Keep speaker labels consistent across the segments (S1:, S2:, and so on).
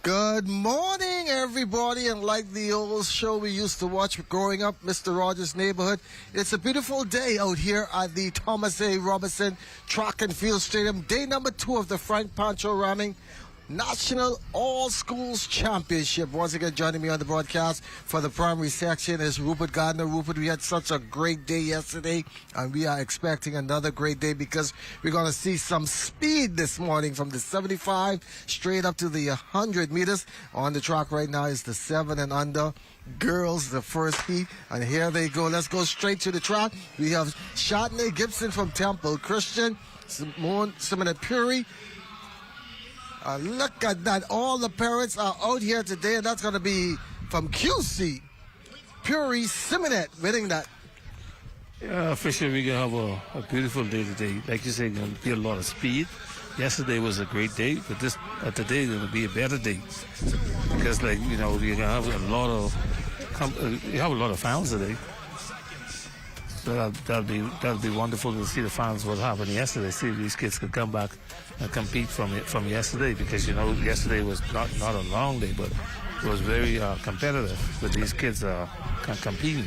S1: Good morning, everybody. And like the old show we used to watch growing up, Mr. Rogers' Neighborhood, it's a beautiful day out here at the Thomas A. Robinson Track and Field Stadium. Day number 2 of the Frank Pancho Rahming National All Schools Championship. Once again, joining me on the broadcast for the primary section is Rupert Gardner. Rupert, we had such a great day yesterday, and we are expecting another great day because we're going to see some speed this morning from the 75 straight up to the 100 meters. On the track right now is the 7 and under girls, the first heat, and here they go. Let's go straight to the track. We have Shatney Gibson from Temple Christian, Simone Puri. Look at that. All the parents are out here today, and that's going to be from QC. Puri Simonet winning that.
S2: Yeah, for sure we're going to have a beautiful day today. Like you said, going to be a lot of speed. Yesterday was a great day, but today is going to be a better day. Because, like, you know, you're going to have a lot of fans today. So that'll be wonderful to see the fans what happened yesterday. See if these kids could come back and compete from yesterday, because you know yesterday was not a long day, but it was very competitive with these kids competing.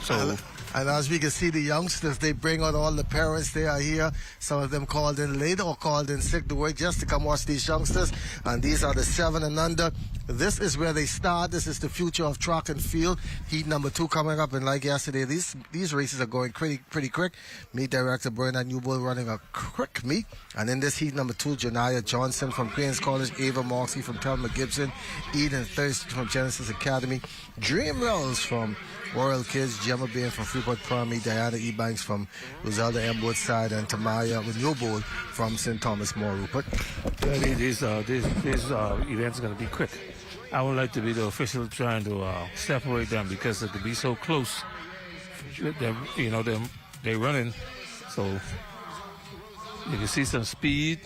S2: So.
S1: And as we can see, the youngsters, they bring out all the parents. They are here. Some of them called in late or called in sick to work just to come watch these youngsters. And these are the 7 and under. This is where they start. This is the future of track and field. Heat number 2 coming up. And like yesterday, these races are going pretty quick. Meet director Bernard Newbold running a quick meet. And in this heat number 2, Janaya Johnson from Queens College, Ava Moxie from Thelma Gibson, Eden Thurston from Genesis Academy, Dream Wells from Royal Kids, Gemma Bain from Freeport Primary, Diana Ebanks from Roselda M. Woodside, and Tamaya Newbold from St. Thomas More. Rupert.
S2: Yeah, these events are going to be quick. I would like to be the official trying to separate them because it could be so close. They're running, so you can see some speed.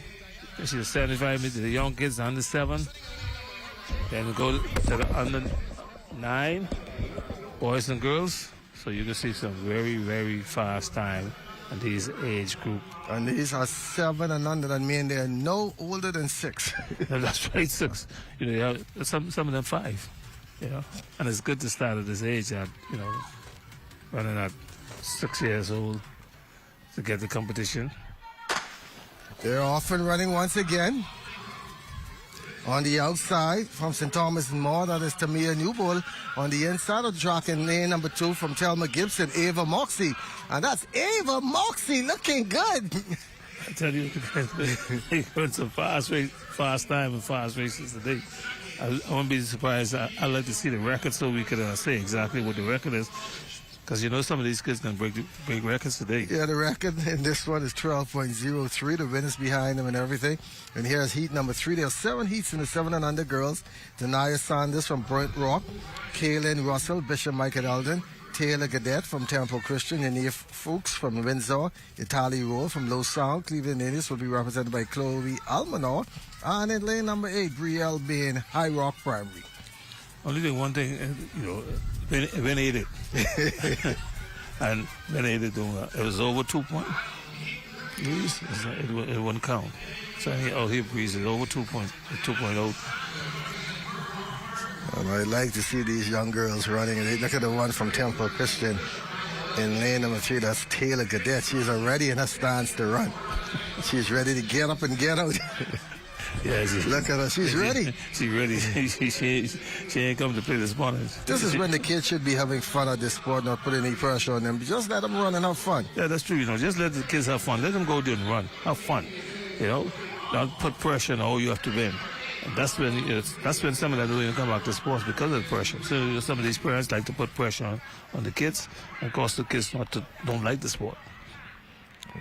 S2: You see the 75 meters, the young kids under 7. Then we go to the under 9. Boys and girls, so you can see some very, very fast time in these age group.
S1: And these are 7 and under. That means they are no older than 6.
S2: That's right, 6. You know, some of them 5. You know, and it's good to start at this age, at running at 6 years old to get the competition.
S1: They're off and running once again. On the outside from St. Thomas and More, that is Tamia Newbold. On the inside of the track in lane number 2 from Thelma Gibson, Ava Moxie. And that's Ava Moxie looking good.
S2: I tell you, they run some fast time and fast races today. I wouldn't be surprised. I'd like to see the record so we could say exactly what the record is. Because you know some of these kids can break records today.
S1: Yeah, the record in this one is 12.03. The winners behind them and everything. And here's heat number 3. There are 7 heats in the 7 and under girls. Denaya Sanders from Brent Rock, Kaylin Russell, Bishop Michael Eldon, Taylor Gadet from Temple Christian, Yanif Fuchs from Windsor, Italy Roll from Low Sound, Cleveland Indians will be represented by Chloe Almanor. And in lane number 8, Brielle Bain, High Rock Primary.
S2: Only the one thing, Ben ate it. And Ben ate it, it was over 2 points. It wouldn't count. So he agrees it's over 2.0.
S1: And I like to see these young girls running. Look at the one from Temple Christian in lane number 3. That's Taylor Gadet. She's already in her stance to run. She's ready to get up and get out.
S2: Yeah,
S1: look at her. She's ready.
S2: She's ready. she ain't come to play this morning.
S1: This is when the kids should be having fun at this sport, not put any pressure on them. Just let them run and have fun.
S2: Yeah, that's true. Just let the kids have fun. Let them go there and run. Have fun. Don't put pressure on all you have to win. And that's when some of them don't even come back to sports because of the pressure. So some of these parents like to put pressure on the kids and cause the kids don't like the sport.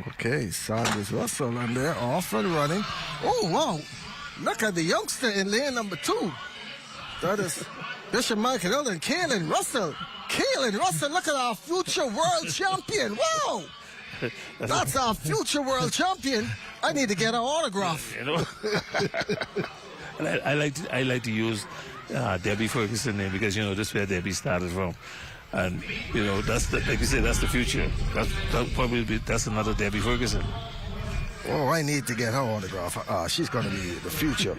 S1: Okay, Sanders Russell, and they're off and running. Oh, wow. Look at the youngster in lane number 2. That is Bishop Michael Eldon, Kaylin Russell. Kaylin Russell, look at our future world champion. Wow. That's our future world champion. I need to get an autograph.
S2: And I like to use Debbie Ferguson's name because this is where Debbie started from. And that's like you said, that's the future. That's another Debbie Ferguson.
S1: Oh, I need to get her autograph. She's going to be the future.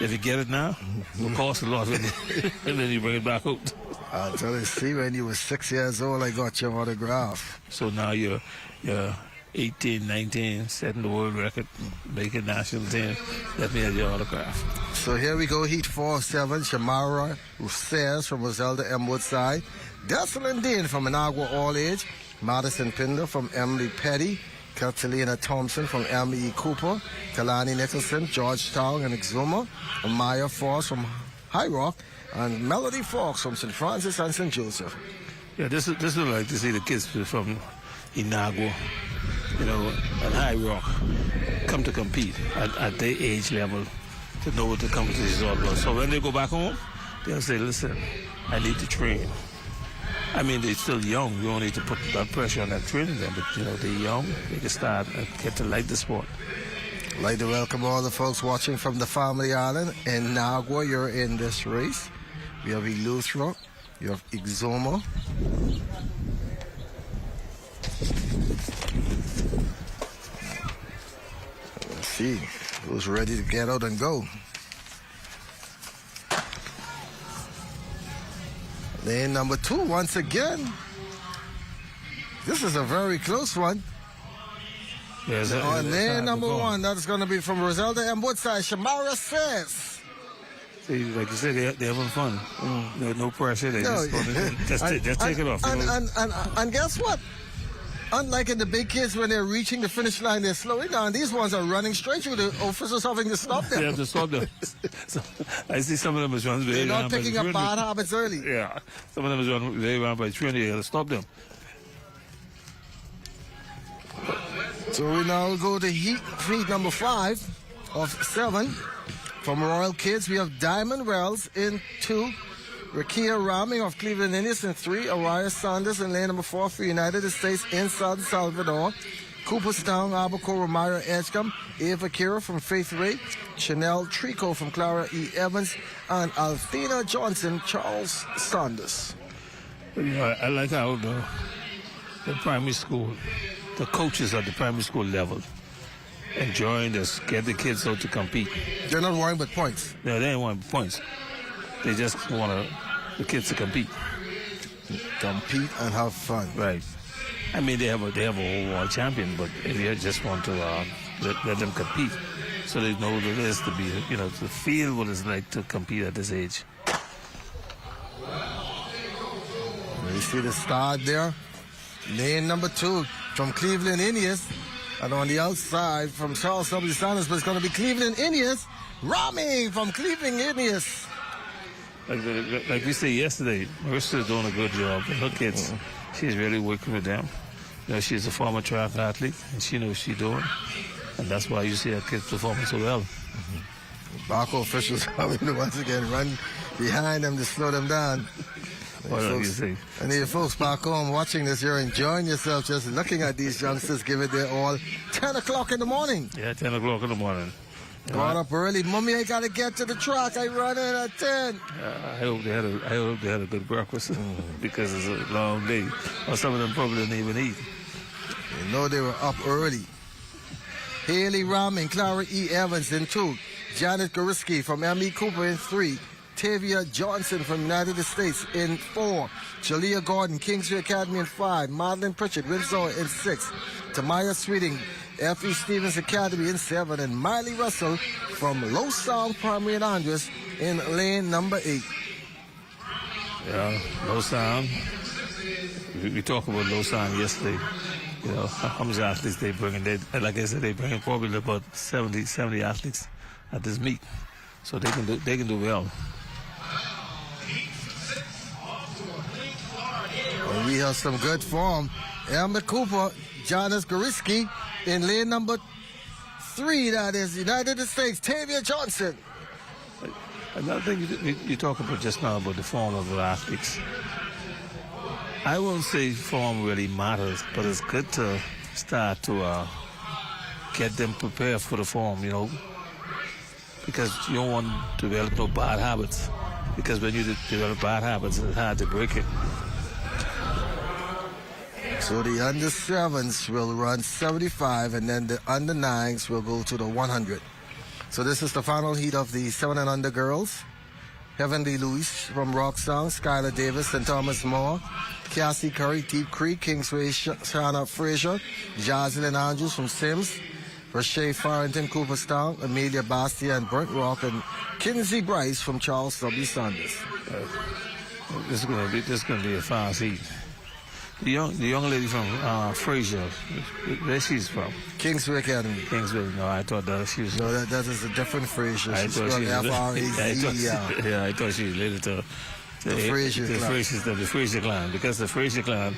S2: If you get it now, it'll cost a lot and then you bring it back out.
S1: I'll tell you, see, when you were 6 years old, I got your autograph.
S2: So now you're 18, 19, setting the world record, making national team. Let me have your autograph.
S1: So here we go, Heat 4-7, Shamara Sayers from Roselda M. Woodside, Desalin Dean from Managua All Age, Madison Pinder from Emily Petty, Catalina Thompson from M.E. Cooper, Kalani Nicholson, Georgetown and Exuma, and Maya Foss from High Rock, and Melody Fox from St. Francis and St. Joseph.
S2: Yeah, this is like to see the kids from Inagua, and High Rock come to compete at their age level to know what the competition is all about. So when they go back home, they'll say, listen, I need to train. I mean, they're still young. You don't need to put that pressure on that training them, but, they're young. They can start and get to like the sport.
S1: I'd like to welcome all the folks watching from the Family Island. In Nagua, you're in this race. We have Eleuthera, you have Exuma. Let's see who's ready to get out and go. Lane number 2, once again. This is a very close one.
S2: Yes,
S1: On lane number 1, that's going to be from Roselda M. Woodside, Shamara Says.
S2: See, like you said, they're having fun. No pressure. They just take it off.
S1: And guess what? Unlike in the big kids, when they're reaching the finish line, they're slowing down. These ones are running straight through. The officers having to stop them.
S2: They have to stop them. So, I see some of them is running.
S1: They're not picking up bad habits early.
S2: Yeah, some of them is running very around by 20. They have to stop them.
S1: So we now go to heat number 5 of 7. From Royal Kids, we have Diamond Wells in 2. Rakia Rahming of Cleveland Indians in 3. Araya Sanders in lane number 4 for United States in San Salvador. Cooperstown, Abaco, Romero Edgecombe. Ava Kira from Faith Ray. Chanel Trico from Clara E. Evans. And Althena Johnson, Charles Sanders.
S2: I like how the primary school, the coaches at the primary school level, enjoying this, get the kids out to compete.
S1: They're not worrying about points.
S2: No, they don't want points. They just want the kids to compete.
S1: Compete and have fun.
S2: Right. I mean, they have a whole world champion, but they just want to let them compete, so they know what it is to be, to feel what it's like to compete at this age.
S1: You see the start there. Lane number 2 from Cleveland Indians. And on the outside from Charles W. Sanders, but it's going to be Cleveland Indians. Rahming from Cleveland Indians.
S2: Like we said yesterday, Marissa's doing a good job. And her kids, she's really working with them. She's a former track athlete, and she knows what she's doing. And that's why you see her kids performing so well.
S1: Baco officials having to once again run behind them to slow them down. And you folks back home watching this, you're enjoying yourself just looking at these youngsters give it their all. 10 o'clock in the morning.
S2: Yeah, 10 o'clock in the morning.
S1: Got up early. Mommy, I got to get to the track. I run in at 10.
S2: I hope they had a good breakfast because it's a long day. Or some of them probably didn't even eat.
S1: You know they were up early. Haley Rahming, Clara E. Evans in 2. Janet Goriski from M.E. Cooper in 3. Tavia Johnson from United States in 4. Jalea Gordon, Kingsview Academy in 5. Madeline Pritchard, Windsor in 6. Tamaya Sweeting, F.E. Stevens Academy in 7. And Miley Russell from Low Sound Primary and Andres in lane number 8.
S2: Yeah, Low Sound. We talked about Low Sound yesterday. How many athletes they bring in. Like I said, they bring in probably about 70 athletes at this meet. So they can do well.
S1: And we have some good form. Elmer Cooper, Janice Goriski in lane number 3, that is United States, Tavia Johnson.
S2: Another thing you talk about just now about the form of the athletes. I won't say form really matters, but it's good to start to get them prepared for the form, because you don't want to develop no bad habits. Because when you develop bad habits, it's hard to break it.
S1: So the under 7s will run 75, and then the under 9s will go to the 100. So this is the final heat of the 7 and under girls. Heavenly Lewis from Roxtown, Skylar Davis and Thomas Moore, Cassie Curry, Deep Creek, Kingsway, Shana Frazier, Jocelyn Andrews from Sims, Rashay Farrington, Cooperstown, Amelia Bastia and Burnt Rock, and Kinsey Bryce from Charles W. Sanders.
S2: This is gonna be a fast heat. The young lady from Frazier, where she's from?
S1: Kingsway Academy.
S2: Kingsway. No, I thought that she was.
S1: No, that is a different Frazier.
S2: I
S1: She's
S2: thought
S1: got
S2: she was.
S1: F-R-A-Z-E-R.
S2: Yeah, I thought she was related to
S1: The Frazier clan.
S2: The Frazier clan, because the Frazier clan,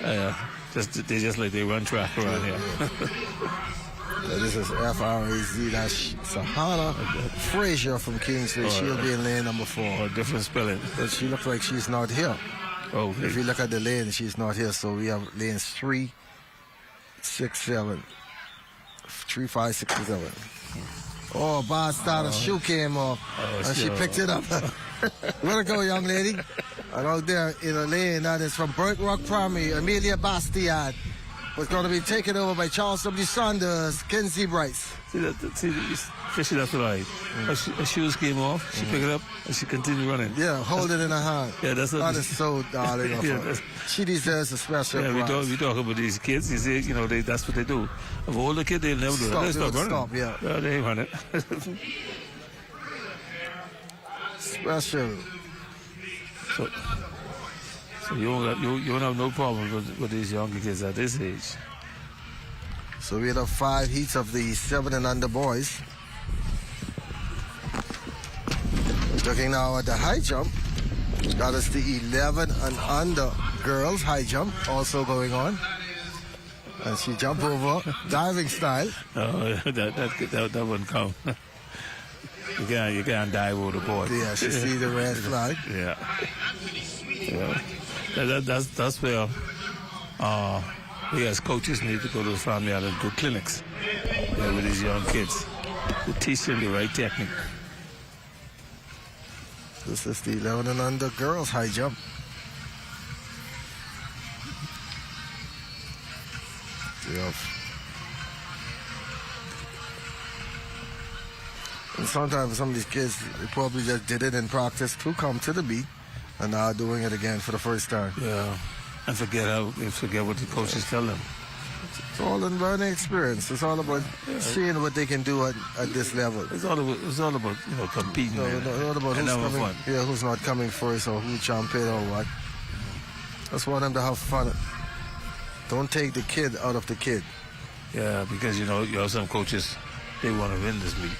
S2: they run track around here.
S1: This is F-R-A-Z. That's Sahana Frazier from Kingsway. She'll be in lane number 4.
S2: Or different spelling.
S1: But she looks like she's not here.
S2: Oh, okay.
S1: If you look at the lane, she's not here. So we have lanes 3, 6, 7. 3, 5, 6, 7. Oh, bar starter shoe came off. And she picked it up. Way to go, young lady. And out there in the lane, that is from Burnt Rock Primary, Amelia Bastiat. Was going to be taken over by Charles W. Saunders, Kinsey Bryce.
S2: Especially that's right. Her shoes came off, she picked it up, and she continued running.
S1: Yeah, hold it in her hand.
S2: Yeah, that
S1: is so darling of her. She deserves a special prize.
S2: We talk about these kids, you see, that's what they do. Of all the kids, they'll never do that. They stop running.
S1: Stop, yeah.
S2: They ain't running.
S1: Special.
S2: So you don't have no problem with these younger kids at this age.
S1: So we have 5 heats of the 7 and under boys. Looking now at the high jump. That is the 11 and under girls high jump also going on. And she jumped over diving style.
S2: Oh, that wouldn't count. You can't dive over the board.
S1: Yeah, she see the red flag.
S2: Yeah. That's where we as coaches need to go to the family and do clinics with these young kids to teach them the right technique.
S1: This is the 11 and under girls high jump. Yep. And sometimes some of these kids they probably just did it in practice to come to the beat and now doing it again for the first time.
S2: Yeah. And forget what the coaches tell them.
S1: It's all a learning experience. It's all about seeing what they can do at this level.
S2: It's all about competing.
S1: Not about who's not coming first or who champion or what. Just want them to have fun. Don't take the kid out of the kid.
S2: Yeah, because you have some coaches, they want to win this meet.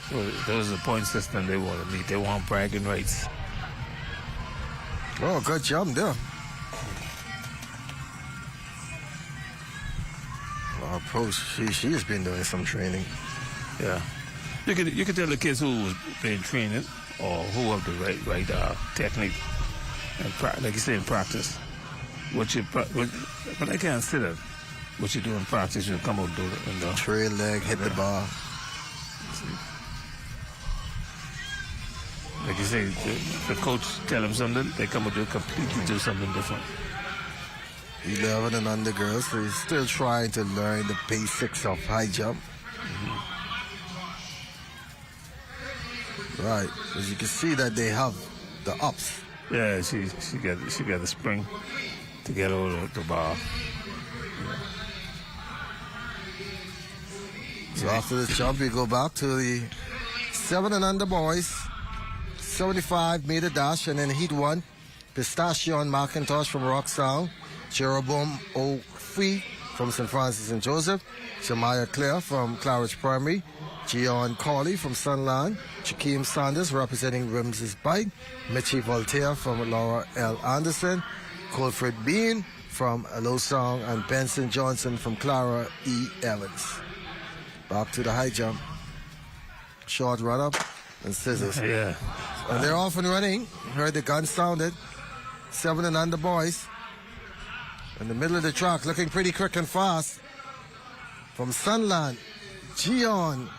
S2: So those are the point system they want to meet. They want bragging rights.
S1: Oh, good jump there. Our approach, she has been doing some training.
S2: Yeah. You can tell the kids who was been training or who have the right technique and like you say in practice. But I can't say that. What you do in practice, you come out and do it.
S1: Trail leg, hit the bar.
S2: Like you say, the coach tell them something, they come out and completely do something different.
S1: 11 and under girls, so he's still trying to learn the basics of high jump. Right, as you can see that they have the ups.
S2: Yeah, she got the spring to get over the bar.
S1: So after this jump, we go back to the 7 and under boys, 75-meter dash, and then heat 1, Pistachio and McIntosh from Roxtown, Jeroboam O'Fee from St. Francis and Joseph, Shamaya Clare from Claridge Primary, Gian Corley from Sunland, Jakeem Sanders representing Ramses Bite, Mitchie Voltaire from Laura L. Anderson, Colfred Bean from Losong, and Benson Johnson from Clara E. Evans. Back to the high jump. Short run up and scissors.
S2: Yeah.
S1: And they're off and running. Heard the gun sounded. 7 and under boys. In the middle of the track, looking pretty quick and fast. From Sunland, Gian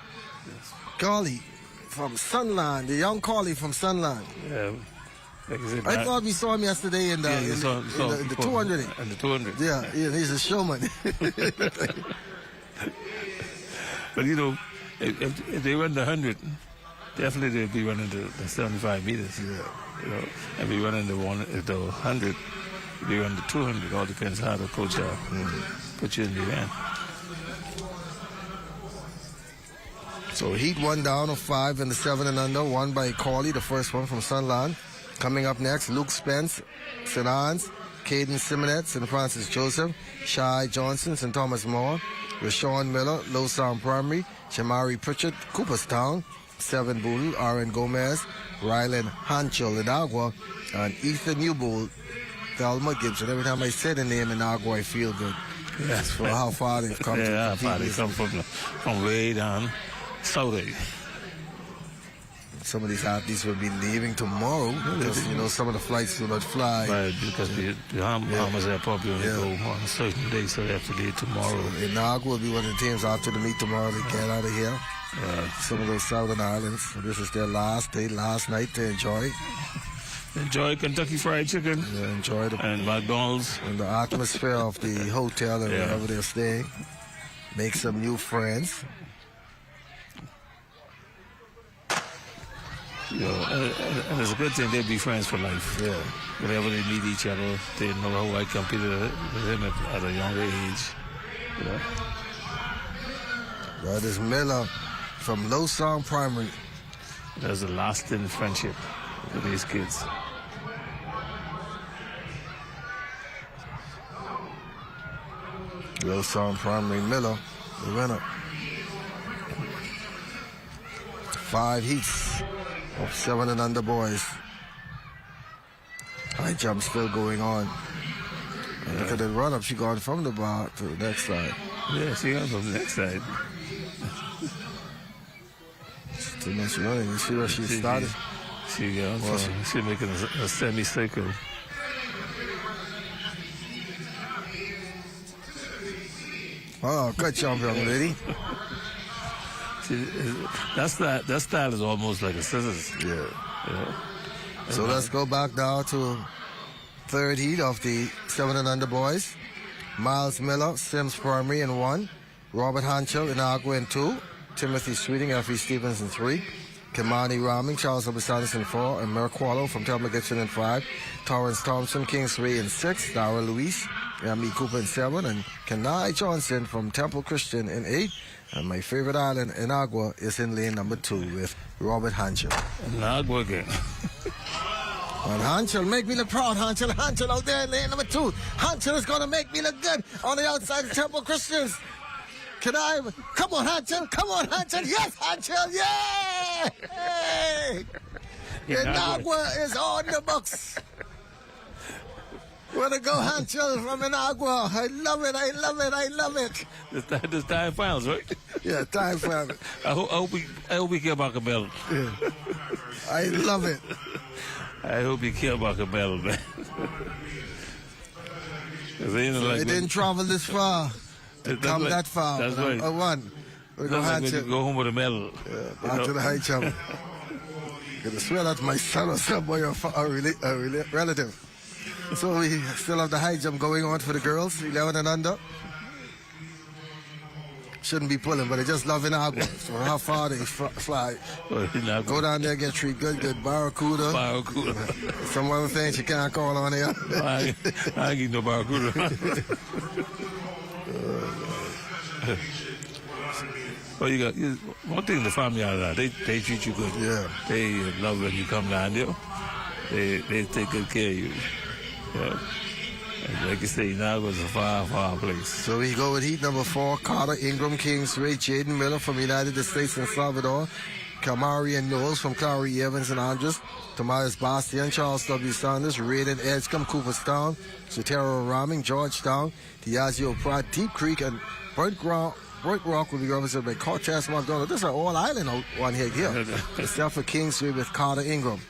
S1: Corley from Sunland, the young Corley from Sunland.
S2: Yeah.
S1: I thought we saw him yesterday in the 200.
S2: In the 200.
S1: Yeah, he's a showman.
S2: But if they run the 100, definitely they'll be running the 75 meters.
S1: Yeah.
S2: You know, and be running the 100, be running the 200. All depends how the coach put you in the event.
S1: So Heat 1 down of 5 in the 7 and under, won by Corley, the first one from Sunland. Coming up next, Luke Spence, St. Anne's, Caden Simonet, St. Francis Joseph, Shai Johnson, St. Thomas More, Rashawn Miller, Lowsound Primary, Shamari Pritchard, Cooperstown, 7 Boodle, R.N. Gomez, Rylan Hanchel, Inagua, and Ethan Newbold, Thelma Gibson. Every time I say the name Inagua, I feel good.
S2: Yes,
S1: for how far they've come.
S2: Yeah, how far they come from way down south.
S1: Some of these athletes will be leaving tomorrow because, you know, some of the flights will not fly.
S2: Right, because the Hamas Airport will go on a certain day, so they have to leave tomorrow.
S1: So Inagua will be one of the teams after the meet tomorrow to get out of here. Some of those southern islands. So this is their last day, last night to enjoy.
S2: Enjoy Kentucky Fried Chicken.
S1: Yeah, enjoy the
S2: and McDonald's.
S1: And the atmosphere of the hotel and wherever they're staying. Make some new friends.
S2: You know, and it's a good thing they'll be friends for life.
S1: Yeah.
S2: Whenever they meet each other, they know how I competed with him at a younger age. You know?
S1: That is Miller from Lowsound Primary.
S2: There's a lasting friendship with these kids.
S1: Lowsound Primary Miller, the winner. 5 heats of 7 and under boys. High jump still going on. And look at the run up. She gone from the bar to the next side.
S2: Yeah, she gone from the next side.
S1: Too much running. You see where she started?
S2: She's making a semicircle.
S1: Oh, good jump, young lady.
S2: That style is almost like a scissors.
S1: Yeah.
S2: You know?
S1: So let's go back now to third heat of the 7 and under boys. Miles Miller, Sims Primary in 1. Robert Hanchel, Inagua in 2. Timothy Sweeting, F.E. Stevens in 3. Kimani Rahming, Charles Obisanis in 4. And Merck Wallow from Thelma Gibson in 5. Torrance Thompson, Kingsway in 6. Dara Luis, Yami Cooper in 7. And Kenai Johnson from Temple Christian in 8. And my favorite island, Inagua, is in lane number 2 with Robert Hanchel.
S2: Inagua again.
S1: And Hanchel, make me look proud, Hanchel. Hanchel out there in lane number 2. Hanchel is going to make me look good on the outside of Temple Christians. Can I? Come on, Hanchel. Come on, Hanchel. Yes, Hanchel. Yeah! Hey! Inagua is on the books. Way to go, Hanchel from Inagua. I love it. I love it. I love it.
S2: This time finals, right?
S1: Yeah, time finals.
S2: I hope we get back a medal.
S1: Yeah. I love it.
S2: I hope you care about the medal, man. They
S1: didn't travel this far. Come that far.
S2: That's right.
S1: I won. We're going to
S2: go home with a medal.
S1: Yeah, back to the high jump. I swear that's my son or somebody or a relative. So we still have the high jump going on for the girls, 11 and under. Shouldn't be pulling, but they just love Inagua. So how far they fly. Go down there, get treated good. Barracuda. Some other things you can't call on there.
S2: I ain't getting no Barracuda. Well, you got one thing, the family out of that, they treat you good.
S1: Yeah.
S2: They love when you come down there. They take good care of you. Yeah. And like you say, Inagua's a far place.
S1: So we go with heat number 4, Carter Ingram, Kingsway, Jaden Miller from United States and Salvador, Kamari and Knowles from Clary Evans and Andres, Tobias Bastian, Charles W. Sanders, Raiden Edgecombe, Cooperstown, Sotero Rahming, Georgetown, Diageo Pratt, Deep Creek, and Burnt Rock will be represented by Cortez McDonald. This is an all-island one here. Except for Kingsway with Carter Ingram.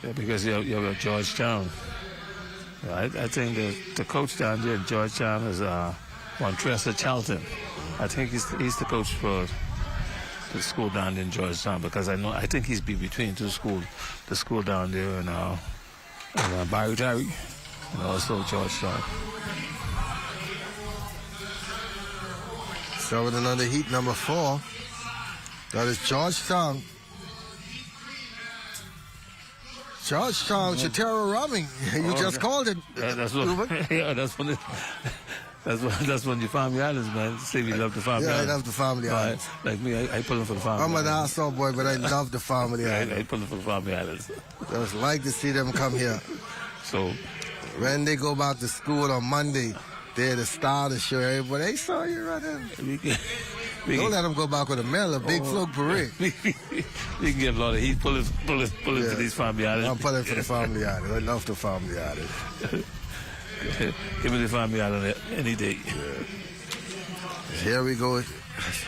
S2: Yeah, because you have Georgetown. I think the coach down there at Georgetown is Montressa Charlton. I think he's the coach for the school down there in Georgetown, because I think he's between two schools, the school down there in Bayou Terry and also Georgetown.
S1: Starting another heat, number 4. That is Georgetown. Georgetown, Pancho Rahming. You just called it.
S2: That's what. Yeah, that's when. That's when you Family Islands, man. Say we love the Family Islands.
S1: Yeah, I love the Family Islands.
S2: Like me, I pull them for the Family
S1: I'm an
S2: Islands.
S1: asshole boy, but I love the Family Islands.
S2: I pull them for the Family Islands.
S1: Just like to see them come here.
S2: So
S1: when they go back to school on Monday, they're the star of the show. Everybody, they saw you right there. Don't let them go back with a medal, a big float parade.
S2: We can get a lot of heat pulling for these Family Islands.
S1: I'm pulling for the Family Islands. I love the Family Islands.
S2: Give me the Family Island any day.
S1: Yeah. Here we go.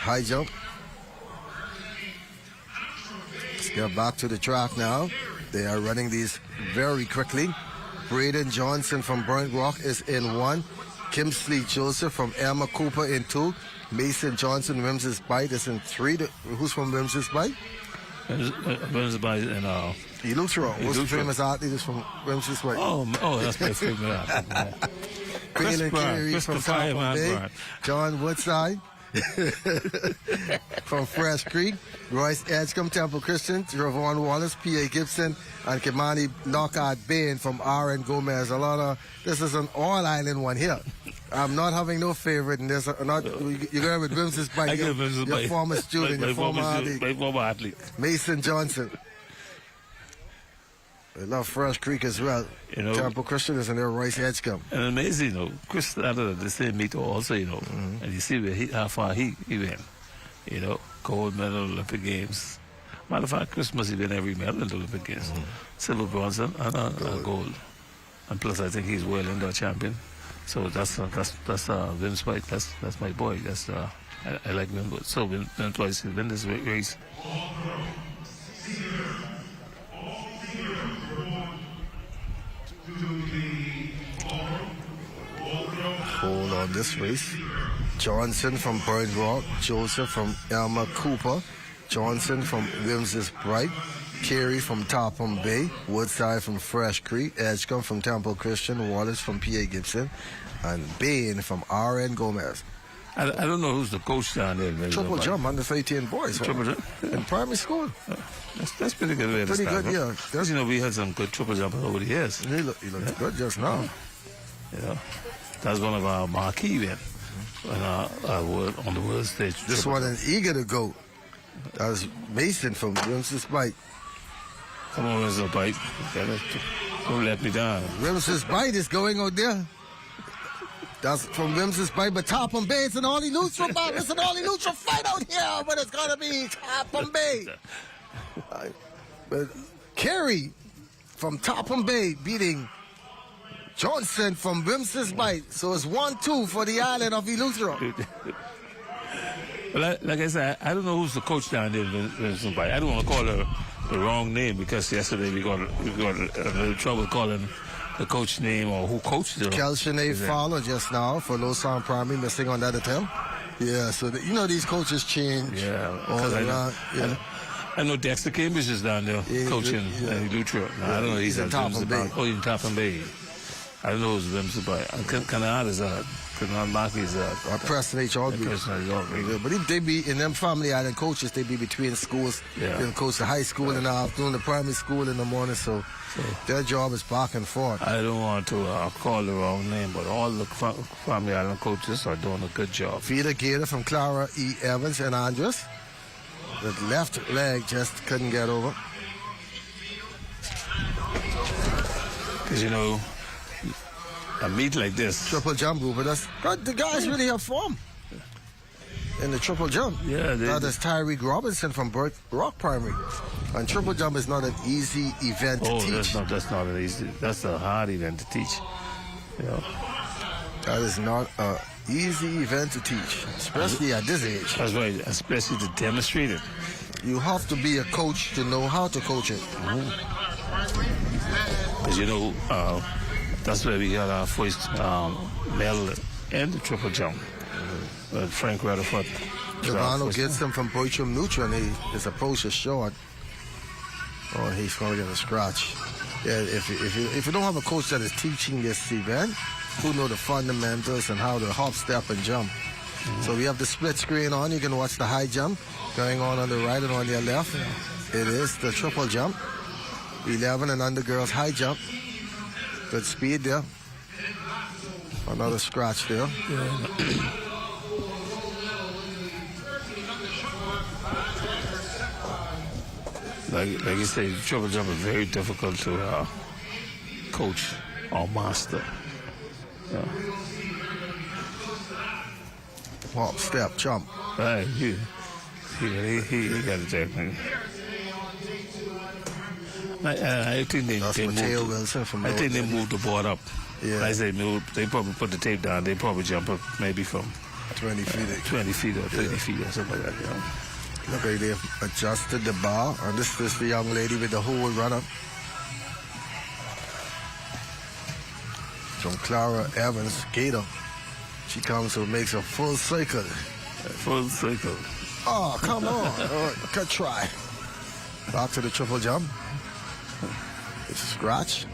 S1: High jump. Let's get back to the track now. They are running these very quickly. Braden Johnson from Burnt Rock is in 1. Kimsley Joseph from Emma Cooper in 2. Mason Johnson, Wims's Bite is in 3. Who's from Wims's Bite?
S2: Wims's Bite and
S1: Eleuthero. Who's the famous athlete is from Wims's Bite?
S2: Oh, that's my favorite athlete.
S1: Payne Carey from Tampa Bay. John Woodside from Fresh Creek. Royce Edgecombe, Temple Christian. Ravon Wallace, P.A. Gibson, and Kimani Knockout Bain from R.N. Gomez. This is an all-island one here. I'm not having no favorite, and you're going with Wims's Bite. Your former student, your former
S2: athlete.
S1: Mason Johnson. I love Fresh Creek as well. Temple Christian is in there, Royce Edgecombe.
S2: And amazing, Chris out of the same meet also, and you see how far he went. Gold medal, Olympic Games. Matter of fact, Chris must have been every medal in the Olympic Games. Silver, bronze, and gold. And plus, I think he's world indoor champion. So that's Wim's Bite. That's my boy. I like Wim. So Wim twice he win this race.
S1: Hold on this race. Johnson from Burnt Rock, Joseph from Elmer Cooper, Johnson from Wims's Bright, Carey from Topham Bay, Woodside from Fresh Creek, Edgecombe from Temple Christian, Wallace from P.A. Gibson, and Bain from R.N. Gomez.
S2: I don't know who's the coach down there.
S1: Triple jump, U13 Boys.
S2: Triple jump?
S1: In primary school.
S2: That's pretty good way to
S1: pretty
S2: start.
S1: Good, yeah.
S2: Because, we had some good triple jumpers over the years.
S1: He looked good just now.
S2: That's one of our marquee events on the world stage.
S1: This one is eager to go. That was Mason from Wims's Bite.
S2: Come on, Wims's Bite. Don't let me down.
S1: Wims's Bite is going out there. That's from Wims's Bite, but Topham Bay, it's an Ollie Lutra fight. It's an Ollie Lutra fight out here, but it's going to be Topham Bay. But Carey from Topham Bay beating Johnson from Wims's Bite. So it's 1-2 for the island of Eleuthero.
S2: Well, like I said, I don't know who's the coach down there in Wims's Bite. I don't want to call her the wrong name because yesterday we got a little trouble calling the coach name or who coached her.
S1: Kelshane Fowler just now for Low Sound Primary, missing on that attempt. Yeah, so these coaches change all around.
S2: I know Dexter Cambridge is down there coaching Eleuthero. I don't know. He's in Topham Bay. Oh, in Topham Bay. I don't know who's Wims's Bite. Canard is out. Canard Markey is out.
S1: Preston H. Aldridge. But they be in them Family Island coaches. They be between schools. They coach the high school in the afternoon, the primary school in the morning. So their job is back and forth.
S2: I don't want to call the wrong name, but all the Family Island coaches are doing a good job.
S1: Feeder Gator from Clara E. Evans and Andres. The left leg just couldn't get over.
S2: Because a meet like this.
S1: Triple jump group, but the guys really have form in the triple jump.
S2: Yeah,
S1: that is Tyreek Robinson from Burnt Rock Primary. And triple jump is not an easy event to teach.
S2: That's not an easy. That's a hard event to teach.
S1: That is not an easy event to teach, especially at this age.
S2: That's right, especially to demonstrate it.
S1: You have to be a coach to know how to coach it.
S2: Because that's where we got our first medal in the triple jump. Frank Rutherford.
S1: Giovanni gets him from Bochum Neutral, and his approach is short. Oh, he's going to get a scratch. Yeah, if you don't have a coach that is teaching this event, who know the fundamentals and how to hop, step, and jump, So we have the split screen on. You can watch the high jump going on the right and on your left. It is the triple jump. 11 and under girls high jump. Good speed there. Another scratch there.
S2: Like you say, triple jump is very difficult to coach or master. Yeah.
S1: Hop, step, jump.
S2: Right, he got the technique. I think they moved the board up.
S1: Yeah.
S2: I say they probably put the tape down. They probably jump up maybe from
S1: 20 feet.
S2: 20 feet or 30 feet or something like that. You know?
S1: Look like they've adjusted the bar. And this is the young lady with the whole run-up. From Clara Evans, Gator. She comes and makes a full circle.
S2: Full circle.
S1: Oh, come on. Good try. Back to the triple jump. It's a scratch.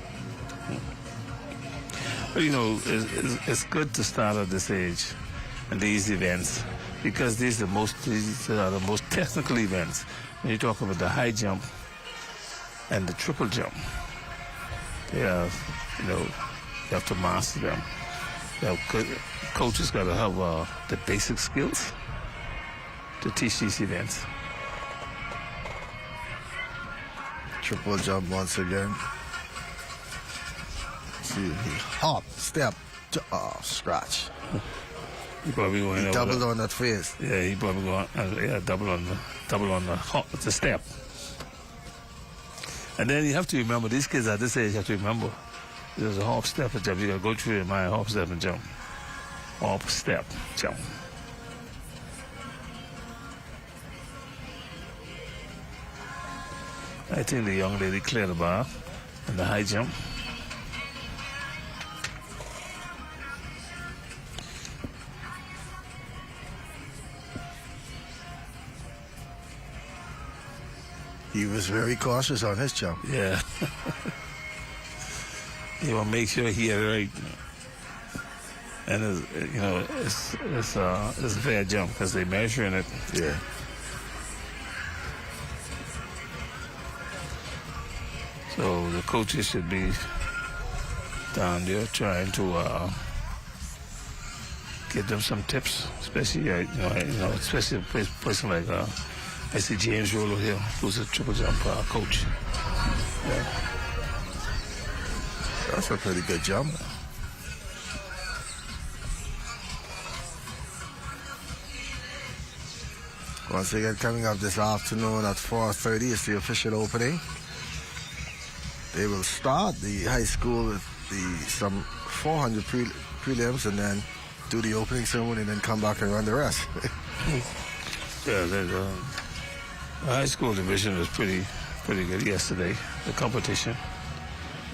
S2: But, you know, it's good to start at this age and these events because these are the most technical events. When you talk about the high jump and the triple jump, they are, you know, you have to master them. Coaches got to have the basic skills to teach these events.
S1: Triple jump once again. See, hop, step, scratch.
S2: He probably going
S1: doubled on that face.
S2: Yeah, he probably going double on the hop, the step. And then you have to remember, these kids at this age have to remember, there's a hop, step, and jump. You got to go through your mind, hop, step, and jump. Hop, step, jump. I think the young lady cleared the bar and the high jump.
S1: He was very cautious on his jump.
S2: Yeah. You want to make sure he had it right. And it's a fair jump because they're measuring it.
S1: Yeah.
S2: So the coaches should be down there trying to give them some tips, especially especially a person like I see James Rollo here, who's a triple jump coach. Yeah.
S1: That's a pretty good jump. Once again, coming up this afternoon at 4:30 is the official opening. They will start the high school with some 400 prelims and then do the opening ceremony and then come back and run the rest.
S2: Yeah, the high school division was pretty good yesterday, the competition.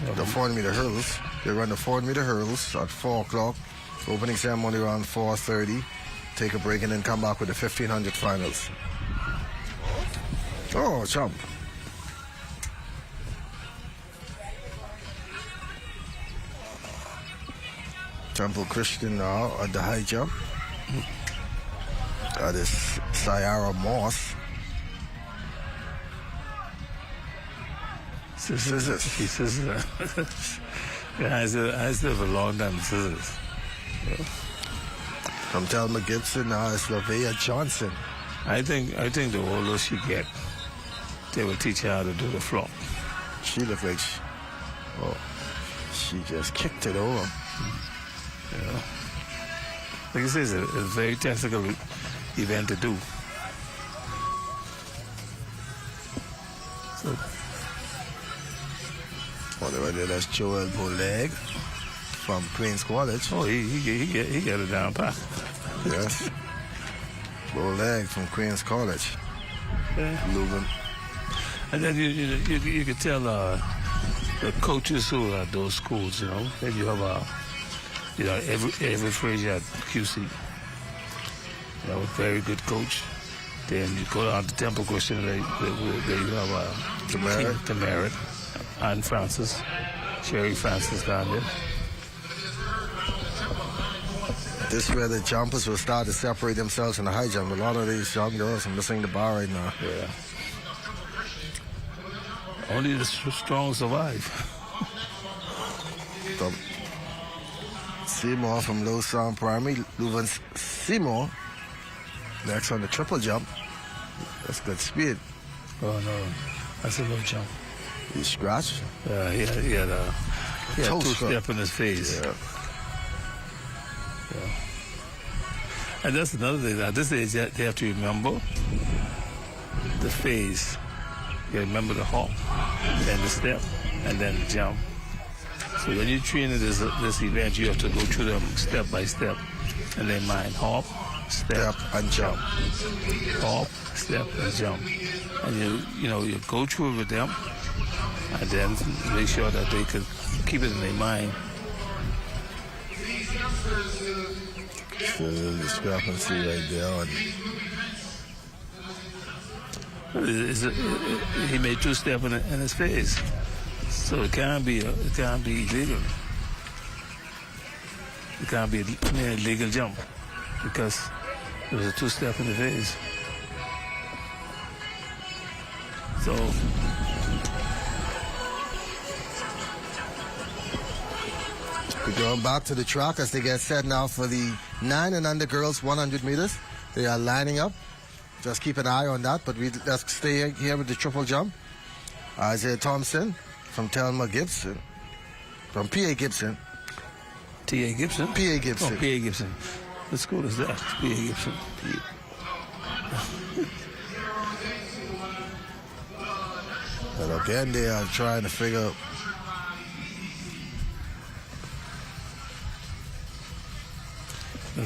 S1: The 400-meter hurdles. They run the 400-meter hurdles at 4 o'clock. Opening ceremony around 4:30. Take a break and then come back with the 1,500 finals. Oh, jump. Temple Christian now at the high jump. That is Ciara Moss. Scissors.
S2: He says yeah, I still have a long time with scissors. Yeah.
S1: From Thelma Gibson now is Lavea Johnson.
S2: I think the older she get, they will teach her how to do the flop.
S1: She looked like she just kicked it over.
S2: Yeah. Like I say, it's a very technical event to do. So,
S1: that's Joel Boleg from Queens College.
S2: Oh, he got it down pat.
S1: Yes. Boleg from Queens College.
S2: Yeah.
S1: Leuven.
S2: And then you could tell the coaches who are at those schools, that you have every phrase at QC. A very good coach. Then you go down to Temple Christian, there you have Demerit, Anne Francis, Sherry Francis down there.
S1: This is where the jumpers will start to separate themselves in the high jump. A lot of these young girls are missing the bar right now.
S2: Yeah. Only the strong survive.
S1: Seymour from Low Sound Primary. Leuven Seymour. Next on the triple jump. That's good speed.
S2: Oh, no. That's a low jump.
S1: He scratched.
S2: He had
S1: Toe
S2: two
S1: scrub.
S2: step in his face.
S1: Yeah.
S2: Yeah. And that's another thing. At this age, they have to remember the phase. You remember the hop, then the step, and then the jump. So when you train this event, you have to go through them step by step, and then mind hop, step,
S1: and jump.
S2: Hop, step, and jump. And you go through it with them, and then make sure that they could keep it in their mind.
S1: So the discrepancy right there.
S2: He made two steps in his face, so it can't be illegal. It can't be an illegal jump because it was a two-step in the face. So
S1: we're going back to the track as they get set now for the 9 and under girls 100 meters. They are lining up. Just keep an eye on that, but let's stay here with the triple jump. Isaiah Thompson from Thelma Gibson, from P.A. Gibson.
S2: T.A. Gibson?
S1: P.A. Gibson.
S2: Oh, P.A. Gibson. What school is that? P.A. Gibson.
S1: But again, they are trying to figure out.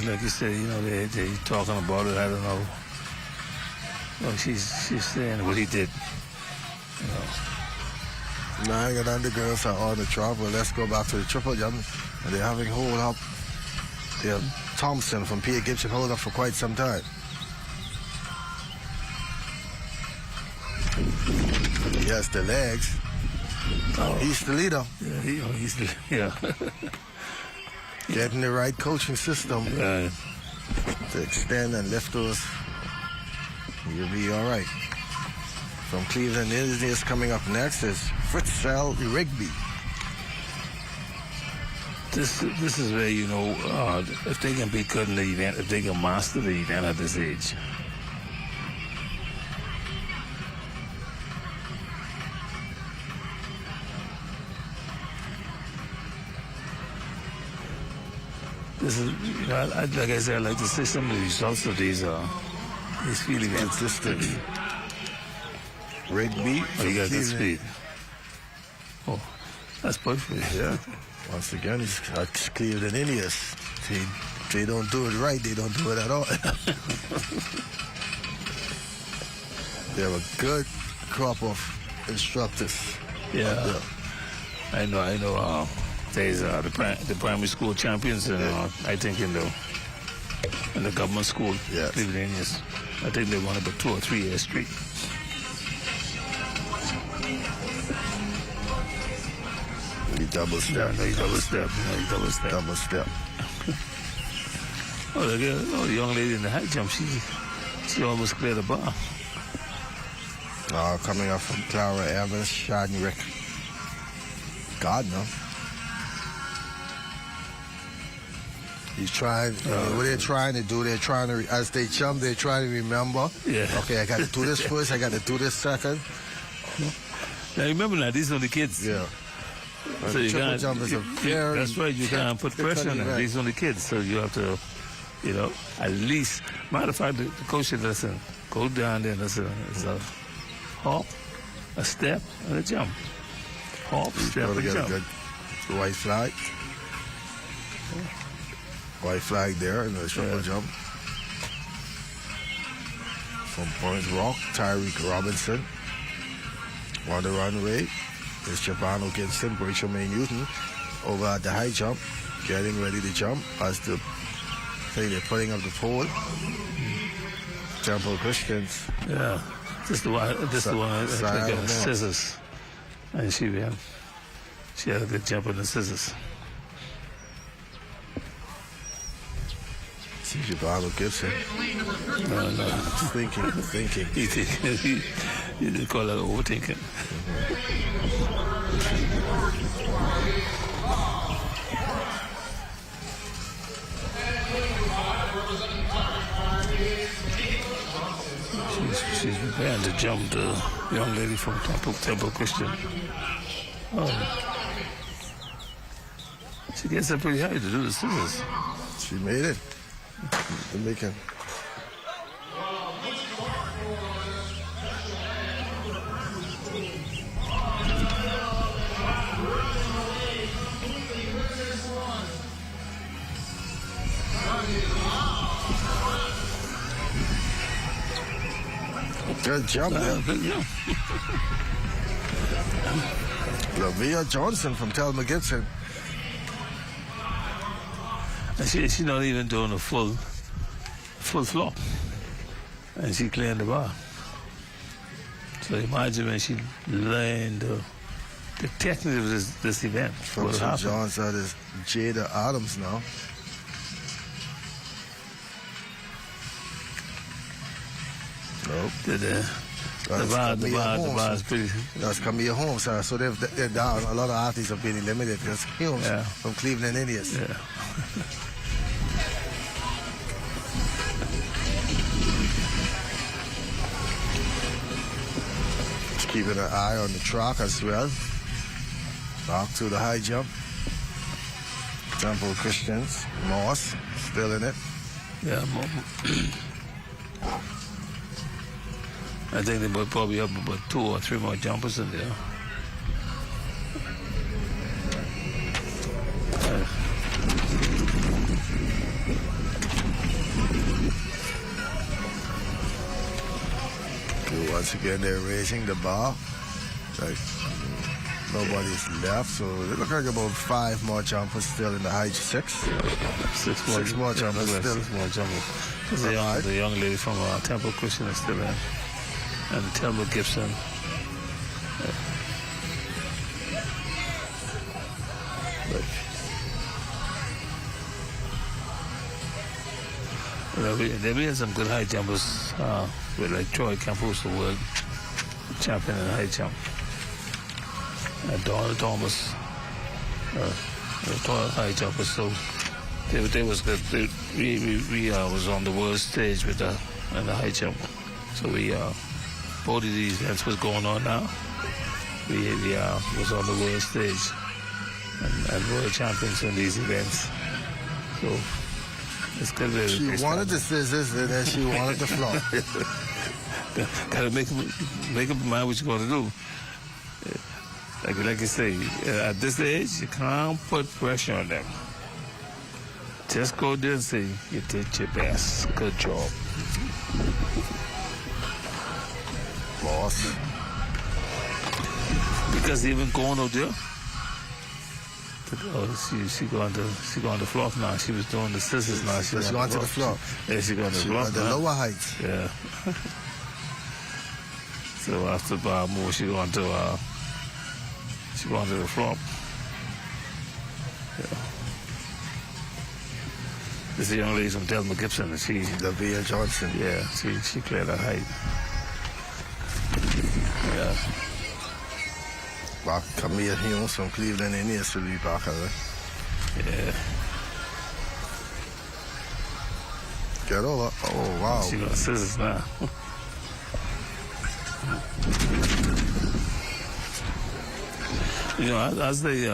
S2: Like you said, they talking about it. I don't know. Well, she's saying what he did.
S1: 9 and under girls are on the track. Well, let's go back to the triple jump. And they're having hold up. They have Thompson from P.A. Gibson hold up for quite some time. He has the legs.
S2: Oh.
S1: He's the leader.
S2: Yeah, he's the
S1: Getting the right coaching system
S2: Yeah.
S1: to extend and lift those. You'll be all right. From Cleveland, Indians coming up next is Fritzell Rigby.
S2: This is where if they can be good in the event, if they can master the event at this age. This is, like I said, I like to see some of the results of these field events.
S1: Consistent. Rigby.
S2: Oh, you got that speed. Oh, that's perfect.
S1: Yeah. Once again, it's Cleveland Indians. They don't do it right. They don't do it at all. They have a good crop of instructors.
S2: Yeah. I know. There's the primary school champions, I think in the government school,
S1: Yes.
S2: Cleveland Indians. I think they won about 2 or 3 years straight.
S1: You double step.
S2: Double step.
S1: Double step.
S2: The young lady in the high jump, she almost cleared the bar.
S1: Coming up from Clara Evans, Shadrick Gardner. He's trying, what they're trying to do, as they jump, they're trying to remember.
S2: Yeah.
S1: Okay, I got to do this first, I got to do this second.
S2: Now remember now, these are the kids.
S1: Yeah.
S2: So you
S1: triple
S2: can't,
S1: jump is a very
S2: that's right, you can't put pressure on them.
S1: event.
S2: These are the kids, so you have to, at least, matter of fact, the coach said, listen, go down there, listen, it's a hop, a step, and a jump. Hop, step,
S1: Probably
S2: and
S1: get a
S2: jump.
S1: good white flag. White flag there and the triple jump. From Point Rock, Tyreek Robinson. On the runway is Javano Gibson, Rachel May Newton over at the high jump, getting ready to jump as they're putting up the pole. Temple Christians.
S2: Yeah, this the one that got scissors, and she had a good jump on the scissors.
S1: CJ Barlow Gibson.
S2: No.
S1: Thinking.
S2: You did call that overthinking. She's preparing to jump the young lady from Temple Christian. Oh. She gets up pretty high to do the scissors.
S1: She made it. Jamaican. Good jump there. Lavia Johnson from Thelma Gibson.
S2: And she's not even doing a full flop. And she cleared the bar. So imagine when she learned the technique of this event.
S1: From St. John's, that is Jada Adams now. Nope.
S2: The bar is pretty.
S1: That's Camille Holmes, sir. So they're down. A lot of athletes have been eliminated because Holmes from Cleveland Indians.
S2: Yeah.
S1: Just keeping an eye on the track as well. Back to the high jump. Temple Christians. Moss still in it.
S2: Yeah. I think they would probably have about 2 or 3 more jumpers in there.
S1: Once again, they're raising the bar. Like nobody's left, so it looks like about 5 more jumpers still in the high 6. 6 more jumpers still.
S2: 6 more jumpers. The young lady from Temple Christian is still in. And Thelma Gibson. There been some good high jumpers with like Troy Campos, the world champion in high jump. And Donna Thomas, high jumpers. So they was good. We was on the world stage with the high jump. So both of these events was going on now. We was on the world stage and world champions in these events. So it's good.
S1: She wanted the scissors and then she wanted the flop.
S2: Gotta make up your mind what you're gonna do. Like you say, at this age, you can't put pressure on them. Just go there and say, you did your best. Good job.
S1: Boss.
S2: Because even going out there, she going to flop now. She was doing the scissors now.
S1: She going to the flop.
S2: Yeah, she going to the flop.
S1: The lower heights.
S2: Yeah. So after bar move, she going to the flop. Yeah. This is a young lady from Thelma Gibson, and she.
S1: Lavia Johnson.
S2: Yeah, she cleared that height. Yeah.
S1: Back Camille Holmes from Cleveland Indians will be back,
S2: Yeah.
S1: Get over. Oh, wow.
S2: She got scissors now. You know, as they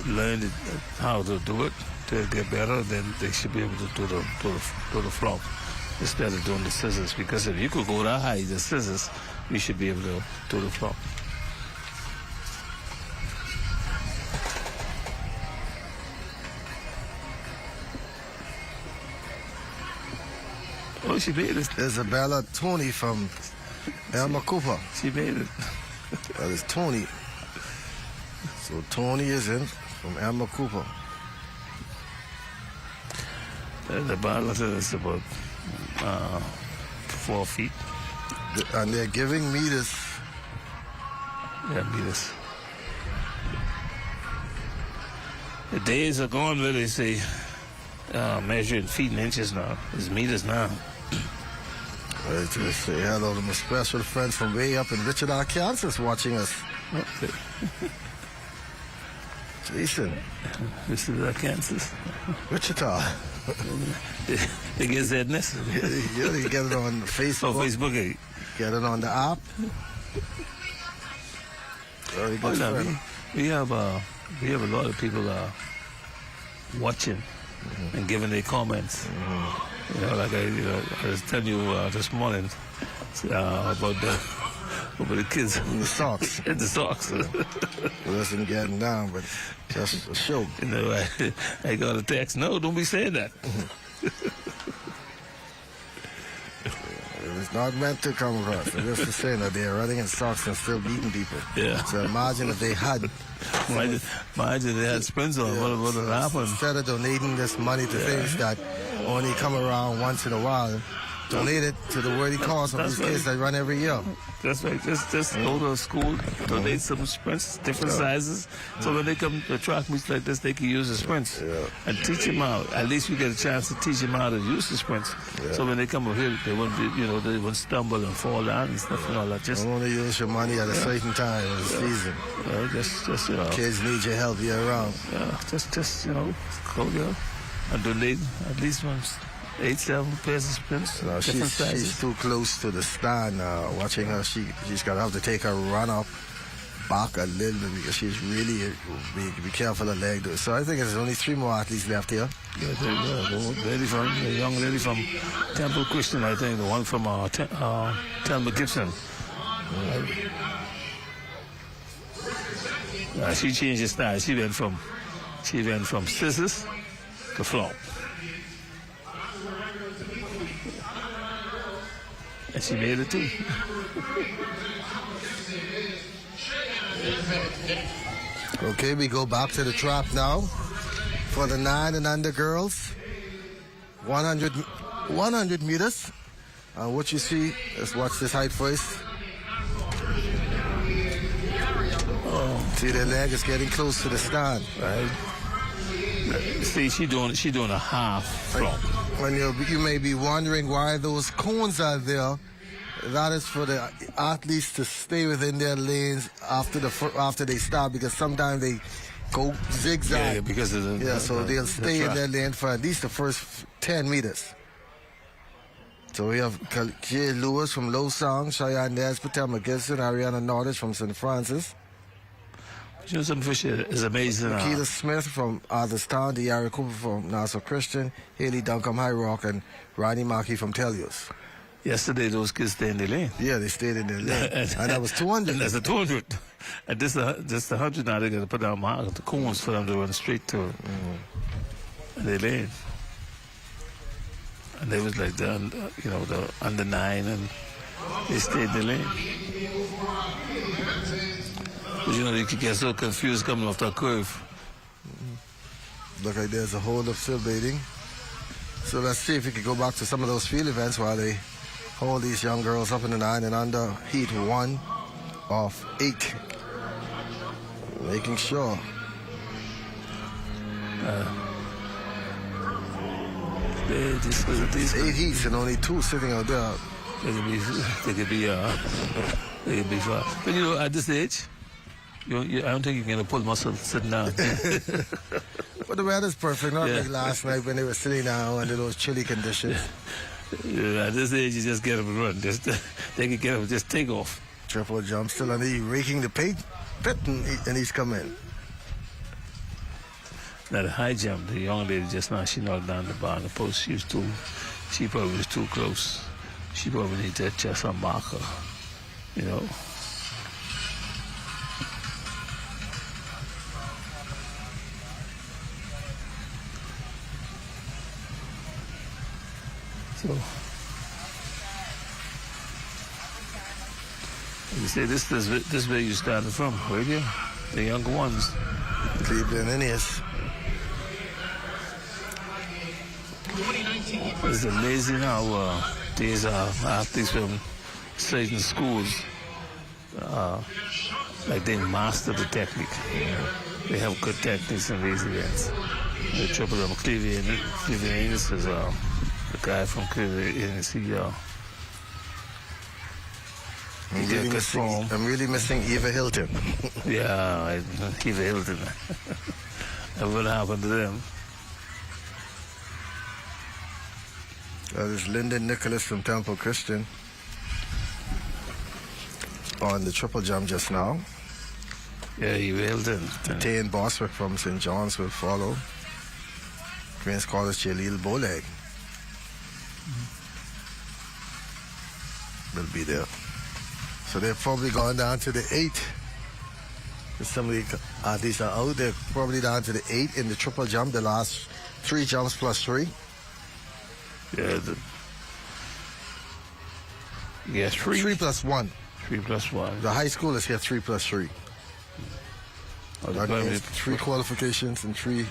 S2: learn how to do it, to get better, then they should be able to do the flop instead of doing the scissors. Because if you could go that high, the scissors, you should be able to do the flop. Oh, she made it.
S1: Isabella Tony from Elma Cooper.
S2: She made it.
S1: That is Tony. So Tony is in from Elma Cooper.
S2: The ball is about 4 feet.
S1: And they're giving meters.
S2: Yeah, meters. The days are gone where they say measuring feet and inches now. It's meters now.
S1: Let's just say hello to my special friends from way up in Wichita, Kansas watching us.
S2: Okay.
S1: Jason.
S2: Wichita, Kansas.
S1: Wichita.
S2: They get Zedness?
S1: Yeah, you get it on Facebook.
S2: Oh, Facebook. Eh?
S1: Get it on the app. Very good friend.
S2: We have a lot of people watching and giving their comments. You know, like I was telling you this morning about the kids
S1: in the socks.
S2: In the socks.
S1: Wasn't getting down, but just a show.
S2: You know, I got a text. No, don't be saying that.
S1: It's not meant to come across. It's just to say that they're running in socks and still beating people.
S2: Yeah.
S1: So imagine if they had.
S2: Imagine they had sprints on. Yeah, what would happen?
S1: Instead of donating this money to things that only come around once in a while, donate it to the worthy cause of these kids that run every year.
S2: That's right. Just go to a school, donate some sprints, different sizes, so when they come to track meets like this, they can use the sprints and teach them out. At least you get a chance to teach them how to use the sprints. So when they come over here, they won't be, they won't stumble and fall down and stuff and all that. Just
S1: don't want to use your money at a certain time of the season.
S2: Just
S1: kids need your help year round.
S2: Yeah, just go there and donate at least once. 8-7 pairs of sprints.
S1: No, she's too close to the stand. Watching her, she's gonna have to take her run up back a little bit because she's really be careful of leg. So I think there's only 3 more athletes left here.
S2: Yeah, the young lady from Temple Christian, I think, the one from Thelma Gibson. She changed her style. She went from scissors to flop. And she made it too.
S1: Okay, we go back to the trap now for the 9 and under girls. 100 meters. What you see, let's watch this height first. See, their leg is getting close to the stand.
S2: Right. See, she doing a half flop.
S1: When you may be wondering why those cones are there, that is for the athletes to stay within their lanes after they start, because sometimes they go zigzag.
S2: Yeah, because of
S1: so they'll stay in their lane for at least the first 10 meters. So we have Kay Lewis from Losang, Cheyenne Nesbitt, Thelma Gibson, Ariana Nordish from St. Francis.
S2: You know, something Fisher is amazing.
S1: Keita Smith from Atherstown, De'Ara Cooper from Nassau Christian, Haley Duncombe High Rock, and Ronnie Mackey from Telios.
S2: Yesterday, those kids stayed in their lane.
S1: Yeah, they stayed in their lane. and that was 200.
S2: And that's a 200. And this the 100 now, they're going to put down the cones for them to run straight to their lane. And they was like the under 9, and they stayed in their lane. But you can get so confused coming off that curve.
S1: Look like there's a hold of still baiting. So let's see if we can go back to some of those field events while they hold these young girls up in the 9 and under heat 1 of 8. Making sure.
S2: These
S1: 8 heats and only 2 sitting out there.
S2: They could be far. But at this age, I don't think you can pull muscle sitting down.
S1: But the weather's perfect, not like last night when they were sitting down under those chilly conditions.
S2: At this age, you just get up and run. They can get up and just take off.
S1: Triple jump still under you, raking the pit and he's come in.
S2: Now the high jump, the young lady just now, she knocked down the bar on the post. She probably was too close. She probably needs to adjust her marker, So, you say this where you started from, right here? The younger ones.
S1: Cleveland Indians.
S2: It's amazing how these athletes from certain schools, like they master the technique. They have good techniques in these events. The triple jump, Cleveland. This is the guy from Cleveland.
S1: I'm really missing Eva Hilton.
S2: Yeah, Eva Hilton. That would happen to them.
S1: That is Lyndon Nicholas from Temple Christian on the triple jump just now.
S2: Yeah, Eva Hilton.
S1: Tane Boswick from St. John's will follow. Queen's College Jaleel Boleg will be there. So they've probably gone down to the 8. If somebody athletes are out, they're probably down to the 8 in the triple jump, the last 3 jumps plus 3.
S2: Yeah, 3.
S1: 3 plus 1.
S2: 3 plus 1.
S1: The high school is here 3 plus 3. That means 3 qualifications and 3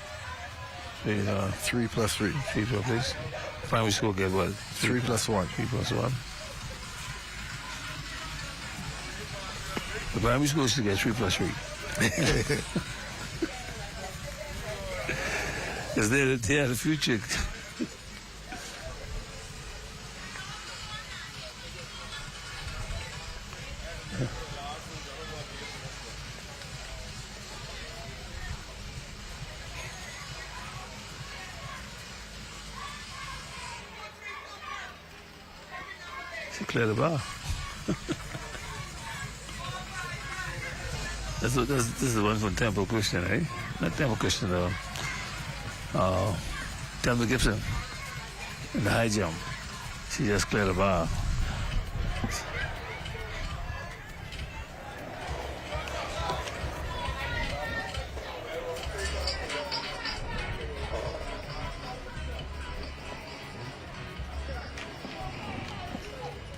S1: plus 3.
S2: 3 plus 3. Primary school get what?
S1: 3 plus 1.
S2: 3 plus 1. The primary school should get 3 plus 3. Because they are the future. Clear the bar. This is the one from Temple Christian, eh? Not Temple Christian, though. Temple Gibson in the high jump. She just cleared the bar.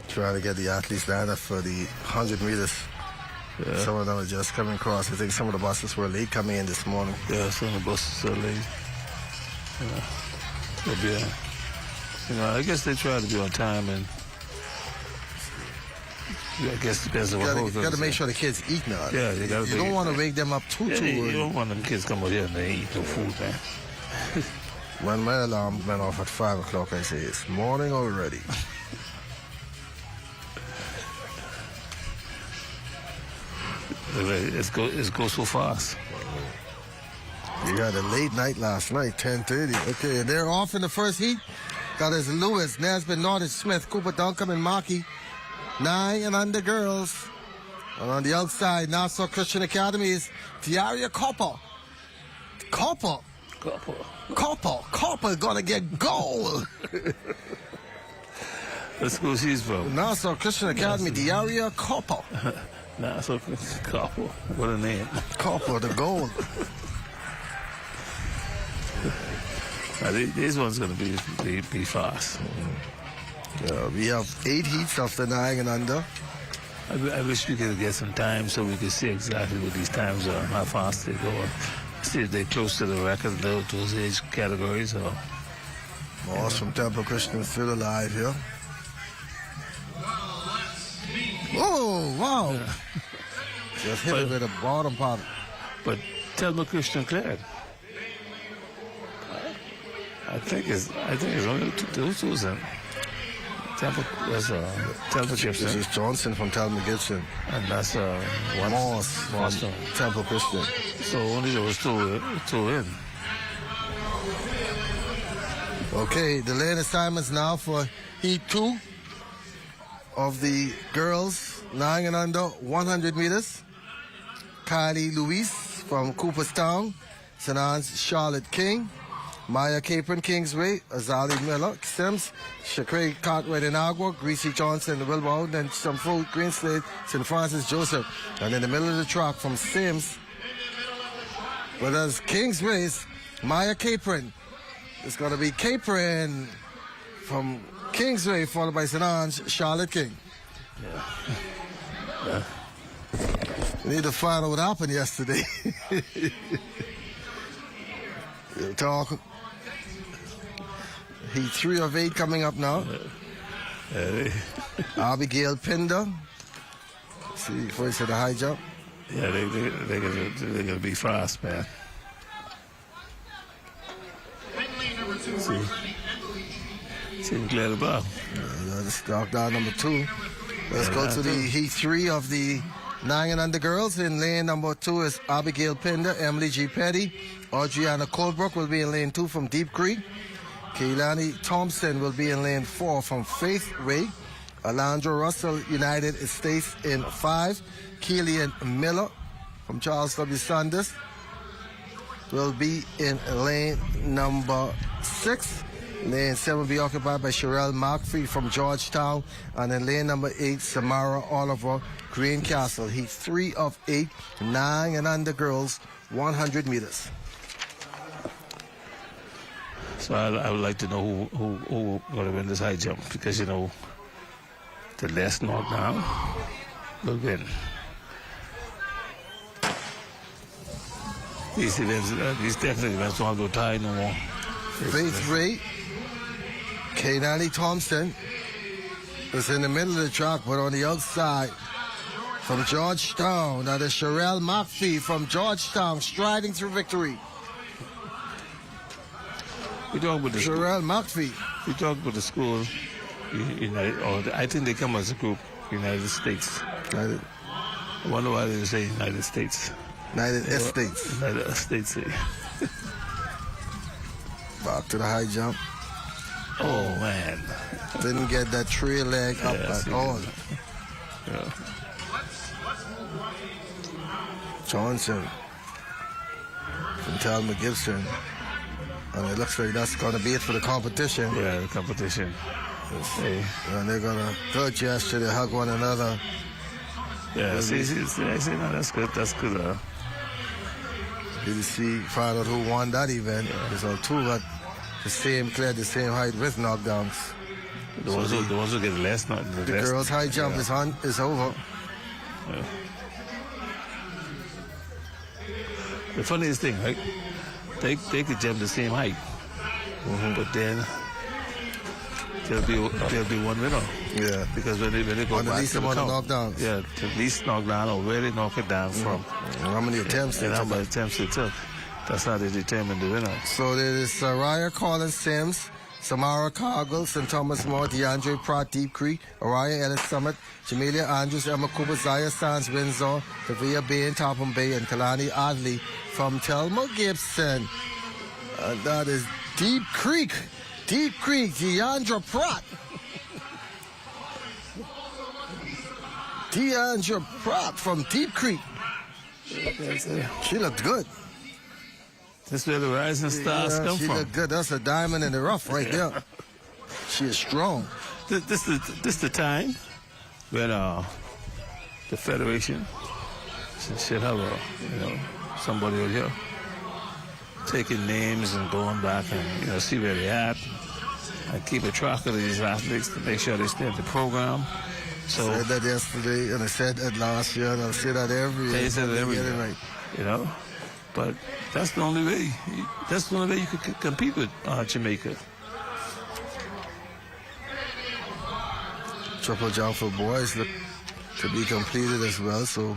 S1: Trying to get the athletes lined up for the 100 meters. Yeah. Some of them are just coming across. I think some of the buses were late coming in this morning.
S2: Yeah, some of the buses are late. I guess they try to be on time, and I guess it depends on what
S1: you got to make sure the kids eat now.
S2: Yeah, you got to.
S1: You don't want to wake them up too early.
S2: You don't want them kids come out here and they eat no food, man.
S1: When my alarm went off at 5 o'clock, I say, it's morning already.
S2: It goes so fast.
S1: You had a late night last night, 10:30. Okay, they're off in the first heat. Got us Lewis, Nesbitt, Nordich, Smith, Cooper, Duncan, and Markey. 9 and under girls. And on the outside, Nassau Christian Academy is Tiaria Copper. Copper gonna get gold.
S2: What school she's from?
S1: Nassau Christian Academy, Tiaria Copper.
S2: Nassau Copper. What a name.
S1: Copper, the gold.
S2: This one's going to be fast.
S1: We have 8 heats of the 9 and under.
S2: I wish we could get some time so we could see exactly what these times are, how fast they go. See if they're close to the record, those age categories. Or,
S1: Moss from Temple Christian is still alive here. Oh, wow. Just hit it with the bottom part.
S2: But Temple Christian cleared. I think it's only those two. Temple Gibson.
S1: This is Johnson from Talmud Gibson.
S2: And that's
S1: Moss from Temple Christian.
S2: So only those two in.
S1: Okay, the lane assignments now for Heat 2 of the girls, 9 and under, 100 meters. Kylie Louise from Cooperstown, St. Anne's Charlotte King, Maya Capron, Kingsway, Azali Miller, Sims, Shakray Cartwright in Agua, Greasy Johnson, Wilbur, and some food, Greenslade, St. Francis Joseph. And in the middle of the track from Sims, but as Kingsway's Maya Capron. It's going to be Capron from Kingsway, followed by St. Anne's Charlotte King.
S2: Yeah.
S1: We need to find out what happened yesterday. We'll talk. Heat 3 of 8 coming up now. Abigail Pinder. See, first at the high jump.
S2: Yeah, they're gonna be fast, man. see. See him clear the bar.
S1: That's knockdown number 2. Let's go to the heat 3 of the 9 and under girls. In lane number 2 is Abigail Pinder, Emily G. Petty. Audriana Colebrook will be in lane 2 from Deep Creek. Keilani Thompson will be in lane 4 from Faith Ray. Alondra Russell, United States in 5. Keelian Miller from Charles W. Sanders will be in lane number 6. Lane 7 will be occupied by Sherelle McPhee from Georgetown. And in lane number 8, Samara Oliver, Greencastle. Heat 3 of 8, 9 and under girls, 100 meters.
S2: So I would like to know who going to win this high jump, because, you know, the last knockdown will win. These events, these definitely events don't have to tie no more.
S1: Faith Ray, Keilani Thompson is in the middle of the track, but on the outside from Georgetown, that is Sherelle McPhee from Georgetown, striding through victory.
S2: We talk about the
S1: Sherelle McPhee.
S2: We talk about the school, United, or I think they come as a group, United States. I wonder why they say United States.
S1: United States.
S2: United States.
S1: Back to the high jump.
S2: Oh, man.
S1: Didn't get that trail leg up at all.
S2: Yeah.
S1: Johnson from Talma Gibson. And it looks like that's going to be it for the competition.
S2: Yeah, the competition. Hey.
S1: And they're going to third gesture, they hug one another.
S2: Yeah, see, no, that's good. That's good.
S1: Did you see, find out who won that event? Yeah. So 2 got the same height with knockdowns.
S2: The ones who get the last knock.
S1: The girls' high jump is over.
S2: Yeah. The funniest thing, right? They could jump the same height, but then there'll be one winner.
S1: Yeah,
S2: because when they go back to the count,
S1: knockdowns.
S2: Yeah, the least knockdown or where they knock it down from.
S1: How many attempts?
S2: And how many attempts they took. That's how they determine the winner.
S1: So there is Raya Collins Sims, Samara Cargill, St. Thomas More, DeAndre Pratt, Deep Creek, Araya Ellis Summit, Jamelia Andrews, Emma Cooper, Zaya Sands, Windsor, Tavia Bay, Topham Bay, and Kalani Adley from Telma Gibson. That is Deep Creek. Deep Creek, Deandra Pratt. Deandra Pratt from Deep Creek. She looked good.
S2: That's where the rising stars come
S1: she
S2: from.
S1: She looked good. That's a diamond in the rough right there. She is strong.
S2: This the time when the Federation should have somebody over here taking names and going back and see where they're at and keep a track of these athletes to make sure they stay in the program. So
S1: I said that yesterday, and I said that last year, and I'll say that every year.
S2: They said it every year,
S1: right.
S2: But that's the only way. That's the only way you could compete with Jamaica.
S1: Triple jump for boys look to be completed as well, so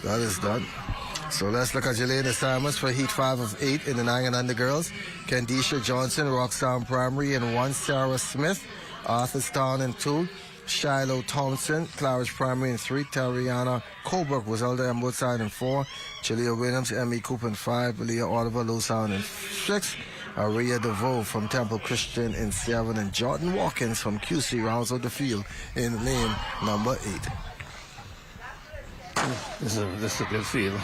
S1: that is done. So let's look at your latest assignments for Heat 5 of 8 in the 9 and under girls. Kendisha Johnson, Roxtown Primary in 1, Sarah Smith, Arthurstown in 2, Shiloh Thompson, Claridge Primary in 3, Tariana Colbrook was elder on both sides in 4, Chilia Williams, Emmy Cooper in 5, Leah Oliver, Lewstown in 6, Aria DeVoe from Temple Christian in 7, and Jordan Watkins from QC rounds out the field in lane number 8.
S2: This is a good field.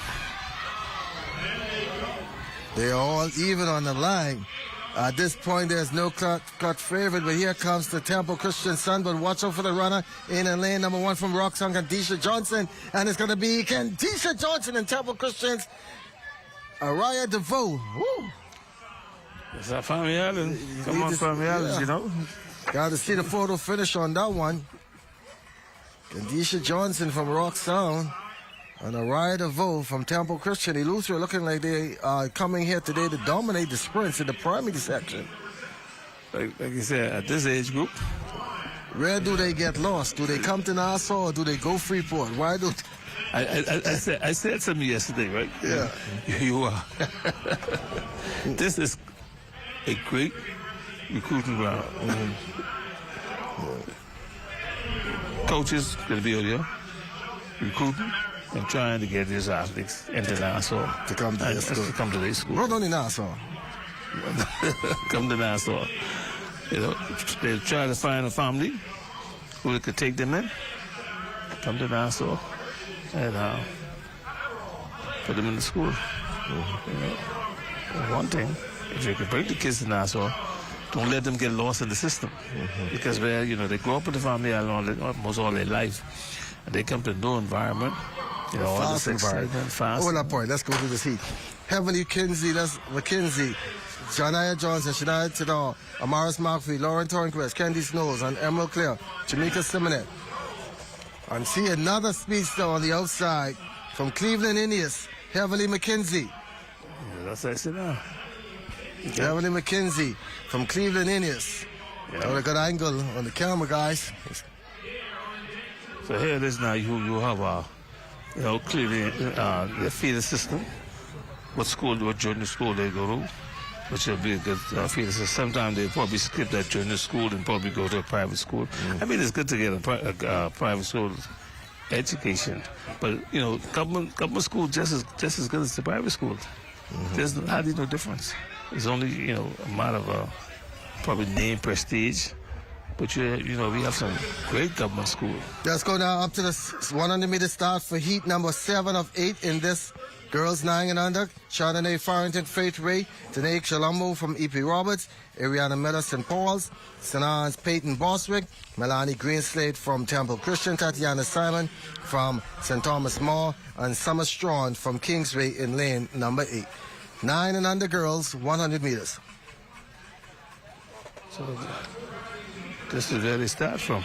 S1: They're all even on the line. At this point, there's no cut favorite, but here comes the Temple Christian Sun. But watch out for the runner in lane number 1 from Roxanne, Kendisha Johnson. And it's going to be Kendisha Johnson and Temple Christians. Araya DeVoe. Woo!
S2: It's our Family Island. Come on, Family Island,
S1: Got to see the photo finish on that one. Kendisha Johnson from Roxanne. And Araya DeVoe from Temple Christian. Eleuthera looking like they are coming here today to dominate the sprints in the primary section.
S2: Like you said, at this age group.
S1: Where do they get lost? Do they come to Nassau or do they go Freeport? Why do
S2: I said something yesterday, right?
S1: Yeah.
S2: You are. This is a great recruiting ground. Coaches going to be out here recruiting and trying to get these athletes into Nassau
S1: To come to their school.
S2: To come to their school.
S1: Run on in Nassau.
S2: Come to Nassau. You know, they try to find a family who could take them in. Come to Nassau and put them in the school. You know, one thing, if you can bring the kids to Nassau, don't let them get lost in the system. Because they grow up in the family almost all their life. And they come to a new environment. You know, all
S1: Fast
S2: this
S1: environment.
S2: excitement, fast.
S1: Hold that point. Let's go to this heat. Heavenly Kinsey, that's McKinsey. Janaya Johnson, Shania Tidal, Amaris McPhee, Lauren Tornquist, Candy Snows, and Emerald Clear, Jamaica Simonet. And see another speedster on the outside from Cleveland, Indians, Heavenly McKinsey.
S2: Yeah, that's what I said now.
S1: Heavenly McKinsey from Cleveland, Indians.
S2: Yeah.
S1: Got a good angle on the camera, guys.
S2: So here it is now. You have clearly the feeder system. What junior school they go to, which will be a good feeder system. Sometimes they probably skip that junior school and probably go to a private school. I mean, it's good to get a private school education, but government school just as good as the private school. There's hardly no difference. It's only a matter of probably name, prestige. But we have some great government schools.
S1: Let's go now up to the 100-meter start for heat number 7 of 8 in this girls 9 and under. Chardonnay Farrington, Faith Ray, Tanae Chalumbo from E.P. Roberts, Ariana Miller, St. Paul's, St. Anne's Peyton Boswick, Melanie Greenslade from Temple Christian, Tatiana Simon from St. Thomas More, and Summer Strawn from Kingsway in lane number 8. 9 and under girls, 100 meters.
S2: So this is where they start from.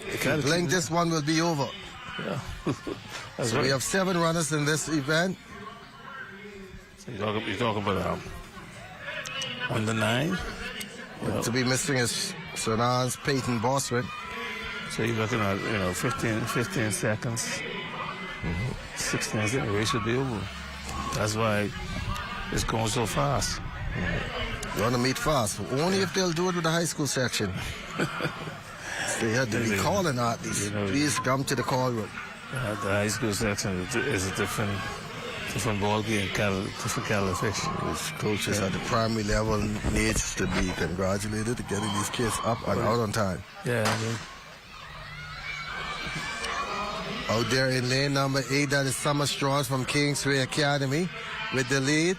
S1: If you blink, this one will be over.
S2: Yeah.
S1: So we have 7 runners in this event.
S2: So you're talking about under 9.
S1: To be missing is St. Anne's Peyton Boswick.
S2: So you're looking at 15 seconds. 16 seconds, the race will be over. That's why it's going so fast.
S1: You want to meet fast. Only if they'll do it with the high school section. They had to be calling out these. Please come to the call room.
S2: The high school section is a different ball game, different kettle of fish.
S1: Which coaches at the primary level needs to be congratulated to getting these kids up and out on time.
S2: Yeah.
S1: Out there in lane number 8, that is Summer Strawn from Kingsway Academy with the lead.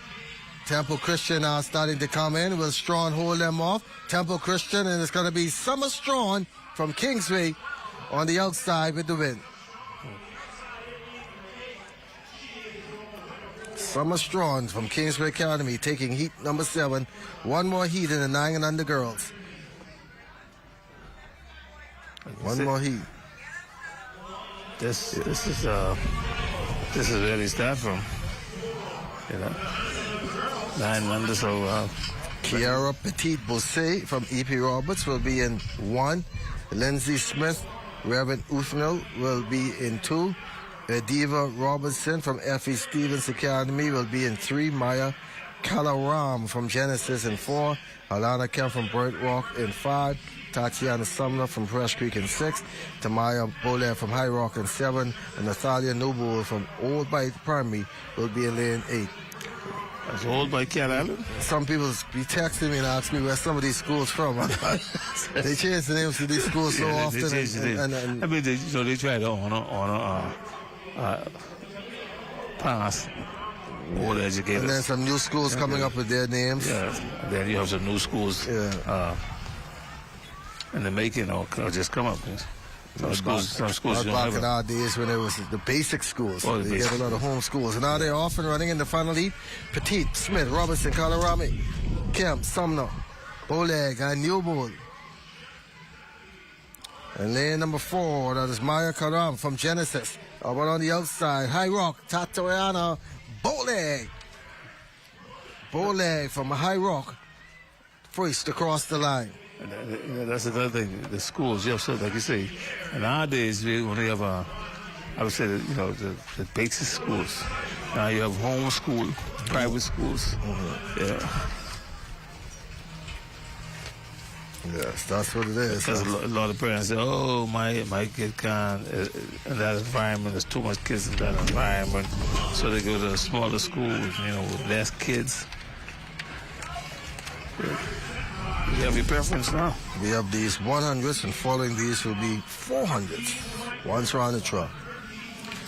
S1: Temple Christian are starting to come in. Will Strawn hold them off? Temple Christian, and it's going to be Summer Strawn from Kingsway on the outside with the win. Summer Strawn from Kingsway Academy taking heat number 7. One more heat in the 9 and under girls. One more heat.
S2: This is where they start from. 9 and under, so
S1: Kiara Petit-Bosse from E.P. Roberts will be in 1. Lindsay Smith, Reverend Uthnell will be in 2. Diva Robertson from F.E. Stevens Academy will be in 3. Maya Kalaram from Genesis in 4. Alana Kemp from Bright Rock in 5. Tatiana Sumner from Fresh Creek in 6. Tamaya Bole from High Rock in 7. And Natalia Noble from Old Bight Primary will be in lane 8.
S2: That's Old Bight Cat Island?
S1: Some people be texting me and ask me where some of these schools from. They change the names of these schools so often.
S2: I mean, they try to honor past old educators.
S1: And then some new schools coming up with their names.
S2: Yeah, and then you have some new schools in the making or just come up. Some schools don't
S1: back
S2: have
S1: in our days when it was the basic schools. They get a lot of home schools. And now they're off and running in the final heat. Petit, Smith, Robertson, Kalarami, Kemp, Sumner, Boleg, and Newbold. And lane number 4, that is Maya Karam from Genesis. But on the outside, High Rock, Tatiana Boleg. Boleg from High Rock, first across the line.
S2: And that's another thing. The schools, you know, so like you say, nowadays we only have I would say that, you know, the basic schools. Now you have home school, private schools. Yeah.
S1: Yes, that's what it is.
S2: Because a lot of parents say, "Oh, my kid can't in that environment. There's too much kids in that environment, so they go to a smaller school, you know, with less kids." You have your preference now.
S1: We have these 100s, and following these will be 400s. Once round the truck.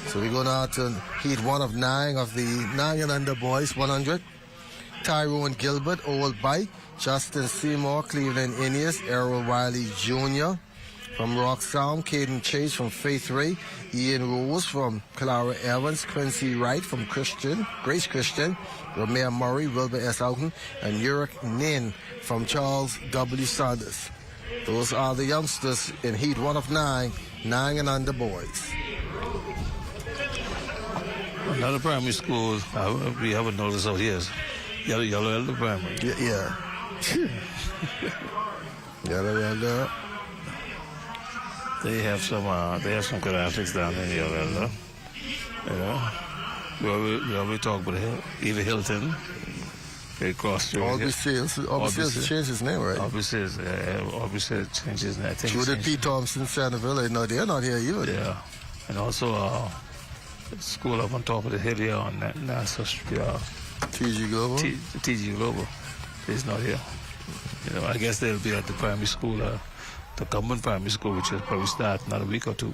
S1: So we go now to heat 1 of 9 of the 9 and under boys 100. Tyrone Gilbert, Old Bike. Justin Seymour, Cleveland Indians. Errol Wiley Jr. from Rock Sound. Caden Chase from Faith Ray. Ian Rose from Clara Evans. Quincy Wright from Grace Christian. Romeo Murray, Wilbur S. Houghton. And Yurik Nin from Charles W. Sanders. Those are the youngsters in heat 1 of 9, 9 and under boys.
S2: Another primary school we haven't noticed out here is Yellow Elder Primary.
S1: Yeah. Yellow Elder.
S2: They have some good athletes down in Yellow Elder. We always talk about Eva Hilton. They crossed through.
S1: Albie Sales changed his name, right?
S2: Albie Sales changed his name. I think
S1: Judith P. Thompson, Sanderville. No, they're not here either.
S2: Yeah. And also school up on top of the hill here on NASA Street.
S1: TG Global?
S2: TG Global is not here. You know, I guess they'll be at the primary school, the government primary school, which will probably start in another week or two.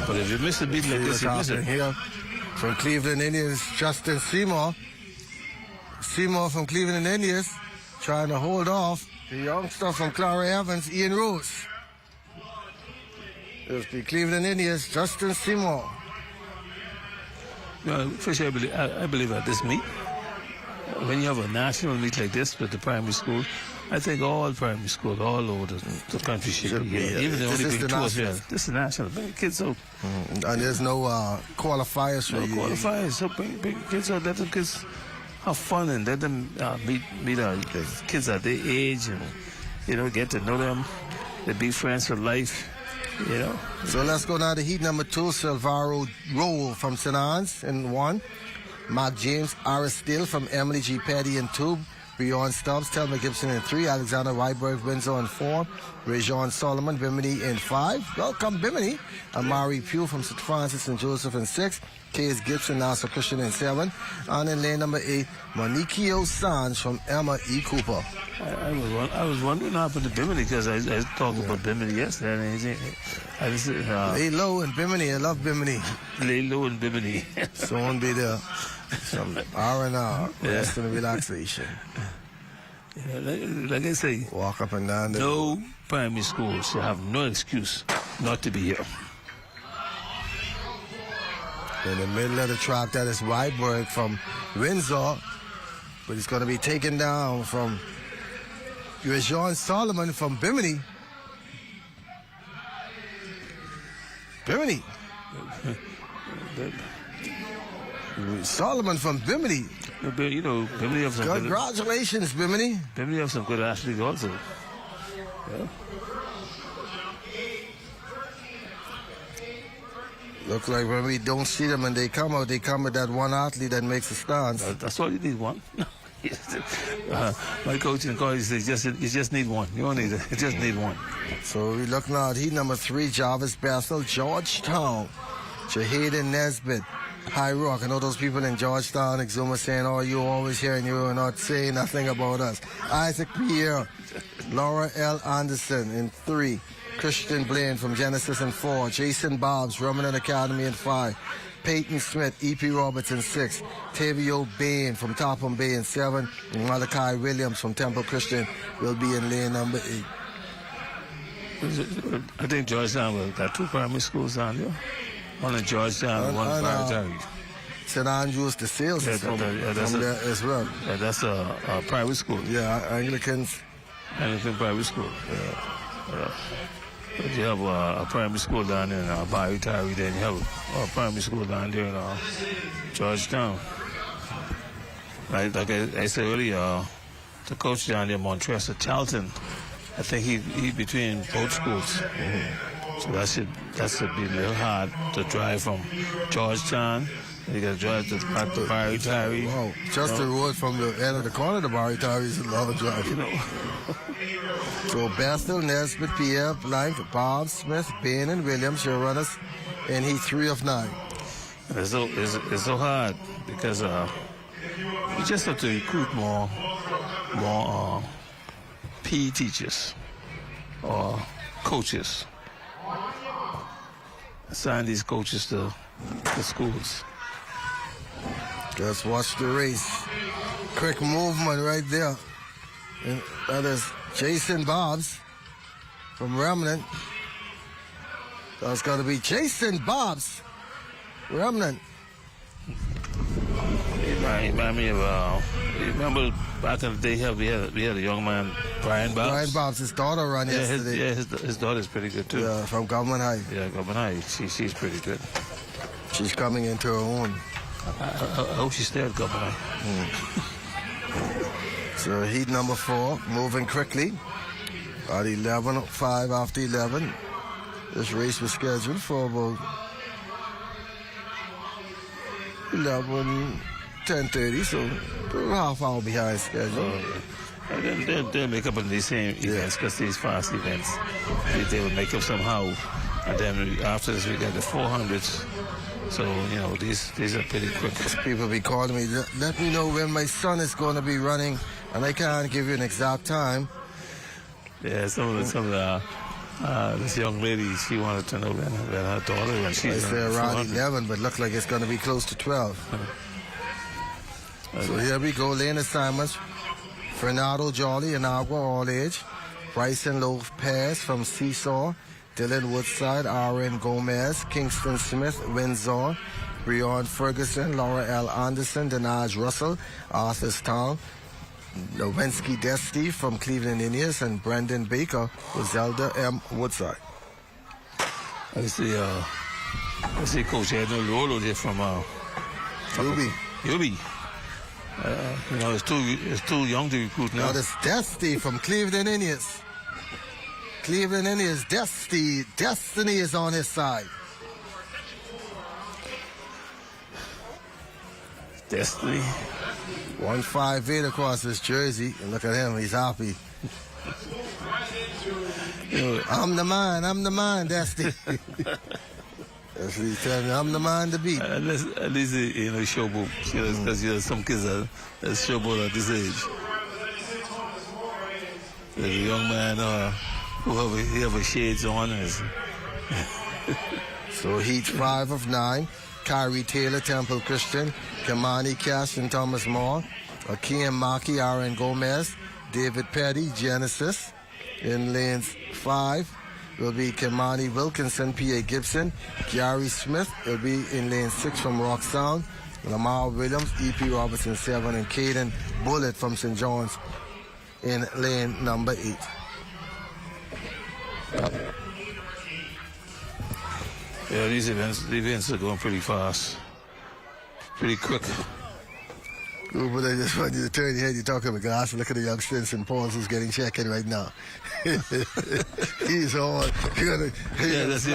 S2: But if you miss a beat like this, you miss it.
S1: Here from Cleveland Indians, Justin Seymour. Seymour from Cleveland Indians trying to hold off the youngster from Clara Evans, Ian Rose. It's the Cleveland Indians, Justin Seymour.
S2: Fisher, I believe at this meet, when you have a national meet like this with the primary school, I think all primary schools all over the country should be here. Even the only big 2 or 3. This is national. Bring kids out.
S1: And there's no qualifiers for you.
S2: Qualifiers. So bring kids out. Let the kids have fun and let them meet our kids at their age and, you know, get to know them. They be friends for life. You know.
S1: So let's go now to heat number 2. Silvaro Roll from St. Anne's in 1. Mark James Aristide from Emily G. Petty in 2. Beyond Stubbs, Telma Gibson in 3. Alexander Weiberg Windsor in 4. Rajon Solomon Bimini in 5. Welcome Bimini. Amari Pugh from St. Francis and Joseph in 6. Case Gibson, Nassau Christian in 7. And in lane number 8, Moniquio Sanz from Emma E. Cooper.
S2: I was wondering what happened to Bimini because I was talking about Bimini yesterday.
S1: Lay low in Bimini. I love Bimini.
S2: Lay low in Bimini.
S1: Someone be there. Some R&R, rest and relaxation.
S2: Like I say,
S1: walk up and down.
S2: No primary school should have no excuse not to be here.
S1: In the middle of the track, that is Weiberg from Windsor, but he's going to be taken down from Rajon Solomon from Bimini. Bimini. Solomon from Bimini.
S2: You know, Bimini have some
S1: congratulations, Bimini.
S2: Bimini have some good athletes also. Yeah.
S1: Looks like when we don't see them and they come out, they come with that one athlete that makes a stance.
S2: That's all you need, one. My coach and college says you just need one. You don't need it. You just need one.
S1: So we look now at heat number 3, Jarvis Bethel, Georgetown, Jahaden Nesbitt, High Rock. I know those people in Georgetown, Exuma saying, "Oh, you always here and you're not saying nothing about us." Isaac Pierre, Laura L. Anderson in 3. Christian Blaine from Genesis in 4. Jason Bobs, Roman Academy in 5. Peyton Smith, E.P. Roberts in 6. Tavio Bain from Topham Bay in 7. And Malachi Williams from Temple Christian will be in lane number 8.
S2: I think Georgetown will got 2 primary schools down there. One in Georgetown and one in Baratow.
S1: St. Andrews, the sales is from there as well.
S2: Yeah, that's a private school.
S1: Yeah, Anglican
S2: private school.
S1: Yeah.
S2: But you have a primary school down there in Baratow, then you have a primary school down there in Georgetown. Like I said earlier, the coach down there, Montrezl Charlton, I think he between both schools. So that should be a little hard to drive from Georgetown. You got to drive back to Barry Tyree.
S1: Wow, just the road from the end of the corner to Barry Tyree is a long drive.
S2: You know.
S1: So Bethel, Nesbitt, Pierre, Blank, Bob, Smith, Bain, and Williams, your runners, and he 3 of 9.
S2: It's so hard because we just have to recruit more PE teachers or coaches. Assign these coaches to the schools.
S1: Just watch the race. Quick movement right there. And that is Jason Bobs from Remnant. That's got to be Jason Bobs, Remnant.
S2: Remind me of, you remember back in the day we had a young man, Brian Bobs.
S1: Brian Bobs, his daughter ran yesterday.
S2: His daughter's pretty good too.
S1: Yeah, from Government High.
S2: Yeah, Government High. She's pretty good.
S1: She's coming into her own.
S2: I hope she stays at Government High.
S1: So heat number 4, moving quickly. At 11, 5 after 11. This race was scheduled for about 11, 10:30, so about a half hour behind schedule.
S2: They'll make up in these same events because these fast events, they will make up somehow. And then after this, we got the 400s. So, you know, these are pretty quick.
S1: People be calling me, let me know when my son is going to be running, and I can't give you an exact time.
S2: Yeah, some of the this young lady, she wanted to know when her daughter, when she's
S1: I say around 11, but look like it's going to be close to 12. So here we go, lane assignments. Fernando Jolly and Agua, all age. Bryson Lopez from Seesaw. Dylan Woodside, R.N. Gomez. Kingston Smith, Windsor. Breon Ferguson, Laura L. Anderson, Denaj Russell, Arthurstown. Nowinski Desti from Cleveland Indians, and Brendan Baker with Zelda M. Woodside.
S2: I see Coach Edwin Rolo there from Yubi. You know, it's too young to recruit now.
S1: Now this Desti from Cleveland Indians. Cleveland Indians, Destiny is on his side.
S2: Destiny.
S1: 158 across his jersey, and look at him, he's happy. I'm the man, Destiny. That's what he's telling me, I'm the man to beat.
S2: At least you know, showboat. Because some kids that showboat at this age. There's a young man he have a shades on.
S1: So heat 5 of 9. Kyrie Taylor, Temple Christian. Kamani Cash and Thomas Moore. Akeem Maki, Aaron Gomez. David Petty, Genesis. In lanes 5 will be Kamani Wilkinson, P.A. Gibson. Gary Smith will be in lane 6 from Rock Sound. Lamar Williams, E.P. Robertson 7, and Caden Bullitt from St. John's in lane number 8.
S2: Yeah, these events are going pretty fast, pretty quick.
S1: Ooh, but I just want you to turn your head, you're talking about glass, and look at the young St. Paul's who's getting checked-in right now. He's on. That's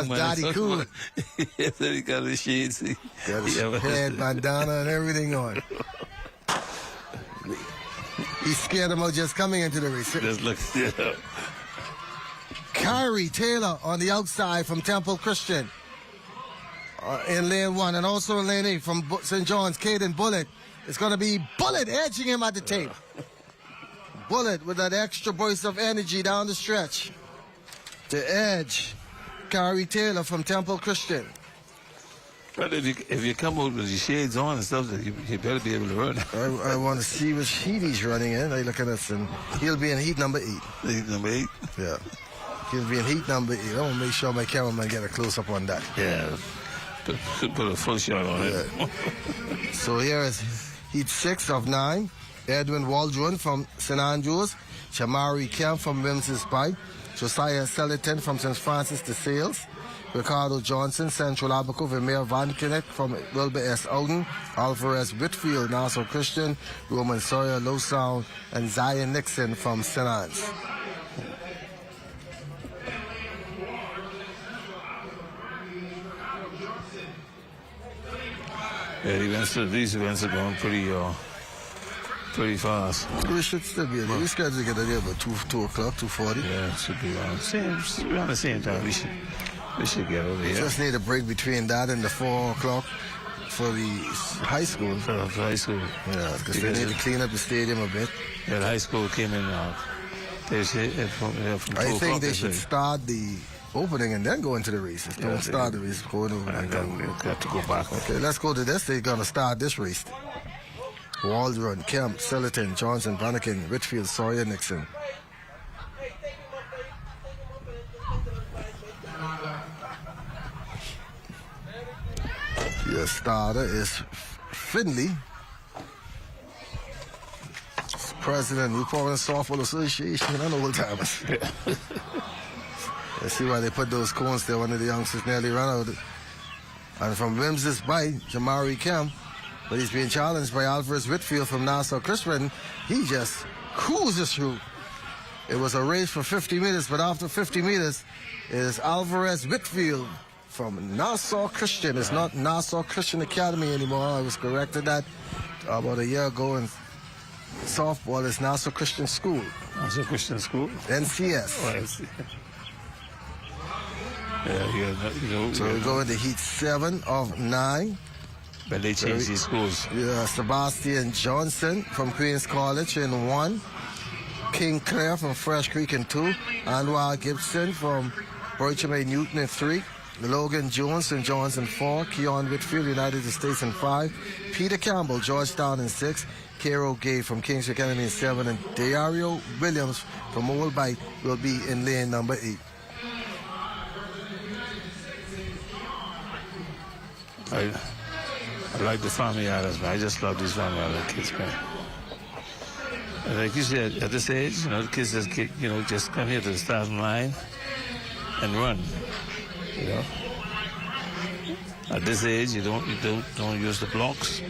S1: Daddy Cool.
S2: Yes, he got the shades.
S1: Got his head, bandana, and everything on. He scared him out just coming into the race.
S2: Just look, yeah.
S1: Kyrie Taylor on the outside from Temple Christian in lane 1, and also in lane 8 from St. John's, Caden Bullitt. It's going to be Bullitt edging him at the tape. Bullitt with that extra burst of energy down the stretch to edge Kyrie Taylor from Temple Christian.
S2: But if you come out with your shades on and stuff, you better be able to run.
S1: I want to see which heat he's running in. I look at this, and he'll be in heat number 8.
S2: Heat number 8?
S1: Yeah. He'll be in heat number 8. I want to make sure my cameraman get a close-up on that.
S2: Yeah. Put a full shot on it.
S1: So here is heat 6 of 9. Edwin Waldron from St. Andrews. Chamari Kemp from Wims's Pike. Josiah Selleton from St. Francis de Sales. Ricardo Johnson, Central Abaco, Vermeer Van Kinnick from Wilbur S. Oden, Alvarez Whitfield, Nassau Christian, Roman Sawyer, Low Sound, and Zion Nixon from St. Anne's.
S2: Yeah, these events are going pretty fast.
S1: We should still be there. We scheduled to get there about 2 o'clock, 2:40.
S2: Yeah, it should be around the same time. We should get over here.
S1: Just need a break between that and the 4 o'clock for the high school.
S2: For high school.
S1: Yeah, because they need to clean up the stadium a bit.
S2: Yeah, the high school came in from 2
S1: I think
S2: o'clock,
S1: they should start the opening and then go into the races. Don't start the race, go into the opening.
S2: We have to go back.
S1: Okay, let's go to this. They're going to start this race. Waldron, Kemp, Sillerton, Johnson, Brannigan, Whitfield, Sawyer, Nixon. Your starter is Finley. President, New Providence Softball Association, and old timers. Let's see why they put those cones there. One of the youngsters nearly ran out. And from Wims's bite, Jamari Kemp, but he's being challenged by Alvarez Whitfield from Nassau Christian. He just cruises through. It was a race for 50 meters, but after 50 meters is Alvarez Whitfield from Nassau Christian. It's not Nassau Christian Academy anymore. I was corrected that about a year ago, and softball is Nassau Christian School.
S2: Nassau Christian School?
S1: NCS.
S2: Oh, NCS. Yeah,
S1: so we go into heat 7 of 9.
S2: But they changed these schools.
S1: Yeah, Sebastian Johnson from Queens College in 1. King Clare from Fresh Creek in 2. Anwar Gibson from Bircham A. Newton in 3. Logan Jones and Jones in 4. Keon Whitfield, United States in 5. Peter Campbell, Georgetown in 6. Cairo Gay from Kings Academy in 7. And Dario Williams from Old Bite will be in lane number 8.
S2: I like the family islands, man. I just love these family island kids, man. And like you said, at this age, the kids just come here to the starting line and run. At this age, you don't use the blocks.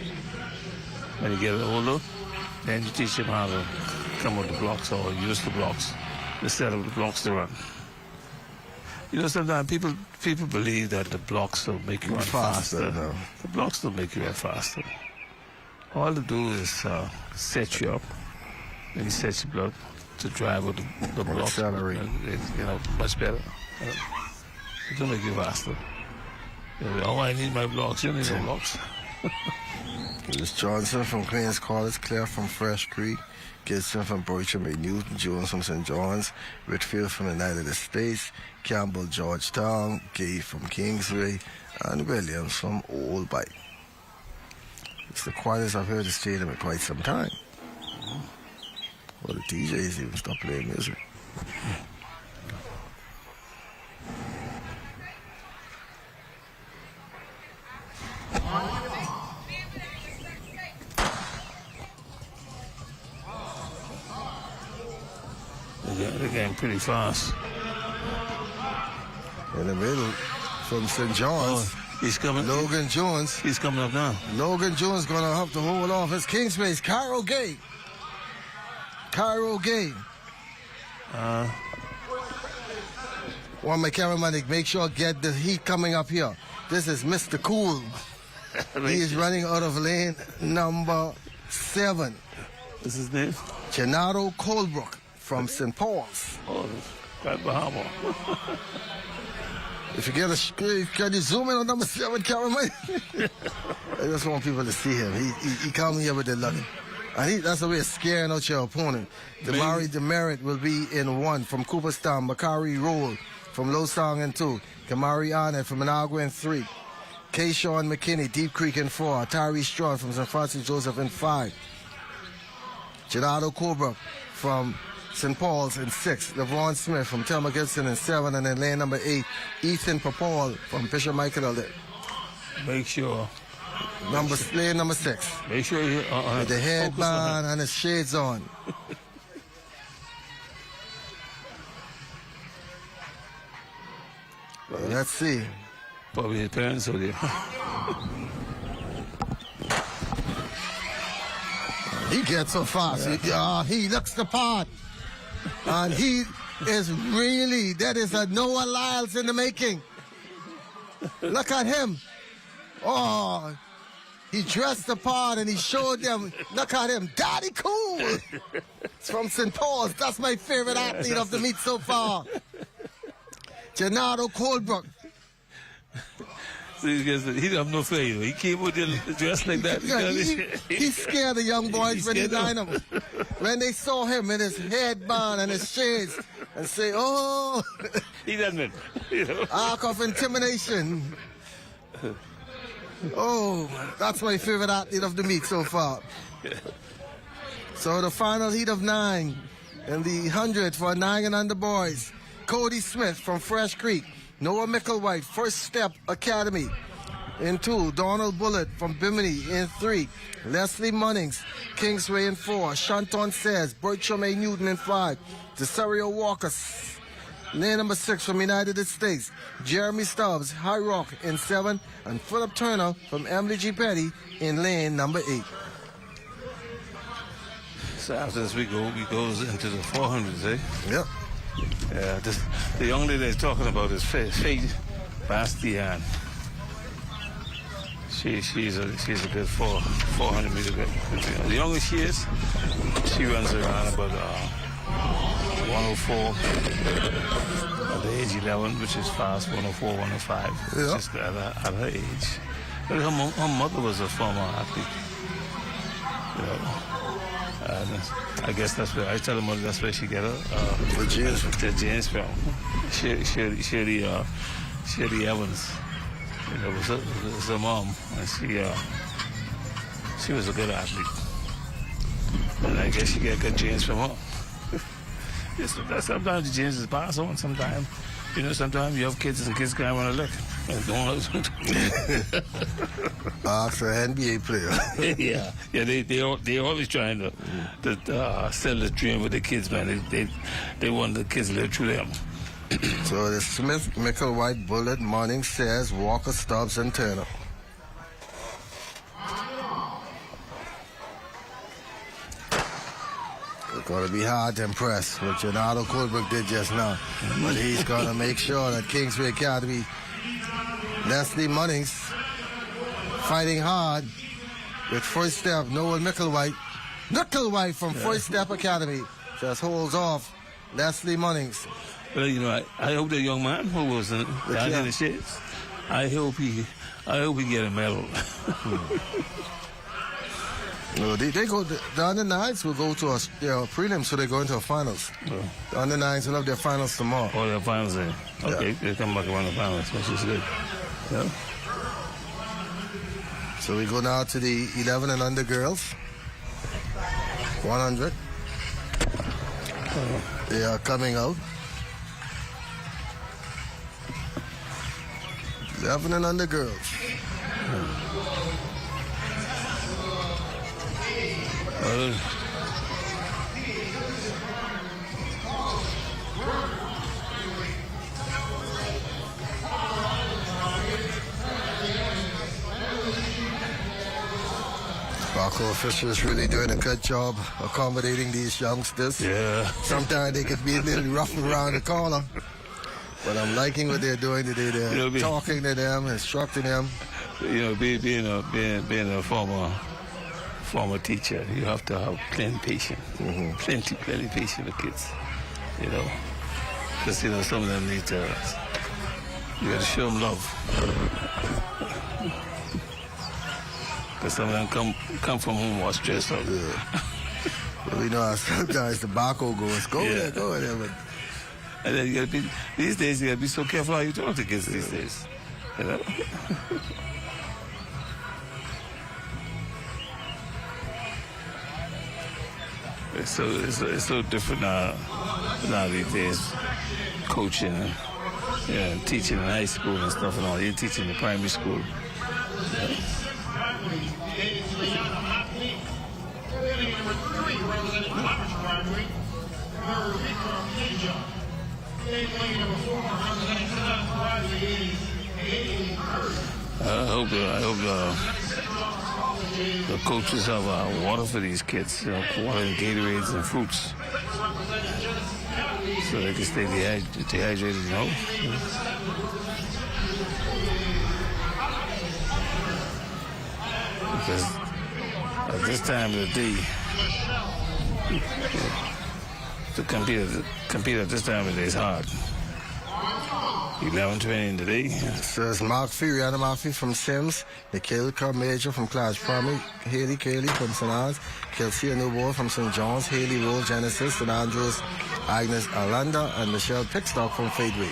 S2: When you get older, then you teach them how to come with the blocks or use the blocks instead of the blocks to run. Sometimes people believe that the blocks will make you run faster.
S1: No.
S2: The blocks don't make you run faster. All they do is set you up, and you set your blood to drive with the blocks.
S1: Accelerate.
S2: Much better. It don't make you faster. I need my blocks. You need no blocks.
S1: It's Johnson from Queens College, Clare from Fresh Creek, Gibson from Bircham A. Newton, Jones from St. John's, Whitfield from the United States, Campbell, Georgetown, Gay from Kingsway, and Williams from Old Bite. It's the quietest I've heard the stadium in quite some time. Well, the DJs even stopped playing music.
S2: They're getting pretty fast.
S1: In the middle, from St. John's,
S2: he's coming.
S1: Logan Jones.
S2: He's coming up now.
S1: Logan Jones going to have to hold off his Kingsway's Cairo Gay. Cairo Gay. One of my cameraman, make sure get the heat coming up here. This is Mr. Cool. He is running out of lane number 7.
S2: What's his name?
S1: Gennaro Colebrook from St. Paul's.
S2: Oh, right behind him.
S1: If you get a screen, can you zoom in on number 7, cameraman? I just want people to see him. He come here with the luck. And that's a way of scaring out your opponent. Damari Demerit will be in 1 from Cooperstown. Macari Roll from Losang in 2. Kamari Arnett from Managua in 3. Kayshawn McKinney, Deep Creek in 4. Tyree Strong from St. Francis Joseph in 5. Gerardo Colebrook from St. Paul's in 6. LeVon Smith from Thelma Gibson in 7. And then lane number 8, Ethan Papal from Bishop Michael.
S2: Make sure.
S1: Lane number 6.
S2: Make sure you
S1: with the headband and his shades on. Let's see.
S2: Probably his parents are there.
S1: He gets so fast. He looks the part. And he is really, that is a Noah Lyles in the making. Look at him. Oh, he dressed the part and he showed them. Look at him. Daddy cool. It's from St. Paul's. That's my favorite athlete of the meet so far. Gennaro Colebrook.
S2: So he don't have no fear. He came with dressed like that.
S1: Yeah, he scared the young boys when he line them. When they saw him in his headband and his shades and say, oh.
S2: He doesn't, you know.
S1: Arc of intimidation. Oh, that's my favorite athlete of the meet so far. So the final heat of 9 in the 100 for 9 and under boys. Cody Smith from Fresh Creek. Noah Micklewhite, First Step Academy. In 2, Donald Bullitt from Bimini. In 3, Leslie Munnings, Kingsway in 4. Shanton Says, Bertram A. Newton in 5. Cesario Walker, lane number 6 from United States. Jeremy Stubbs, High Rock in 7. And Philip Turner from Emily G. Petty in lane number 8.
S2: So after this we goes into the 400s, eh?
S1: Yep.
S2: Yeah, the young lady they're talking about is Faith Bastian. She's a good 400 meter girl. The younger she is, she runs around about 104 at the age 11, which is fast, 104, 105,
S1: Yeah.
S2: just at her age. But her mother was a former athlete. You know. I guess that's where I tell her mother that's where she get her
S1: The
S2: genes from. Shirley Evans, you know, was her mom, and she was a good athlete, and I guess she get good genes from her. Yes, sometimes the genes is passed on. Sometimes, you know, sometimes you have kids and kids can't want to look.
S1: Ask an NBA player.
S2: yeah. They always trying to sell the dream with the kids, man. They want the kids to live through them.
S1: So the Smith, Micklewhite, Bullitt, Munnings, Says, Walker, Stubbs, and Turner. It's going to be hard to impress what Gennaro Colebrook did just now. But he's going to make sure that Kingsway Academy, Leslie Munnings, fighting hard with First Step, Noel Micklewhite from First Step Academy, just holds off Leslie Munnings.
S2: Well, you know, I hope the young man who was down in the shades, I hope he get a medal.
S1: No, they go. The under 9s will go to a prelims, so they go into a finals.
S2: Oh.
S1: The under 9s will have their finals tomorrow.
S2: Oh, their finals there. Okay, they come back around the finals, which is good. Yeah.
S1: So we go now to the 11 and under girls. 100. They are coming out. 11 and under girls. Barco officials really doing a good job accommodating these youngsters.
S2: Yeah.
S1: Sometimes they could be a little rough around the corner. But I'm liking what they're doing today. They're talking to them, instructing them.
S2: You know, being a former teacher, you have to have plenty patience. Mm-hmm. Plenty patience with kids. You know, because you know some of them need to. You got to show them love. Because some of them come from home or stressed out.
S1: Yeah. Well, we know how sometimes the Barco goes, go there. But
S2: and then you gotta be, these days you gotta be so careful how you talk to kids these days. You know? It's so different now these days. Coaching and teaching in high school and stuff and all. You're teaching in primary school. Yeah. I hope the coaches have water for these kids, water and Gatorades and fruits, so they can stay dehydrated, Because at this time of the day, to compete at this time of the day is hard. 11:20 today.
S1: So it's Mark Fury, Rihanna Murphy from Sims, Nikhil Major from Clash Primary, Haley Cayley from St. Anne's, Kelsey Newbold from St. John's, Haley Roll Genesis, St. Andrews, Agnes Alanda, and Michelle Pickstock from Fadeway.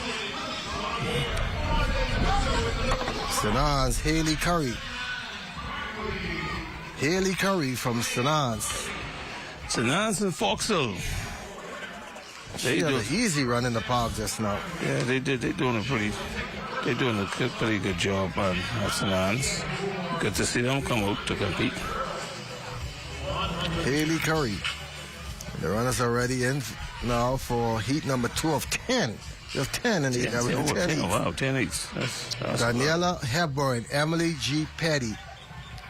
S1: St. Anne's, Haley Curry. Haley Curry from St. Anne's.
S2: St. Anne's and Foxhill.
S1: She had an easy run in the park just now.
S2: Yeah, they're doing a pretty good job at St. Anne's. Good to see them come out to compete.
S1: Haley Curry. The runners are ready in now for heat number 2 of 10. You have 10 in the heat.
S2: 10 wow, 10 heats. That's
S1: Daniela Hepburn, Emily G. Petty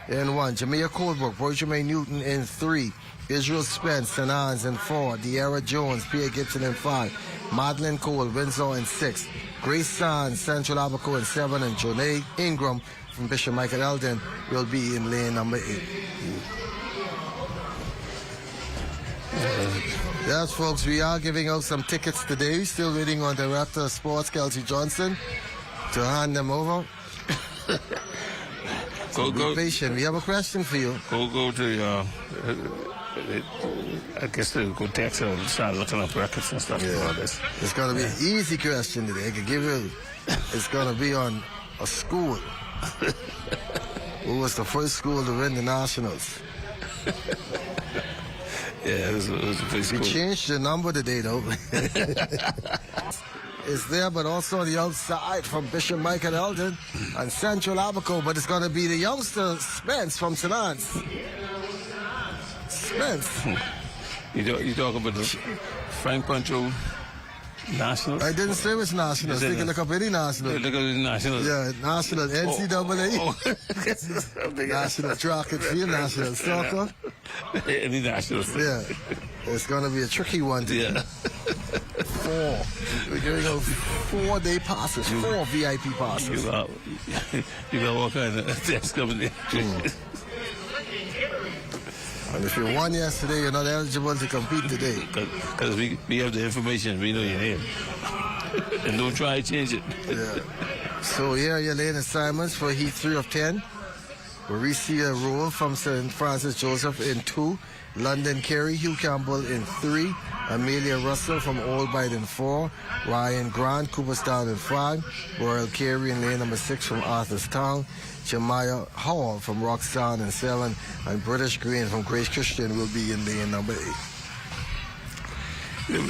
S1: in 1. Jamea Coldbrook, Roy Jermaine Newton in 3. Israel Spence, St. Anne's in 4. De'Ara Jones, Pierre Gibson in 5. Madeline Cole, Windsor in 6. Grace Sands, Central Abaco in 7. And Jonay Ingram from Bishop Michael Eldon will be in lane number 8. Yes, folks, we are giving out some tickets today. Still waiting on Director of Sports, Kelsey Johnson, to hand them over. Be patient. We have a question for you.
S2: Go to I guess they'll go text and start looking up records and stuff.
S1: Yeah. It's going to be an easy question today. I can give you. It's going to be on a school. Who was the first school to win the Nationals?
S2: Yeah, it was a pretty school.
S1: We changed the number today, though. It's there, but also on the outside from Bishop Michael Eldon and Central Abaco. But it's going to be the youngster Spence from St. Anne's. Spence.
S2: You talk about the Frank Pancho Nationals?
S1: I didn't say it was Nationals. They can look up any Nationals.
S2: Look up any Nationals.
S1: Yeah, National NCAA. National Track and Field, National Soccer.
S2: Any Nationals.
S1: Yeah. It's going to be a tricky one today.
S2: Yeah.
S1: 4. We're giving out 4-day passes, 4 VIP passes.
S2: You got all kind of tests coming in.
S1: And if you won yesterday, you're not eligible to compete today.
S2: Because we have the information, we know your name. And don't try to change it.
S1: Yeah. So here are your lane assignments for heat 3 of 10. Mauricia Roll from St. Francis Joseph in 2. London Carey, Hugh Campbell in 3. Amelia Russell from Old Bight in 4. Ryan Grant, Cooperstown in 5. Royal Carey in lane number 6 from Arthurstown. Jemiah Hall from Roxtown in 7. And British Green from Grace Christian will be in lane number 8.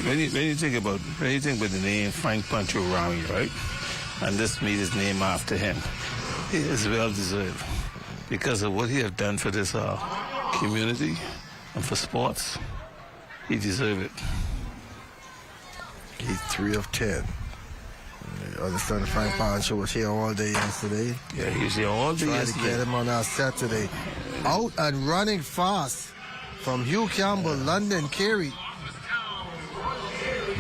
S2: When you think about the name Frank Pancho Rahming, right? And this meet is named after him. He is well deserved because of what he have done for this community and for sports. He deserves it.
S1: He's 3 of 10. I understand Frank Pancho was here all day yesterday.
S2: Yeah, he was here all day yesterday.
S1: Try to get him on our set today. Out and running fast from Hugh Campbell, London Carey.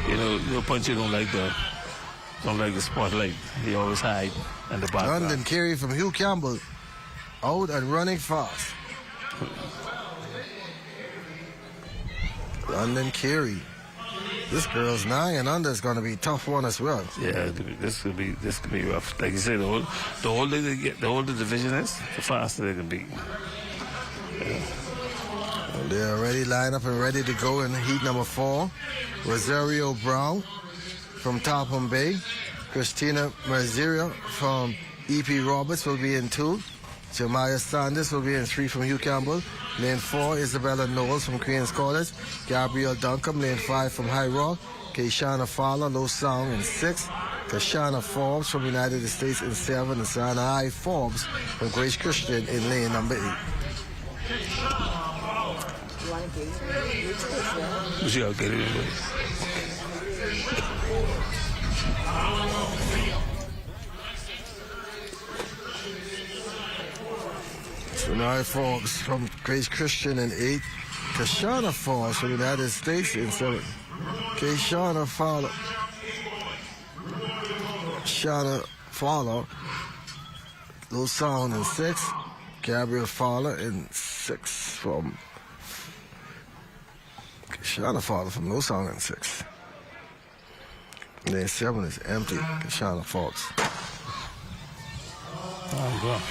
S2: You know, Pancho don't like the spotlight. He always hide in the background.
S1: London Carey from Hugh Campbell. Out and running fast. London Carey. This girl's 9 and under is going to be a tough one as well.
S2: Yeah, this could be rough. Like you said, the older they get, the older the division is, the faster they can be. Yeah.
S1: And they're already lined up and ready to go in heat number 4. Rosario Brown from Topham Bay. Christina Merzeria from E.P. Roberts will be in 2. Jemiah Sanders will be in 3 from Hugh Campbell. Lane 4, Isabella Knowles from Queen's College. Gabrielle Duncombe, lane 5 from High Rock. Keishana Fowler, Low Sound in 6. Kashana Forbes from United States in 7. And Sanai Forbes from Grace Christian in lane number 8.
S2: We should get it anyway.
S1: Tonight Forbes from Grace Christian in 8. Kashana Falls from the United States in 7. Kashana Fowler. Shana Fowler. Low Sound in 6. Gabriel Fowler in 6 from Kashana Fowler from Low Sound in 6. And then 7 is empty. Kashana Fox.
S2: Oh, God.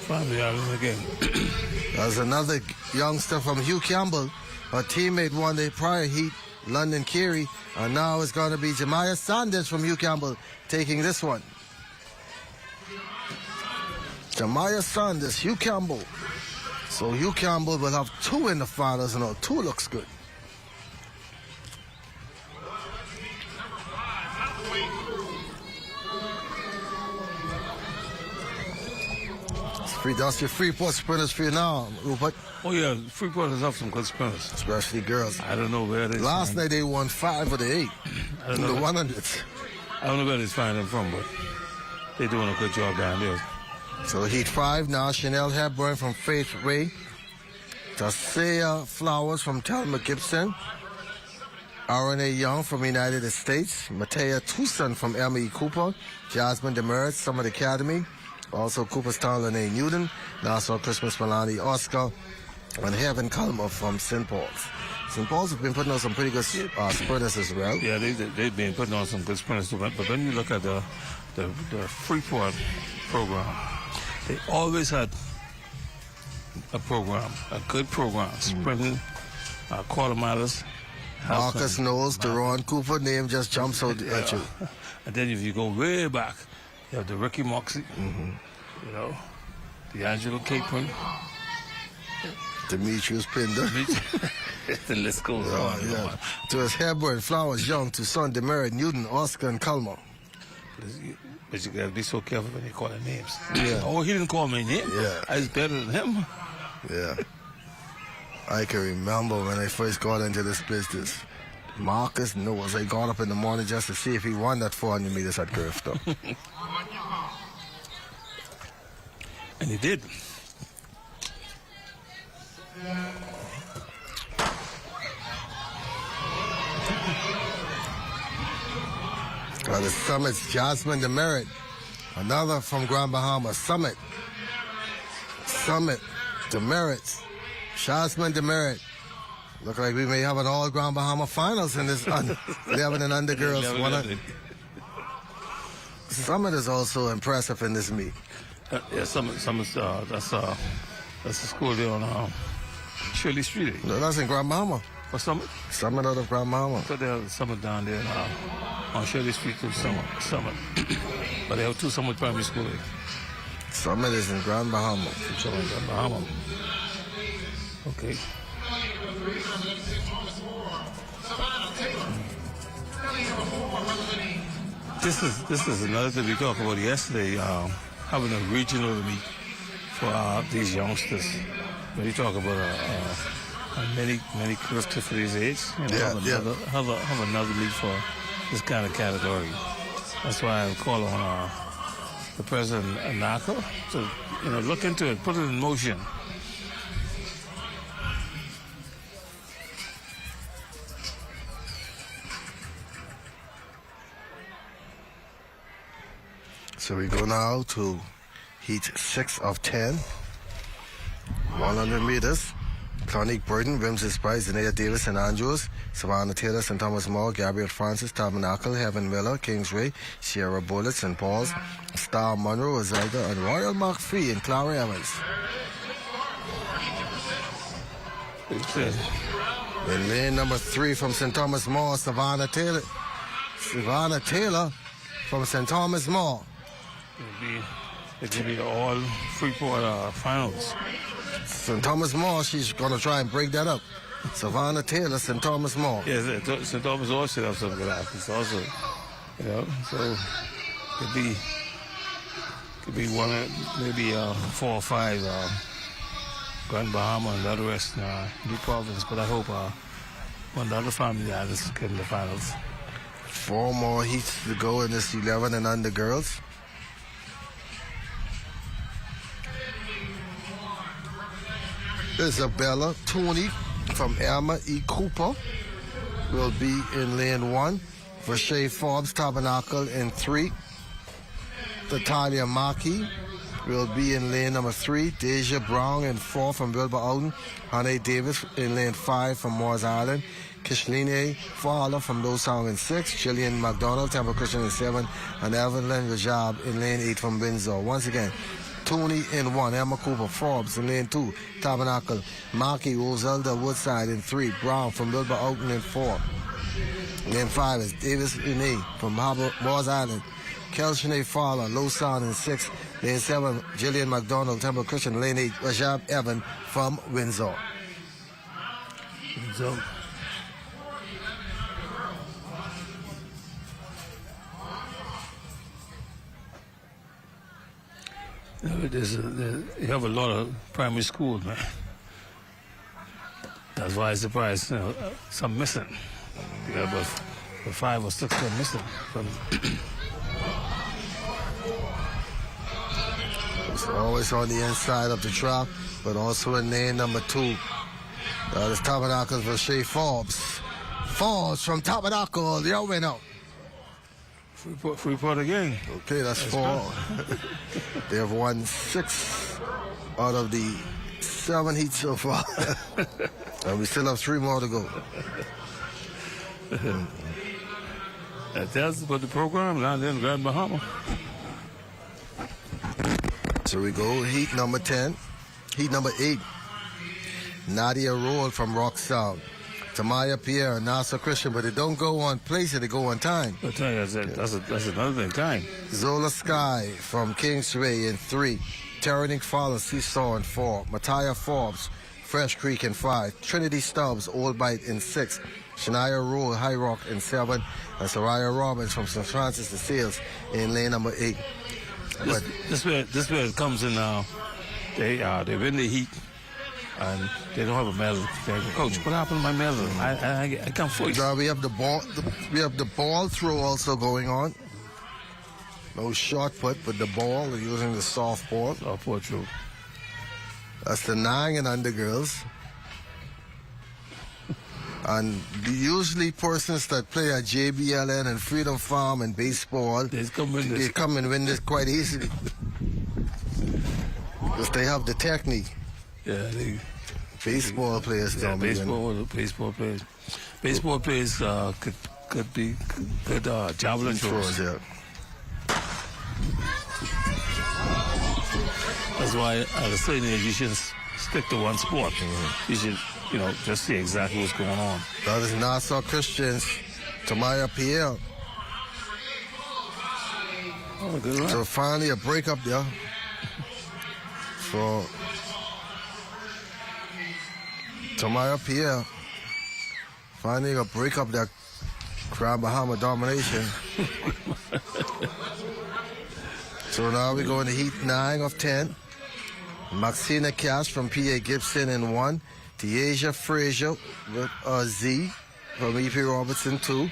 S2: Finally out of the game.
S1: There's another youngster from Hugh Campbell. Her teammate won the prior heat, London Carey. And now it's going to be Jemiah Sanders from Hugh Campbell taking this one. Jemiah Sanders, Hugh Campbell. So Hugh Campbell will have 2 in the finals, and 2 looks good. That's your Freeport sprinters for you now, Rupert.
S2: Oh, yeah, Freeport has have some good sprinters.
S1: Especially girls.
S2: I don't know where they
S1: Last night they won 5 of the 8.
S2: I don't
S1: in
S2: know
S1: the 100s.
S2: I don't know where they find them from, but they're doing a good job down there.
S1: So Heat 5 now, Chanel Hepburn from Faith Ray. Tasia Flowers from Thelma Gibson. R.N.A. Young from United States. Matea Tucson from M.E. Cooper. Jasmine Demers, Summit Academy. Also Cooperstown, Lene Newton. Nassau Christmas Milani Oscar. And Heaven Culmer from St. Paul's. St. Paul's have been putting on some pretty good sprinters as well.
S2: Yeah, they've been putting on some good sprinters too. But when you look at the Freeport program, they always had a program, a good program, sprinting, quarter milers.
S1: Marcus Knowles, Deron Cooper, name just jumps out at you.
S2: And then if you go way back, you have the Ricky Moxie, you know, the Angelo Capron,
S1: Demetrius Pinder.
S2: the list goes on.
S1: Yeah. To his Hepburn, Flowers, Young, Tucson, Demerit, Newton, Oscar, and Culmer.
S2: But you gotta be so careful when you call their names.
S1: Yeah.
S2: Oh, he didn't call my name.
S1: Yeah.
S2: I was better than him.
S1: Yeah. I can remember when I first got into this business. Marcus Knowles, I got up in the morning just to see if he won that 400 meters at Grafton.
S2: And he did.
S1: The Summit's Jasmine Demerit. Another from Grand Bahama. Summit, Demerit. Jasmine Demerit. Look like we may have an all Grand Bahama finals in this 11 and under girls. Summit is also impressive in this meet.
S2: Yeah, Summit's that's a school there on Shirley Street.
S1: No, that's in Grand Bahama.
S2: Or Summit?
S1: Summit out of Grand Bahama.
S2: So they have Summit down there on Shirley Street to Summit. But they have 2 Summit primary school there.
S1: Summit is in Grand Bahama.
S2: Summit, Grand Bahama. Okay. This is another thing we talked about yesterday, having a regional meet for these youngsters. When you talk about many Christopher for these age, you know, have another meet for this kind of category. That's why I call on the president Anaka to look into it, put it in motion.
S1: So we go now to heat 6 of 10. 100 meters. Clonique Burton, Wims's Price, Zanea Davis, St. Andrews, Savannah Taylor, St. Thomas More, Gabrielle Francis, Tabernacle, Heaven Miller, Kingsway, Sierra Bullet, St. Paul's, Star Monroe, Azelda, and Royal Mark Free in Clara Evans. In lane number 3 from St. Thomas More, Savannah Taylor. Savannah Taylor from St. Thomas More.
S2: It'll be all Freeport finals.
S1: St. Thomas More, she's going to try and break that up. Savannah Taylor, St. Thomas More.
S2: Yeah, St. Thomas also should have some good athletes also. You know, so could be one, maybe 4 or 5 Grand Bahama and the rest New Province. But I hope one other family artists get in the finals.
S1: 4 more heats to go in this 11 and under girls. Isabella Tooney from Emma E. Cooper will be in lane 1. Vashay Forbes Tabernacle in 3. Natalia Maki will be in lane number 3. Deja Brown in 4 from Wilbur Ouden. Hannah Davis in lane 5 from Moores Island. Kishline Fowler from Low Sound in 6. Jillian McDonald, Temple Christian in 7. And Evelyn Rajab in lane 8 from Windsor. Once again, Tooney in 1. Emma Cooper Forbes in lane 2. Tabernacle. Maki Roselda Woodside in 3. Brown from Wilbur Ouden in 4. Lane 5 is Davis Ine from Moores Island. Kelshane Fowler, Low Sound in 6. Lane 7, Jillian McDonald, Temple Christian. Lane 8, Rajab Evan from Windsor.
S2: So, you have a lot of primary schools, man. That's why I'm surprised, some missing. You have about 5 or 6 are missing.
S1: It's always on the inside of the track, but also in lane number 2. This Tabernacle for Shea Forbes. Forbes from Tabernacle, your winner.
S2: Freeport again.
S1: Okay, that's 4. They have won 6 out of the 7 heats so far. And we still have 3 more to go.
S2: That's about the program down there in Grand Bahama.
S1: So we go heat number 10. Heat number 8. Nadia Roll from Rock Sound. Tamaya Pierre and Nassau Christian, but they don't go on place, they go on time.
S2: I'll tell you, that's another thing, time.
S1: Zola Sky from Kingsway in 3. Terranic Fowler, Seesaw in 4. Mattia Forbes, Fresh Creek in 5. Trinity Stubbs, Old Bite in 6. Shania Rule, High Rock in 7. And Soraya Robbins from St. Francis de Sales in lane number 8.
S2: This where it comes in now. They win the heat and they don't have a medal. They go, Coach, what happened to my medal? I can't focus.
S1: Now we have the ball throw also going on. No short put, but the ball, they're using the softball.
S2: Softball throw.
S1: That's the 9 and under girls. And usually persons that play at JBLN and Freedom Farm and baseball, they come and win this quite easily. Because they have the technique.
S2: Yeah,
S1: baseball players.
S2: Yeah, baseball players. Baseball players could be good javelin throwers. Yeah. That's why at a certain age you should stick to one sport. Mm-hmm. You should, just see exactly what's going on.
S1: That is Nassau Christians, Tamaya Pierre.
S2: Oh, good luck.
S1: So finally a break up there for Tamaya Pierre. Finally a break up that Grand Bahama domination. So now we go into heat 9 of 10. Maxina Cash from P.A. Gibson in 1. Tiaja Frazier with Z from E.P. Robertson 2.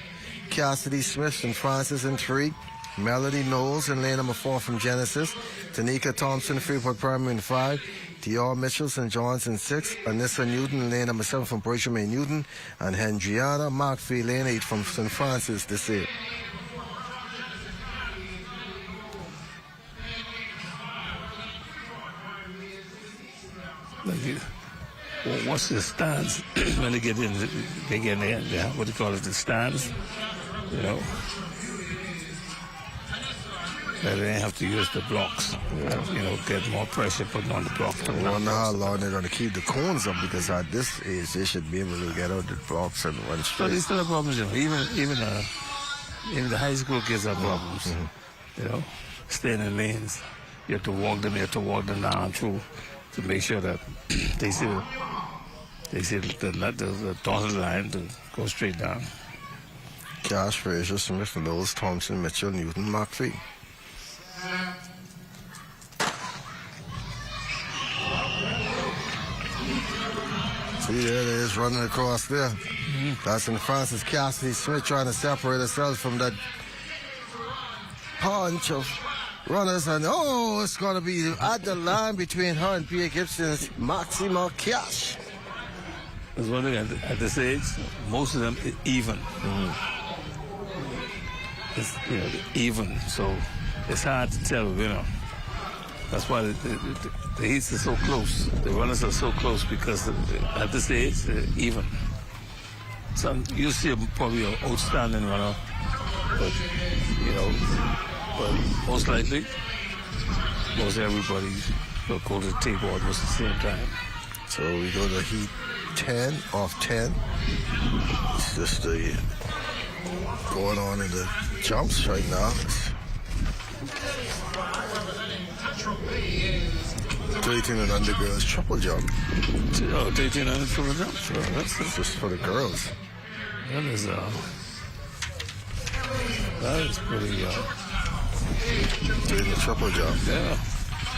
S1: Cassidy Smith and Francis in 3. Melody Knowles in lane number 4 from Genesis. Tanika Thompson, Freeport Primary in 5. Dior Mitchell, St. John's in 6. Anissa Newton in lane number 7 from Bertram A. Newton. And Hendriana Markfield, lane 8 from St. Francis de Sales.
S2: What's the stands when they get in? They get in there. What do you call it? The stands. They have to use the blocks. Get more pressure put on the blocks.
S1: I wonder how long they're going to keep the cones up, because at this age they should be able to get out the blocks and run straight.
S2: But they still have problems. Even the high school kids have problems. Mm-hmm. Staying in lanes. You have to walk them. You have to walk them down through to make sure that they see the dotted line to go straight down.
S1: Cash, Frazier, Smith, Knowles, Thompson, Mitchell, Newton, McPhee. So See, there it is running across there. That's St. Francis Cassidy Smith trying to separate herself from that punch of runners. And it's going to be at the line between her and Pia Gibson's Maxima Cash.
S2: There's one thing at this age, most of them are even. It's even, so it's hard to tell a winner. That's why the heats are so close. The runners are so close because at this age, they're even. You'll see probably an outstanding runner, but most likely, most everybody will go to the table almost at the same time.
S1: So we go to heat 10 off 10. It's just going on in the jumps right now. 13 and under girls triple jump.
S2: 13 under triple jump. So that's
S1: just for the girls.
S2: That is pretty.
S1: Doing the triple jump.
S2: Yeah.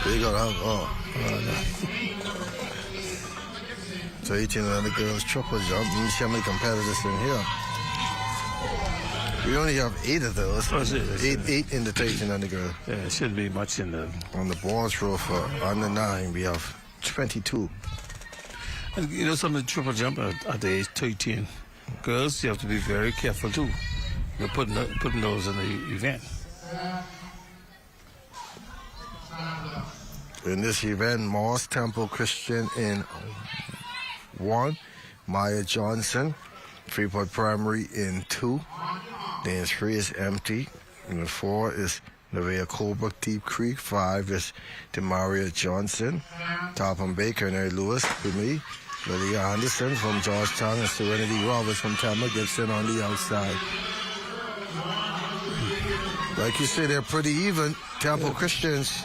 S1: They got out. So 18 and under girls triple jump. Let me see how many competitors in here. We only have 8 of those. Eight in the 13 under girls.
S2: Yeah, it shouldn't be much in the.
S1: On the boys row for under 9, we have 22.
S2: And some of the triple jump at the age 13 girls, you have to be very careful too. You're putting those in the event.
S1: In this event, Moss Temple Christian in 1, Maya Johnson, Freeport Primary in 2. Then 3 is empty. And 4 is Nevaeh Colebrook, Deep Creek. 5 is Demaria Johnson. Topham Baker and Eric Lewis for me. Lydia Anderson from Georgetown and Serenity Roberts from Tama Gibson on the outside. Like you say, they're pretty even. Temple Christians,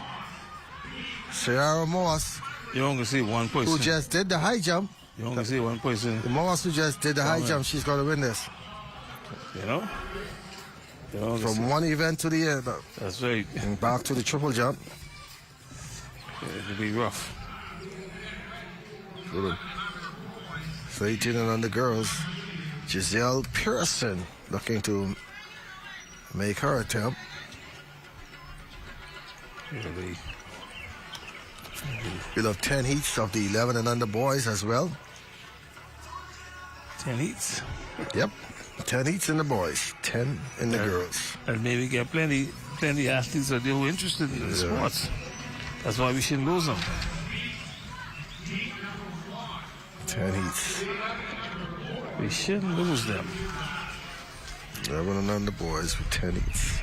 S1: Sierra Moss.
S2: You only see one person.
S1: Who just did the high jump.
S2: You only see one person.
S1: The Moss who just did the high jump, she's going to win this. From one event to the other.
S2: That's right.
S1: And back to the triple jump.
S2: It'll be rough.
S1: For the 18 and under girls, Giselle Pearson looking to make her attempt. We'll have 10 heats of the 11 and under boys as well.
S2: 10 heats?
S1: Yep. 10 heats in the boys, 10 in the girls.
S2: And maybe get plenty athletes that are interested in the sports. That's why we shouldn't lose them.
S1: 10 heats.
S2: We shouldn't lose them.
S1: 11 and under boys with 10 heats.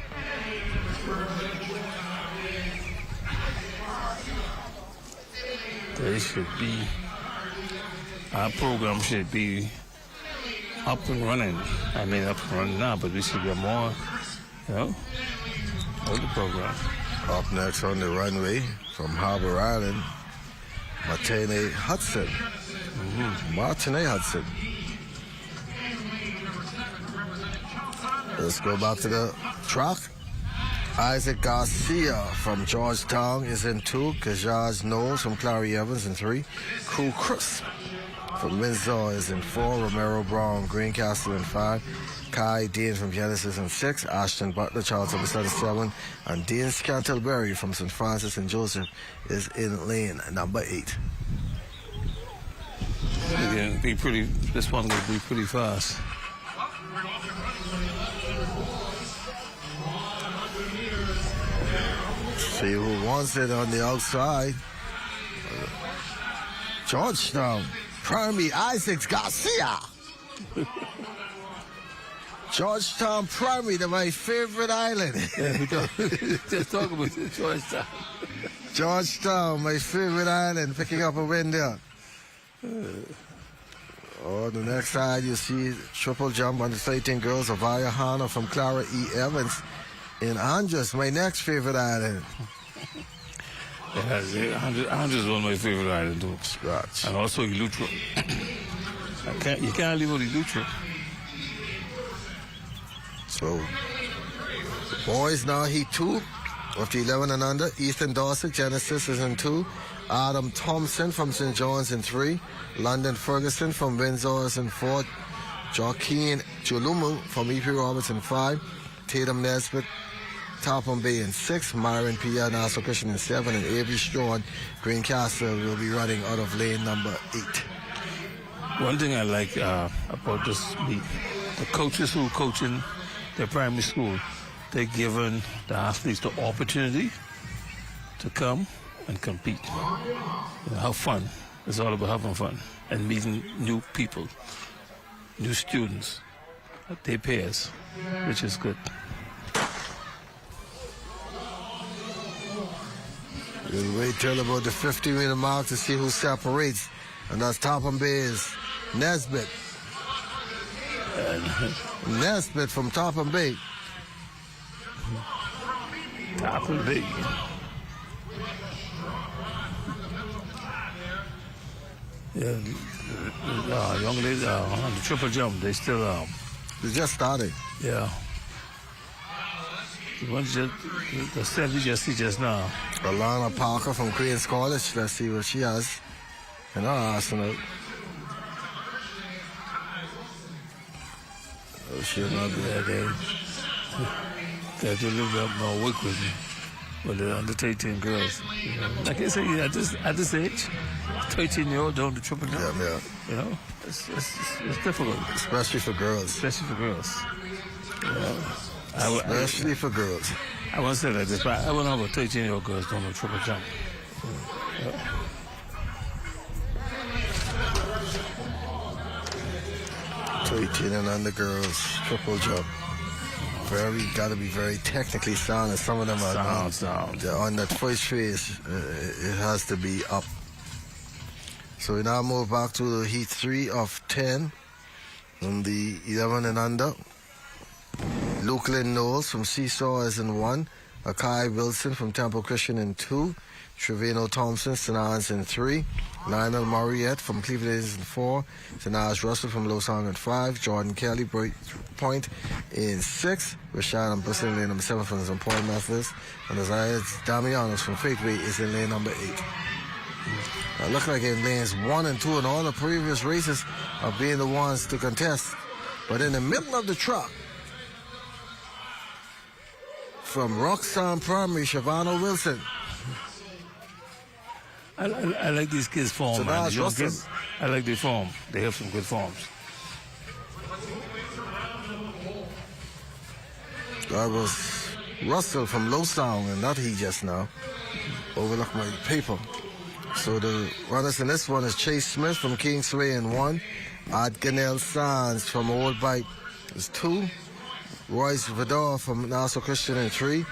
S2: They should be, our program should be up and running. I mean, up and running now, but we should get more, of the program.
S1: Up next on the runway from Harbor Island, Martine Hudson. Martine Hudson. Let's go back to the track. Isaac Garcia from Georgetown is in 2. Kajaj Knowles from Clary Evans in 3. Crew Chris from Windsor is in 4. Romero Brown, Greencastle in 5. Kai Dean from Genesis in 6. Ashton Butler, Charles in 7. And Dean Scantleberry from St. Francis and Joseph is in lane number 8.
S2: Again, this one will be pretty fast.
S1: See who wants it on the outside. Georgetown, Primary Isaac Garcia. Georgetown Primary, my favorite island.
S2: Just talk about Georgetown.
S1: Georgetown, my favorite island, picking up a win there. On the next side, you see triple jump on the 13 girls, Avaya Hanna from Clara E. Evans in Andros, my next favorite island.
S2: Andros is one of my favorite islands, too.
S1: Scratch.
S2: And also Eleuthera. You can't leave out Eleuthera.
S1: So, boys now heat 2 of the 11 and under. Ethan Dorset, Genesis is in 2. Adam Thompson from St. John's in 3. London Ferguson from Windsor's in 4. Joaquin Chulumu from E.P. Roberts in 5. Tatum Nesbitt, Topham Bay in 6. Myron Pia, Nassau Christian in 7. And Avery Strawn, Greencastle, will be running out of lane number 8.
S2: One thing I like about this meet, the coaches who are coaching their primary school, they're giving the athletes the opportunity to come and compete. Have fun. It's all about having fun and meeting new people, new students, their peers, which is good.
S1: We'll wait till about the 50-minute mark to see who separates. And that's Topham Bay's Nesbitt. Nesbitt from Topham Bay.
S2: Topham Bay. Yeah, young ladies on the triple jump, they still
S1: They just started.
S2: yeah. The ones the set you just see just now.
S1: Alana Parker from Queen's College. Let's see what she has in her arsenal. Oh, she'll not be
S2: Yeah, they do a little bit more work with me. With the under 13 girls. You know. Like I say, at this age, 13-year-old doing the triple jump.
S1: Yeah.
S2: You know, it's difficult.
S1: Especially for girls.
S2: Especially for girls. You know,
S1: Especially for girls.
S2: I won't say like this, but I wouldn't have a 13-year-old girls doing a triple jump. Yeah.
S1: 13 and under girls, triple jump. Got to be very technically sound, and some of them are
S2: sound.
S1: On that first phase. It has to be up. So we now move back to the heat 3 of 10 on the 11 and under. Luke Lynn Knowles from Seesaw is in 1. Akai Wilson from Temple Christian in 2. Trevino Thompson, St. Anne's in 3. Lionel Mariette from Cleveland is in 4. Sanaj Russell from Losang in 5. Jordan Kelly, Point in 6. Rashad Busson in lane number 7 from St. Paul Methodist. And Isaiah Damianos from Faithway is in lane number 8. It looked like in lanes 1 and 2 in all the previous races of being the ones to contest. But in the middle of the truck, from Roxanne Primary, Shavano Wilson.
S2: I like these kids' form, man.
S1: So
S2: Kids, I like their form. They have some good forms.
S1: That was Russell from Lowstown, and not he just now. Overlooked my paper. So the runners in this one is Chase Smith from Kingsway in 1. Adganel Sands from Old Bite is 2. Royce Vidal from Nassau Christian in 3.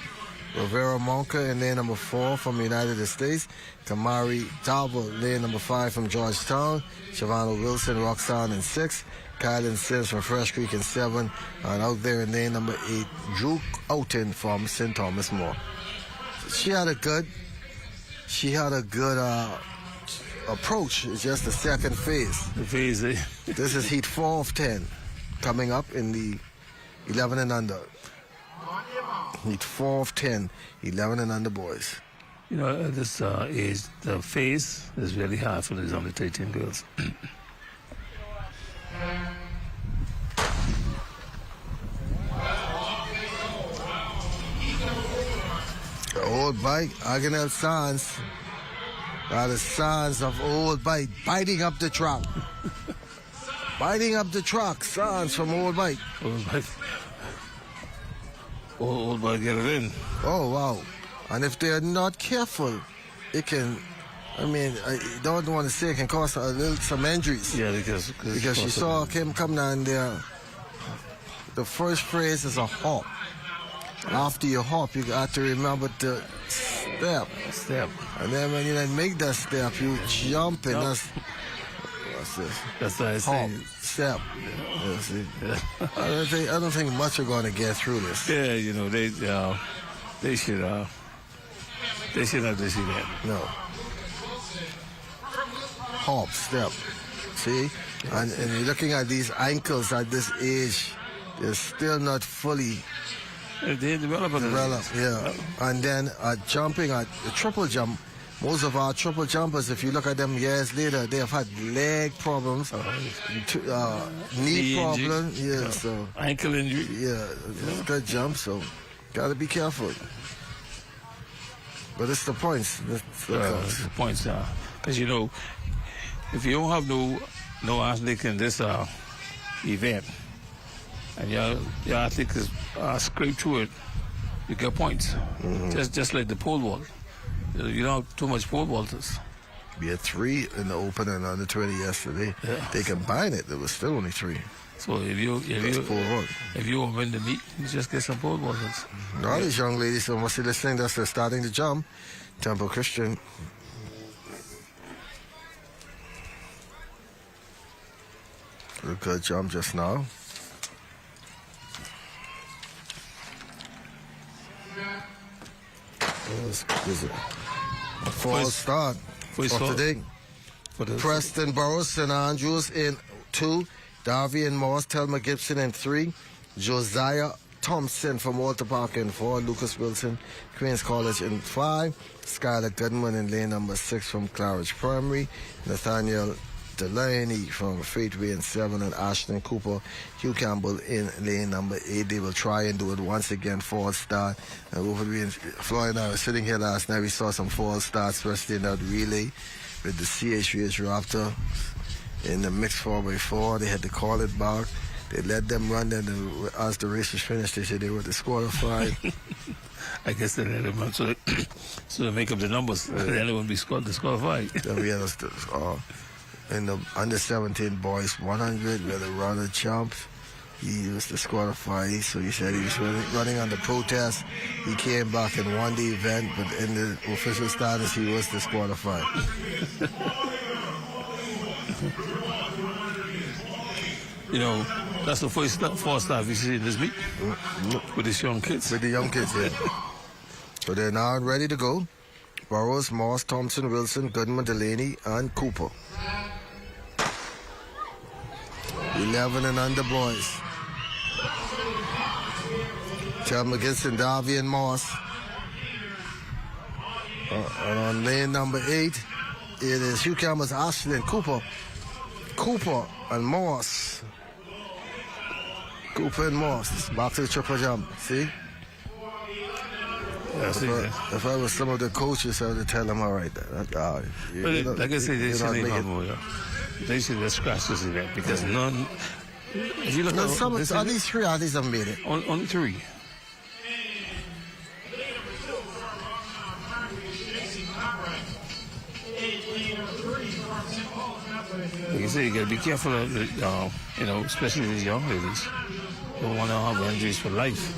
S1: Rivera Monka in lane number 4 from United States. Kamari Dalbo, lane number 5 from Georgetown. Shavano Wilson, Roxanne in 6. Kylan Sims from Fresh Creek in 7. And out there in lane number 8, Drew Outen from St. Thomas More. She had a good approach. It's just the second phase.
S2: The phase,
S1: This is heat 4 of 10 coming up in the 11 and under. Heat 4 of 10, 11 and under boys.
S2: You know, at this age, the phase is really hard for these under 13 girls.
S1: The Old Bike, Aganel Sands. That is Sands of Old Bike biting up the truck. Biting up the truck, Sands from Old Bike.
S2: Old Bike. Old Bike get it in.
S1: Oh, wow. And if they're not careful, it can, I don't want to say it can cause some injuries.
S2: Yeah, because
S1: you saw him come down there. The first phrase is a hop. After you hop, you got to remember to step. And then when you then make that step, you jump and what's this?
S2: That's what I
S1: Hop,
S2: say.
S1: step. Yeah, see? I don't think much are going to get through this.
S2: Yeah, you know, they should not see that.
S1: No. Hop, step. See? And you're looking at these ankles at this age, they're still not fully
S2: They developed.
S1: yeah. And then jumping at the triple jump, most of our triple jumpers, if you look at them years later, they have had leg problems, knee
S2: Knee injury.
S1: problems, so
S2: Ankle injury.
S1: it's a good jump, so gotta be careful. But it's the points. It's the counts.
S2: The points, because you know, if you don't have no athlete in this event, and your athlete is scrape through it, you get points. Just like the pole vault. You don't have too much pole vaulters.
S1: We had 3 in the open and under 20 yesterday.
S2: Yeah.
S1: They combined it. There was still only 3.
S2: So if you win the meet, you just get some pole vaulters.
S1: All these young ladies that must be listening, that's they're starting to jump. Temple Christian. A good jump just now. Is it a false start
S2: First
S1: of
S2: start.
S1: the day?
S2: For the
S1: Preston Burrows, St. Andrews in 2. Darby and Moss, Telma Gibson in 3. Josiah Thompson from Walter Park in 4. Lucas Wilson, Queens College in 5. Skylar Goodman in lane number 6 from Claridge Primary. Nathaniel Delaney from Faithway in 7. And Ashton Cooper, Hugh Campbell in lane number 8. They will try and do it once again, false start. Floyd and I were sitting here last night. We saw some false starts, especially in that relay with the CHVH Raptor in the mixed 4x4. They had to call it back. They let them run, then as the race was finished, they said they were disqualified.
S2: I guess they let them run so they make up the numbers. Then they won't be disqualified.
S1: Then we had in the under 17 boys 100 where the runner jumped. He was disqualified, so he said he was running under protest. He came back and won the event, but in the official status, he was disqualified.
S2: You know, that's the first false start we see in this meet with these young kids.
S1: With the young kids, yeah. So they're now ready to go. Burrows, Moss, Thompson, Wilson, Goodman, Delaney, and Cooper. 11 and under boys. Telma Gibson, Darby, and Moss. And on lane number 8, it is Hugh Campbell's Ashley and Cooper. Cooper and Moss. Cooper and Moss. Back to the triple jump. See?
S2: Yeah,
S1: If I was some of the coaches, I would tell them, all right,
S2: like I said, they shouldn't have more. They should have scratched this event because none. If you look at
S1: some of these 3 athletes have made it.
S2: Only 3. Like you say, you gotta be careful of you know, especially these young ladies. They don't want to have injuries for life.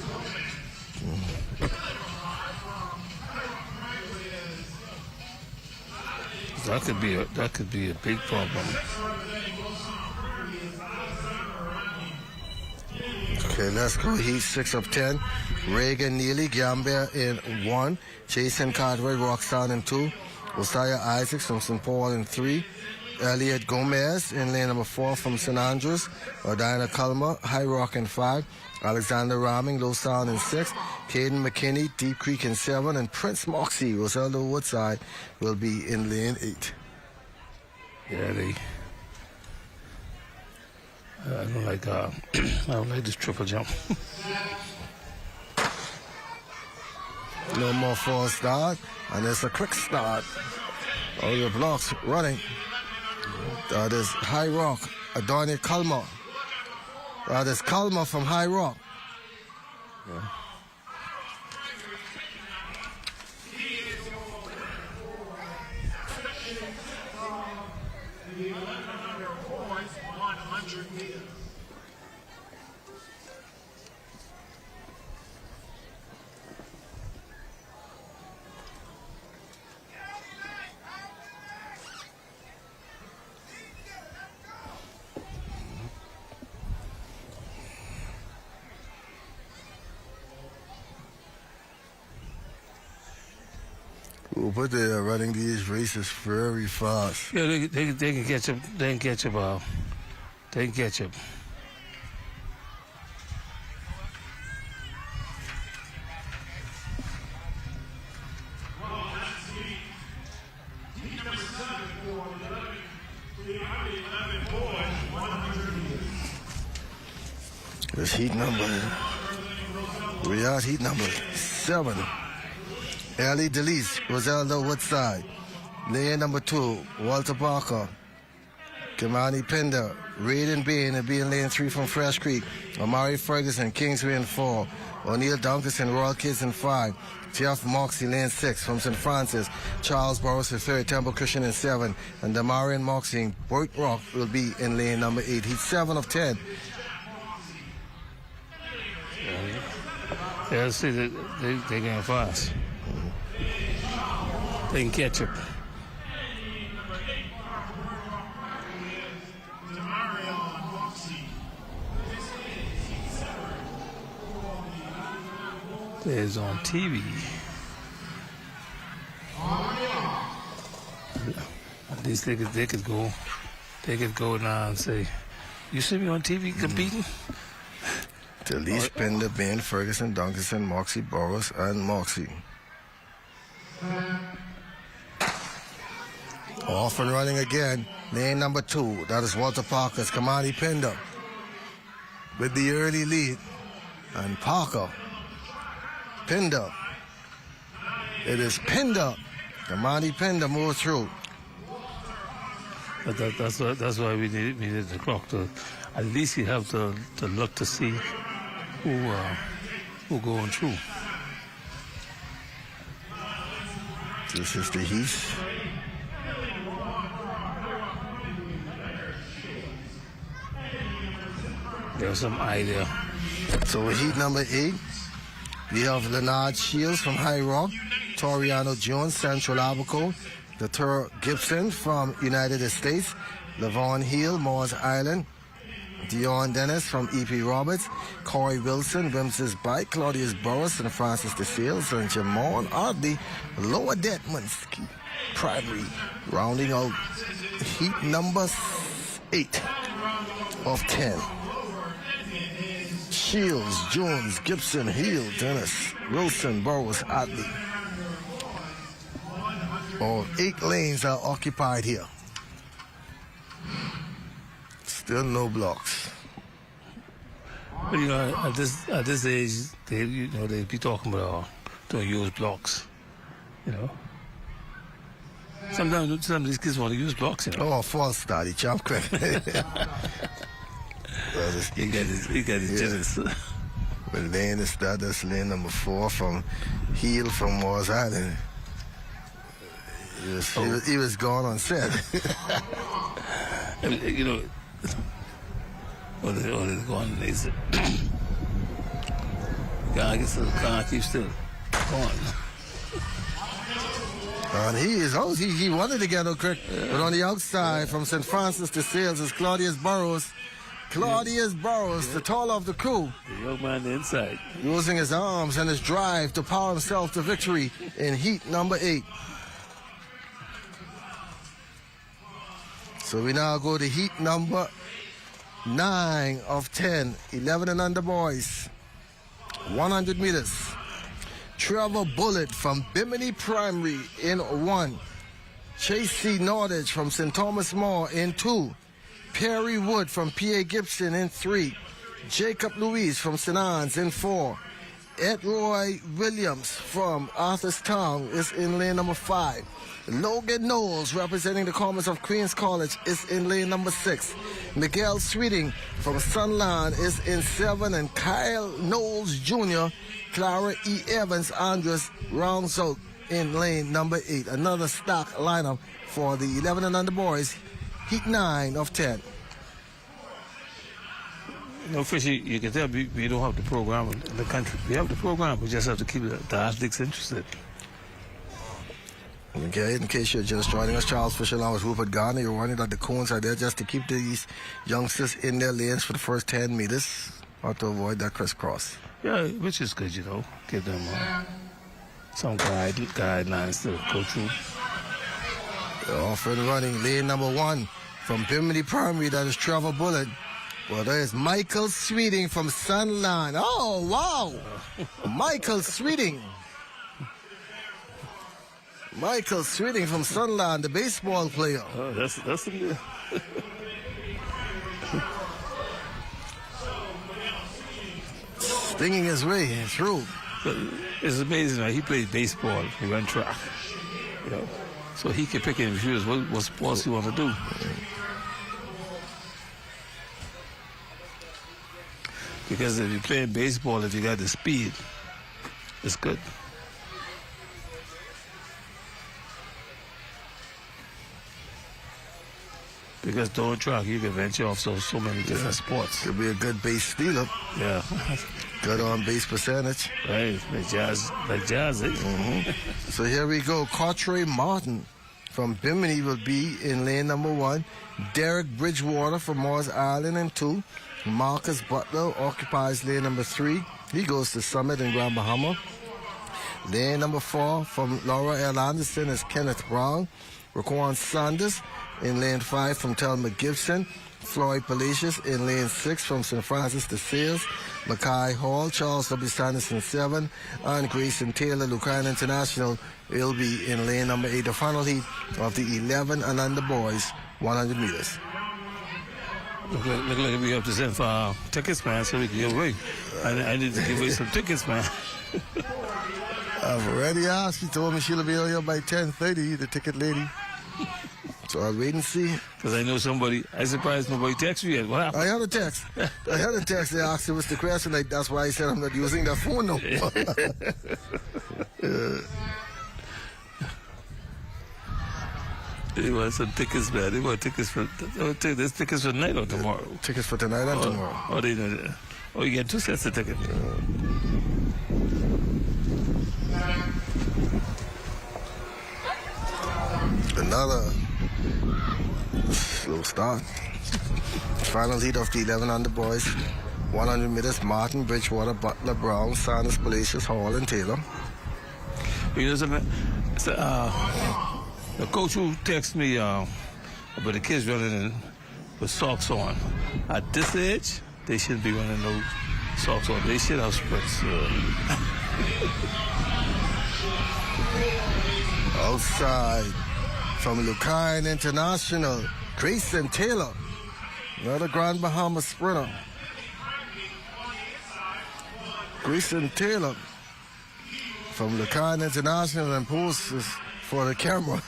S2: That could be a big problem.
S1: Okay, let's go. Heat 6 of 10. Reagan Neely, Gambia in 1. Jason Cartwright, Roxanne in 2. Osiah Isaacs from St. Paul in 3. Elliot Gomez in lane number 4 from St. Andrews. Diana Culmer, High Rock in 5. Alexander Rahming, Low Sound in 6. Caden McKinney, Deep Creek in 7. And Prince Moxie, Roseldo Woodside, will be in lane 8.
S2: Yeah, I don't like this triple jump.
S1: No more false start, and it's a quick start. All your blocks running. That is High Rock, Adonia Culmer. That is Culmer from High Rock. Yeah. But they are running these races very fast.
S2: Yeah, they can catch up. They can catch up. They can catch up.
S1: This heat number, we are at heat number 7. Ellie DeLeese, Roselda Woodside. Lane number 2, Walter Parker. Kimani Pinder, Raiden Bain will be in lane 3 from Fresh Creek. Amari Ferguson, Kingsway in 4. O'Neill Dunkerson, Royal Kids in 5. Jeff Moxie, lane 6 from St. Francis. Charles Burrows the 3rd, Temple Christian in 7. And Damarian Moxie, Boyd Rock will be in lane number 8. He's 7 of 10.
S2: Yeah, see, they're going fast. They can catch up. There's on TV. At least they could go now and say, "You see me on TV competing?"
S1: DeLeese, Pinder, Bain, Ferguson, Dunkerson, Moxie, Burrows, and Moxie. Off and running again. Lane number 2. That is Walter Parker's Kamani Pinder with the early lead. And Parker. Pinder. It is Pinder. Kamani Pinder moves through.
S2: But that's why we needed the clock to. At least you have to look to see who going through.
S1: This is the Heath.
S2: There's some idea.
S1: So heat number 8, we have Leonard Shields from High Rock, Toriano Jones, Central Abaco, Deter Gibson from United States, Lavon Hill, Moores Island, Dion Dennis from E.P. Roberts, Corey Wilson, Wims's Bike, Claudius Burris, and Francis DeSales, and Jamon Oddly, Lower Detmanski, Primary, rounding out heat number 8 of 10. Shields, Jones, Gibson, Hill, Dennis, Wilson, Burrows, Oddly. All 8 lanes are occupied here. Still no blocks.
S2: But you know, at this age, they be talking about don't use blocks. You know, sometimes some of these kids want to use blocks. You know.
S1: Oh, false start, he jump quick.
S2: He got his jitters.
S1: But lane is that, that's lane number 4 from Hill from Moores Island. He was gone on set.
S2: You know, or they're going, they said, can't keep still going.
S1: And he wanted to get a quick, but on the outside from St. Francis to Sales is Claudius Burrows. The taller of the crew.
S2: The young man on the inside.
S1: Using his arms and his drive to power himself to victory in heat number 8. So we now go to heat number 9 of 10. 11 and under boys. 100 meters. Trevor Bullitt from Bimini Primary in 1. Chase C. Nordich from St. Thomas More in 2. Perry Wood from P.A. Gibson in 3. Jacob Louise from St. Anne's in 4. Ed Roy Williams from Arthurstown is in lane number 5. Logan Knowles, representing the Commerce of Queens College, is in lane number 6. Miguel Sweeting from Sunland is in 7. And Kyle Knowles Jr., Clara E. Evans Andres rounds out in lane number 8. Another stock lineup for the 11 and under boys. Heat 9 of 10.
S2: You know, Fishy, you can tell we don't have the program in the country. We have the program, we just have to keep the athletes interested.
S1: Okay, in case you're just joining us, Charles Fisher along with Rupert Garner, you're warning that the cones are there just to keep these youngsters in their lanes for the first 10 meters or to avoid that crisscross.
S2: Yeah, which is good, you know. Give them some guidelines to go through.
S1: Off and running, lane number 1 from Bimini Primary, that is Trevor Bullitt. Well, there is Michael Sweeting from Sunland. Oh, wow! Michael Sweeting. Michael Sweeting from Sunland, the baseball player.
S2: Oh, that's
S1: Stinging his way through.
S2: But it's amazing, right? He played baseball, he ran track, you know. So he can pick and choose what sports he want to do. Because if you're playing baseball, if you got the speed, it's good. Because throwing track, you can venture off so many different sports.
S1: Could be a good base stealer.
S2: Yeah.
S1: Good on base percentage.
S2: Right, like jazz, eh?
S1: So here we go. Cartre Martin from Bimini will be in lane number 1. Derek Bridgewater from Morris Island in 2. Marcus Butler occupies lane number 3. He goes to Summit in Grand Bahama. Lane number 4 from Laura L. Anderson is Kenneth Brown. Raquan Sanders in lane 5 from Telma Gibson. Floyd Palacios in lane 6 from St. Francis de Sales. Mackay Hall, Charles W. Sanderson 7, and Grayson Taylor, Lucerne International, will be in lane number 8, the final heat of the 11 and under boys, 100 meters.
S2: Look like we have to send for tickets, man, so we can give away. I need to give away some tickets, man.
S1: I've already asked. She told me she'll be here by 10:30, the ticket lady. So I'll wait and see.
S2: Because I know somebody, I'm surprised nobody texted you yet. What happened?
S1: I had a text. They asked me what's the question. That's why I said I'm not using that phone no more.
S2: They want some tickets, man. They want tickets for, there's tickets for tonight or tomorrow.
S1: Tickets for tonight and tomorrow.
S2: Oh, they know that. Oh, you get 2 sets of tickets.
S1: Another slow start. Final heat of the 11 under boys. 100 meters, Martin, Bridgewater, Butler, Brown, Sanders, Palacios, Hall, and Taylor.
S2: You know something? The coach who texted me about the kids running in with socks on. At this age, they shouldn't be running those socks on. They should have sprints.
S1: Outside from Lucerne International, Grayson Taylor, another Grand Bahama sprinter. Grayson Taylor from Lucerne International and poses for the camera.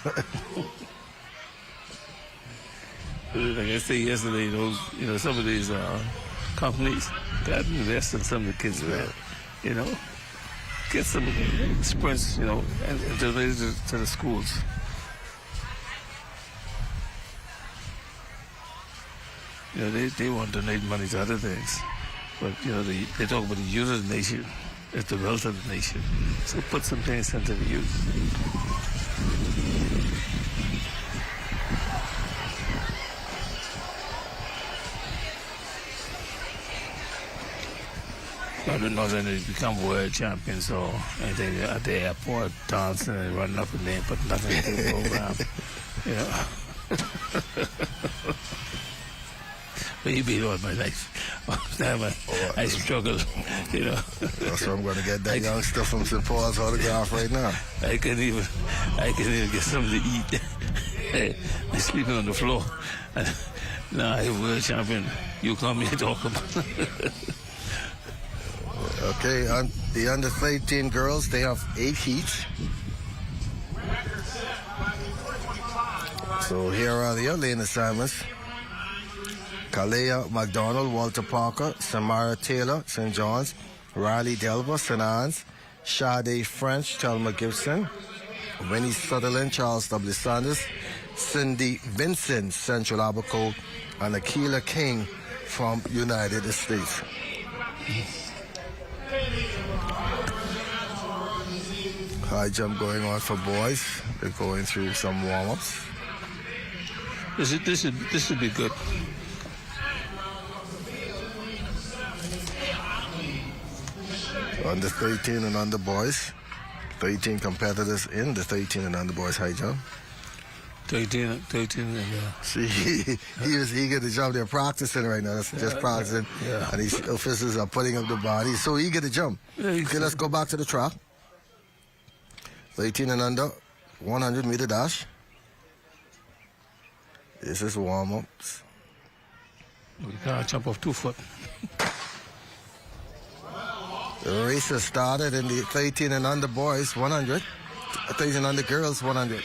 S2: Like I said yesterday, some of these companies got to invest in some of the kids, man. You know, get some sprints, and donate it to the schools. They want to donate money to other things. But, they talk about the youth of the nation. It's the wealth of the nation. So put some things into the youth. I don't know that they become world champions or anything at the airport, dancing and running up and down, but nothing to the program. But you beat all my life. I struggle,
S1: That's why I'm going to get that young stuff from St. Paul's autograph right now.
S2: I can even get something to eat. I'm sleeping on the floor. Now I'm world champion. You come here talk about.
S1: Okay, the under 13 girls, they have 8 heats. So here are the other lane assignments. Kalea McDonald, Walter Parker, Samara Taylor, St. John's, Riley Delver, St. Anne's, Sade French, Telma Gibson, Winnie Sutherland, Charles W. Sanders, Cindy Vincent, Central Abaco, and Akila King from United States. High jump going on for boys. They're going through some warm-ups.
S2: This should be good.
S1: Under 13 and under boys. 13 competitors in the 13 and under boys high jump.
S2: 13
S1: See, he was eager to jump. They're practicing right now. That's just practicing.
S2: Yeah.
S1: And these officers are putting up the bar. He's so eager to jump. Okay, let's go back to the track. 13 and under, 100 meter dash. This is warm-ups.
S2: We can't jump off 2 foot.
S1: The race has started in the 13 and under boys 100, 13 and under girls 100.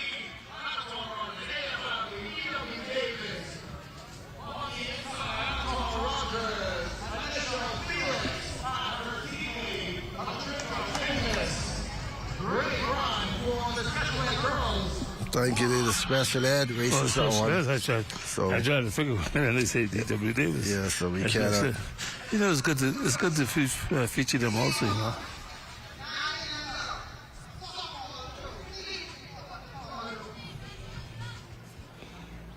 S1: Thank you to the special ed races are on.
S2: I tried to figure when they say D.W. Davis.
S1: Yeah, so we cannot.
S2: You know, it's good to feature them also, you know.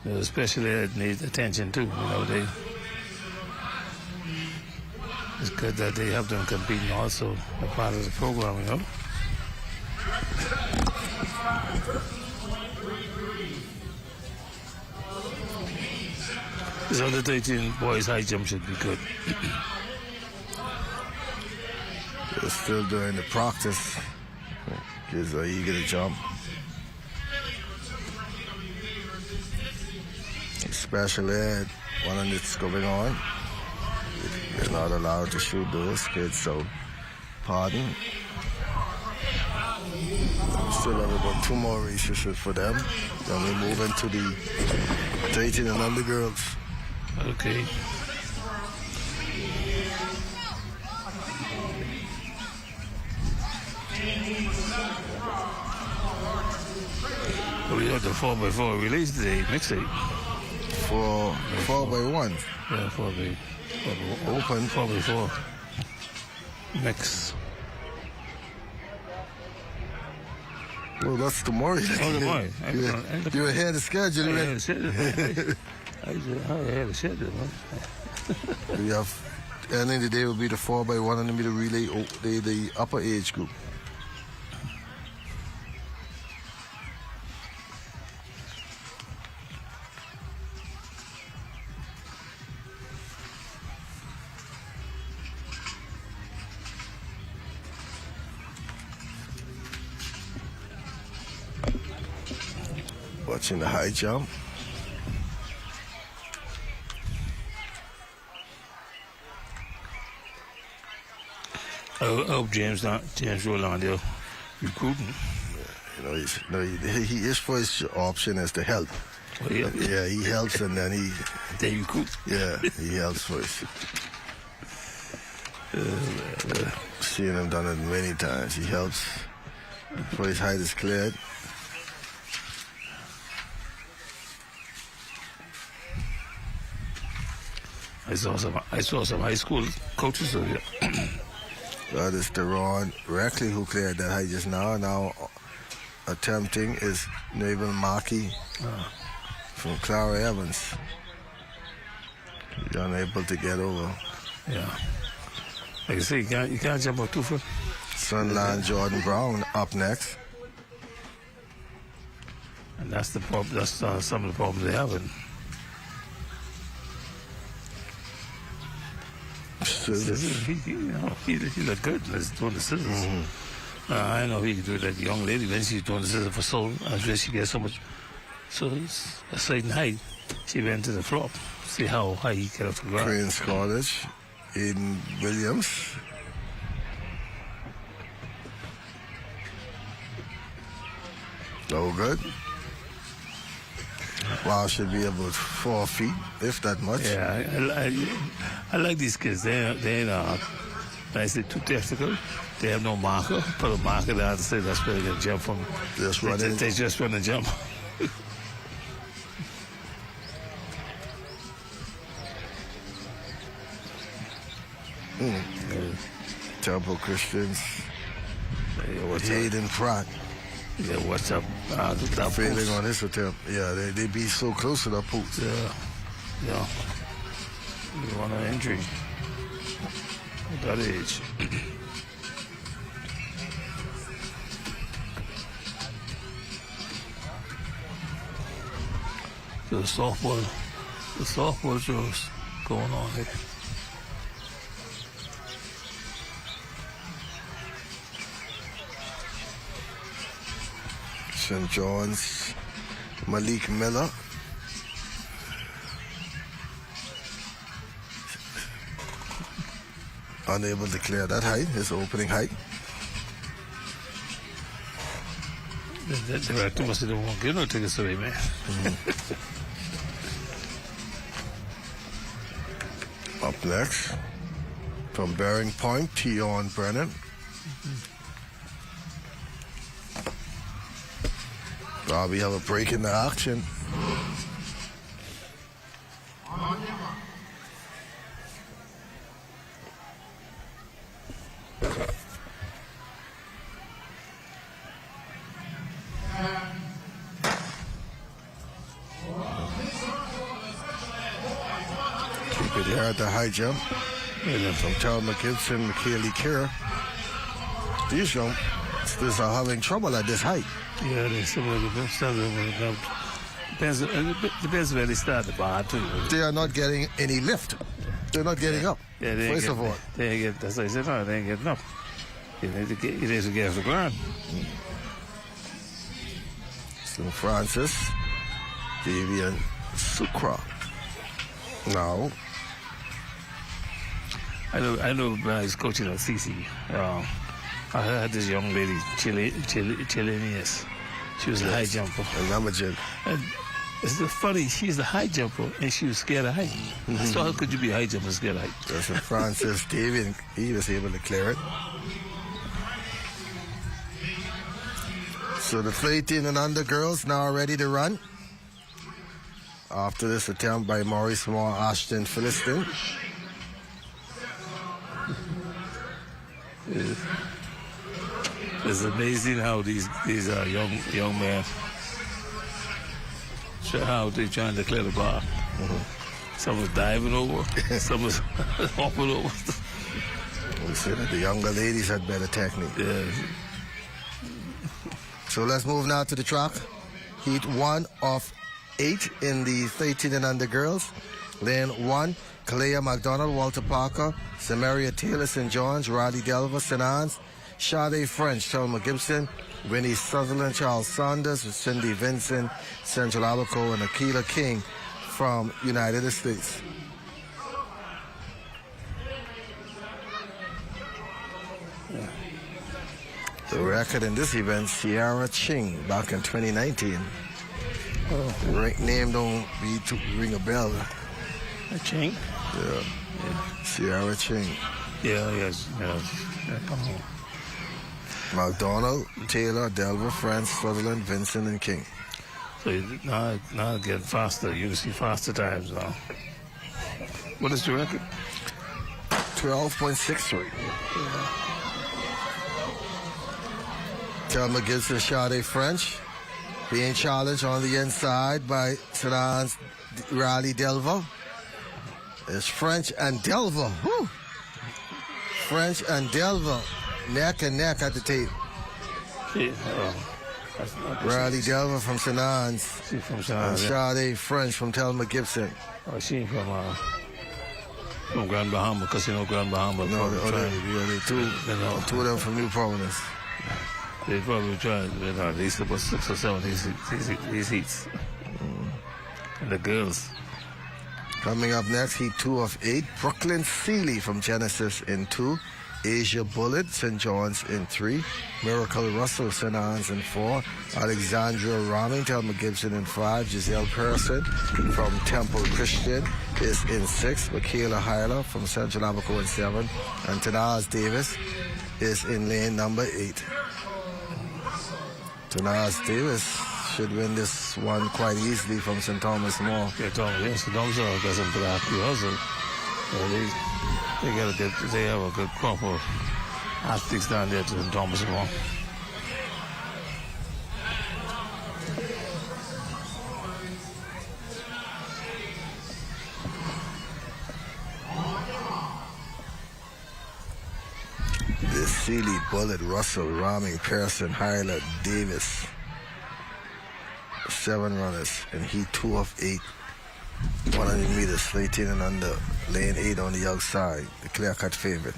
S2: The special ed needs attention too, you know. It's good that they have them competing also, a part of the program, you know. This under 13 boys high jump should be good.
S1: They're still doing the practice. Kids are eager to jump. Special ed, 100's going on. They're not allowed to shoot those kids, so pardon. We still have about 2 more races for them. Then we move into the 13 and under girls.
S2: Okay. We got the 4x4 release today, mixtape.
S1: 4x1.
S2: Yeah, 4x4.
S1: Open.
S2: 4x4. Mix.
S1: Well, that's tomorrow.
S2: Tomorrow.
S1: You're ahead of schedule.
S2: I had a schedule, man.
S1: We have, ending the day will be the 4x1 and then be the relay, the upper age group. Watching the high jump.
S2: I hope James Rolando recruiting.
S1: He is for his option as to help.
S2: Oh, yeah.
S1: Yeah, he helps and then
S2: they recruit.
S1: Yeah, he helps first. Seeing him done it many times. He helps before his height is cleared.
S2: I saw some high school coaches over here.
S1: That is Deron Reckley who cleared that height just now. Now attempting is Naval Markey from Clara Evans. He's unable to get over.
S2: Yeah. Like I say, you can't jump up 2 foot.
S1: Sunline Jordan Brown up next.
S2: And that's the problem. That's some of the problems they have. He looked good. Let's doing the scissors.
S1: Mm-hmm.
S2: I know he can do that young lady when she's doing the scissors for so as she gets so it's a certain height. She went to the floor. See how high he get off the ground.
S1: Queens College, Aiden Williams. No good. Wow, should be about 4 feet, if that much.
S2: Yeah, I like these kids. They're not, I say, too technical. They have no marker. Put a marker down to say that's where they can jump from.
S1: Just running.
S2: They just run and jump.
S1: Temple Christians. Hayden Pratt.
S2: Yeah, what's up? That
S1: Failing
S2: post.
S1: on his attempt. Yeah, they be so close to that post.
S2: Yeah. You want an injury at that age. The softball shows going on here.
S1: St. John's, Malik Miller. unable to clear that height, his opening height.
S2: The director must have don't want to give no tickets away, man.
S1: Up next, from Bearing Point, Tion Brennan. We have a break in the action. Keep it here at the high jump. From Telma Gibson, McKaylee Kira. These youngsters are having trouble at this height.
S2: Yeah, they some of them depends where they start the bar too.
S1: They are not getting any lift. They're not getting up.
S2: Yeah, they
S1: first of all.
S2: They ain't get, that's what I said, no, they ain't getting up. You need to get off the ground.
S1: St. Francis, Davy and Sucra. Now,
S2: I know when I was coaching at CC, I had this young lady, Chilean. She was a high jumper. And it's funny, she's the high jumper and she was scared of height. So how could you be a high jumper and scared of height?
S1: St. Francis, Davy, he was able to clear it. So the 13 and under girls now ready to run. After this attempt by Maurice Moore, Ashton Philistine.
S2: It's amazing how these young men, how they trying to clear the bar. Some was diving over, some was hopping over.
S1: We said that the younger ladies had better technique.
S2: Yeah.
S1: So let's move now to the track. Heat 1 of 8 in the 13 and under girls. Lane 1, Kalea McDonald, Walter Parker, Samaria Taylor, St. John's, Riley Delver, St. Anne's, Sade French, Thelma Gibson, Winnie Sutherland, Charles Saunders, Cindy Vincent, Central Abaco, and Akila King from United States. The record in this event, Sierra Ching, back in 2019. Name don't ring a bell.
S2: A Ching?
S1: Yeah. Sierra Ching.
S2: Yeah, yes.
S1: McDonald, Taylor, Delver, France, Sutherland, Vincent, and King.
S2: So now getting faster. You can see faster times now. What is the record?
S1: 12.63. Thelma Gibson, Sade French, being challenged on the inside by St. Riley Delver. It's French and Delver. Whew. French and Delver, neck and neck at the tape. Riley Delver from St. Anne's.
S2: She's from St. Anne's.
S1: And Sade French from Thelma Gibson.
S2: Oh, she from Grand Bahama, because you know Grand Bahama.
S1: No, two of them from New Providence.
S2: They probably tried, at least about 6 or 7 these heats. And the girls.
S1: Coming up next, Heat 2 of 8, Brooklyn Seeley from Genesis in 2, Asia Bullitt, St. John's in 3, Miracle Russell, St. Anne's in 4, Alexandra Rahming, Thelma Gibson in 5, Giselle Pearson from Temple Christian is in 6, Michaela Hyler from Central Abaco in 7, and Tanaz Davis is in lane number 8. Tanaz Davis should win this one quite easily from St. Thomas More.
S2: Yeah, St. Thomas More got some good athletes also. They have a good crop of athletes down there to St. Thomas More.
S1: The Seeley, Bullitt, Russell, Rahming, Pearson, Hyler, Davis. 7 runners in Heat 2 of 8. 100 meters, 13 and under. Lane 8 on the outside. The clear-cut favorite.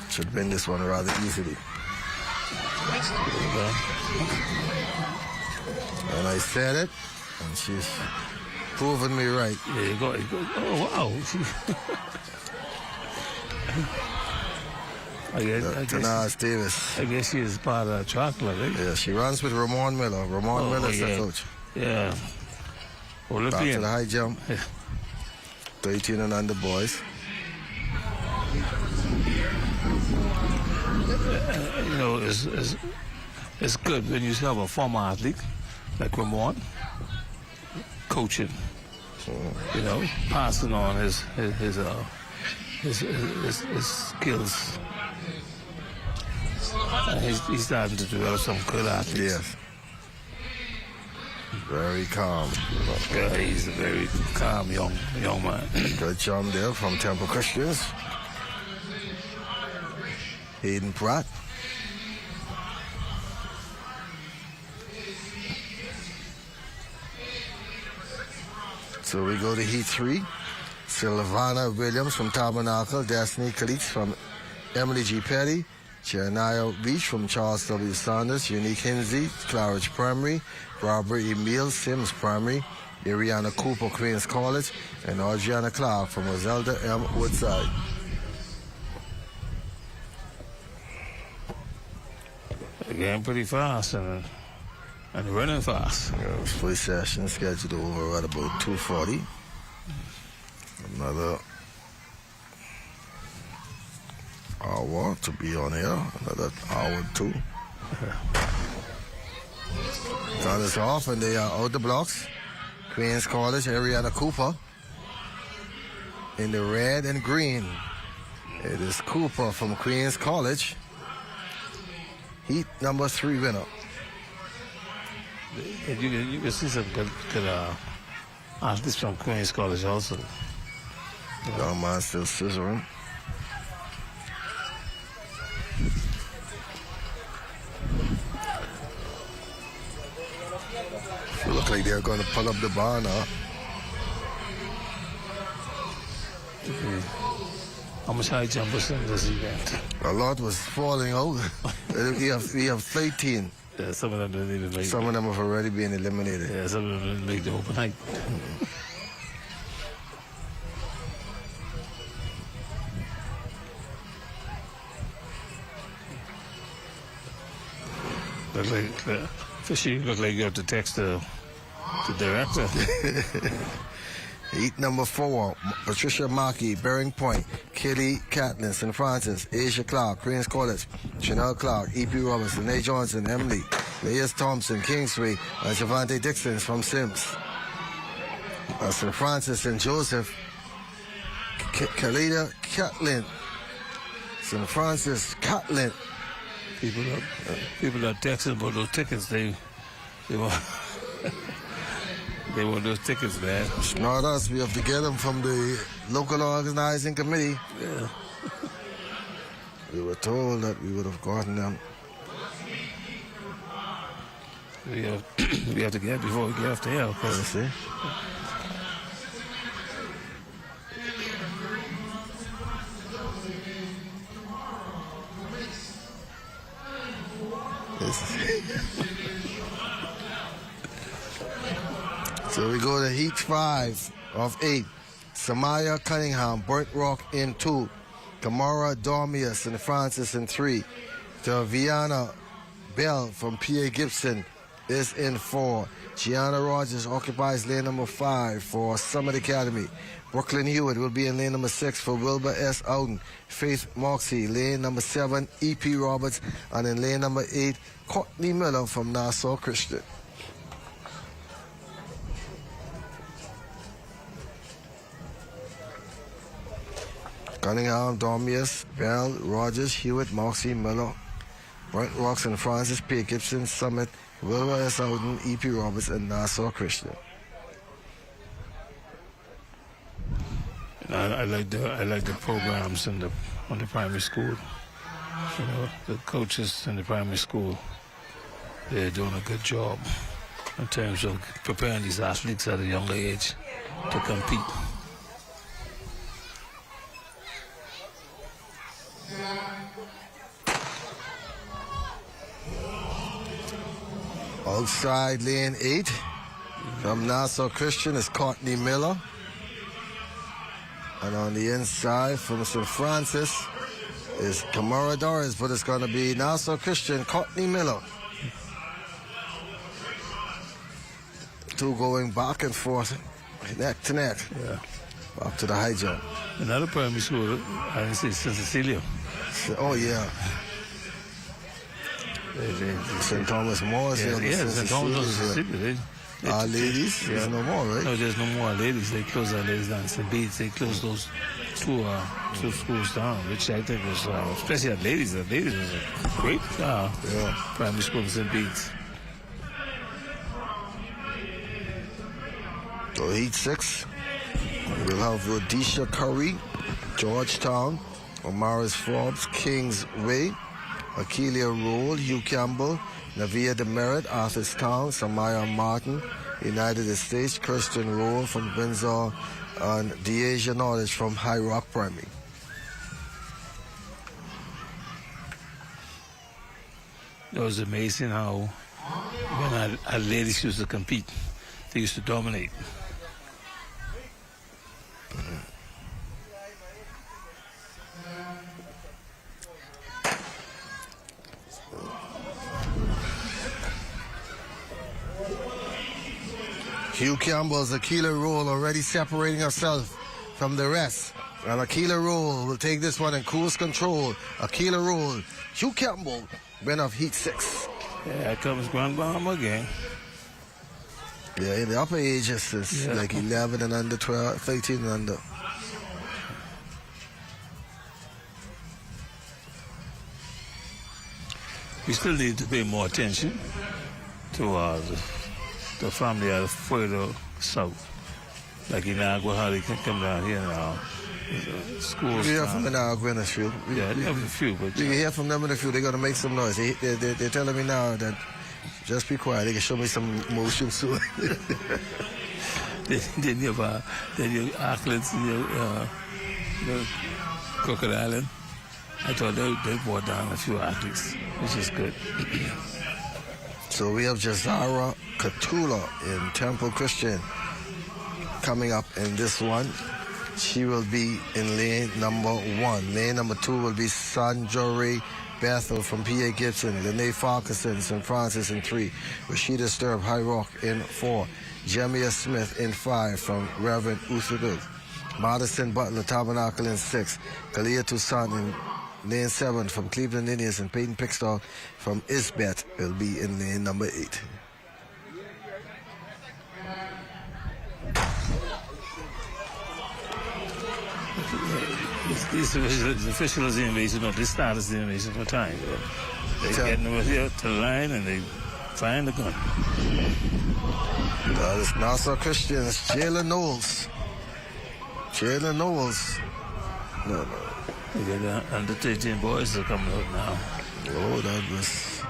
S1: Should win this one rather easily. And I said it, and she's proven me right.
S2: Yeah, you go. Oh, wow.
S1: Tanaz Davis.
S2: I guess she is part of the track club, right?
S1: Yeah, she runs with Ramon Miller. Ramon Miller is the coach.
S2: Yeah.
S1: Back to
S2: Olympian.
S1: the high jump. 13 and under boys.
S2: You know, it's good when you have a former athlete like Ramon coaching. You know, passing on his skills. And he's starting to develop some good athletes.
S1: Yes. Very calm.
S2: Yeah, he's a very calm young man.
S1: Good jump there from Temple Christians. Hayden Pratt. So we go to Heat 3. Sylvana Williams from Tabernacle. Destiny Kalitz from Emily G. Petty. Jeremiah Beach from Charles W. Saunders. Unique Hinsey, Claridge Primary. Barbara Emile Sims Primary. Ariana Cooper, Queens College. And Audriana Clark from Roselda M. Woodside.
S2: Again, pretty fast and running fast.
S1: First session scheduled over at about 2:40. Another hour to be on here. Another hour too. Time is off and they are out the blocks. Queens College, Ariana Cooper in the red and green. It is Cooper from Queens College. Heat number 3 winner.
S2: You can see some good athletes from Queens College also.
S1: Young man still scissoring. Look like they're going to pull up the bar now.
S2: How much high jumpers in this event?
S1: A lot was falling out. we have 13.
S2: Yeah, some of them didn't even make
S1: Some of them have already been eliminated.
S2: Yeah, some of them didn't make the open height. Fishy, look like you have to text the director.
S1: Heat number 4, Patricia Markey, Bering Point, Kelly Catlin, St. Francis, Asia Clark, Queens College, Chanel Clark, E.P. Robinson, Nate Johnson, Emily, Leas Thompson, Kingsway, and Javante Dixon from Sims. St. Francis and Joseph, Kalida Catlin, St. Francis Catlin.
S2: People are texting about those tickets. They want they want those tickets, man.
S1: It's not us. We have to get them from the local organizing committee.
S2: Yeah.
S1: We were told that we would have gotten them.
S2: We have to get before we get off the air.
S1: Let's see. So we go to Heat 5 of 8. Samaya Cunningham, Burt Rock in 2. Kamara Dormier, St. Francis in 3. Viana Bell from P.A. Gibson is in 4. Gianna Rogers occupies lane number 5 for Summit Academy. Brooklyn Hewitt will be in lane number 6 for Wilbur S. Ouden. Faith Moxie, lane number 7, E.P. Roberts. And in lane number 8, Courtney Miller from Nassau Christian. Cunningham, Dormius, Bell, Rogers, Hewitt, Moxie, Miller, Brent Rocks and Francis, P. Gibson, Summit, Wilbur S. Ouden, E.P. Roberts, and Nassau Christian.
S2: I like the programs on the primary school. You know, the coaches in the primary school, they're doing a good job in terms of preparing these athletes at a younger age to compete.
S1: Outside lane 8 from Nassau Christian is Courtney Miller. And on the inside from St. Francis is Kamara Doris, but it's going to be Nassau Christian, Courtney Miller. Two going back and forth, neck to neck.
S2: Yeah.
S1: Up to the high jump.
S2: Another primary school, I say St. Cecilia.
S1: Oh, yeah. St. Thomas More.
S2: Yeah, St. Thomas Cecilia.
S1: Our ladies,
S2: yeah.
S1: There's no more, right?
S2: No, there's no more ladies. They closed our ladies down. St. Bede's, they closed those two schools down, which I think was, especially our ladies. The ladies was a great primary school in St. Bede's.
S1: So Heat 6, we'll have Rhodesia Curry, Georgetown, Omaris Forbes, Kingsway, Akeelia Roll, Hugh Campbell, Navia Demerit, Arthurstown, Samaya Martin, United States, Kirsten Roll from Windsor, and Deasia Knowledge from High Rock Primary.
S2: It was amazing how when our ladies used to compete, they used to dominate.
S1: Hugh Campbell's Akeelia Roll already separating herself from the rest. And Akeelia Roll will take this one in cruise control. Akeelia Roll, Hugh Campbell, winner of Heat 6.
S2: Yeah, here comes Grandmama again.
S1: Yeah, in the upper ages, it's like 11 and under, 12, 13 and under.
S2: We still need to pay more attention to the family out further south. Like in Agua, how they can come down here now. Schools.
S1: We hear from the Agua in a few.
S2: Yeah, they have a few, but
S1: you hear from them in a few. They're going to make some noise. They're telling me now that just be quiet. They can show me some motion soon.
S2: then you have athletes, the Crocodile Island. I thought they brought down a few athletes, which is good.
S1: So we have Jazara Katula in Temple Christian coming up in this one. She will be in lane number 1. Lane number 2 will be Sanjori Bethel from P.A. Gibson, Lene Farquharson, St. Francis in 3, Rashida Sturb, High Rock in 4, Jamia Smith in 5 from Reverend Uthudud, Madison Butler, Tabernacle in 6, Kalia Toussaint in lane 7 from Cleveland Indians, and Peyton Pickstall from Isbeth will be in lane number 8.
S2: These officials in invasion, this starters in invasion for time. They get over here to the line and they find the gun.
S1: That is Nassau Christian. It's Jayla Knowles. Jayla Knowles. No.
S2: We got the under 13 boys are coming out now.
S1: Oh, that was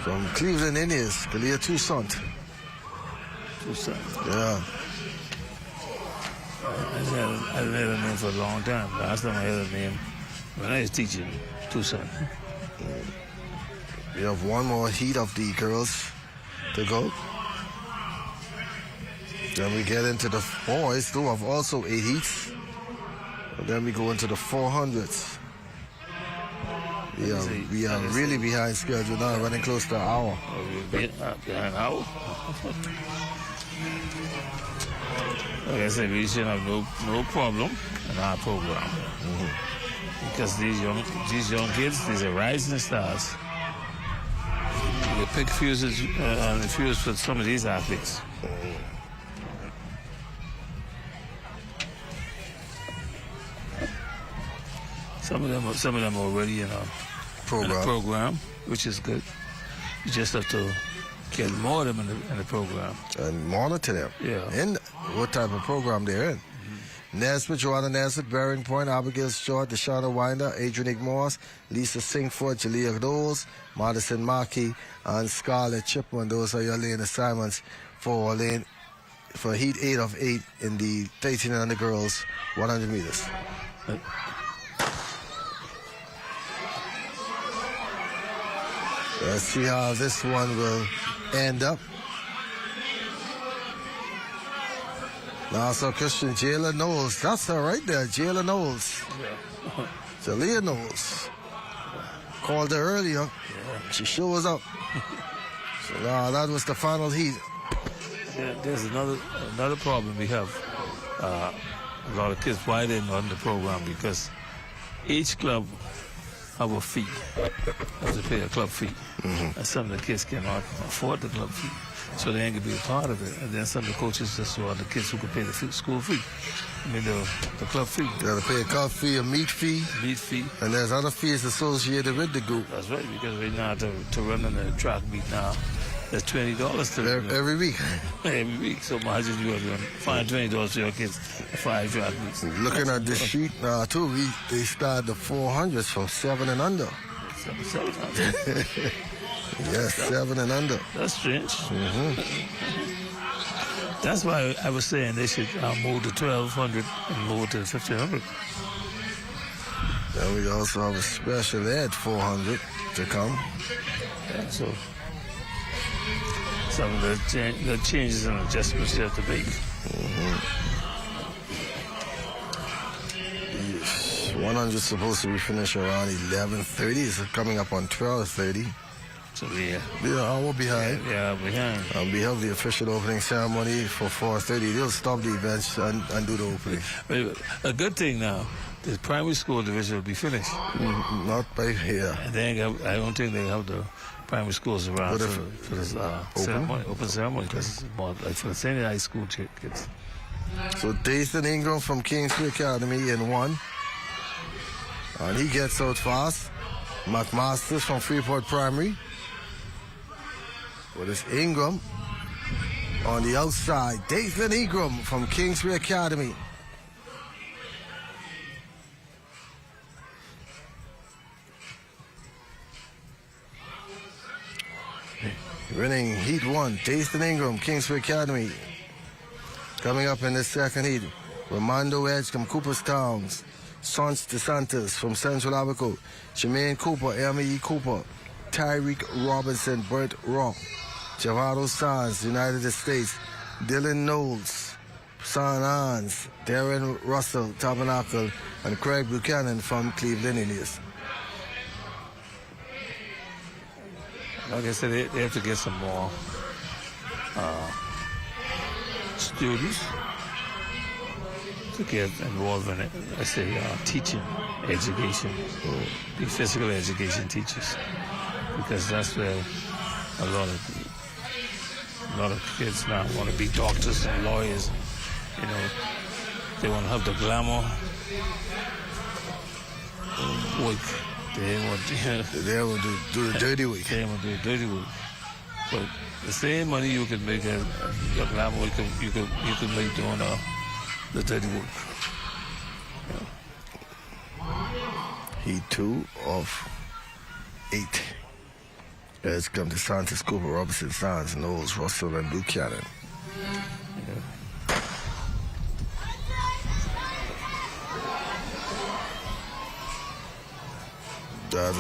S1: from Cleveland Indians, Kalia Toussaint. Yeah.
S2: I haven't had a name for a long time. Last time I had a name when I was teaching, Toussaint.
S1: We have one more heat of the girls to go. Then we get into the boys, who have also 8 heats. And then we go into the 400s. We are really behind schedule now, running close to an hour.
S2: Behind an hour? Like I said, we should have no problem in our program. Because these young kids, these are rising stars. You can pick fuses and the fuse for some of these athletes. Some of them are already in a program, which is good. You just have to get more of them in the program.
S1: And monitor them.
S2: Yeah.
S1: And what type of program they're in. Nesbitt, Joanna Nesbitt, Bearing Point, Abigail Short, Deshauna Winder, Adrian Moss, Lisa Singford, Jalea Knowles, Madison Markey, and Scarlett Chipman. Those are your lane assignments for Heat 8 of 8 in the 13 and under girls 100 meters. Let's see how this one will end up. Nassau Christian, Jayla Knowles. That's her right there, Jayla Knowles.
S2: Yeah.
S1: Jalea Knowles. Called her earlier. She shows up. So that was the final heat.
S2: There's another problem we have. A lot of kids, why they run the program, because each club have a fee. Have to pay a club fee. And some of the kids cannot afford the club fee. So they ain't going to be a part of it. And then some of the coaches just want the kids who can pay the school fee. I mean, the club fee.
S1: You got to pay a club fee, a meat fee.
S2: Meat fee.
S1: And there's other fees associated with the group.
S2: That's right, because right now to run in the track meet now, that's $20
S1: every week.
S2: Every week. So imagine you have to find $20 for your kids, 5 track meets.
S1: Looking at this sheet now, too, they start the 400s from 7 and under.
S2: 7 under.
S1: Yes, 7 and under.
S2: That's strange. That's why I was saying they should move to 1,200 and move to 1,500.
S1: Then we also have a special ed 400 to come.
S2: Yeah, so some of the changes and adjustments you have to make.
S1: Yes. 100 is supposed to be finished around 11:30. It's coming up on 12:30.
S2: So yeah.
S1: We're an hour behind.
S2: Yeah, behind.
S1: We have the official opening ceremony for 4:30. They'll stop the events and do the opening.
S2: But a good thing now, the primary school division will be finished.
S1: Not by here.
S2: And I don't think they have the primary schools around for this open ceremony, because it's more like for the senior high school kids.
S1: So Dathan Ingram from Kingsley Academy in 1. And he gets out fast. McMasters from Freeport Primary. But it's Ingram on the outside. Dathan Ingram from Kingsbury Academy. Winning Heat 1, Dathan Ingram, Kingsbury Academy. Coming up in the second heat, Ramondo Edge from Cooperstown. Sons DeSantis from Central Abaco. Jermaine Cooper, M.E. Cooper. Tyreek Robinson, Burt Rock. Javado Sands, United States. Dylan Knowles, San Hans. Darren Russell, Tabernacle. And Craig Buchanan from Cleveland Indians.
S2: Like I said, they have to get some more students to get involved in it. I say teaching, education, be physical education teachers, because that's where a lot of kids now want to be doctors and lawyers. You know, they want to have the glamour work. They want to
S1: do the dirty work.
S2: They want to do the dirty work. But the same money you can make at your glamour work, you can make doing the dirty work. Yeah.
S1: Heat 2 of 8. Has come to Santos, Cooper, Robinson, Sands, Knowles, Russell, and Buchanan. That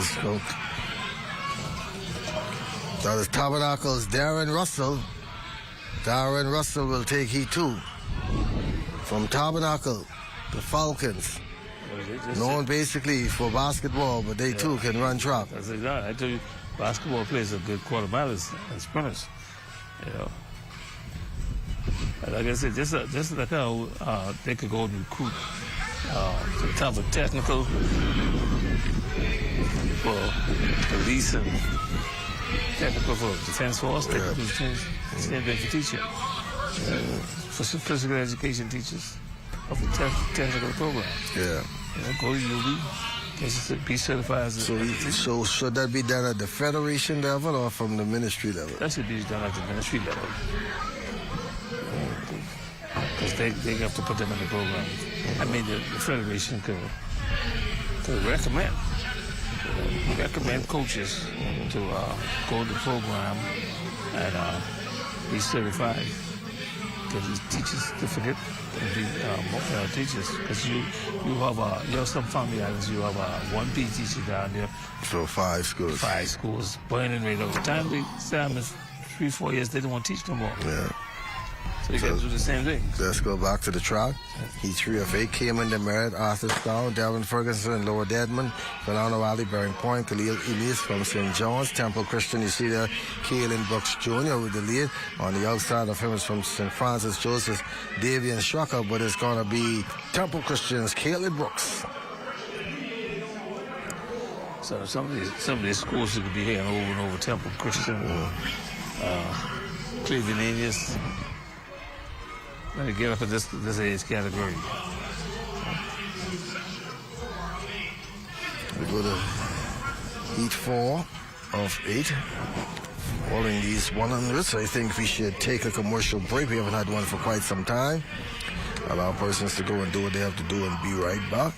S1: is Tabernacle's Darren Russell. Darren Russell will take Heat 2. From Tabernacle, the Falcons. Known basically for basketball, but they too can run track.
S2: That's exactly. I tell you, basketball players are good quarterbacks and sprinters. You know. Like I said, just like how they could go and recruit the type of technical for police and technical for defense force, technical defense, same thing for teaching. For physical education teachers of the technical program.
S1: Yeah.
S2: You know, go to UB, be certified as a
S1: So should that be done at the federation level or from the ministry level?
S2: That should be done at the ministry level. Because they have to put them in the program. I mean, the federation could recommend coaches to go to the program and be certified, get these teachers certificate and be teachers. Because you have some family islands, you have one P teacher down there.
S1: So 5 schools.
S2: 5 schools, burning rate over time. They say 3-4 years, they don't want to teach no more.
S1: Yeah.
S2: So you can do the same thing.
S1: Let's go back to the track. Heat 3 of 8 came in the merit. Arthur Stown, Darren Ferguson, Lower Deadman, Fernando Valley, Bearing Point, Khalil Elise from St. John's, Temple Christian. You see there, Kaelin Brooks Jr. with the lead. On the outside of him is from St. Francis Joseph, Davian Shucker, but it's going to be Temple Christian's Kaelin Brooks.
S2: So some of these schools could be here over and over. Temple Christian, Cleveland Indians. Let me get up at this age category.
S1: We go to Heat 4 of 8. Following these 100s, I think we should take a commercial break. We haven't had one for quite some time. Allow persons to go and do what they have to do and be right back.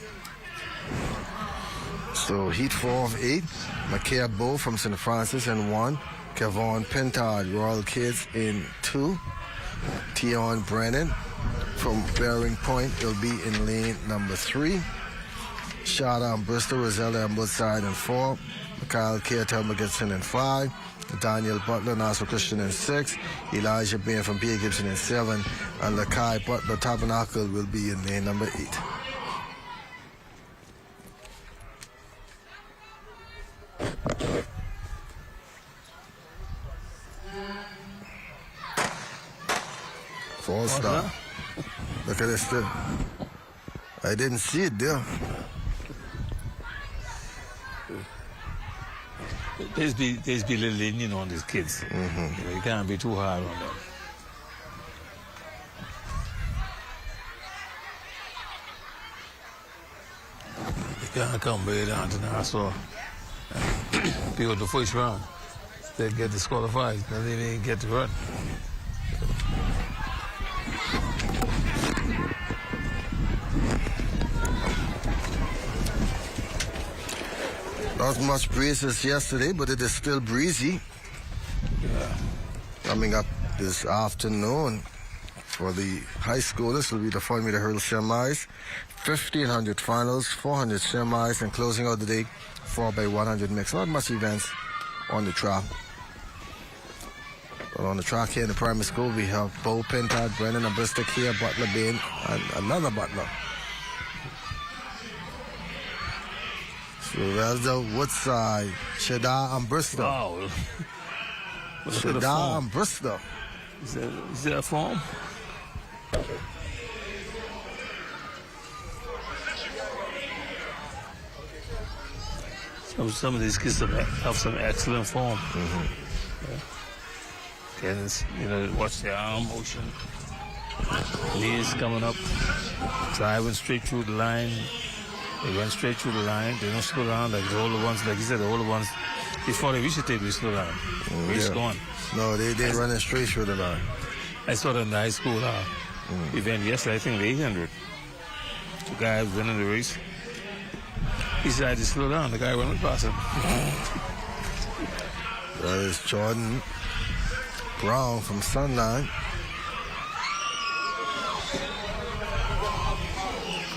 S1: So Heat 4 of 8, Micaiah Bow from St. Francis in 1, Kevon Pintard, Royal Kids in 2, Tion Brennan from Bearing Point, he'll be in lane number 3, Shada Bristol, Rosella on both sides in 4, Mikhail Keatel McGibson in 5, Daniel Butler, Nassau Christian in 6, Elijah Bain from P.A. Gibson in 7, and Lakai Butler Tabernacle will be in lane number 8. False start. Look at this still. I didn't see it there.
S2: There's be little Indian on these kids. You can't be too hard on them. You can't come way down to Nassau. People the first round, they get disqualified because they didn't get to run.
S1: Not much breezes yesterday, but it is still breezy.
S2: Yeah.
S1: Coming up this afternoon for the high schoolers will be the 400-meter hurdle semis, 1500 finals, 400 semis, and closing out the day 4x100 mix. Not much events on the track. But on the track here in the primary school, we have Bo Pintard, Brennan and Bristol here, Butler Bain, and another Butler. So that's the Woodside, Shada and Bristol.
S2: Wow.
S1: Shada and Bristol.
S2: Is that a form? Some of these kids have some excellent form. Kids, watch their arm motion. Knees coming up, driving straight through the line. They went straight through the line. They don't slow down like the older ones. Like you said, the older ones, before they reach the table, they slow down. Race gone.
S1: No, they running straight through the line.
S2: I saw that in the high school event yesterday, I think the 800. The guy was winning the race. He decided to slow down. The guy went past him.
S1: That is Jordan Brown from Sunline.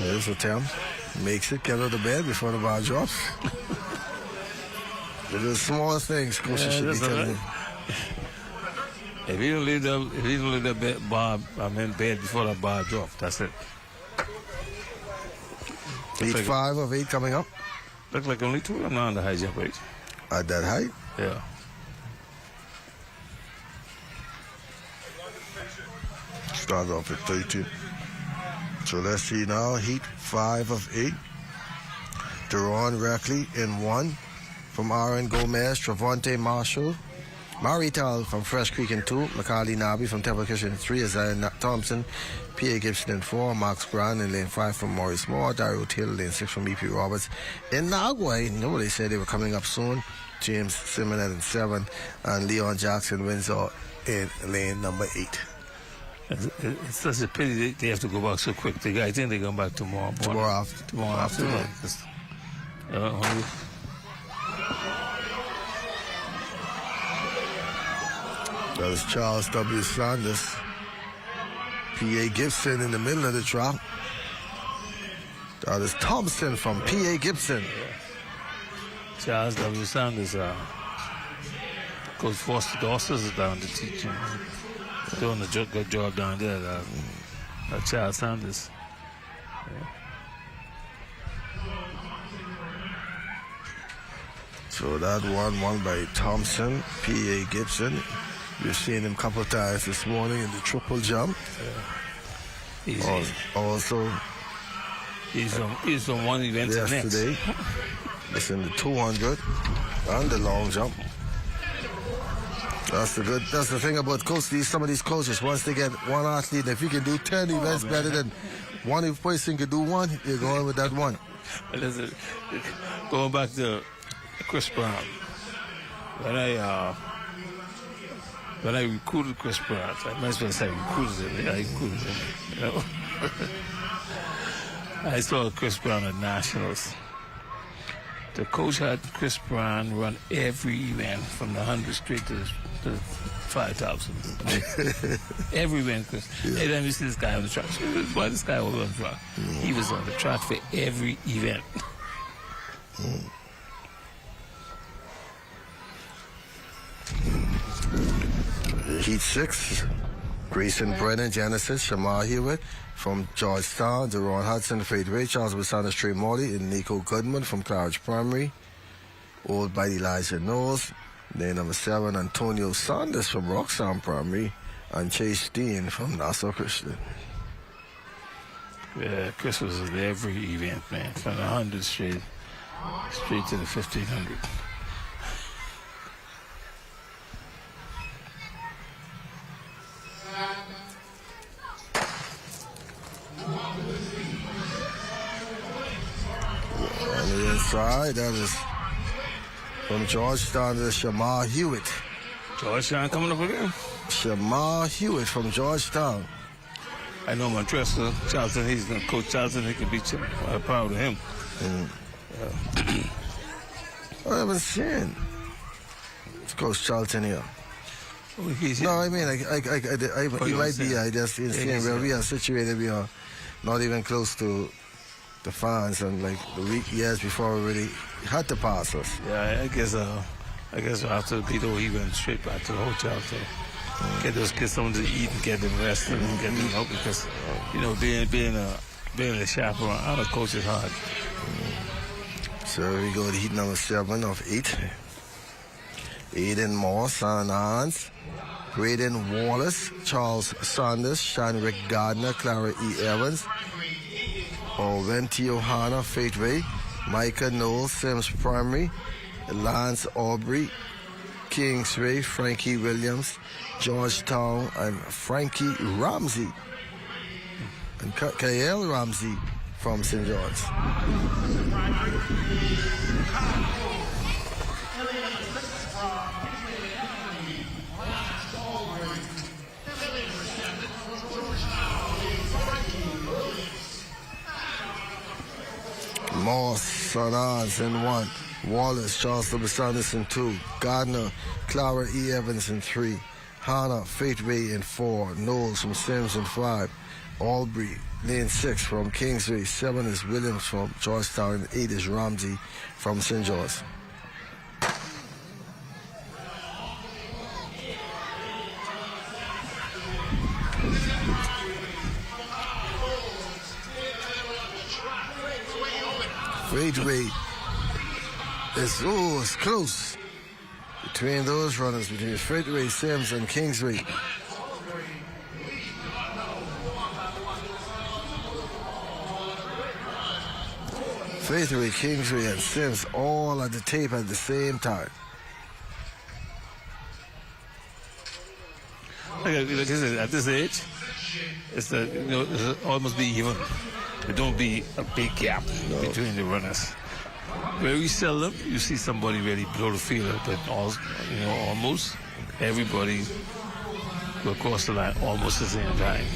S1: There's a attempt. Makes it, get out of bed before the bar drops. They're the small things coaches should be telling you.
S2: If you don't leave the bed before the bar drop, that's it.
S1: Heat 5 of 8 coming up.
S2: Look like only 2 of them now on the high jump age.
S1: At that height?
S2: Yeah.
S1: Start off at 30. So let's see now. Heat 5 of 8. Deron Reckley in 1. From Aaron Gomez, Travante Marshall. Marital from Fresh Creek in 2. Macaulay Nabi from Temple Christian in 3. Isaiah Thompson. P.A. Gibson in 4. Max Grant in lane 5 from Maurice Moore. Dario Taylor lane 6 from E.P. Roberts. In Nagway, they said they were coming up soon. James Simonet in 7. And Leon Jackson Windsor in lane number 8.
S2: It's such a pity they have to go back so quick. I think they come back tomorrow.
S1: Tomorrow afternoon. That is Charles W. Sanders. P.A. Gibson in the middle of the track. That is Thompson from P.A. Gibson.
S2: Charles W. Sanders. Coach Foster Dawson is down to teach him. doing a good job down there. Charles Sanders.
S1: So that one won by Thompson, P.A. Gibson. We've seen him a couple of times this morning in the triple jump.
S2: Easy.
S1: Also,
S2: He's on one event
S1: yesterday, it's in the 200 and the long jump. That's the thing about some of these coaches. Once they get one athlete, if you can do 10 events better than one person can do one, you're going with that one.
S2: Listen, going back to Chris Brown, when I recruited Chris Brown, I might as well say recruited him. I recruited him. You know? I saw Chris Brown at Nationals. The coach had Chris Brown run every event from the 100 straight to the 5,000. Every event, Chris. Yeah. Every time you see this guy on the track, why this guy was on the track? He was on the track for every event.
S1: Heat 6, Grayson Brennan, Genesis, Shamar Hewitt from Georgetown, Deron Hudson, Faith Ray, Charles Basana, Trey Morley, and Nico Goodman from Claridge Primary, Old by Elijah Knowles. Then number 7, Antonio Sanders from Roxham Primary, and Chase Steen from Nassau Christian.
S2: Yeah, Chris was at every event, man, from the 100 straight to the 1,500.
S1: On the inside, that is from Georgetown to Shamar Hewitt.
S2: Georgetown coming up again?
S1: Shamar Hewitt from Georgetown.
S2: I know my dresser, Charlton, he's going to coach Charlton, he can beat him. I'm proud of him.
S1: I haven't seen Coach Charlton here.
S2: Oh,
S1: no, I mean, he might be. I just didn't see him where we are situated. We are not even close to the fans, and like the years before, we really had to pass us.
S2: Yeah, I guess after the Peter, he went straight back to the hotel to get those kids something to eat and get them rested and get them help, because you know being a chaperone out of coach is hard.
S1: So we go to heat number 7 of 8. Aiden Moore, San Hans, Graydon Wallace, Charles Sanders, Shanrick Gardner, Clara E. Evans, Venti Ohana, Faith Ray, Micah Knowles, Sims Primary, Lance Aubrey, Kingsway, Frankie Williams, Georgetown, and Frankie Ramsey, and Kael Ramsey from St. George. Moss, Sanaz in 1, Wallace, Charles W. Sanders in 2, Gardner, Clara E. Evans in 3, Hannah, Faith Ray in 4, Knowles from Sims in 5, Aubrey, lane 6 from Kingsway, 7 is Williams from Georgetown, and 8 is Ramsey from St. George. Faithway it's close between those runners, between Faithway, Sims, and Kingsway. Faithway, Kingsway, and Sims all at the tape at the same time.
S2: Like I said, at this age, it's almost be even. There don't be a big gap between the runners. Very seldom you see somebody really blow the field up, but almost everybody will cross the line almost at the same time.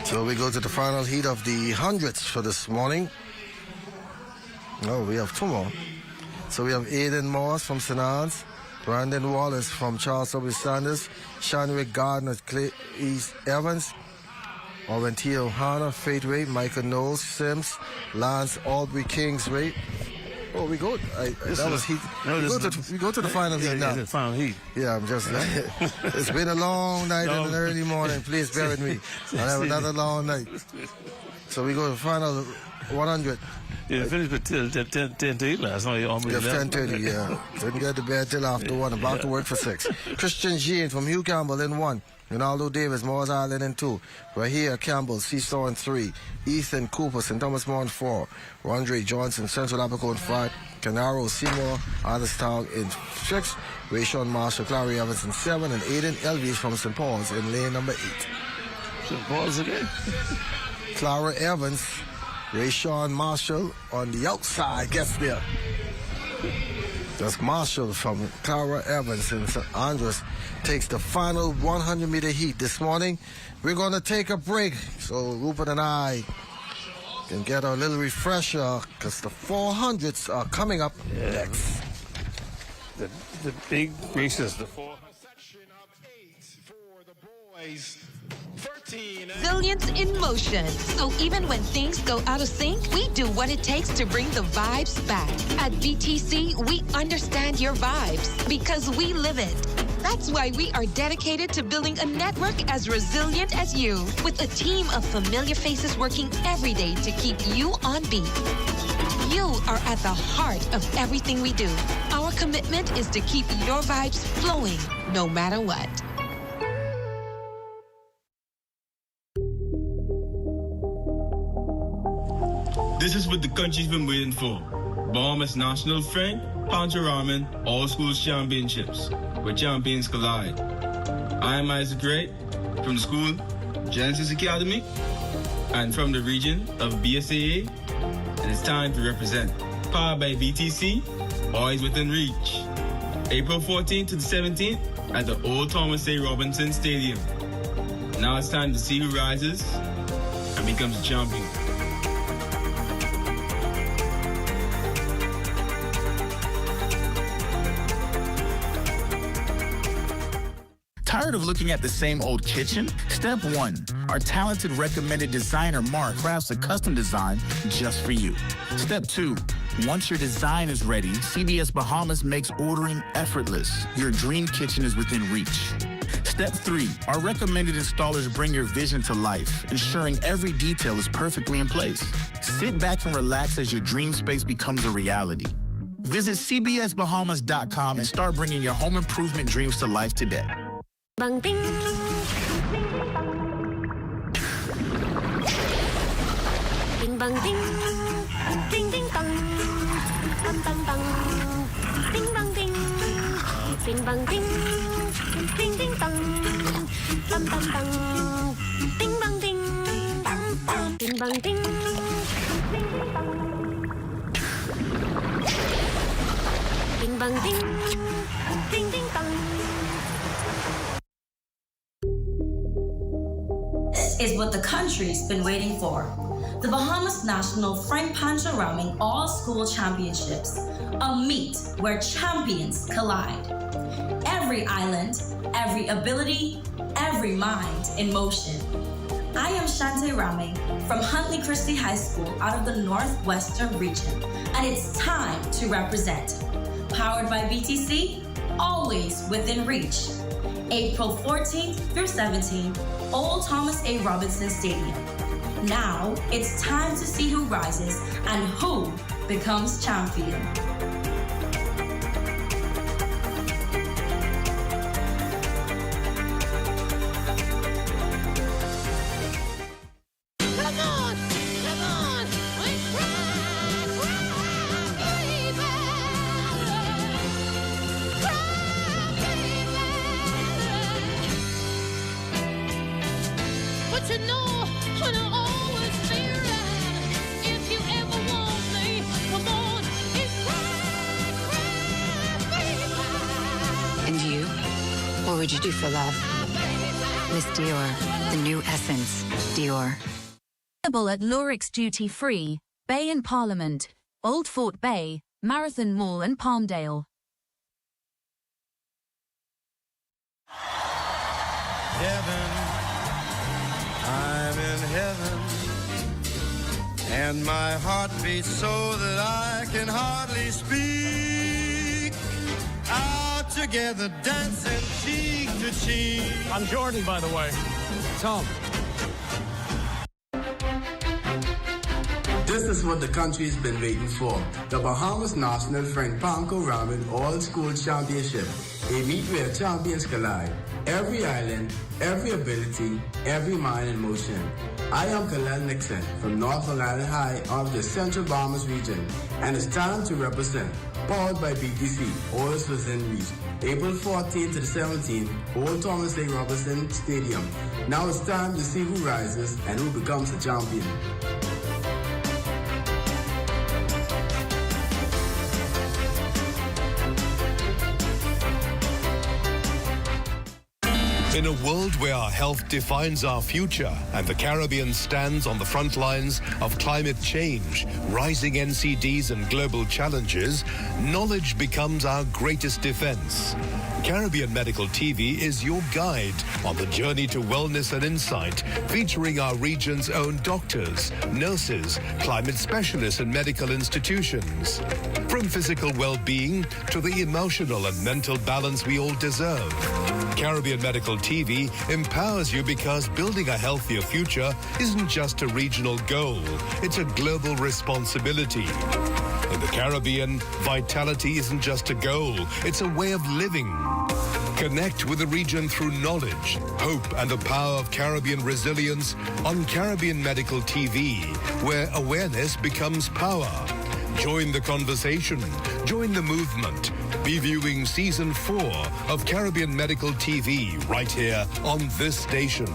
S1: So we go to the final heat of the hundreds for this morning. We have 2 more. So we have Aiden Morse from St. Anne's, Brandon Wallace from Charles W. Sanders, Shanwick Gardner, Clay East Evans, Oventio Hannah, Faithway, Michael Knowles, Sims, Lance Aubrey, Kingsway, Oh, we go. That was heat.
S2: No,
S1: we go to the final heat now.
S2: The final heat.
S1: Yeah, I'm just. It's been a long night and an early morning. Please bear with me. I have another long night. So we go to the final 100.
S2: Yeah, finished at 10 to 8 last night.
S1: Yeah, 10:30. Yeah, didn't get to bed till after 1. About to work for 6. Christian Jean from Hugh Campbell in 1. Ronaldo Davis, Moores Island in 2. Rahia Campbell, Seesaw in 3. Ethan Cooper, St. Thomas More in 4. Rondre Johnson, Central Apico in 5. Canaro Seymour, Alderstown in 6. Rayshawn Marshall, Clary Evans in 7. And Aiden Elvis from St. Paul's in lane number 8.
S2: St. Paul's again?
S1: Clara Evans, Rayshawn Marshall on the outside gets there. That's Marshall from Clara Evans in St. Andrews takes the final 100-meter heat this morning. We're going to take a break so Rupert and I can get a little refresher because the 400s are coming up next.
S2: The big races, the 400.
S3: Section of 8 for the boys. 13.
S4: Resilience in motion. So even when things go out of sync, we do what it takes to bring the vibes back. At BTC, we understand your vibes because we live it. That's why we are dedicated to building a network as resilient as you, with a team of familiar faces working every day to keep you on beat. You are at the heart of everything we do. Our commitment is to keep your vibes flowing, no matter what.
S5: This is what the country's been waiting for. Bahamas national friend, Pancho Rahming, All Schools Championships, where champions collide. I am Isaac Gray from the school Genesis Academy and from the region of BSAA, and it's time to represent. Powered by BTC, Boys Within Reach. April 14th to the 17th at the Old Thomas A. Robinson Stadium. Now it's time to see who rises and becomes a champion.
S6: Tired of looking at the same old kitchen? Step 1. Our talented recommended designer Mark crafts a custom design just for you. Step 2. Once your design is ready, CBS Bahamas makes ordering effortless. Your dream kitchen is within reach. Step 3. Our recommended installers bring your vision to life, ensuring every detail is perfectly in place. Sit back and relax as your dream space becomes a reality. Visit cbsbahamas.com and start bringing your home improvement dreams to life today.
S7: Bang ding. Ding bang ding. Ding ding bang. Bang bang bang. Ding bang ding. Ding bang ding. Ding ding bang. Bang bang bang. Ding bang ding. Ding bang ding. Ding bang ding. Ding ding bang.
S8: Is what the country's been waiting for. The Bahamas National Frank Pancho Rahming All School Championships, a meet where champions collide. Every island, every ability, every mind in motion. I am Shante Rahming from Huntley Christie High School out of the Northwestern region, and it's time to represent. Powered by BTC, always within reach. April 14th through 17th, Old Thomas A. Robinson Stadium. Now it's time to see who rises and who becomes champion.
S9: What would you do for love? Miss Dior, the new essence, Dior.
S10: Available at Lorix Duty Free, Bay and Parliament, Old Fort Bay, Marathon Mall and Palmdale.
S3: Heaven, I'm in heaven,
S11: and my heart beats so that I can hardly speak. Out together, dancing cheek to cheek.
S12: I'm Jordan, by the way. Tom.
S5: This is what the country's been waiting for. The Bahamas National Frank Pancho Rahming All-School Championship. A meet where champions collide. Every island, every ability, every mind in motion. I am Kalel Nixon from North Long Island High of the Central Bahamas region, and it's time to represent. Powered by BTC, all is within reach. April 14th to the 17th, Old Thomas A. Robinson Stadium. Now it's time to see who rises and who becomes the champion.
S13: In a world where our health defines our future and the Caribbean stands on the front lines of climate change, rising NCDs and global challenges, knowledge becomes our greatest defense. Caribbean Medical TV is your guide on the journey to wellness and insight, featuring our region's own doctors, nurses, climate specialists and medical institutions. From physical well-being to the emotional and mental balance we all deserve. Caribbean Medical TV empowers you because building a healthier future isn't just a regional goal, it's a global responsibility. In the Caribbean, vitality isn't just a goal, it's a way of living. Connect with the region through knowledge, hope, and the power of Caribbean resilience on Caribbean Medical TV, where awareness becomes power. Join the conversation, join the movement. Be viewing Season 4 of Caribbean Medical TV right here on this station.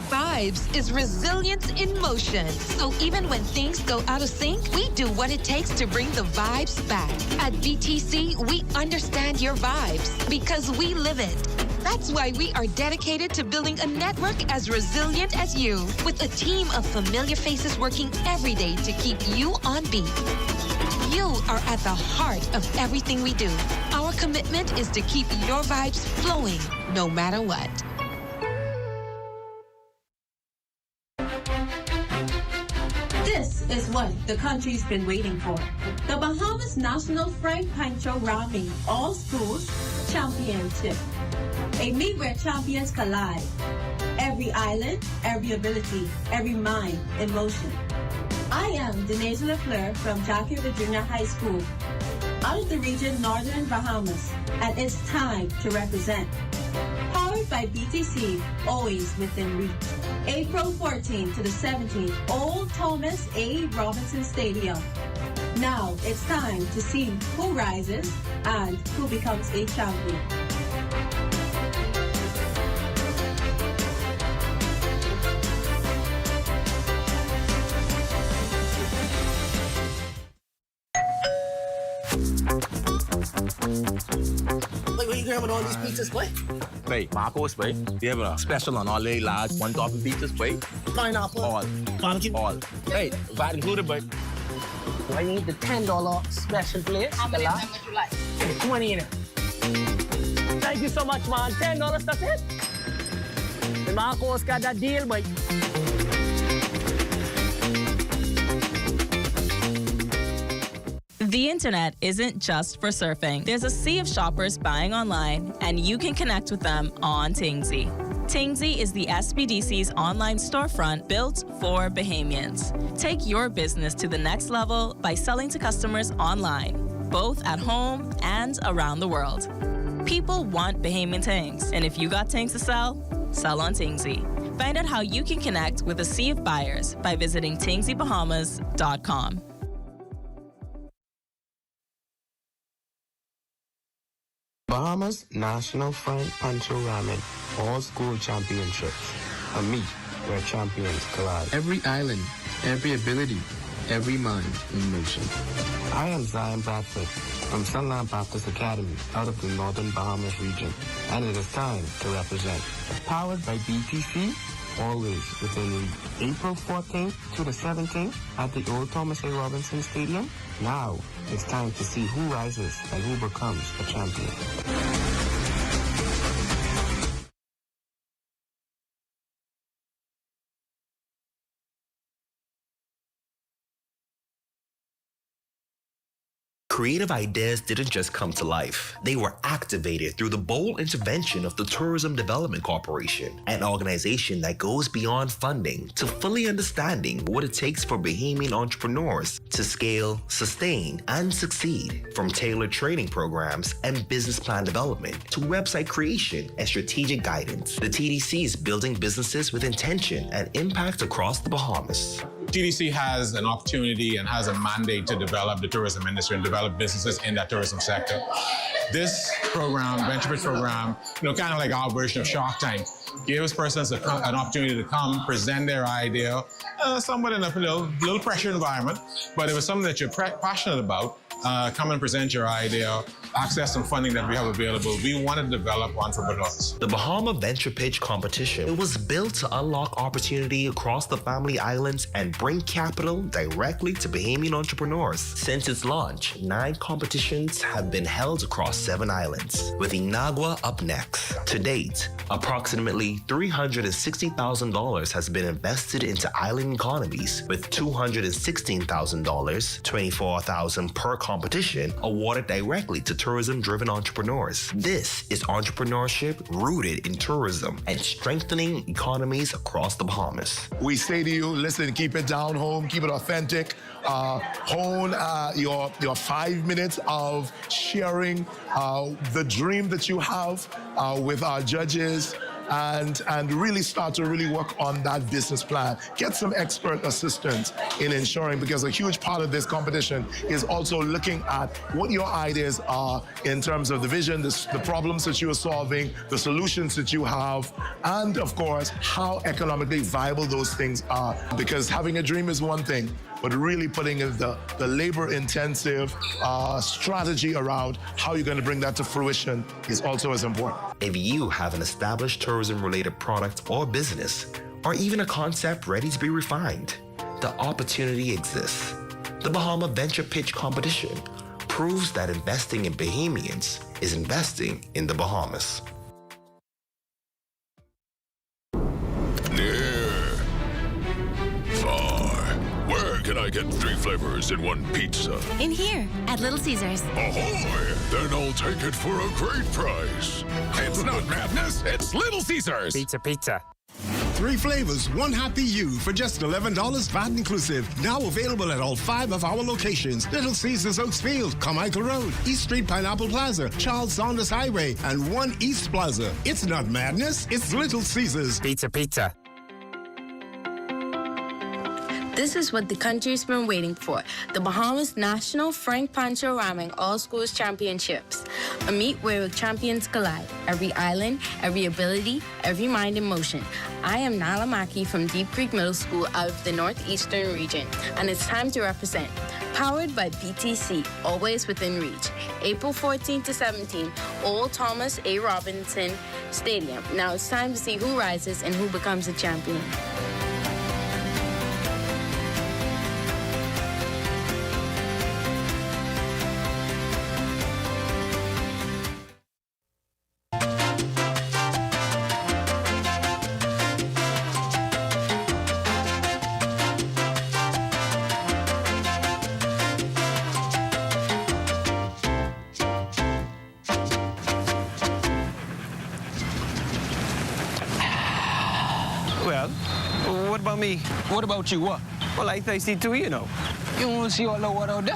S4: Vibes is resilience in motion. So even when things go out of sync, we do what it takes to bring the vibes back. At BTC, we understand your vibes because we live it. That's why we are dedicated to building a network as resilient as you, with a team of familiar faces working every day to keep you on beat. You are at the heart of everything we do. Our commitment is to keep your vibes flowing, no matter what.
S8: This is what the country's been waiting for. The Bahamas National Frank Pancho Rahming All Schools Championship. A meet where champions collide. Every island, every ability, every mind in motion. I am Denise Lafleur from Jacksonville Junior High School, out of the region Northern Bahamas, and it's time to represent. Powered by BTC, always within reach. April 14th to the 17th, Old Thomas A. Robinson Stadium. Now it's time to see who rises and who becomes a champion.
S14: Wait, what you grabbing all these pizzas, boy?
S15: Wait, Marcos, wait. We have a special on all the large one topping pizzas, wait.
S14: Pineapple.
S15: All.
S14: Barbecue.
S15: All. Hey, VAT included, but
S14: I need the $10 special plate.
S16: How many of them would you like?
S14: 20 in it. Thank you so much, man. $10, that's it. The Marcos got that deal, boy.
S17: The internet isn't just for surfing. There's a sea of shoppers buying online, and you can connect with them on Tingsy. Tingsy is the SBDC's online storefront built for Bahamians. Take your business to the next level by selling to customers online, both at home and around the world. People want Bahamian things, and if you got things to sell, sell on Tingsy. Find out how you can connect with a sea of buyers by visiting tingsybahamas.com.
S18: Bahamas National Frank Pancho Rahming All-School Championships. A meet where champions collide. Every island, every ability, every mind in motion. I am Zion Bradford from Sunland Baptist Academy out of the Northern Bahamas region, and it is time to represent. Powered by BTC, always within reach. April 14th to the 17th at the Old Thomas A. Robinson Stadium. Now it's time to see who rises and who becomes a champion.
S16: creative ideas didn't just come to life. They were activated through the bold intervention of the Tourism Development Corporation, an organization that goes beyond funding to fully understanding what it takes for Bahamian entrepreneurs to scale, sustain, and succeed. From tailored training programs and business plan development to website creation and strategic guidance, the TDC is building businesses with intention and impact across the Bahamas.
S3: TDC has an opportunity and has a mandate to develop the tourism industry and develop businesses in that tourism sector. This program, Venture Pitch program, kind of like our version of Shark Tank, gives persons an opportunity to come, present their idea, somewhat in a little pressure environment, but if it's something that you're passionate about, come and present your idea, access some funding that we have available. We want to develop entrepreneurs.
S16: The Bahama Venture Pitch Competition, it was built to unlock opportunity across the Family Islands and bring capital directly to Bahamian entrepreneurs. Since its launch, 9 competitions have been held across 7 islands, with Inagua up next. To date, approximately $360,000 has been invested into island economies, with $216,000, $24,000 per competition, awarded directly to tourism-driven entrepreneurs. This is entrepreneurship rooted in tourism and strengthening economies across the Bahamas.
S19: We say to you, listen, keep it down home, keep it authentic, hone your 5 minutes of sharing the dream that you have with our judges, and really start to really work on that business plan. Get some expert assistance in ensuring, because a huge part of this competition is also looking at what your ideas are in terms of the vision, the problems that you are solving, the solutions that you have, and of course, how economically viable those things are. Because having a dream is one thing, but really putting in the labor-intensive strategy around how you're going to bring that to fruition is also as important.
S16: If you have an established tourism-related product or business, or even a concept ready to be refined, the opportunity exists. The Bahama Venture Pitch Competition proves that investing in Bahamians is investing in the Bahamas.
S20: Can I get 3 flavors in one pizza?
S7: In here, at Little Caesars.
S20: Ahoy! Then I'll take it for a great price.
S21: It's not madness, it's Little Caesars.
S22: Pizza.
S23: 3 flavors, 1 happy you for just $11 VAT inclusive. Now available at all 5 of our locations. Little Caesars Oaksfield, Carmichael Road, East Street Pineapple Plaza, Charles Saunders Highway, and 1 East Plaza. It's not madness, it's Little Caesars.
S22: Pizza.
S24: This is what the country's been waiting for. The Bahamas National Frank Pancho Rahming All Schools Championships. A meet where champions collide. Every island, every ability, every mind in motion. I am Nala Maki from Deep Creek Middle School out of the Northeastern region, and it's time to represent. Powered by BTC, always within reach. April 14 to 17, Old Thomas A. Robinson Stadium. Now it's time to see who rises and who becomes a champion.
S25: Well, what about me?
S26: What about you, what?
S25: Well, I thirsty too, you know.
S26: You want to see all the water out there?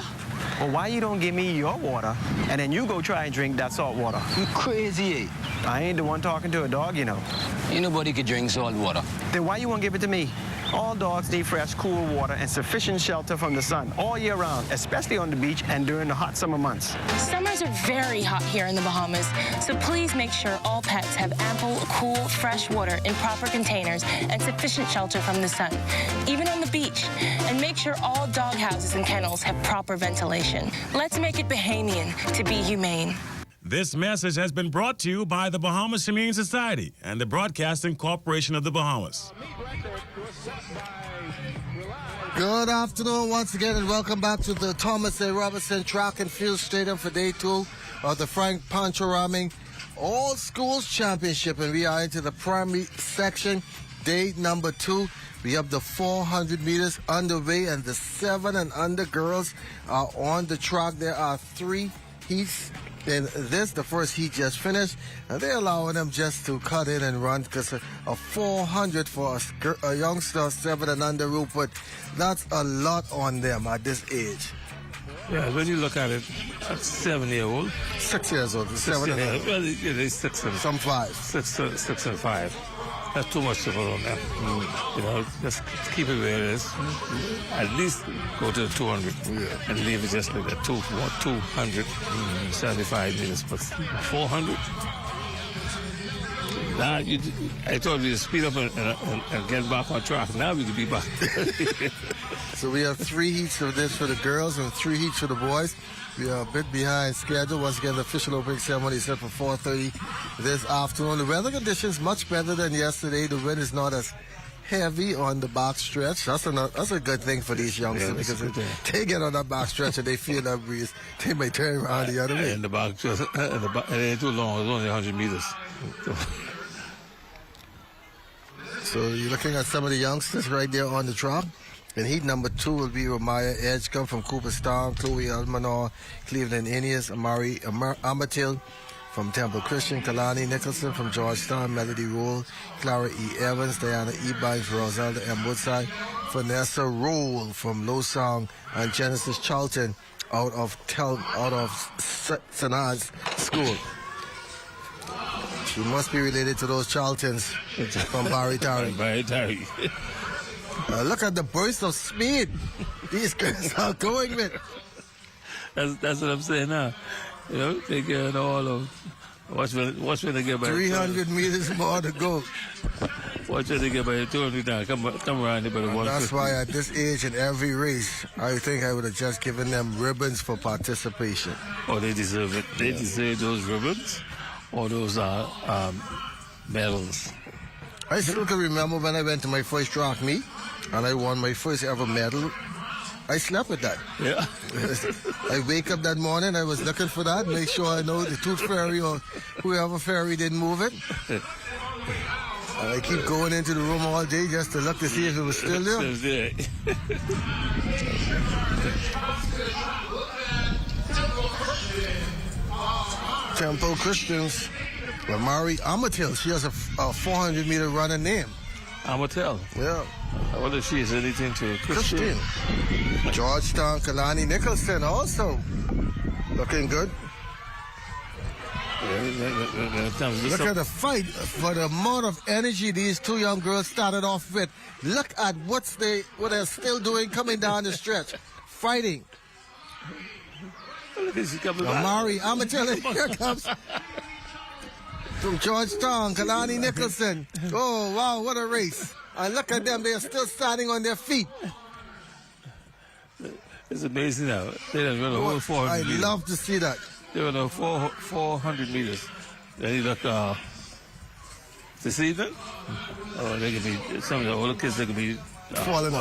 S25: Well, why you don't give me your water, and then you go try and drink that salt water?
S26: You crazy, eh?
S25: I ain't the one talking to a dog, you know.
S26: Ain't nobody can drink salt water.
S25: Then why you won't give it to me? All dogs need fresh, cool water and sufficient shelter from the sun all year round, especially on the beach and during the hot summer months.
S24: Summers are very hot here in the Bahamas, so please make sure all pets have ample, cool, fresh water in proper containers and sufficient shelter from the sun, even on the beach. And make sure all dog houses and kennels have proper ventilation. Let's make it Bahamian to be humane.
S27: This message has been brought to you by the Bahamas Humane Society and the Broadcasting Corporation of the Bahamas.
S1: Good afternoon once again, and welcome back to the Thomas A. Robinson Track and Field Stadium for Day 2 of the Frank Pancho Rahming All Schools Championship. And we are into the primary section day number 2. We have the 400 meters underway, and the 7 and under girls are on the track. There are 3 heats in this. The first heat just finished, and they're allowing them just to cut in and run, because a 400 for a youngster 7 and under, Rupert, that's a lot on them at this age.
S2: Yeah, when you look at it, at 7-year-old.
S1: 6 years old, 7 and under.
S2: Well, they're 6 and...
S1: Some 5.
S2: 6 and 5. That's too much to put on them. You know, just keep it where it is. At least go to the 200 and leave it just like that. 275 meters, but 400. Now, I told you to speed up and get back on track. Now we can be back.
S1: So we have 3 heats of this for the girls and 3 heats for the boys. We are a bit behind schedule. Once again, the official opening ceremony is set for 4:30 this afternoon. The weather conditions much better than yesterday. The wind is not as heavy on the back stretch. That's a good thing for these youngsters, because if they get on that back stretch and they feel that breeze, they may turn around the other way.
S2: And the back, it ain't too long. It's only 100 meters.
S1: So you're looking at some of the youngsters right there on the track. In heat number 2 will be Ramaya Edgecombe from Cooperstown, Chloe Almanor, Cleveland Indians, Amari Amatil from Temple Christian, Kalani Nicholson from Georgetown, Melody Roll, Clara E. Evans, Diana E. Banks, Roselda M. Woodside, Vanessa Roll from Losong, and Genesis Charlton out of Sanaz School. She must be related to those Charltons from Barry Tarry.
S2: Barry Tarry.
S1: Look at the burst of speed these girls are going with.
S2: That's what I'm saying now. You know, they get all of. Watch when they get by
S1: 300 meters more to go.
S2: Watch when they get by 200 now. Come around here by the 150.
S1: That's why at this age in every race, I think I would have just given them ribbons for participation.
S2: Oh, they deserve it. They deserve those ribbons or those medals.
S1: I still can remember when I went to my first track meet and I won my first ever medal. I slept with that.
S2: Yeah.
S1: I wake up that morning, I was looking for that, make sure I know the Tooth Fairy or whoever fairy didn't move it. And I keep going into the room all day just to look to see if it was still there. Temple Christians. Mari Amatil, she has a 400-meter running name.
S2: Amatil?
S1: Yeah.
S2: I wonder if she is anything to Christian.
S1: Georgetown, Kalani Nicholson also looking good. Look at the fight for the amount of energy these 2 young girls started off with. Look at what they're still doing coming down the stretch. Fighting. Mari Amatil, here comes. From Georgetown, Kalani Nicholson. Oh, wow, what a race. And look at them, they are still standing on their feet.
S2: It's amazing now. They done run a whole 400 meters.
S1: I love to see that.
S2: They run a 400 meters. Then you look, this evening, they could be, some of the older kids, they could be falling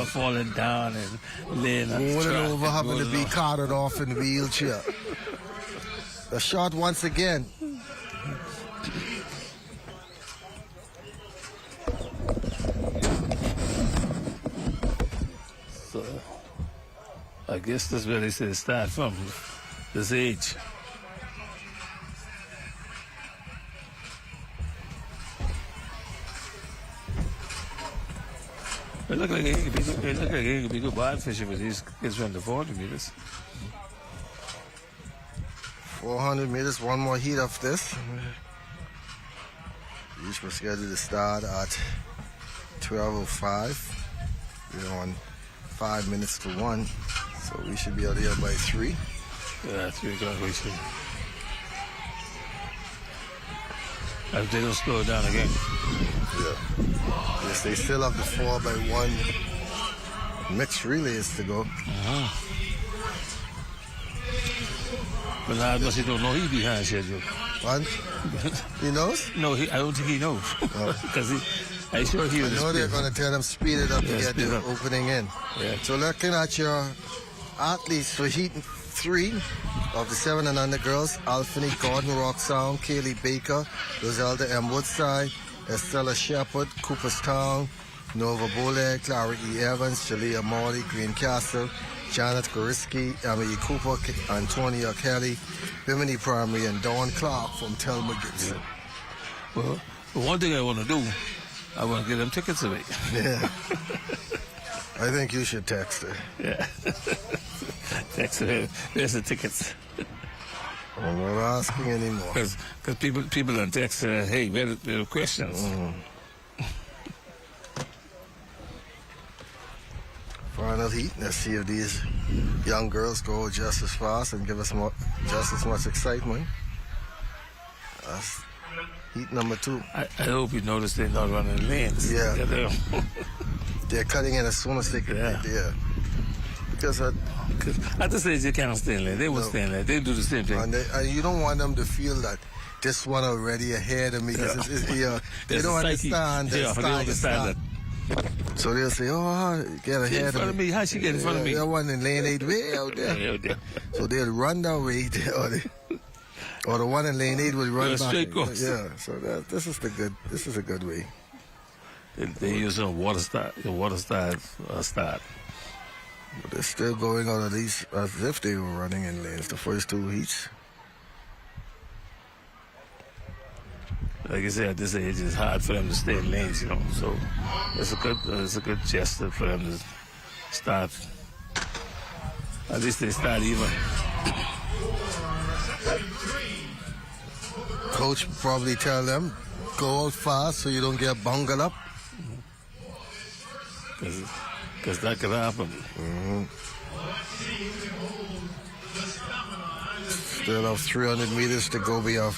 S2: down and laying on the track.
S1: Rolling over, having to be carted off in the wheelchair. The shot once again.
S2: So, I guess that's where they say start from, this age. It look like it could be good bad fishing with these kids from the 400 meters.
S1: 400 meters, one more heat of this. Each was scheduled to start at 12:05. We're on 5 minutes to 1, so we should be out here by 3.
S2: Yeah, 3 o'clock we should. If they don't slow it down again.
S1: Yeah. Yes, they still have the 4x1 mixed relays to go.
S2: But now I must don't know he's behind schedule.
S1: What? He knows?
S2: No, I don't think he knows. Because I sure he was.
S1: I know they're going to tell them speed it up to get the opening in.
S2: Yeah.
S1: So looking at your athletes for heat 3 of the 7 and under girls, Alphany Gordon, Roxanne, Kaylee Baker, Roselda M. Woodside, Estella Shepherd, Cooperstown, Nova Boleg, Clara E. Evans, Jalea Morley, Greencastle, Janet Koriski, Emma E. Cooper, Antonia Kelly, Bimini Primary, and Dawn Clark from Thelma Gibson.
S2: Well, one thing I want to do, I want to get them tickets away.
S1: Yeah. I think you should text her.
S2: Yeah. Text her. There's the tickets.
S1: I'm not asking anymore.
S2: Because people don't text her, hey, where are the questions?
S1: Final heat. Let's see if these young girls go just as fast and give us just as much excitement. That's heat number 2.
S2: I hope you notice they're not running lanes.
S1: Yeah. They're cutting in as soon as they can. Yeah. Because
S2: at this age, you can't stay in lane. They will stay in lane. They do the same thing.
S1: And you don't want them to feel that this one already ahead of me. Because they don't understand that.
S2: Yeah, they don't understand that.
S1: So they'll say, oh, get ahead of me.
S2: How she get in front of me?
S1: That one in lane 8 way out there. So they'll run that way. Or the one in lane 8 will run back.
S2: Straight course.
S1: Yeah, so this is a good way.
S2: They use a water start.
S1: But they're still going on at least as if they were running in lanes the first 2 heats.
S2: Like I said, at this age, it's hard for them to stay in lanes, So it's a good gesture for them to start. At least they start even.
S1: Coach probably tell them, go out fast so you don't get bungled up.
S2: Because that could happen.
S1: Still have 300 meters to go. We have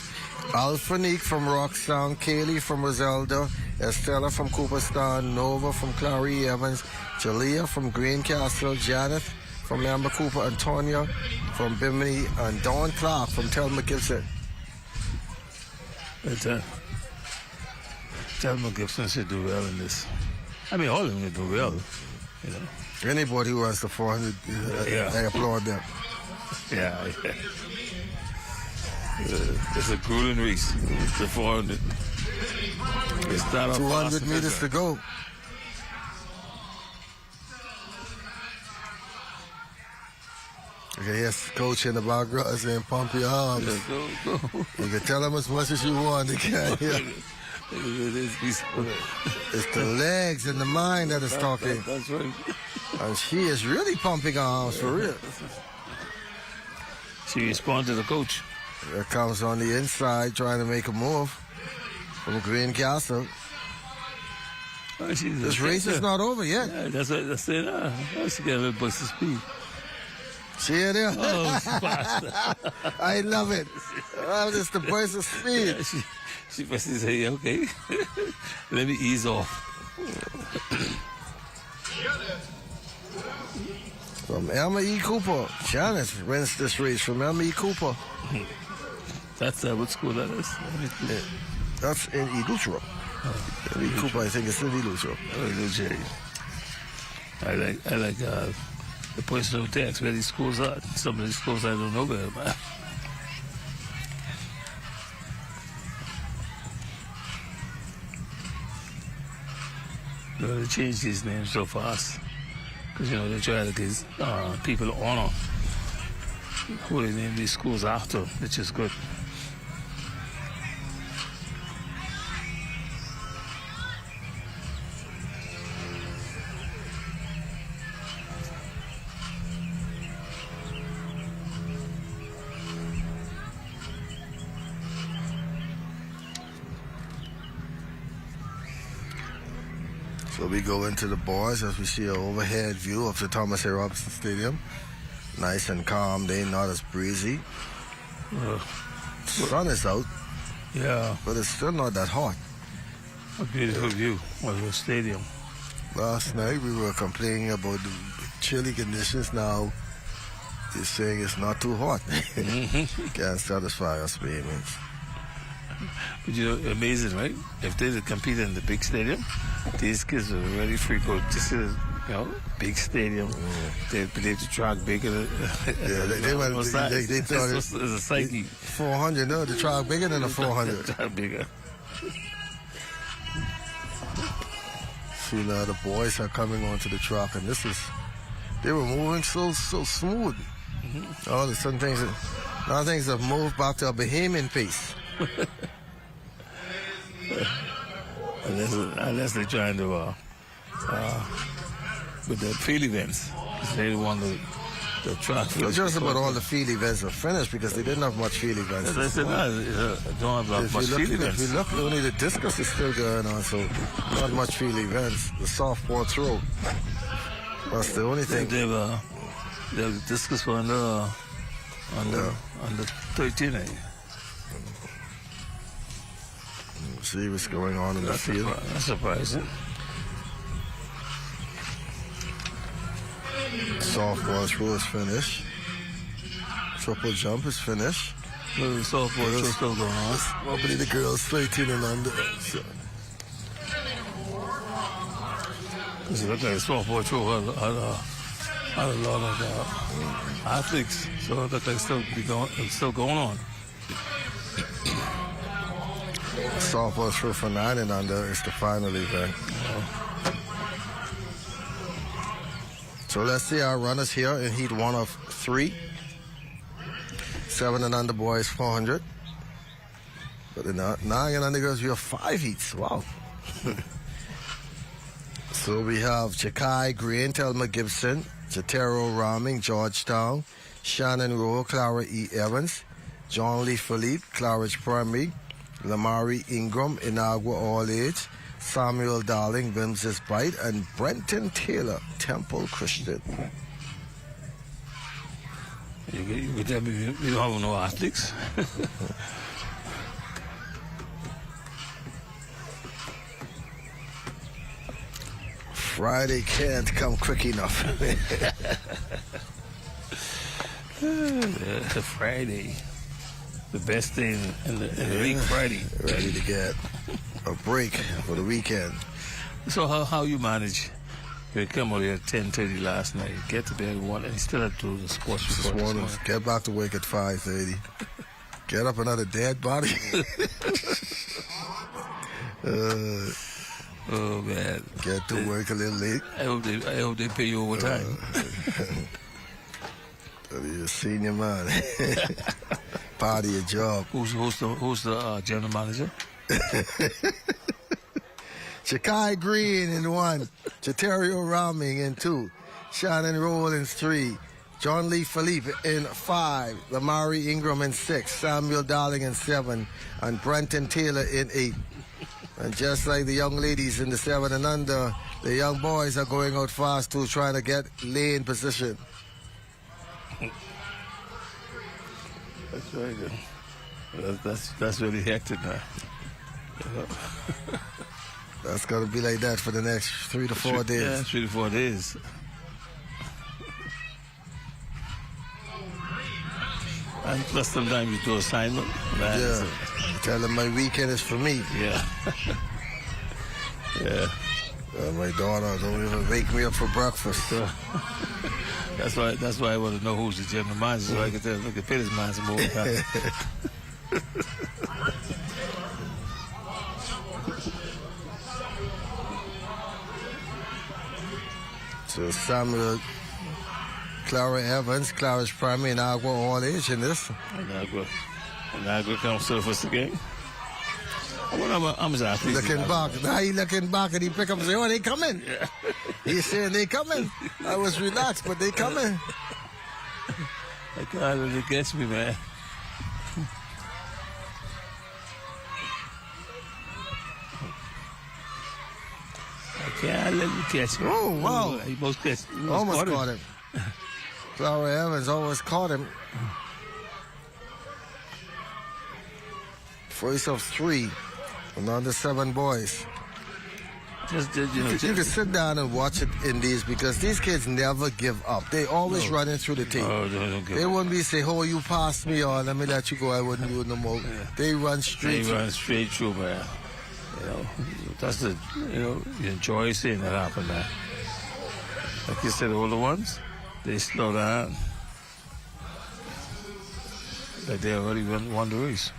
S1: Alphanique from Rocksound, Kaylee from Roselda, Estella from Cooperstown, Nova from Clary Evans, Jalea from Greencastle, Janet from Amber Cooper, Antonia from Bimini, and Dawn Clark from Thelma Gibson.
S2: Thelma Gibson should do well in this. I mean, all of them do well.
S1: Anybody who has the 400, I applaud them.
S2: Yeah. It's a grueling race. It's the 400.
S1: 200 meters to go. Okay, yes, coach in the background saying, pump your arms.
S2: Go.
S1: You can tell them as much as you want. They can't hear. It's the legs and the mind that is talking.
S2: That's right.
S1: And she is really pumping her arms for real.
S2: She responds to the coach.
S1: Here comes on the inside trying to make a move from Greencastle. This race is not over yet.
S2: Yeah, that's what I said. She got a little burst of speed.
S1: See it there?
S2: Oh, it's fast.
S1: I love it. Just the burst of speed.
S2: Yeah, she must say, okay, let me ease off.
S1: From Emma E. Cooper, Janet wins this race from Emma E. Cooper.
S2: That's what school that is?
S1: That's in Eleuthero. Emma E. Cooper, I think it's in Eleuthero.
S2: I like the points of tax where these schools are. Some of these schools I don't know very much. They change these names so fast because they try to give people honor who they name these schools after, which is good.
S1: So we go into the boys as we see an overhead view of the Thomas A. Robinson Stadium. Nice and calm day, not as breezy. Sun is out.
S2: Yeah.
S1: But it's still not that hot.
S2: A beautiful view of the stadium.
S1: Last night we were complaining about the chilly conditions. Now you're saying it's not too hot. Can't satisfy us, baby.
S2: But amazing, right? If they compete in the big stadium, these kids are really frequent. This is, big stadium. They believe the track bigger.
S1: They thought it was
S2: a psyche.
S1: 400. No, the track bigger than the 400.
S2: The track bigger.
S1: See now the boys are coming onto the track, and they were moving so smooth. All of a sudden now things have moved back to a Bahamian pace.
S2: Unless they're trying to with the field events, they want the track.
S1: Just about all the field events are finished because they didn't have much field events.
S2: They said, don't have much field events.
S1: If you look, only the discus is still going on, so not much field events. The softball throw, that's the only thing.
S2: They've discussed for under 13.
S1: See what's going on in the field.
S2: That's surprising.
S1: Softball throw is finished. Triple jump is finished.
S2: The softball throw is still going on.
S1: Probably the girls 13 and under. So.
S2: It looked like the softball throw had a lot of athletes, so it looked like it's still going on.
S1: Softball throw for 9 and under is the final event. So let's see our runners here in heat 1 of 3. 7 and under boys 400. But in 9 and under girls we have 5 heats. Wow. So we have Chakai Green, Telma Gibson, Pancho Rahming, Georgetown, Shannon Rowe, Clara E. Evans, John Lee Philippe, Claridge Primary, Lamari Ingram, Inagua All Age, Samuel Darling, Wims's Bite, and Brenton Taylor, Temple Christian.
S2: You tell me you don't have no athletes?
S1: Friday can't come quick enough.
S2: Friday. The best day in the week, Friday.
S1: Ready to get a break for the weekend.
S2: So how you manage? You come over here at 10:30 last night, get to bed at 1, and you still have to do the sports report this morning.
S1: Get back to work at 5:30. Get up another dead body.
S2: Oh man.
S1: Get to work a little late.
S2: I hope they pay you overtime.
S1: You're a senior man. Part of your job.
S2: Who's the general manager?
S1: Chakai Green in 1, Pancho Rahming in 2, Shannon Roll in 3, John Lee Philippe in 5, Lamari Ingram in 6, Samuel Darling in 7, and Brenton Taylor in 8. And just like the young ladies in the 7 and under, the young boys are going out fast too, trying to get lane position.
S2: That's very good. That's really hectic now.
S1: That's going to be like that for the next 3 to 4 days.
S2: Yeah, 3 to 4 days. And plus sometimes you do assignment. Man,
S1: yeah. Tell them my weekend is for me.
S2: Yeah. Yeah.
S1: My daughter don't even wake me up for breakfast.
S2: That's why I want to know who's the general manager, so I can tell, look at Peter's mind some more time.
S1: So Samuel, Clara Evans, Claridge Primary, and Agua All Age in this.
S2: And Agua comes to us again. I wonder how much athletes.
S1: Looking back. Now he looking back and he pick up and say, oh, they coming.
S2: Yeah.
S1: He's saying they coming. I was relaxed, but they coming.
S2: I can't let it catch me, man. I can't let him catch me.
S1: Oh, wow.
S2: He
S1: almost caught him. Clara Evans almost caught him. First of 3. Another 7 boys. You can sit down and watch it in these because these kids never give up. They always running through the tape.
S2: Oh, they
S1: wouldn't be say, oh, you passed me on, let me let you go, I wouldn't do it no more. Yeah. They run straight through.
S2: Run straight through, man. You know, that's the, you enjoy seeing that happen, man. Like you said, the older ones, they slow down. Like they already won the race.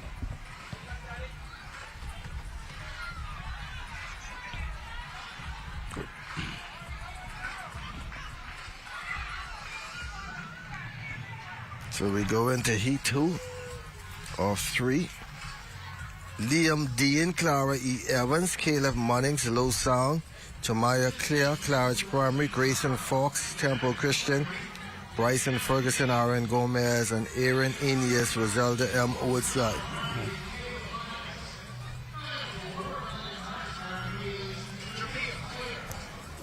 S1: So we go into Heat 2 of 3. Liam Dean, Clara E. Evans, Caleb Munnings, Low Sound, Jamaya Clare, Claridge Primary, Grayson Fox, Temple Christian, Bryson Ferguson, Aaron Gomez, and Aaron Enius, Roselda M. Woodside.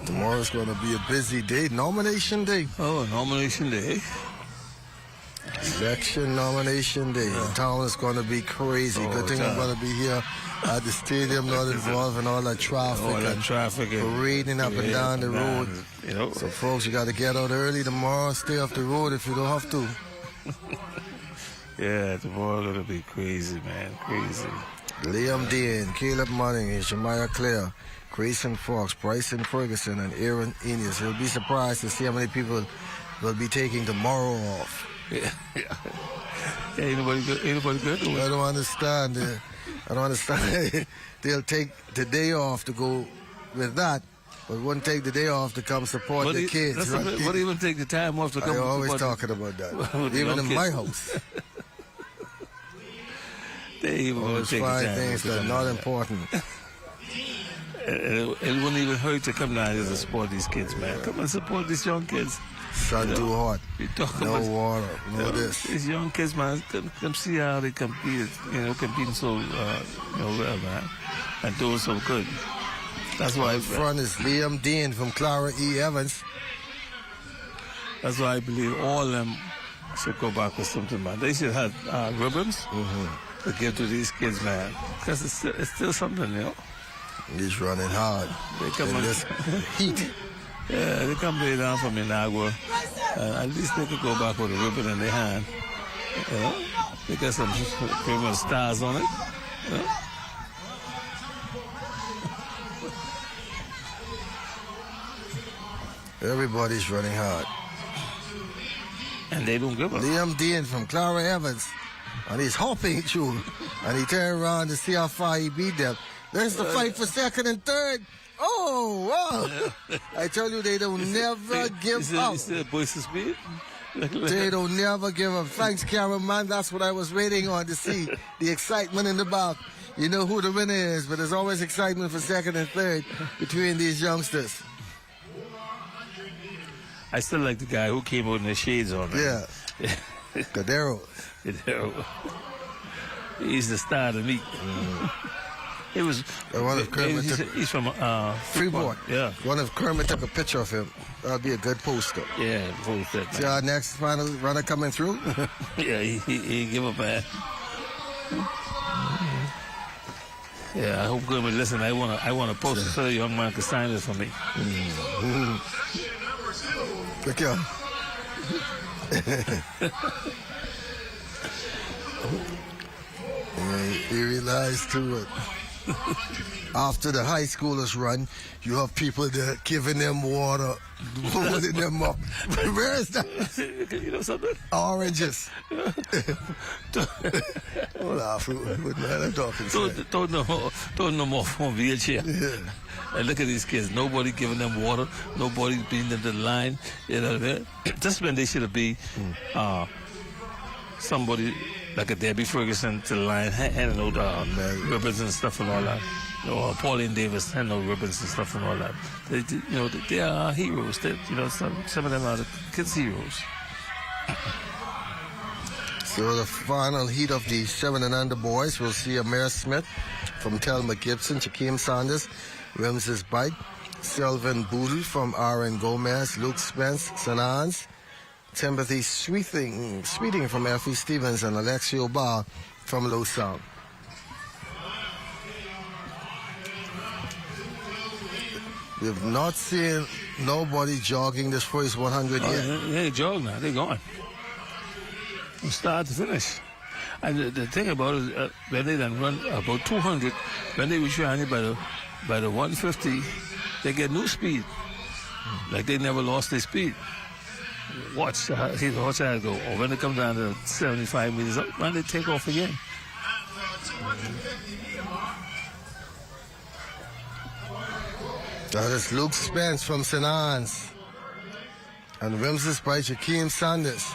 S1: Tomorrow's going to be a busy day. Nomination day.
S2: Oh, nomination day.
S1: Election nomination day. The town is going to be crazy. Good thing I'm going to be here at the stadium, not involved in all that traffic. Parading up and down the road.
S2: You know.
S1: So, folks, you got to get out early tomorrow. Stay off the road if you don't have to.
S2: Yeah, tomorrow's going to be crazy, man. Crazy.
S1: Liam Dean, Caleb Manning, Jamaya Clare, Grayson Fox, Bryson Ferguson, and Aaron Enius. You'll be surprised to see how many people will be taking tomorrow off.
S2: Yeah. Anybody good?
S1: I don't understand. They'll take the day off to go with that, but wouldn't take the day off to come support the kids.
S2: Right? What even take the time off to come?
S1: I'm always talking about that. Even in my house.
S2: They even
S1: always find things that are not important.
S2: It wouldn't even hurt to come down here to support these kids, man. Come and support these young kids.
S1: Sun too hot. No water. No this.
S2: These young kids, man, come see how they compete. Competing so well, man, and doing so good. That's why.
S1: In front is Liam Dean from Clara E. Evans.
S2: That's why I believe all of them should go back with something, man. They should have ribbons to give to these kids, man, because it's still something,
S1: He's running hard.
S2: They come
S1: in this heat.
S2: Yeah, they come way down from Inagua. At least they could go back with a ribbon in their hand. They got some famous stars on it.
S1: Everybody's running hard.
S2: And they don't give up.
S1: Liam Dean from Clara Evans. And he's hopping through. And he turned around to see how far he beat them. There's the fight for second and third. Oh, wow. I tell you, they don't never give up.
S2: You see boys of speed?
S1: They don't never give up. Thanks, cameraman. That's what I was waiting on to see. The excitement in the back. You know who the winner is, but there's always excitement for second and third between these youngsters.
S2: I still like the guy who came out in the shades on.
S1: Yeah. Cadero.
S2: He's the star of the meet. It was. He's from
S1: Freeport.
S2: Yeah.
S1: One of Kermit took a picture of him. That'll be a good poster.
S2: Yeah, post that.
S1: See our next final runner coming through?
S2: Yeah, he give up, man. Yeah, I hope Kermit listen. I want a poster so the young man can sign this for me.
S1: Look here. He realized too. After the high schoolers run, you have people that giving them water, holding them up. Where is that?
S2: You know something?
S1: Oranges. Hold on, man, I'm talking.
S2: Don't no more from wheelchair.
S1: Yeah.
S2: And look at these kids. Nobody giving them water. Nobody being in the line. Just when they should be somebody like a Debbie Ferguson to the line, handing out ribbons and stuff and all that. Or Pauline Davis handing out ribbons and stuff and all that. They are heroes. Some of them are the kids' heroes.
S1: So the final heat of the 7 and under boys, we'll see Amir Smith from Telma Gibson, Jakeem Sanders, Ramses Bite, Selvin Boodle from Aaron Gomez, Luke Spence, Sanans, Timothy Sweeting from Effie Stevens, and Alexio Barr from Low Sound. We've not seen nobody jogging this first 100 yet.
S2: They jog now. They're gone. From start to finish. And the thing about it, when they then run about 200, when they reach running by the 150, they get new speed. Like they never lost their speed. Watch how it go. Or when they come down to 75 meters up, when they take off again.
S1: That is Luke Spence from St. Anne's. And Ramses by Jakeem Sanders.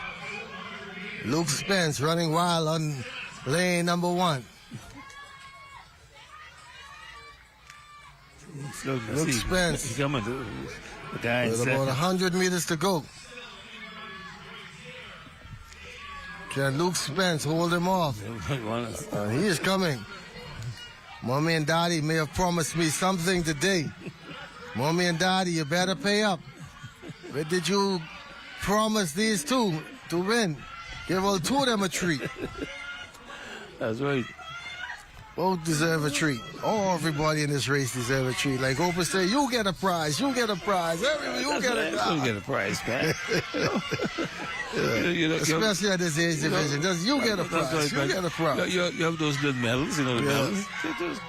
S1: Luke Spence running wild on lane number 1. Luke Spence.
S2: He's coming. The guy
S1: with about 100 meters to go. Can Luke Spence hold him off? He is coming. Mommy and Daddy may have promised me something today. Mommy and Daddy, you better pay up. Where did you promise these two to win? Give all two of them a treat.
S2: That's right.
S1: Both deserve a treat. Oh, everybody in this race deserve a treat. Like Oprah said, you get a prize, you get a prize. Everybody, you get a prize.
S2: You get a prize, man.
S1: Especially at this age division. You get a prize. You get a prize.
S2: You have those little medals, the medals.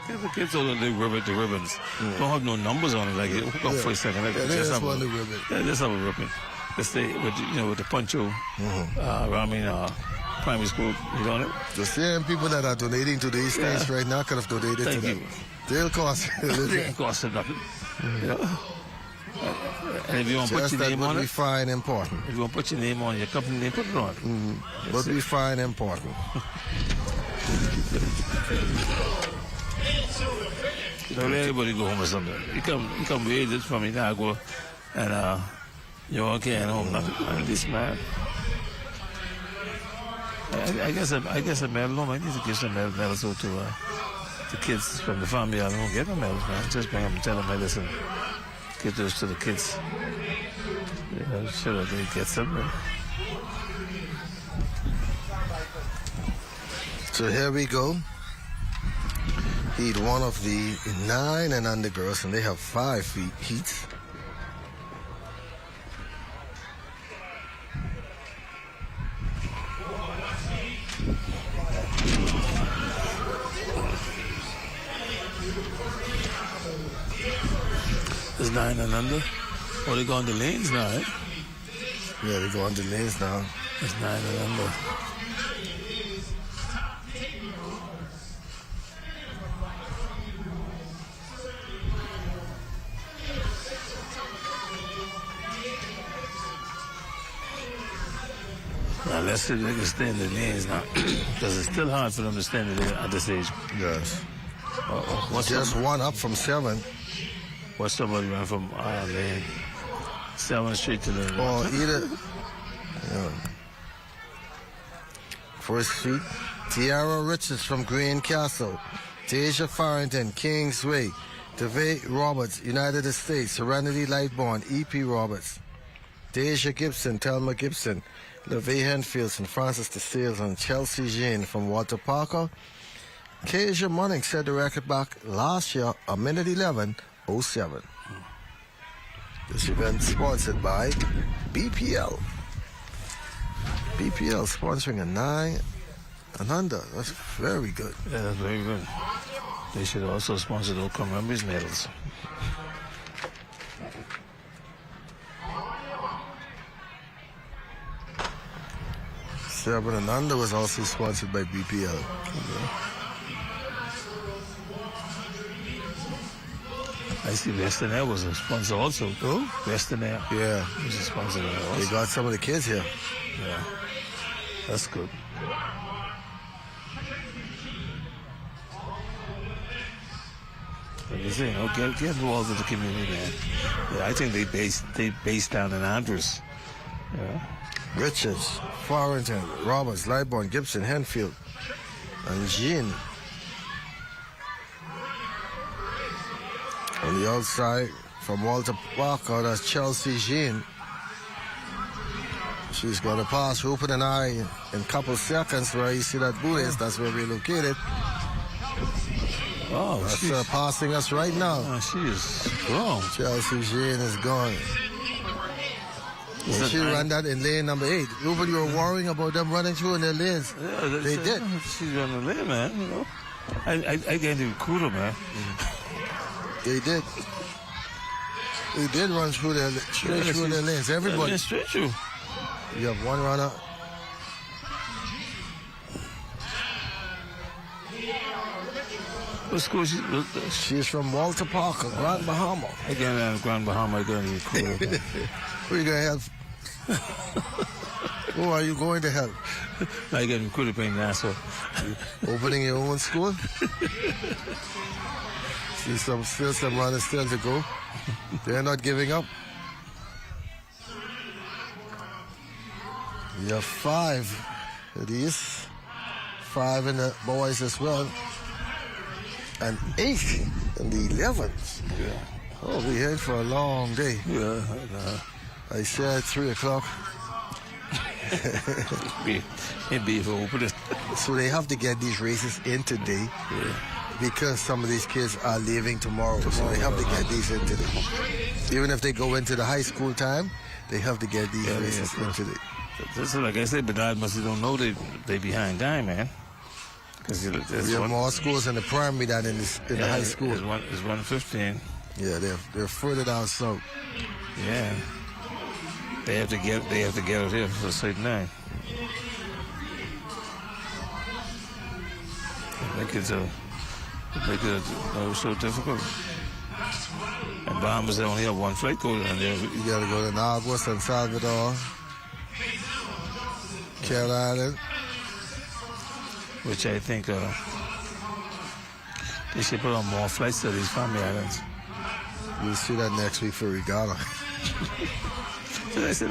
S2: Get the kids all the ribbons. Don't have no numbers on it. Like, hook up for a second.
S1: Just have one ribbon.
S2: Yeah, just have a ribbon. Let's stay with the Pancho Rahming primary school. You know it?
S1: The same people that are donating to these things right now could have donated to them. They'll cost.
S2: They'll cost nothing. And if you want to put your name on it,
S1: we find important.
S2: If you want to put your name on your company name, put it on.
S1: But we find important.
S2: Don't let everybody go home or something. You come with this from me now, go and you're okay at home. Nothing. This man. I guess a medal. I need to give some medals to the kids from the family. I don't get the medals, man. Just bring them and tell them, hey, listen, give those to the kids. So that they get something.
S1: So here we go. Heat 1 of the 9 and under girls, and they have 5 heats.
S2: It's 9 and under. Oh, they go on the lanes now, eh?
S1: Yeah, they go on the lanes now.
S2: It's 9 and under. Now let's see if they can stay in the lanes now, because it's still hard for them to stand there at this age.
S1: Yes. Just 1 up from 7.
S2: What somebody ran from lane 7 straight to the
S1: or either first street. Tiara Richards from Green Castle, Tasia Farrington, Kingsway, DeVay Roberts, United States, Serenity Lightborn, E.P. Roberts, Deja Gibson, Thelma Gibson, LeVay Henfield, St. Francis de Sales, and Chelsea Jean from Walter Parker. Keisha Munning set the record back last year, a minute 11:07. This event sponsored by BPL. BPL sponsoring a 9 and under. That's very good.
S2: Yeah, that's very good. They should also sponsor the Oakland Memories medals.
S1: Seven and under was also sponsored by BPL.
S2: Okay. I see Western Air was a sponsor also.
S1: Who?
S2: Western Air.
S1: Yeah.
S2: Was a sponsor also.
S1: They got some of the kids here.
S2: Yeah. That's good. Like you say, get involved with the community, man. Yeah, I think they based down in Andrews. Yeah.
S1: Richards, Farrington, Roberts, Lightborn, Gibson, Henfield, and Jean. On the outside, from Walter Parker, that's Chelsea Jean. She's going to pass Rupert and I in a couple seconds. Where you see that booth is, that's where we're located.
S2: Oh,
S1: that's passing us right now.
S2: Oh, she is strong.
S1: Chelsea Jean is gone. And she ran that in lane number 8. Rupert, you were worrying about them running through in their lanes.
S2: Yeah,
S1: they did.
S2: She's on the lane, man. You know, I can't even recruit her, man.
S1: They did. They did run through their through their lanes. Everybody.
S2: Straight through.
S1: You have one runner.
S2: What school
S1: she's from Walter Parker, Grand Bahama.
S2: Again, Grand Bahama, again, you cool.
S1: Who are you going to help? Who are you going to help?
S2: Now you get recruited playing Nassau.
S1: Opening your own school? See still some runners still to go. They're not giving up. You have 5 of these. 5 in the boys as well. And 8 in the 11s.
S2: Yeah.
S1: Oh, we're here for a long day.
S2: Yeah.
S1: I said 3 o'clock.
S2: Maybe for opening.
S1: So they have to get these races in today because some of these kids are leaving tomorrow. So they have to get these in today. Even if they go into the high school time, they have to get these races in today.
S2: This is like I said, Bernard must don't know they behind time, man. Because
S1: we have more schools in the primary than in the high school.
S2: It's 115.
S1: Yeah, they're further down south.
S2: Yeah. They have to get it here for a certain time. Make it so difficult. And Bahamas, they only have one flight going on there.
S1: You gotta go to Nagua, San Salvador, Carolina.
S2: Which I think they should put on more flights to these family islands.
S1: We'll see that next week for Regatta.
S2: So I said,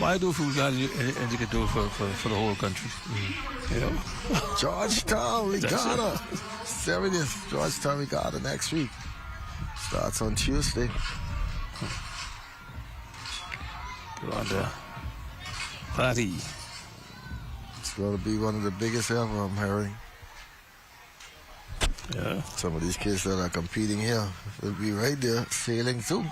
S2: why do it for Regatta and you can do it for the whole country? You know?
S1: Georgetown Regatta. 70th Georgetown Regatta next week. Starts on Tuesday.
S2: Go on there. Party.
S1: It's going to be one of the biggest ever, I'm hearing.
S2: Yeah.
S1: Some of these kids that are competing here will be right there sailing too.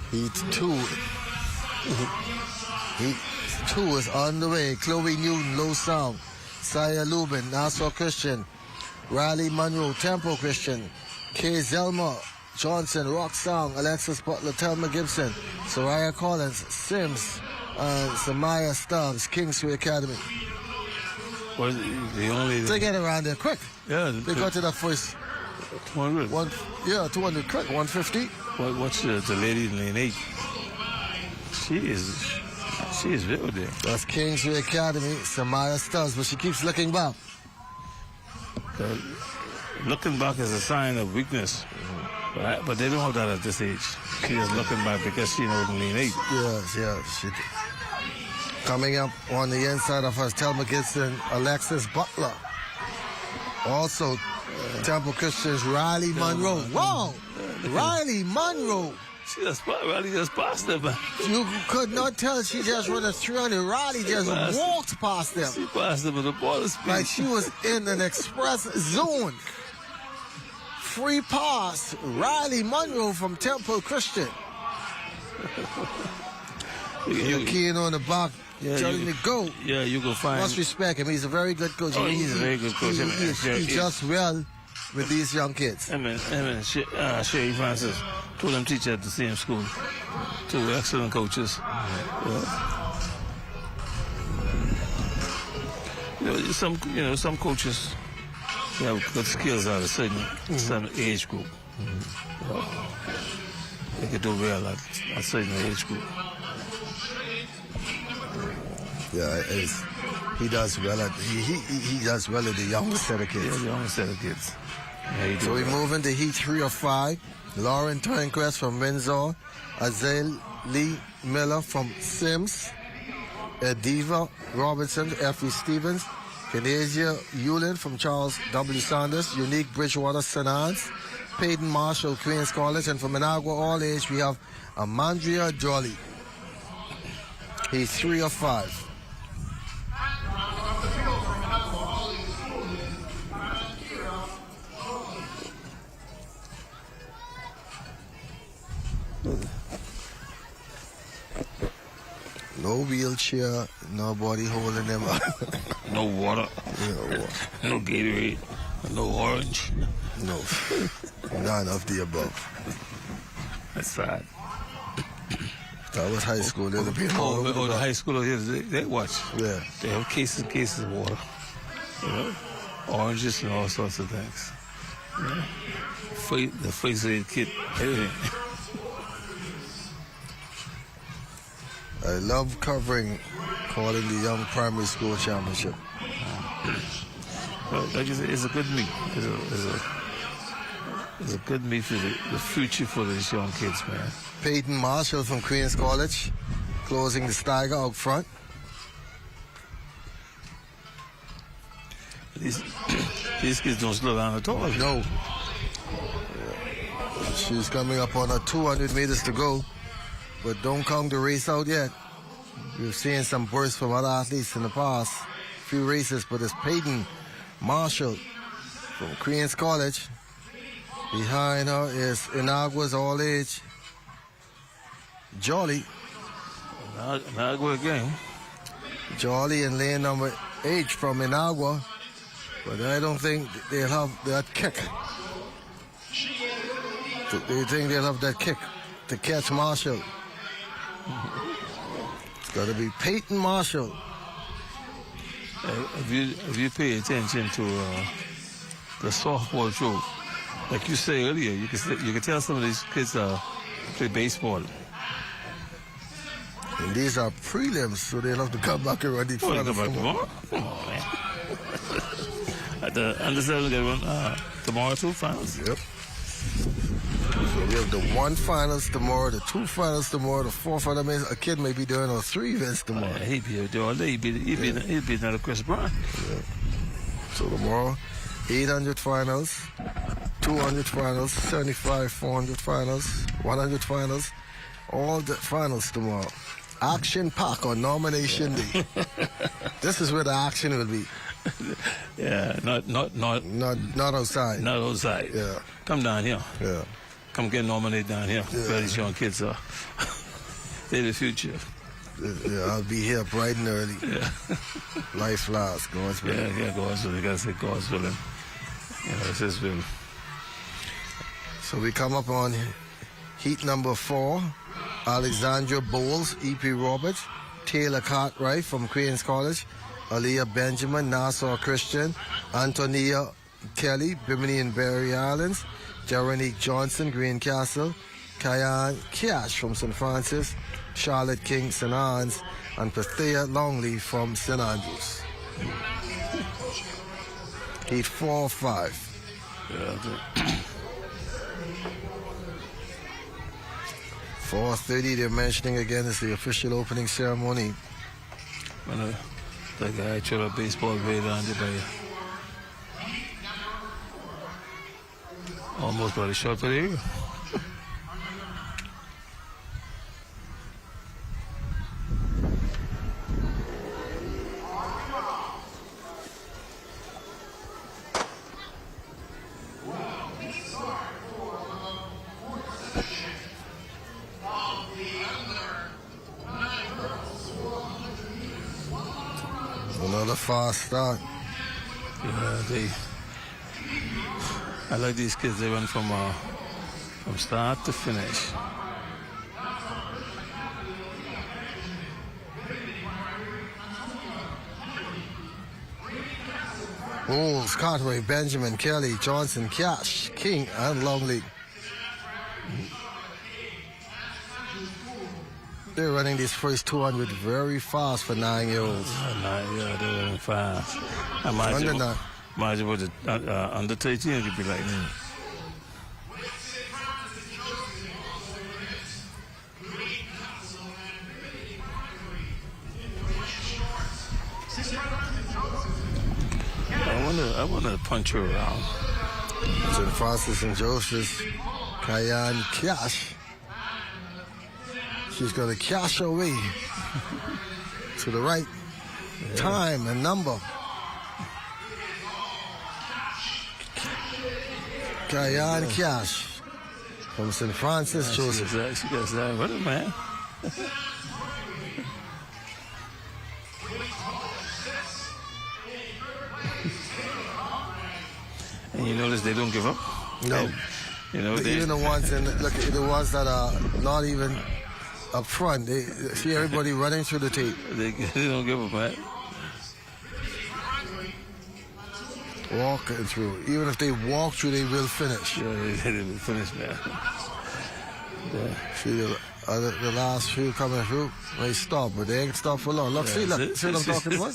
S1: Heat 2. Heat 2 is on the way. Chloe Newton, Low Sound. Saya Lubin, Nassau Christian. Riley Monroe, Temple Christian. Kay Zelma, Johnson, Rock Sound. Alexis Butler, Thelma Gibson. Soraya Collins, Sims, and Samaya Stubbs, Kingsway Academy.
S2: Well,
S1: they get around there quick.
S2: Yeah.
S1: They got to that first
S2: 200.
S1: 200 quick, 150.
S2: What's the lady in lane 8? She is real there.
S1: That's Kingsway Academy, Samaya Stubbs, but she keeps looking back.
S2: Looking back is a sign of weakness. But they don't have that at this age. She is looking back because she knows in lane 8.
S1: Yes. Coming up on the inside of us, Thelma Gibson, Alexis Butler. Also, Temple Christian's Riley Monroe. Wow! Riley Monroe.
S2: Riley just passed them.
S1: You could not tell she just ran a 300. Riley just walked past them.
S2: She passed them with a ball speed.
S1: Like she was in an express zone. Free pass. Riley Monroe from Temple Christian. You're keying on the block. Telling me go.
S2: Yeah, you go find.
S1: Must respect him. He's a very good coach.
S2: He's a very good coach.
S1: He does well with these young kids.
S2: Sherry Francis, two of them teach at the same school. Two excellent coaches. Some coaches have good skills at a certain age group. They can do well at a certain age group.
S1: Yeah, he does well at he does well at the youngest set of kids.
S2: Yeah, the youngest set of kids. Yeah,
S1: so we move into Heat 3 of 5. Lauren Turnquest from Windsor, Azael Lee Miller from Sims, Ediva Robinson, Effie Stevens, Canasia Yulin from Charles W. Sanders, Unique Bridgewater St. Anne's, Peyton Marshall, Queens College, and from Managua All Age we have Amandria Jolly. Heat 3 of 5. No wheelchair, nobody holding them up.
S2: No water. No Gatorade. No orange.
S1: No. None of the above.
S2: That's sad.
S1: That was high school.
S2: The high school here, they watch.
S1: Yeah.
S2: They have cases of water. You know, oranges and all sorts of things. You know, the face aid kit, everything.
S1: I love calling the Young Primary School Championship.
S2: Well, like you said, it's a good meet. It's a good meet for the future for these young kids, man.
S1: Peyton Marshall from Queens College, closing the stagger out front.
S2: These kids don't slow down at all.
S1: No. She's coming up on her 200 meters to go, but don't count the race out yet. We've seen some bursts from other athletes in the past few races, but it's Peyton Marshall from Queens College. Behind her is Inagua's all-age Jolly.
S2: Inagua again.
S1: Jolly in lane number 8 from Inagua, but I don't think they'll have that kick. They think they'll have that kick to catch Marshall. It's got to be Peyton Marshall.
S2: If you pay attention to the softball throw, like you say earlier, you can tell some of these kids play baseball.
S1: And these are prelims, so they'll have to come back and run the finals tomorrow.
S2: Come on, man. At the under 7 get one tomorrow too, finals.
S1: Yep. So we have the 1 finals tomorrow, the 2 finals tomorrow, the 4 finals. A kid may be doing all 3 events tomorrow.
S2: He'd be there all day. He'd be another Chris Brown.
S1: Yeah. So tomorrow, 800 finals, 200 finals, 75, 400 finals, 100 finals, all the finals tomorrow. Action pack on nomination day. This is where the action will be.
S2: Yeah, not
S1: outside.
S2: Not outside.
S1: Yeah.
S2: Come down here.
S1: Yeah.
S2: Come get nominated down here.
S1: Yeah.
S2: Where these young kids are. They're the future.
S1: Yeah, I'll be here bright and early.
S2: Yeah.
S1: Life lasts, God's willing.
S2: Yeah, God's willing. You gotta say God's willing. Yeah, it's His will.
S1: So we come up on heat number 4. Alexandra Bowles, E.P. Roberts, Taylor Cartwright from Queens College, Aaliyah Benjamin, Nassau Christian, Antonia Kelly, Bimini and Berry Islands, Jeronique Johnson, Greencastle, Kyan Cash from St. Francis, Charlotte King, St. Anne's, and Pathea Longley from St. Andrews. Heat 4-5.
S2: Yeah,
S1: 4:30, they're mentioning again, is the official opening ceremony.
S2: When the guy threw a baseball way down there almost by the shot for the area.
S1: Another fast start.
S2: Yeah, I like these kids. They run from start to finish.
S1: Bowles, Cartwright, Benjamin, Kelly, Johnson, Cash, King, and Longley. They're running these first 200 very fast for 9-year-olds.
S2: Yeah, they're running fast. Imagine what the under 13 could be like. I wonder to punch her around.
S1: St. Francis and Joseph's, Kyan Cash. She's going to cash her way to the right time and number. Kyan Cash from St. Francis Joseph.
S2: She gets that with her, man. And you notice they don't give up?
S1: No.
S2: You know,
S1: even the ones the ones that are not even up front, they see everybody running through the tape.
S2: They don't give up, man.
S1: Walking through. Even if they walk through, they will finish.
S2: Yeah, they will finish, man.
S1: Yeah. See, the last few coming through, they stop, but they ain't stop for long. Look, see what I'm talking about?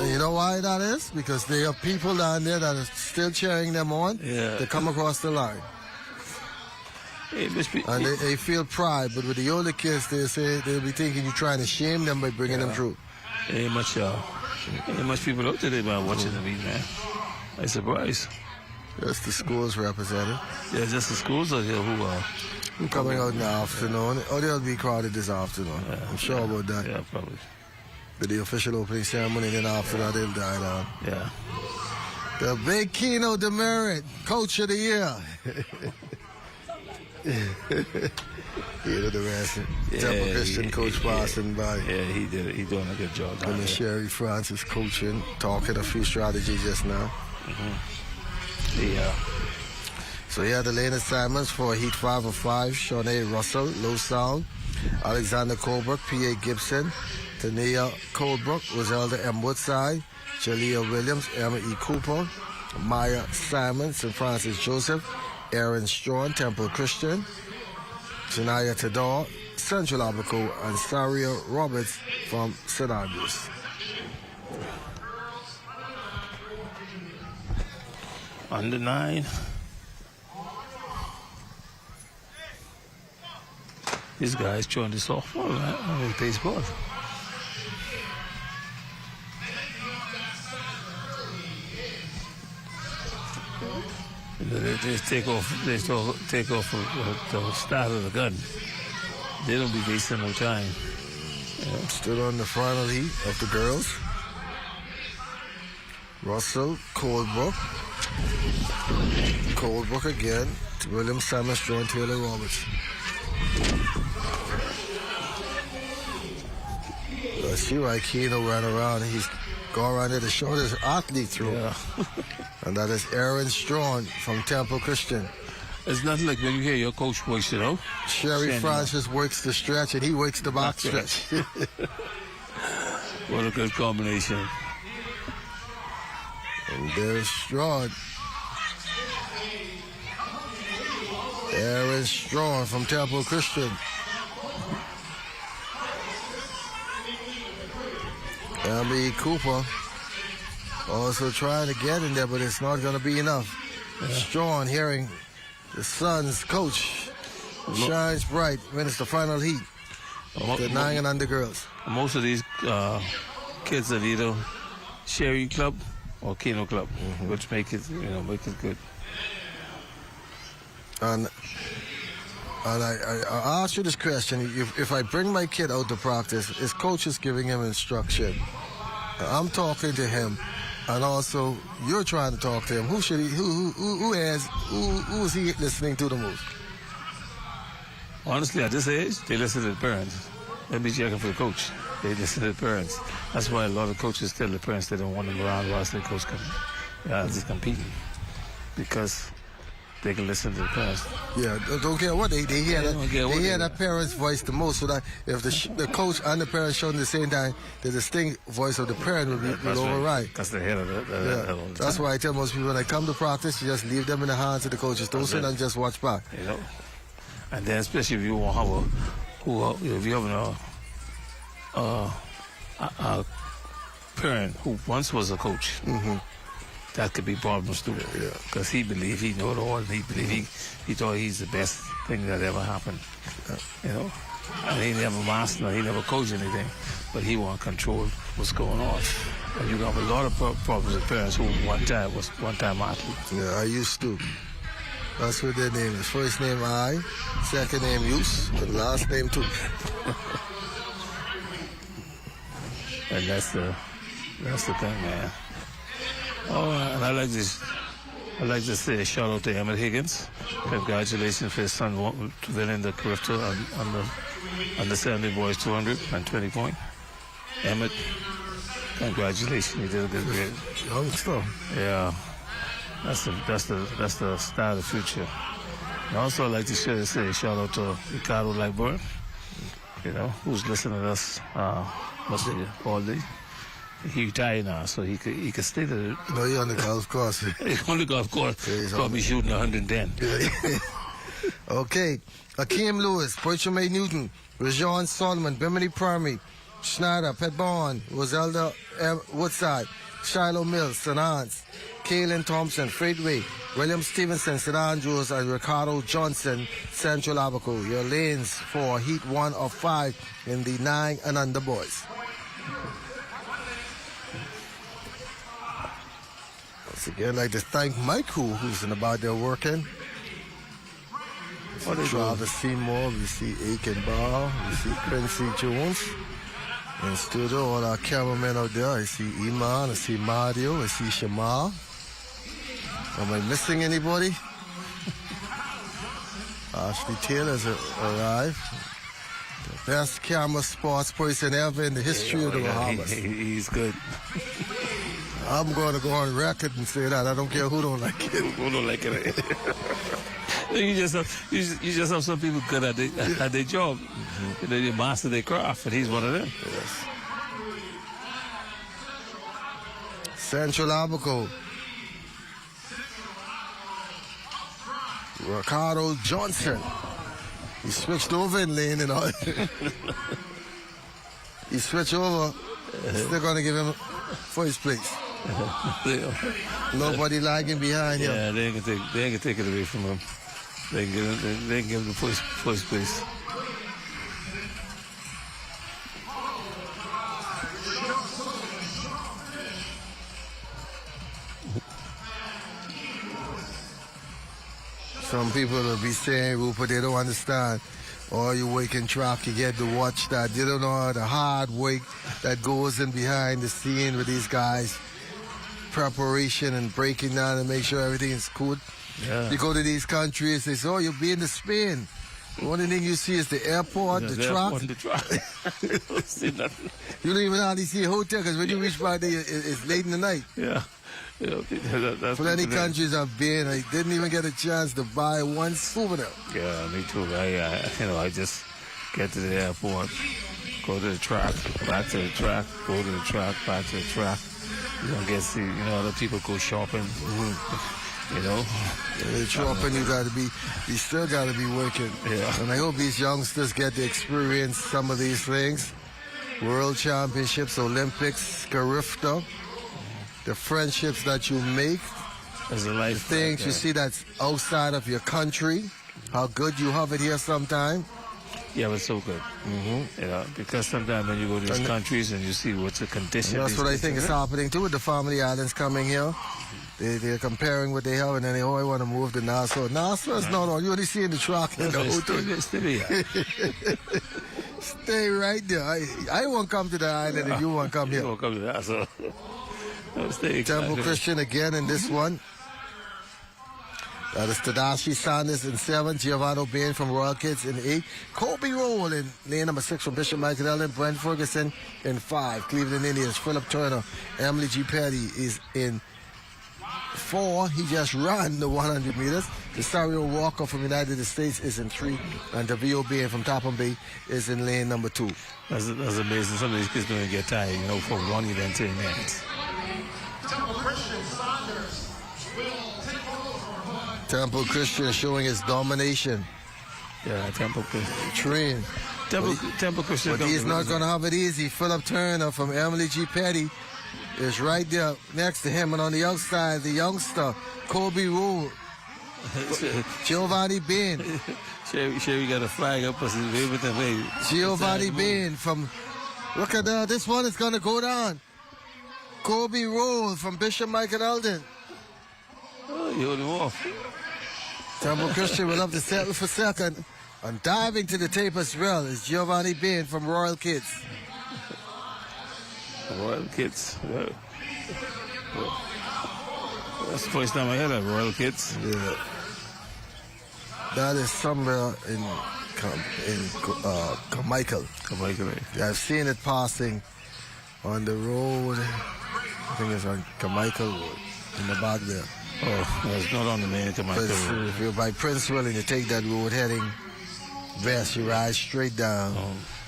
S1: You know why that is? Because there are people down there that are still cheering them on.
S2: Yeah.
S1: They come across the line. And they feel pride, but with the older kids, they say they'll be thinking you're trying to shame them by bringing them through.
S2: Ain't much people out today, man, watching the meet, man. I'm surprised.
S1: Just the schools represented.
S2: Yeah, just the schools out here who
S1: coming out in the afternoon. Oh, they'll be crowded this afternoon. Yeah, I'm sure about that.
S2: Yeah, probably.
S1: With the official opening ceremony, then after that, they'll die down.
S2: Yeah.
S1: The big Keno Demerit, Coach of the Year. You know the rest. Temple Christian coach passing by.
S2: Yeah, he did it. He doing a good job.
S1: And Sherry Francis coaching, talking a few strategies just now.
S2: Yeah.
S1: So here are the lane assignments for Heat 5 of 5. Shawnee Russell, low sound. Alexander Colebrook, P.A. Gibson. Tania Colebrook, Roselda M. Woodside. Jalea Williams, Emma E. Cooper. Maya Simon, St. Francis Joseph. Aaron Strawn, Temple Christian. Janaya Tador, Central Abaco, and Saria Roberts from St. Andrews.
S2: Under 9. This guy's throwing the softball, right? I mean, baseball. They just take off the start of the gun. They don't be wasting no time.
S1: Yeah. Still on the final heat of the girls. Russell, Colebrook. Colebrook again. William Simon, Strawn, Taylor Roberts. Let's see why Keno ran around. He's going around there to show this athlete through.
S2: Yeah.
S1: And that is Aaron Strawn from Temple Christian.
S2: It's nothing like when you hear your coach works it out.
S1: Sherry Francis works the stretch and he works the back stretch.
S2: What a good combination.
S1: And there's Strawn. Aaron Strawn from Temple Christian. Emmy Cooper also trying to get in there, but it's not going to be enough. Yeah. Strawn hearing the Suns coach shines bright when it's the final heat of the 9 and under girls.
S2: Most of these kids are either Sherry Club or Keno Club, which make it good.
S1: And I ask you this question: if I bring my kid out to practice, his coach is giving him instruction. I'm talking to him, and also you're trying to talk to him. Who should he? Who is he listening to the most?
S2: Honestly, at this age, they listen to the parents. They be checking for the coach. They listen to the parents. That's why a lot of coaches tell the parents they don't want them around whilst the coach is competing, because they can listen to the parents.
S1: Yeah, don't care what they hear. They hear that parent's voice the most. So that if the coach and the parent show at the same time, the distinct voice of the parent will override.
S2: That's the head of it.
S1: That's why I tell most people when I come to practice, you just leave them in the hands of the coaches. Don't sit and just watch back.
S2: You know, and then especially if you want if you have a parent who once was a coach. That could be problems too, because he believed he knew it all, and he believed he thought he's the best thing that ever happened, you know. And he never mastered, he never coached anything, but he want to control what's going on. And you got a lot of problems with parents who one time athletes.
S1: Yeah, I used to. That's what their name is. First name I, second name Use, but last name too.
S2: And that's the thing, man. Oh, and I like to say a shout out to Emmett Higgins. Congratulations for his son winning the Crifter on the 70 Boys 200 and 20 point. Emmett, congratulations, he did a good grade.
S1: Young stuff.
S2: Yeah, that's the start of the future. And also I'd like to say a shout out to Ricardo Lightburn, who's listening to us mostly all day. He retired now, so he could stay there.
S1: No, he on the golf course.
S2: He's on the golf course. Probably shooting 110.
S1: Okay. Akeem Lewis, Portia May Newton, Rajon Solomon, Bimini Primary, Schneider, Petbon, Roselda Woodside, Shiloh Mills, St. Anne's, Kaylin Thompson, Freightway, William Stevenson, St. Andrews, and Ricardo Johnson, Central Abaco. Your lanes for Heat 1 of 5 in the 9 and under boys. Once again, I'd like to thank Mike, who's in about there working. We see Travis Seymour, we see Aiken Barr, we see Quincy Jones. In studio, all our cameramen out there. I see Iman, I see Mario, I see Shamar. Am I missing anybody? Ashley Taylor's arrived. The best camera sports person ever in the history of the Bahamas.
S2: He's good.
S1: I'm going to go on record and say that. I don't care who don't like it.
S2: Who don't like it? You just have some people good at their job. Mm-hmm. They master their craft, and he's one of them.
S1: Yes. Central Abaco. Ricardo Johnson. He switched over in lane and all. He switched over. Still going to give him first place. Nobody lagging behind him.
S2: Yeah, they ain't gonna take it away from him. They can give him the first place.
S1: Some people will be saying, Rupert, they don't understand. All you waking track, you get to watch that. They don't know the hard work that goes in behind the scene with these guys. Preparation and breaking down and make sure everything is good.
S2: Yeah.
S1: You go to these countries, they say, oh, you'll be in the Spain. The only thing you see is the airport, the truck.
S2: You don't see nothing.
S1: You don't even hardly see a hotel because when you reach by there, it's late in the night.
S2: Yeah. That's
S1: Plenty countries I've been, I didn't even get a chance to buy one souvenir.
S2: Yeah, me too. I just get to the airport, go to the track, back to the track, go to the track, back to the track. You don't get to see, other people go shopping.
S1: Shopping, you still got to be working.
S2: Yeah.
S1: And I hope these youngsters get to experience some of these things. World Championships, Olympics, Carifta, the friendships that you make,
S2: as a life,
S1: the things you see that's outside of your country, how good you have it here sometime.
S2: Yeah, but so good. Mm-hmm. Because sometimes when you go to these countries and you see what's the condition.
S1: That's what I think is happening too with the family islands coming here. They're comparing what they have and then they I want to move to Nassau. Nassau is not on. You only see in the truck in the hotel. Stay right there. I won't come to the island if you won't come here.
S2: You won't come to Nassau.
S1: Temple Christian again in this one. That is Tadashi Sanders in 7, Giovanni Bain from Royal Kids in 8, Kobe Roll in lane number 6 from Bishop Michael Allen, Brent Ferguson in 5, Cleveland Indians, Philip Turner, Emily G. Petty is in 4. He just ran the 100 meters. Cesario Walker from United States is in 3, and Davio Bain from Topham Bay is in lane number 2.
S2: That's amazing. Some of these kids don't even get tired, for 1 event to the next.
S1: Temple Christian showing his domination.
S2: Yeah, Temple Christian.
S1: Train.
S2: Temple Christian.
S1: But he's not going to have it easy. Philip Turner from Emily G. Petty is right there next to him. And on the outside, the youngster, Kobe Rule. Giovanni Bain.
S2: Sherry got a flag up.
S1: Giovanni Bain from... Look at that. This one is going to go down. Kobe Rule from Bishop Michael Alden.
S2: Oh, you hold him off.
S1: Temple Christian will have to settle for second. And diving to the tape as well is Giovanni Bain from Royal Kids.
S2: Royal Kids. That's the first time I heard of Royal Kids.
S1: Yeah. That is somewhere in Carmichael. Yeah, I've seen it passing on the road. I think it's on Carmichael Road in the back there.
S2: Oh, it's not on the main Carmichael Road.
S1: If you're by Princeville and you take that road heading Best, you ride straight down.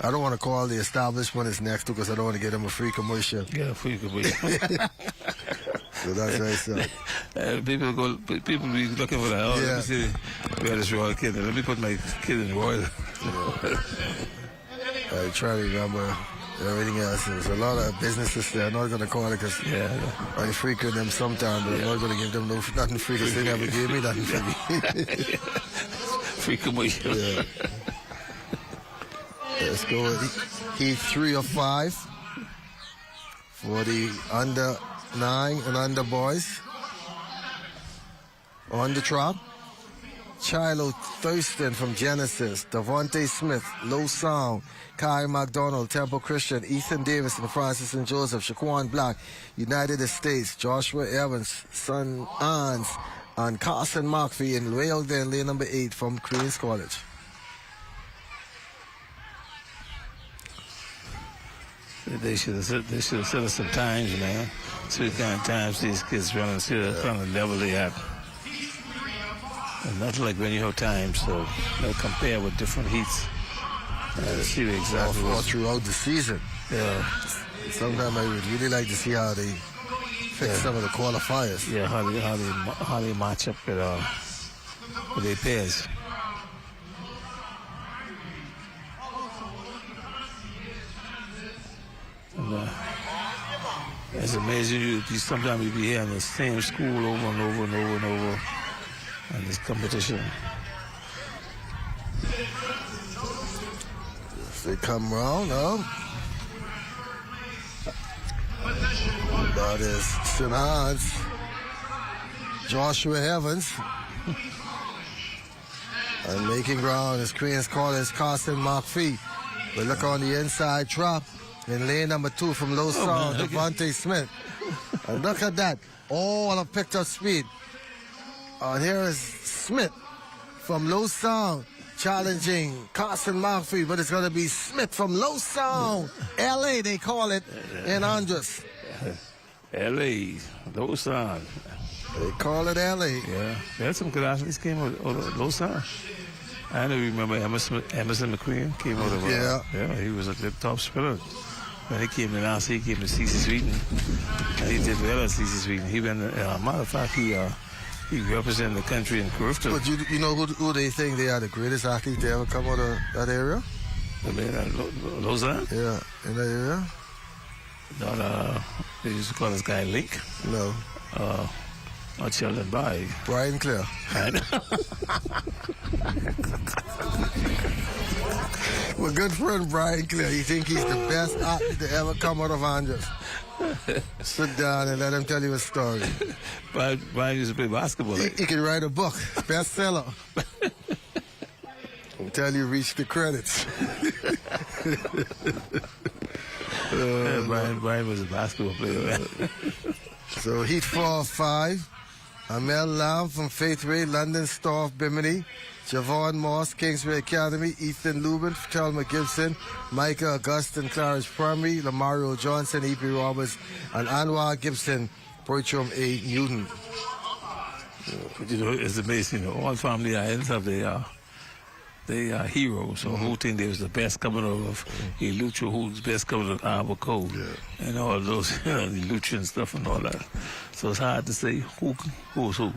S1: I don't want to call the establishment it's next to because I don't want to get them a free commercial.
S2: Yeah, free commercial.
S1: So that's nice.
S2: People be looking for that. Oh, let me see. We had this royal kid. Let me put my kid in the royal.
S1: I try to remember everything else. There's a lot of businesses there. I'm not going to call it because I frequent them sometimes, but I'm not going to give them nothing free because they never gave me nothing free.
S2: Free commercial.
S1: Yeah. Let's go with Heat 3 of 5 for the under 9 and under boys. On the trot, Chilo Thurston from Genesis, Devontae Smith, Low Sound, Kai McDonald, Temple Christian, Ethan Davis, and Francis and Joseph, Shaquan Black, United States, Joshua Evans, Son Ans, and Carson Markfee in Royal Den, lane number 8 from Queens College.
S2: They should have set us some times, man. See what kind of times these kids running, see the kind of level they at. And not like when you have time, so they'll compare with different heats. See exactly
S1: all throughout the season.
S2: Yeah.
S1: Sometimes I would really like to see how they fix some of the qualifiers.
S2: Yeah, how they match up with their pairs. And, it's amazing. Sometimes you be here in the same school over and over and over and over, and this competition.
S1: If they come around, no. That is St. Hans, Joshua Evans. And making ground is Queens College, Carson McPhee. But look on the inside trap in lane number 2 from Low Sound, Devontae Smith. And look at that. All of picked up speed. And here is Smith from Low Sound challenging Carson McPhee, but it's going to be Smith from Low Sound. LA, they call it in Andres.
S2: LA, Low Sound.
S1: They call it LA.
S2: Yeah, they had some good athletes came out of Low Sound. I don't remember Emerson McQueen came out of yeah, he was the top sprinter. When he came to last, he came to CC Sweden, and he did well at CC Sweden. He went, matter of fact, he represented the country in Grifton.
S1: But you know who they think they are the greatest athlete to ever come out of that area?
S2: Lausanne?
S1: Yeah, in that area?
S2: No, they used to call this guy Link.
S1: No.
S2: Not Sheldon By.
S1: Brian Clear. My good friend Brian Clear, he think he's the best athlete to ever come out of Andres. Sit down and let him tell you a story.
S2: Brian used to play basketball.
S1: He can write a book, bestseller. Until you reach the credits.
S2: Brian was a basketball player.
S1: So Heat 4-5. Amel Lam from Faithway, London Storff Bimini, Javon Moss, Kingsway Academy, Ethan Lubin, Thelma Gibson, Micah Augustin, Claridge Primary, Lamario Johnson, E.P. Roberts, and Anwar Gibson, Bertram A. Newton.
S2: But you know, it's amazing. All family islands have they are heroes. So who think they was the best coming out of Lucha, who's best coming out of Arbor Cove, and all those Lucha and stuff and all that. So it's hard to say who's who,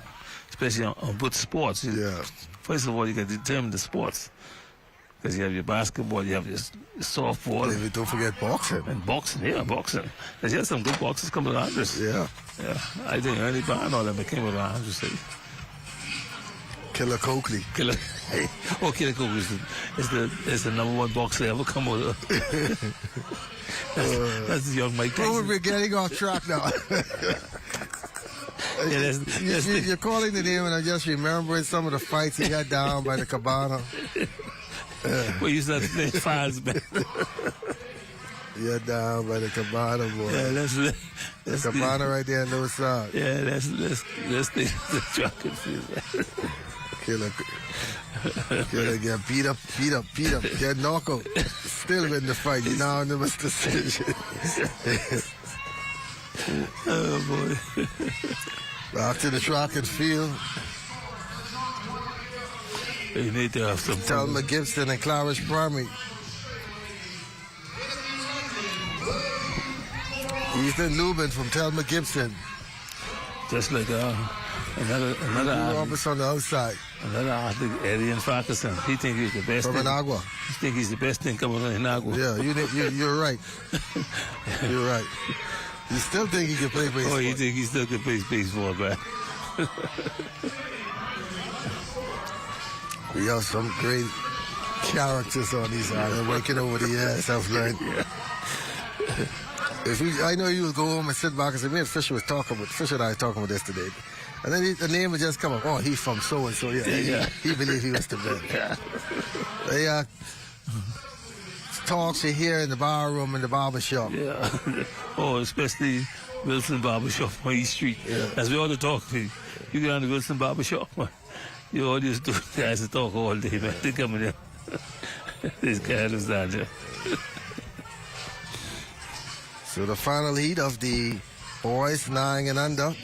S2: especially on good sports. First of all, you got to determine the sports. Because you have your basketball, you have your softball.
S1: Don't forget boxing.
S2: And boxing, boxing. There's just some good boxers coming out of this.
S1: Yeah.
S2: I think Ernie Bond, all them came around, I'm just saying.
S1: Killer Coakley.
S2: Killer Coakley is the number 1 boxer ever come out of. That's the young Mike Tyson.
S1: We're getting off track now. You're calling the name, and I'm just remembering some of the fights he had down by the Cabana.
S2: Well, you said the files back.
S1: Yeah, down by the Cabana, boy.
S2: Yeah, that's
S1: the Cabana right there in Low Sound.
S2: Yeah, that's the track and field.
S1: Killer get beat up, get knocked out. Still in the fight. You now never decision.
S2: Oh boy.
S1: Back to the track and field.
S2: You need to have some
S1: Thelma Gibson and Claridge Primary. Ethan Lubin from Thelma Gibson.
S2: Just like another
S1: Roberts on the outside.
S2: Another athlete, Eddie Farquharson. He think he's the best.
S1: From Inagua.
S2: He think he's the best thing coming on Inagua.
S1: Yeah, you're right. You're right. You still think he can play baseball?
S2: Oh, you think he still can play baseball, man?
S1: We have some great characters on these islands, waking over the years, I've learned. I know you would go home and sit back and say, me and Fisher and I were talking about this today. And then the name would just come up. Oh, he's from so-and-so. Yeah. He believed he was the best. They talks you hear in the bar room and the barber shop.
S2: Yeah. Oh, especially Wilson Barber Shop on East Street.
S1: Yeah.
S2: That's where all the talk. You get on the Wilson Barber Shop, you all these guys to talk all day, man. They come in there. This guy is down there.
S1: So the final heat of the boys 9 and under.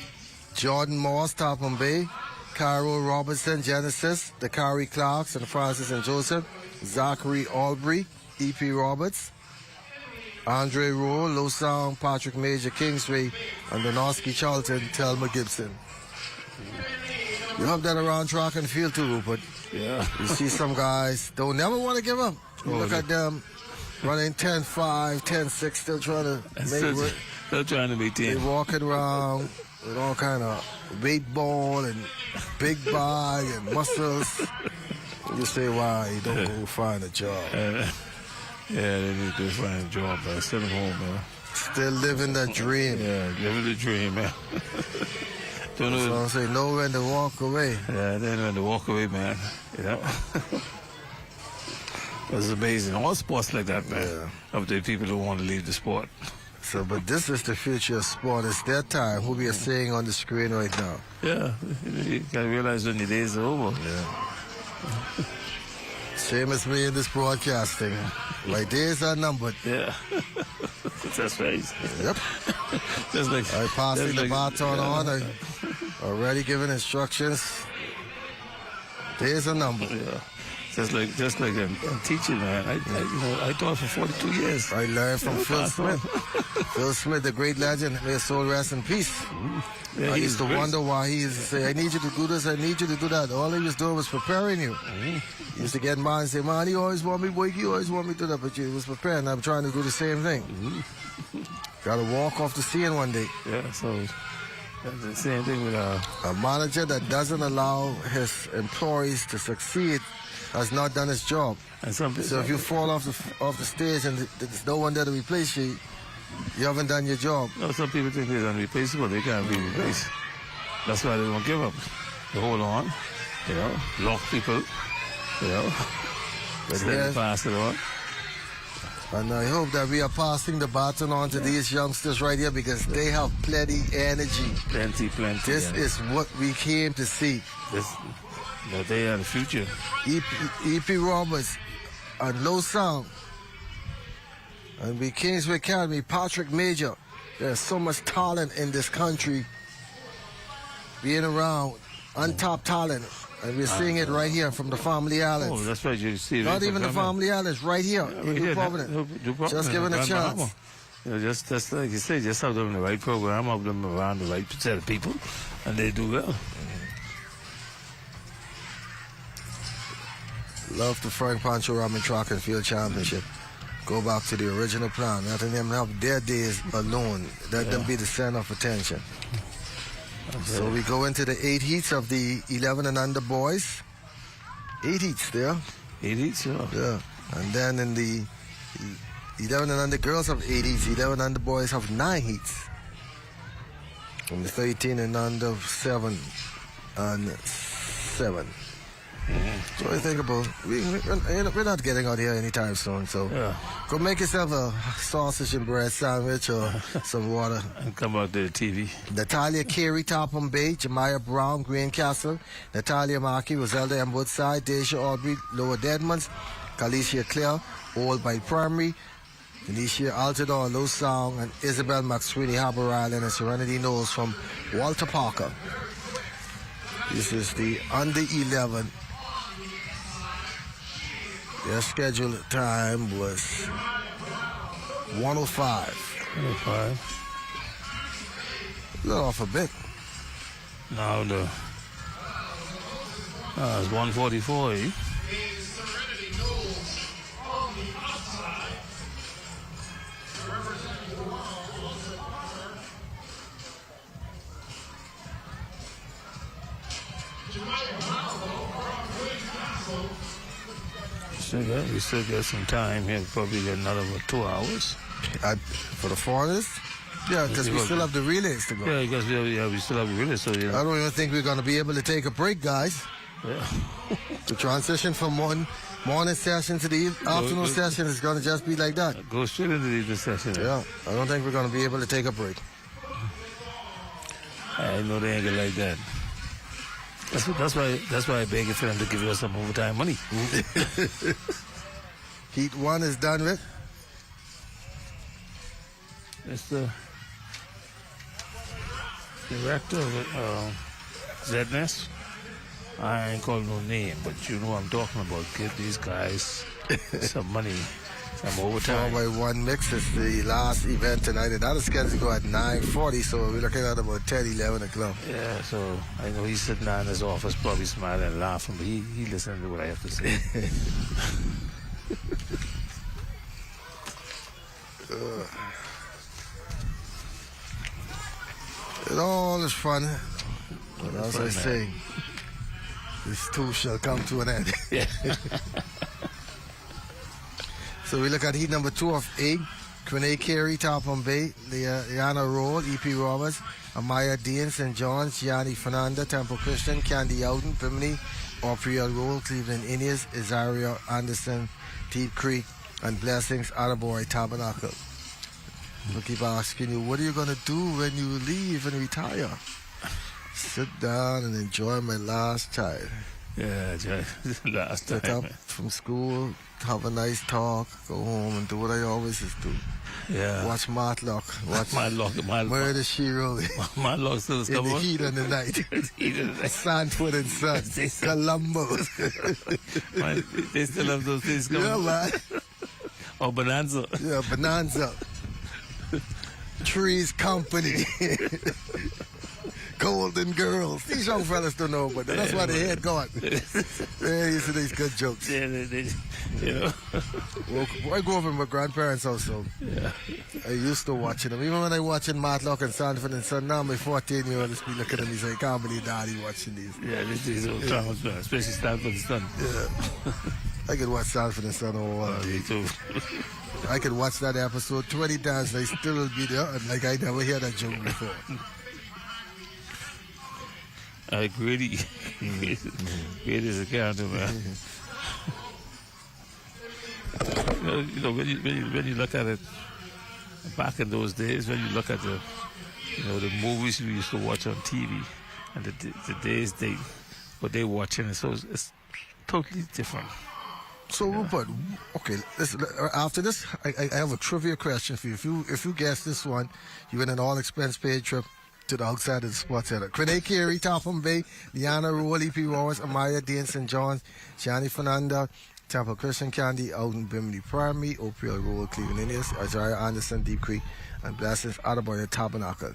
S1: Jordan Moss, Topham Bay. Cairo Robertson, Genesis. Dakari Clarks and Francis and Joseph. Zachary Albury, E.P. Roberts. Andre Rowe, Losang, Patrick Major, Kingsway, and Donosky Charlton, Thelma Gibson. You have that around track and field too, Rupert.
S2: Yeah.
S1: You see some guys don't never want to give up. Look at them running 10-5, 10-6, still trying to make it.
S2: Still trying to maintain.
S1: They walking around with all kind of weight ball and big bag and muscles. You say, why you don't go find a job?
S2: Yeah, they need to find a job, man. Still at home, man.
S1: Still living that dream.
S2: Yeah, living the dream, man.
S1: Don't know. So I say, know when to walk away.
S2: Yeah, they know when to walk away, man. You know? It's amazing. All sports like that, man. Yeah. Up there, people don't want to leave the sport.
S1: So, but this is the future of sport. It's their time. Who we are seeing on the screen right now.
S2: Yeah, you gotta realize when the days are over.
S1: Yeah. Same as me in this broadcasting. My days are numbered.
S2: Yeah. That's right.
S1: Yep.
S2: Just like
S1: I passing the baton on. I already given instructions. Days are numbered.
S2: Yeah. Just like I'm teaching, man. I taught for 42 years.
S1: I learned from Phil Smith. Phil Smith, the great legend, may his soul rest in peace.
S2: Yeah,
S1: I used to wonder why he used to say, I need you to do this, I need you to do that. All he was doing was preparing you. He used to get mine and say, man, you always want me, boy, you always want me to do that, but you was preparing. I'm trying to do the same thing. Got to walk off the scene one day.
S2: Yeah, so that's the same thing with
S1: a manager that doesn't allow his employees to succeed has not done his job.
S2: And
S1: so if you fall off the stage and there's no one there to replace you, you haven't done your job.
S2: No, some people think they're unreplaceable. They can't be replaced. That's why they don't give up. They hold on, lock people, Let pass it on.
S1: And I hope that we are passing the baton on to these youngsters right here because they have plenty energy.
S2: Plenty.
S1: This is what we came to see.
S2: They are the future.
S1: E.P. Roberts and Low Sound. And we Kingsway Academy, Patrick Major. There's so much talent in this country. Being around, untapped talent. And we're seeing it right here from the Family Islands.
S2: Oh, that's right. You see it.
S1: Not even the Family Islands, right here in New Providence. Just given a chance.
S2: Just like you say, just have them in the right program, have them around the right set of people, and they do well.
S1: Love the Frank Pancho Rahming Track and Field Championship. Go back to the original plan. Letting them have their days alone. Let them be the center of attention. Okay. So we go into the 8 heats of the 11 and under boys. 8 heats there.
S2: 8 heats,
S1: yeah. And then in the 11 and under girls have 8 heats. 11 under boys have 9 heats. And the 13 and under 7 and 7. So what do you think about? We're not getting out here anytime soon, so go make yourself a sausage and bread sandwich or some water.
S2: And come out to the TV.
S1: Natalia Carey, Topham Bay. Jemiah Brown, Greencastle. Natalia Markey, Roselda and Woodside. Deja Aubrey, Lower Deadmans. Kalicia Clare, Old by Primary. Denicia Altador, Low Sound. And Isabel McSweeney, Harbour Island. And Serenity Knowles from Walter Parker. This is the under 11 Their scheduled time was 105.
S2: 105.
S1: A little off a bit.
S2: Now it's 144, eh? We still got some time here. Probably get another 2 hours.
S1: For the foreigners? Yeah, because we still have the relays to go.
S2: Yeah, because we still have the relays. So, yeah.
S1: I don't even think we're going to be able to take a break, guys.
S2: Yeah.
S1: The transition from morning session to the afternoon session is going to just be like that.
S2: Go straight into the evening session.
S1: Yeah, I don't think we're going to be able to take a break.
S2: I know they ain't gonna like that. That's why I beg for them to give us some overtime money.
S1: Heat 1 is done with.
S2: It's the director of ZNS. I ain't calling no name, but you know what I'm talking about. Give these guys some money, some overtime.
S1: 4x1 mix is the last event tonight. And that'll scheduled to go at 9:40, so we're looking at about 10, 11 o'clock.
S2: Yeah, so I know he's sitting down in his office probably smiling and laughing, but he listening to what I have to say.
S1: It all is fun. But as I say, this too shall come to an end.
S2: Yeah.
S1: So we look at heat number 2 of 8. Quinay Carey, Topham Bay, Liana Roll, E.P. Roberts, Amaya Dean, St. John's, Gianni Fernanda, Temple Christian, Candy Ouden, Bimini, Aupriel Roll, Cleveland Indians, Isario Anderson, Deep Creek, and Blessings, Attaboy Tabernacle. We'll keep asking you, what are you going to do when you leave and retire? Sit down and enjoy my last child.
S2: Yeah, last time.
S1: Get up from school, have a nice talk, go home and do what I always just do.
S2: Yeah.
S1: Watch Matlock. Watch
S2: Matlock.
S1: Murder, She Wrote.
S2: Matlock still is
S1: In
S2: coming
S1: the
S2: on?
S1: heat of the night. Sanford and Son. Columbo.
S2: They still have those things coming
S1: Yeah,
S2: on?
S1: man.
S2: Or Bonanza.
S1: Yeah, Bonanza. Trees Company. Golden Girls. These young fellas don't know, but that's why they head going. They're used to these good jokes.
S2: Yeah, you know.
S1: Well, I grew up in my grandparents' house, so
S2: yeah.
S1: I used to watching them. Even when I watching Matlock and Sanford and Son, now my 14-year-old is be looking at me saying, I can't believe Daddy watching these.
S2: Yeah, these old clowns, man, especially Sanford and Son.
S1: Yeah. I could watch Sanford and Son all while.
S2: Me too.
S1: I could watch that episode 20 times and I still will be there, and like I never heard that joke before.
S2: I agree. Great as a character, man. You know, when you look at it back in those days, when you look at the movies we used to watch on TV and the days what they watching, so it's totally different.
S1: So, Rupert, okay, listen, after this, I have a trivia question for you. If you guess this one, you win an all-expense paid trip to the outside of the sports center. Quinay Carey, Topham Bay, Liana Roll, E.P. Roberts, Amaya Dean, St. John's, Gianni Fernanda, Temple Christian, Candy Ouden, Bimini Primary, Aupriel Roll, Cleveland Indians, Isaiah Anderson, Deep Creek, and Blessings, Attaboy Tabernacle.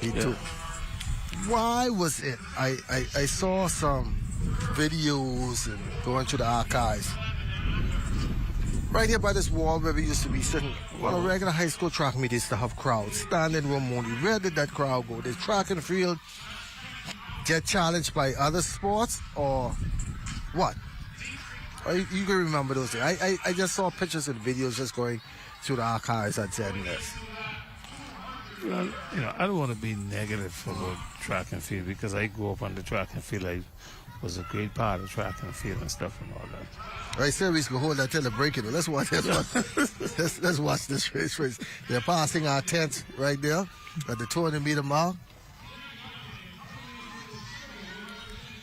S1: Me too. Why was it? I saw some videos and going through the archives. Right here by this wall where we used to be sitting, well, a regular high school track meet used to have crowds, standing room only. Where did that crowd go? Did track and field get challenged by other sports or what? You can remember those things. I just saw pictures and videos just going through the archives at ZNS.
S2: Well, I don't want to be negative about track and field because I grew up on the track and field. I was a great part of track and field and stuff and all that.
S1: I said we should hold that till the break. Let's watch this race. They're passing our tents right there at the 200-meter mark.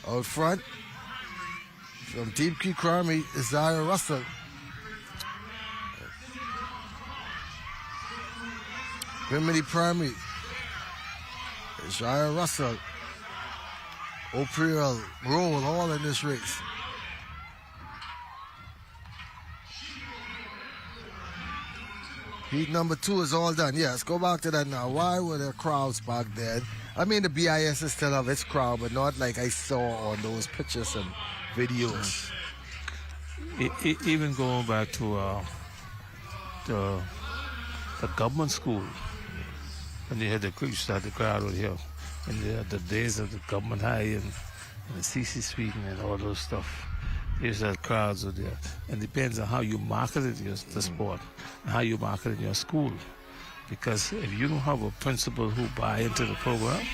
S1: Out front, from Deep Creek Primary, Isaiah Russell. Bimini Primary, Shia Russell, O'Priel, Roll, all in this race. Heat number 2 is all done. Yes, go back to that now. Why were there crowds back then? I mean, the BIS is still have its crowd, but not like I saw on those pictures and videos.
S2: Even going back to the government school, when you had the crowd out here, and the days of the government high and the CC speaking and all those stuff. There's that crowds out there. And it depends on how you marketed the sport and how you marketed your school. Because if you don't have a principal who buy into the program,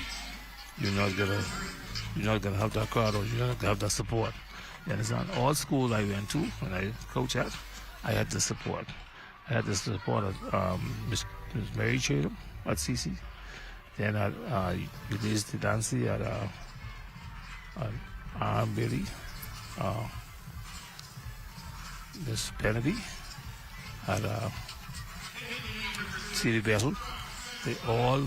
S2: you're not gonna have that crowd or you're not gonna have that support. You understand? All school I went to when I coach at, I had the support. I had the support of Ms. Mary Chatham at CC. Then at Eunice Dancy at Billy. Miss Kennedy at City Battle. They all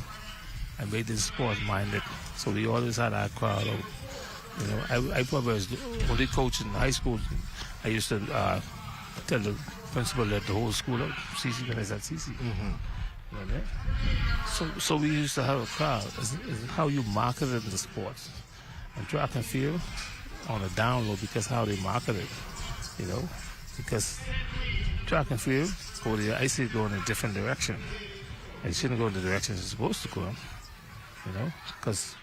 S2: made this sport minded. So we always had our crowd out. You know, I probably was the only coach in high school. I used to tell the principal that the whole school out, CC, when I was at CC. You know what I mean? So we used to have a crowd. It's how you marketed the sports. And track and field on a down low because how they market it, you know? Because track and field, I see it going in a different direction. It shouldn't go in the direction it's supposed to go in, you know? Because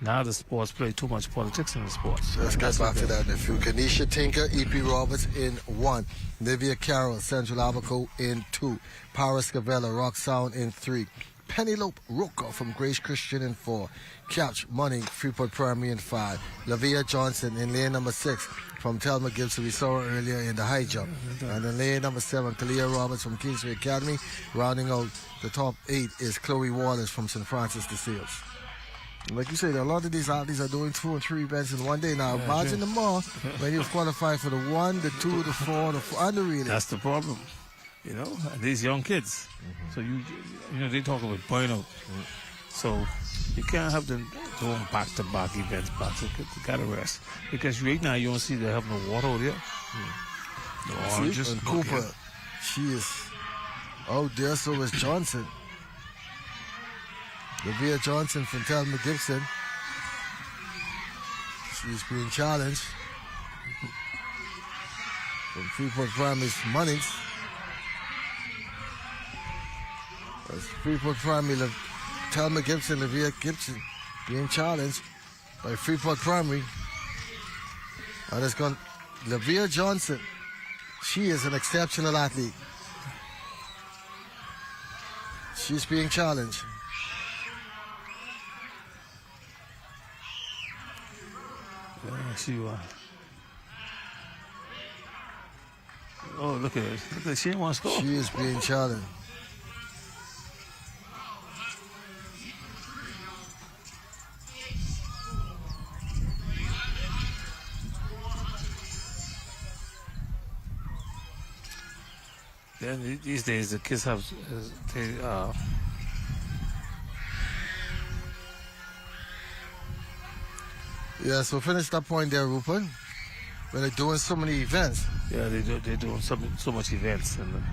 S2: now the sports play too much politics in the sports.
S1: Let's get back to that in a few. Kenesha Tinker, E.P. Roberts in 1. Livia Carroll, Central Abaco in 2. Paris Cavella, Rock Sound in 3. Penelope Roker from Grace Christian in 4. Couch Money, Freeport Primary in 5. Lavia Johnson in lane number 6 from Thelma Gibson. We saw her earlier in the high jump. And in lane number 7, Kalia Roberts from Kingsway Academy. Rounding out the top 8 is Chloe Waters from St. Francis de Sales. Like you said, a lot of these athletes are doing 2 and 3 events in one day. Now, imagine them all when you qualify for the 1, the 2, the 4, the 4, and the relay.
S2: That's the problem. You know, these young kids. So you know, they talk about burnout. So you can't have them doing back-to-back events, you gotta rest. Because right now you don't see they have no water out there. The oranges.
S1: And Cooper, she is out there, so is Johnson. Lavia Johnson from Thelma Gibson. She's being challenged. From Freeport Primary's Munnings. That's Freeport Primary, Thelma Gibson, Lavia Gibson being challenged by Freeport Primary. And it's gone Lavia Johnson. She is an exceptional athlete. She's being challenged.
S2: Yeah, she was. Oh, look at it. Look at it. She didn't want to score.
S1: She is being challenged.
S2: Then these days the kids have
S1: Yeah, so finish that point there, Rupert. When they're doing so many events.
S2: Yeah, they're doing so much events, and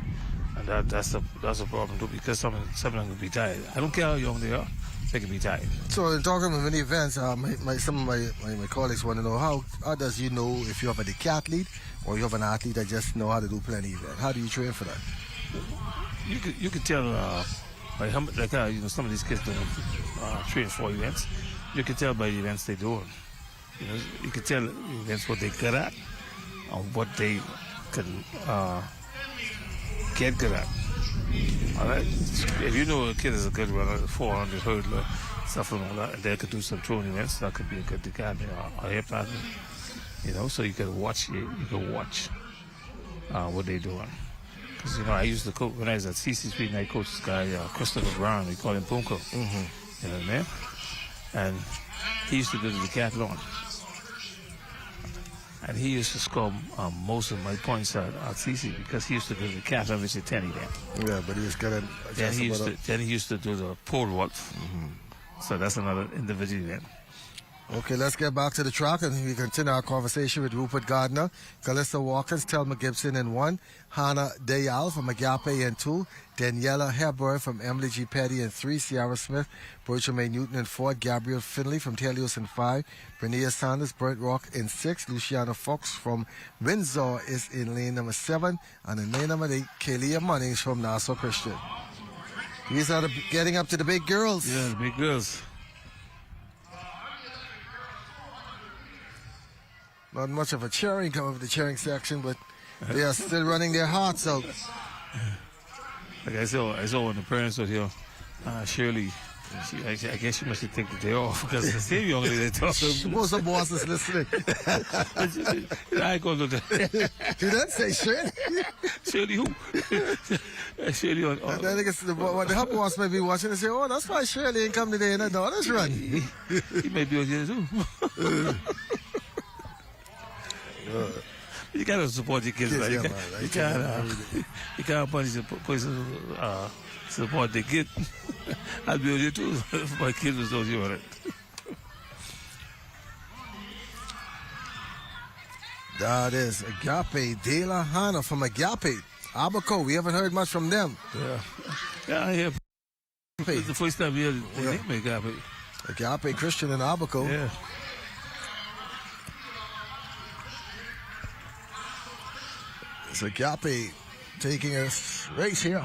S2: that's a problem too, because some of them can be tired. I don't care how young they are, they can be tired.
S1: So in talking about many events, some of my colleagues want to know how does you know if you have a decathlete or you have an athlete that just know how to do plenty event? How do you train for that?
S2: You could tell like you know, some of these kids doing 3 and 4 events. You can tell by the events they're doing. You know, you can tell events what they're good at and what they can get good at. All right. If you know a kid is a good runner, 400 hurdler, stuff and all that, and they could do some throwing events, that could be a good decathlete or hip athlete. You know, so you can watch. You can watch what they're doing. Because you know, I used to coach when I was at CC Street, and I coached this guy Christopher Brown. We call him Punko. You know what I mean? And he used to do the decathlon. And he used to score most of my points at CC because he used to do the decathlon, which is a 10 event.
S1: Yeah, but he was good at.
S2: Then he used to do the pole vault. So that's another individual event.
S1: Okay, let's get back to the track and we continue our conversation with Rupert Gardner, Calista Watkins, Telma Gibson in 1, Hannah Dayal from Agape in 2, Daniela Hebber from Emily G. Petty in 3, Ciara Smith, Bertram A. Newton in 4, Gabrielle Finley from Telios in 5, Brenia Sanders, Brent Rock in 6, Luciana Fox from Windsor is in lane number 7, and in lane number 8, Kalia Munnings from Nassau Christian. These are getting up to the big girls.
S2: Yeah, the big girls.
S1: Not much of a cheering coming from the cheering section, but they are still running their hearts out.
S2: Like I saw one of the parents out here, Shirley. I guess she must have taken the day off because the same young lady talking.
S1: Most of the boss is listening.
S2: I ain't gonna do that.
S1: Did that say Shirley?
S2: Shirley who? Shirley on.
S1: I think it's the hub boss may be watching and say, "Oh, that's why Shirley ain't come today in her daughter's run."
S2: He may be on here too. You gotta support your kids, right? You can't punish the person support they get. I'll be on here too. My kids was on here on it.
S1: That is Agape De La Hana from Agape. Abaco, we haven't heard much from them.
S2: Yeah, I hear. It's the first time we heard the name Agape.
S1: Agape Christian in Abaco.
S2: Yeah.
S1: It's Agape taking a race here.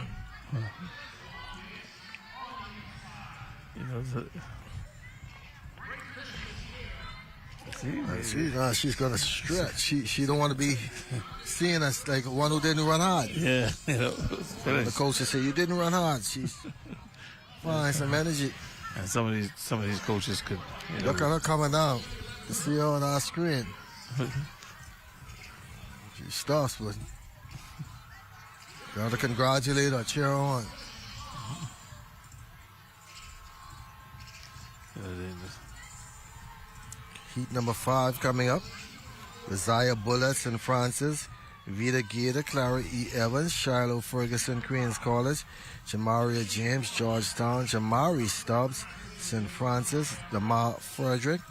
S2: You know,
S1: she's going to stretch. She don't want to be seen as like one who didn't run hard.
S2: Yeah, you know.
S1: The coaches say you didn't run hard. She's fine, some energy.
S2: And some of these coaches could
S1: look at her coming down. You see her on our screen. She stops, but got to congratulate her, cheer her on. Heat number 5 coming up. Rosiah Bullets and Francis, Vida Gator, Clara E. Evans, Shiloh Ferguson, Queens College, Jamaria James, Georgetown, Jamari Stubbs, St. Francis, Lamar Frederick,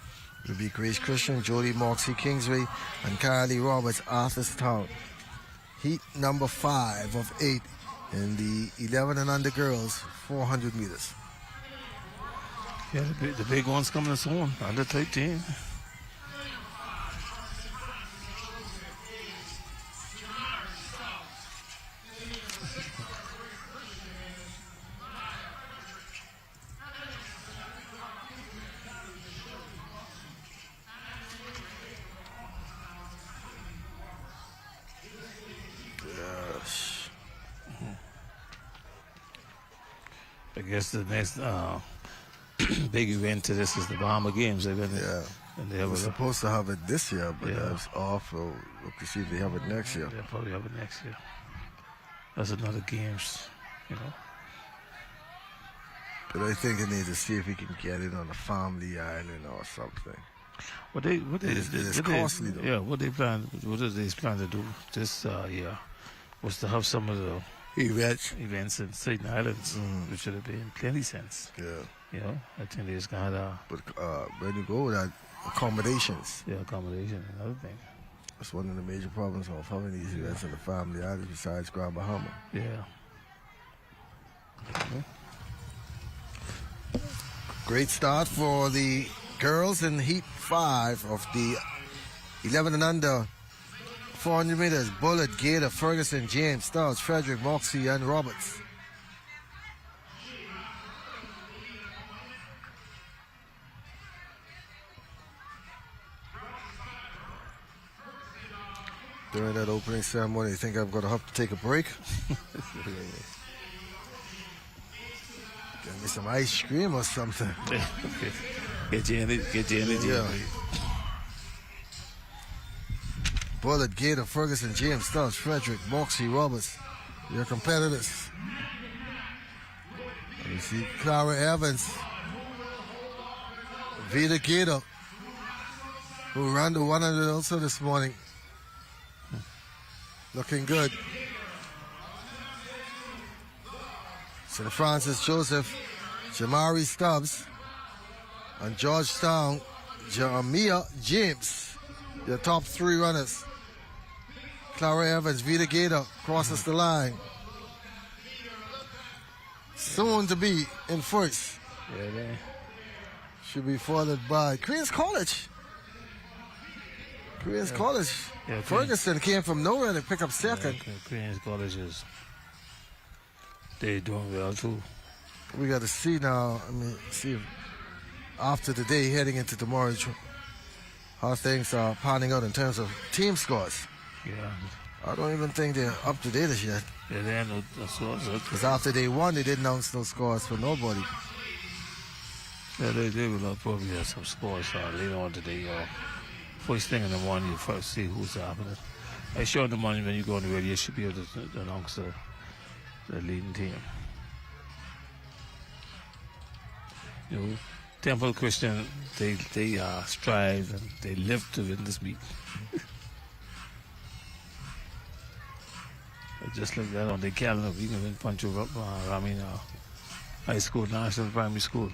S1: Ruby Grace Christian, Jody Moxie Kingsway, and Kylie Roberts, Arthurstown. Heat number 5 of 8 in the 11 and under girls, 400 meters.
S2: Yeah, the big one's coming soon, under 13. I guess the next big event to this is the Bahama Games. And they
S1: were supposed to have it this year, but that's off. So we'll see if they have it next year.
S2: They'll probably have it next year. That's another games, you know.
S1: But I think they need to see if we can get it on a family island or something.
S2: It's
S1: costly though.
S2: Yeah, what do they plan to do this year was to have some of the events in certain islands, which would have been plenty sense.
S1: Yeah.
S2: You know, I think they just got
S1: But when you go with that, accommodations.
S2: Yeah, accommodation, another thing.
S1: That's one of the major problems of having these events in the family islands besides Grand Bahama.
S2: Yeah.
S1: Great start for the girls in Heat 5 of the 11 and under 400 meters. Bullet, Gator, Ferguson, James, Stouts, Frederick, Moxie, and Roberts. During that opening ceremony, you think I'm going to have to take a break? Get me some ice cream or something.
S2: Get your energy.
S1: Yeah. Bullet, Gator, Ferguson, James, Stouts, Frederick, Moxie, Roberts. Your competitors. You see Clara Evans. Vida Gator, who ran the 100 also this morning. Looking good. St. Francis Joseph, Jamari Stubbs, And Georgetown, Jamia James, your top 3 runners. Clara Evans, Vita Gator crosses the line. Soon to be in first.
S2: Yeah, man.
S1: Should be followed by Queens College. Queens College.
S2: Yeah,
S1: Ferguson came from nowhere to pick up second.
S2: Yeah, Queens College they're doing well too.
S1: We got to see now. I mean, see if after the day heading into tomorrow how things are panning out in terms of team scores.
S2: Yeah.
S1: I don't even think they're up to date as yet.
S2: Yeah, they had no scores.
S1: Because after day 1, they didn't announce no scores for nobody.
S2: Yeah, they will probably have some scores later on today. First thing in the morning, you first see who's happening. I sure in the morning when you go on the radio, you should be able to announce the leading team. You know, Temple Christian, they strive and they live to win this meet. Just like that on the calendar, we can win Pancho Rahming High School, National Primary School.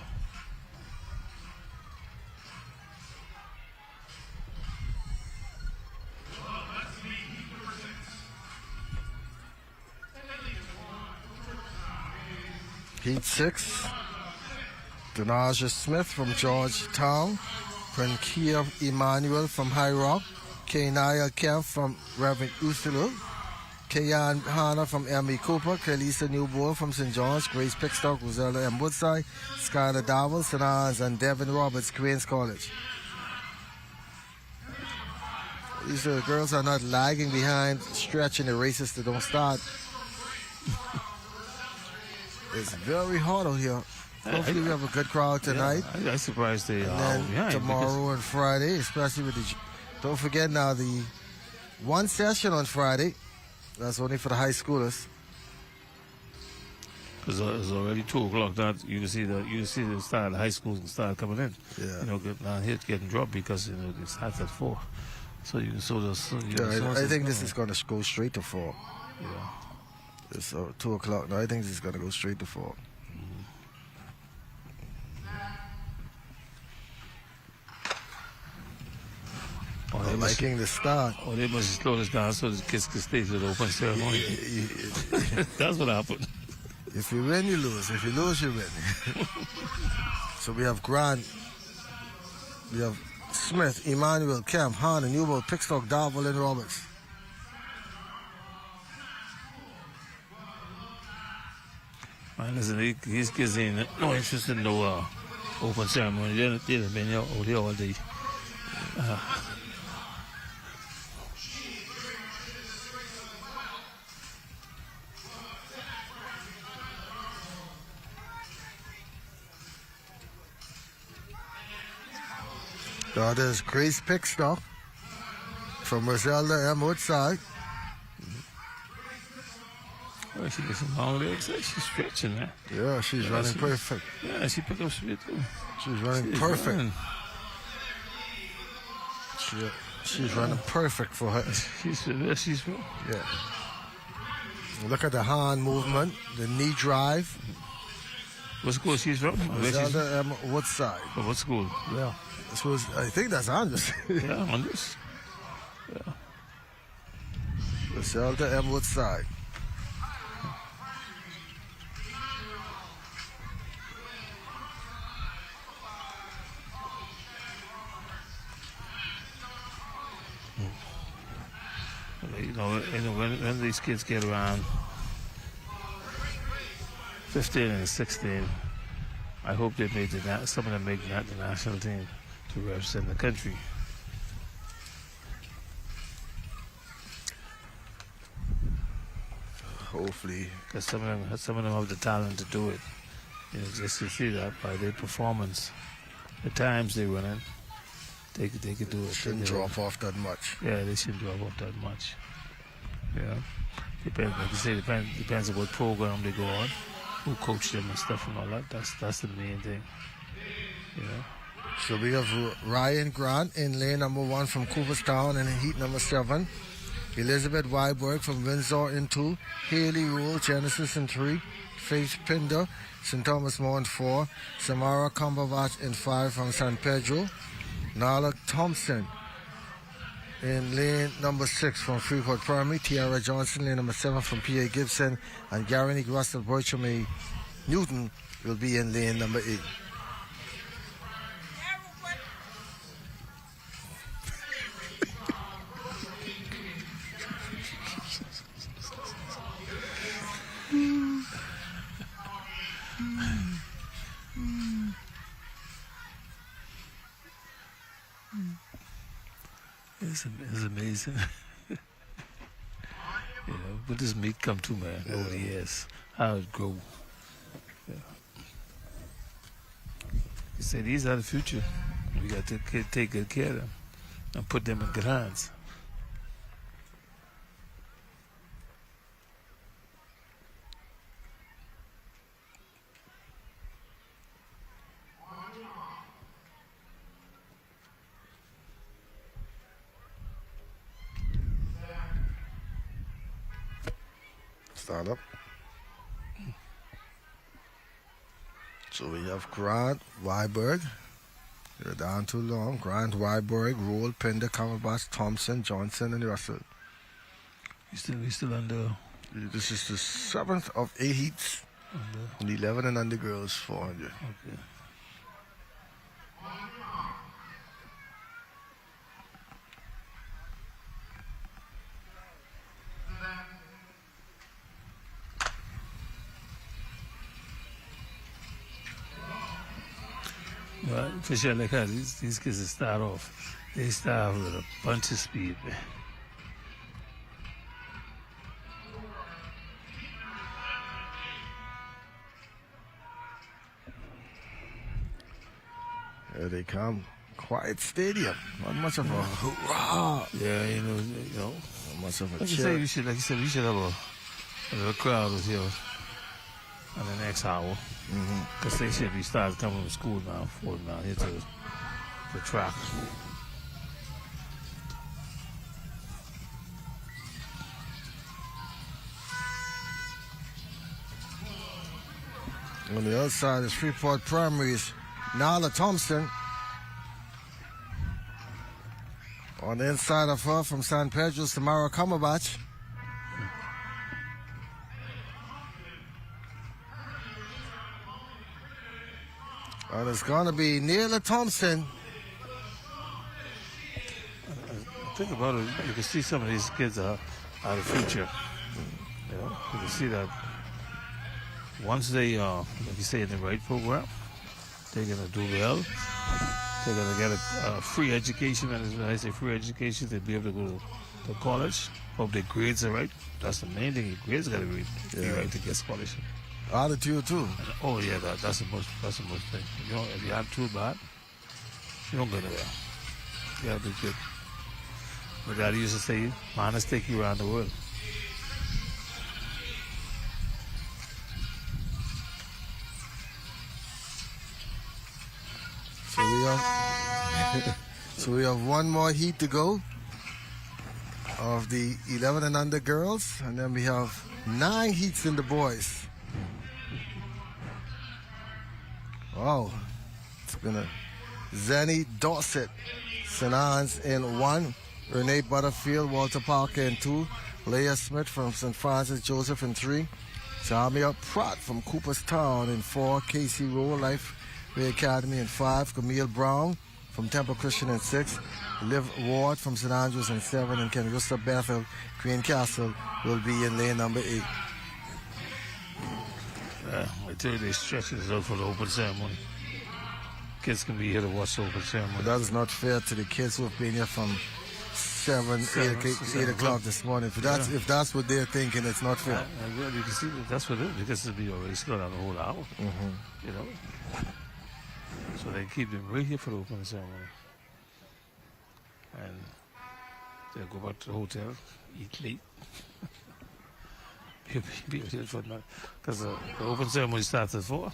S1: Heat 6. Donaja Smith from Georgetown. Prenkia Emmanuel from High Rock. Kenaya Kemp from Reverend Uthulu. Kayan Hanna from M.E. Cooper. Kalisa Newbold from St. John's. Grace Pickstock, Rosella M. Woodside. Skylar Dowell, St. Anne's, and Devin Roberts, Queens College. These girls are not lagging behind, stretching the races that don't start. It's very hot out here. Hopefully we have a good crowd tonight.
S2: I'm surprised they
S1: and
S2: are
S1: then tomorrow and Friday, especially with the... Don't forget now the one session on Friday. That's only for the high schoolers.
S2: Because it's already 2 o'clock. That you see the start high schools and start coming in.
S1: Yeah.
S2: You know, now here getting dropped because it starts at 4. So you can
S1: I think this is going to go straight to 4.
S2: Yeah.
S1: It's 2 o'clock. No, I think this is going to go straight to 4. I'm liking the start.
S2: Oh, they must slow this down so the kids can stay to the open ceremony. That's what happened.
S1: If you win, you lose. If you lose, you win. So we have Grant, we have Smith, Emmanuel, Kemp, Hahn, and Newbold, Pickstock, Darvel, and Roberts.
S2: Man, listen, these kids ain't no interest in no open ceremony. They've been out here all day.
S1: That is Grace Pickstock from Roselda M. Woodside.
S2: Oh, she gets some long legs. She's stretching, man.
S1: Yeah, she's running perfect.
S2: Yeah, she picked up speed too.
S1: She's running perfect. She's running perfect for her.
S2: She's
S1: yeah. Look at the hand movement, the knee drive.
S2: What school she's from?
S1: Roselda M. Woodside.
S2: Oh, what school?
S1: Yeah. I think that's Andres.
S2: Yeah, Andres. Yeah.
S1: Roselda M. Woodside.
S2: You know, when these kids get around 15 and 16, I hope they make some of them make the national team to represent the country.
S1: Hopefully,
S2: because some of them have the talent to do it. You know, just to see that by their performance, the times they run in, they could do it.
S1: Shouldn't drop off that much.
S2: Yeah, they shouldn't drop off that much. Yeah, depends. Like you say, depends on what program they go on, who coach them and stuff and all that. That's the main thing. You know.
S1: So we have Ryan Grant in lane number 1 from Cooperstown and in heat number 7. Elizabeth Weiberg from Windsor in 2. Haley Rule, Genesis in 3. Faith Pinder, St. Thomas More in 4. Samara Cumberbatch in 5 from San Pedro. Nala Thompson in lane number 6 from Freeport Primary. Tiara Johnson, lane number 7 from P.A. Gibson. And Garinick Russell Bircham Newton will be in lane number 8.
S2: It's amazing. When this meat come to, man, over the years, how it grow. Yeah. He said, these are the future. We got to take good care of them and put them in good hands.
S1: Start up. So we have Grant, Weiberg. You're down too long. Grant, Weiberg, Roll, Pender, Cumberbatch, Thompson, Johnson, and Russell.
S2: We still under.
S1: This is the 7th of 8 heats. And 11 and under girls, 400.
S2: Okay. Well, for sure, like how these kids start off, they start with a bunch of speed, man.
S1: Here they come. Quiet stadium. Not much of a hoorah.
S2: Yeah, you know.
S1: Not much of a
S2: Like you
S1: cheer.
S2: said, we should have a crowd with here in the next hour. Because they should be starting coming to school now, falling down here to the track.
S1: On the other side is Freeport Primary's Nala Thompson. On the inside of her from San Pedro, Samara Cumberbatch. And it's going to be Neela Thompson.
S2: Think about it, you can see some of these kids are the future. You know, you can see that once they, like you say, in the right program, they're going to do well. They're going to get a free education, and when I say free education, they'll be able to go to college. Hope their grades are right. That's the main thing. Your grades got to be right to get scholarship.
S1: Attitude too.
S2: Oh yeah, that's the most thing. You know, if your attitude bad, you don't go nowhere. You gotta be good. My daddy used to say, manners take you around the world.
S1: So we have one more heat to go of the 11 and under girls, and then we have 9 heats in the boys. Wow, it's been a Zenny Dorset, St. Anne's in 1, Renee Butterfield, Walter Parker in 2, Leah Smith from St. Francis Joseph in 3, Jamia Pratt from Cooperstown in 4, Casey Rowe, Lifeway Academy in 5, Camille Brown from Temple Christian in 6, Liv Ward from St. Andrews in 7, and Kenrusta Bethel, Queen Castle will be in lane number 8.
S2: I tell you, they stretch it out for the open ceremony. Kids can be here to watch the open ceremony.
S1: But that is not fair to the kids who have been here from 8 o'clock this morning. If that's what they're thinking, it's not fair.
S2: Well, you can see that's what it is, because it'll be already slowed down the whole hour. You know? So they keep them right here for the open ceremony. And they'll go back to the hotel, eat late. Because the open ceremony starts at 4.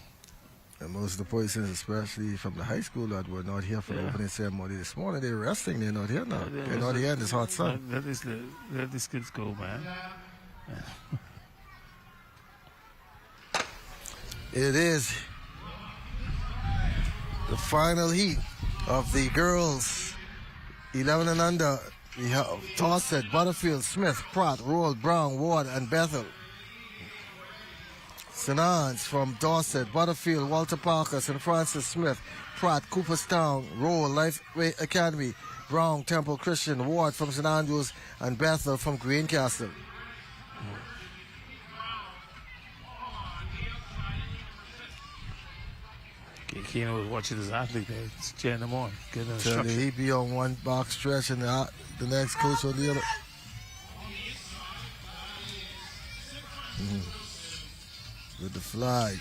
S1: And most of the persons, especially from the high school that were not here for the opening ceremony this morning, they're resting. They're not here now. They're not here in this hot sun.
S2: Let these kids go, man.
S1: It is the final heat of the girls 11 and under. We have Dorset, Butterfield, Smith, Pratt, Roll, Brown, Ward, and Bethel. St. Anne's from Dorset, Butterfield, Walter Parker, St. Francis, Smith, Pratt, Cooperstown, Roll, Lifeway Academy, Brown, Temple Christian, Ward from St. Andrews, and Bethel from Greencastle.
S2: Keno was watching his athlete there, cheering him on, getting
S1: Tell
S2: instruction.
S1: you, he be on one box stretch and the next coach on the other. With the flag.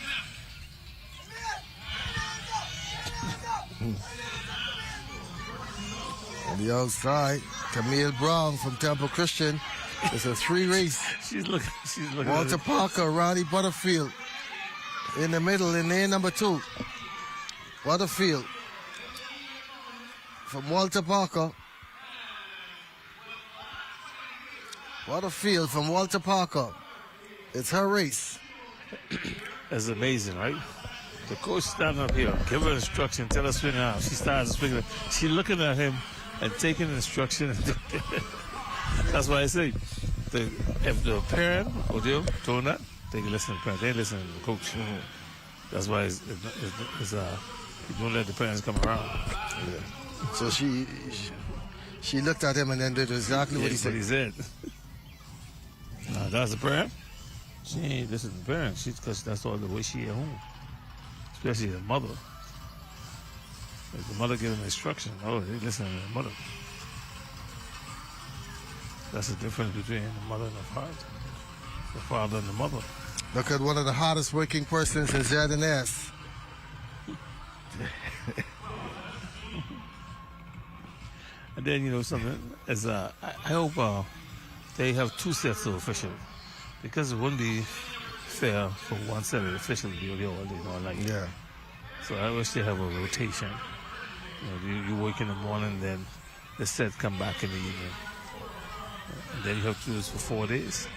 S1: On the outside, Camille Brown from Temple Christian. It's a three race.
S2: She's looking.
S1: Walter Parker, Ronnie Butterfield. In the middle, in lane number 2. Butterfield from Walter Parker. Butterfield from Walter Parker. It's her race.
S2: That's amazing, right? The coach standing up here, give her instruction, tell her to swing out. She starts swinging. She's looking at him and taking instruction. That's why I say, if the parent or they doing that, they can listen to the parent. They listen to the coach. That's why you don't let the parents come around.
S1: Yeah. So she looked at him and then did exactly what he said.
S2: That's the parent. She ain't listening to the parents. Because that's all the way she at home. Especially the mother. Like the mother giving instruction. Oh, they listen to the mother. That's the difference between the mother and the father. The father and the mother.
S1: Look at one of the hardest working persons in ZNS.
S2: And then, something is, I hope they have 2 sets of officials. Because it wouldn't be fair for one set of officials to be here all day,
S1: Yeah.
S2: So I wish they have a rotation. You work in the morning, then the set come back in the evening. And then you have to do this for 4 days.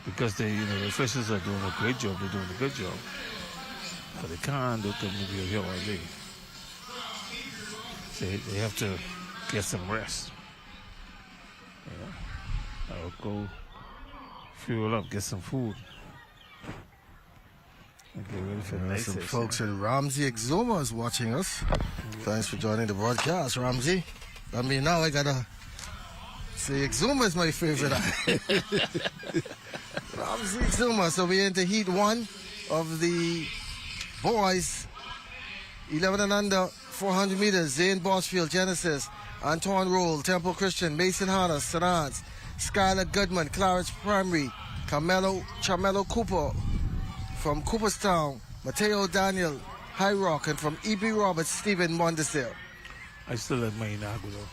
S2: Because the officials are doing a great job, they're doing a good job. But they can't do come be here all day. So they have to get some rest. I'll go fuel up, get some food. And get ready for the night
S1: Some
S2: session.
S1: folks in Ramsey Exuma is watching us. Thanks for joining the broadcast, Ramsey. I mean, now I gotta say Exuma is my favorite. Ramsey Exuma. So we're into Heat 1 of the boys. 11 and under, 400 meters. Zane Bosfield, Genesis. Antoine Roll, Temple Christian. Mason Hanna, St. Anne's. Skylar Goodman, Claridge Primary. Charmelo Cooper from Cooperstown. Mateo Daniel, High Rock. And from E.B. Roberts, Stephen Mondesir.
S2: I still like my Inagua, though.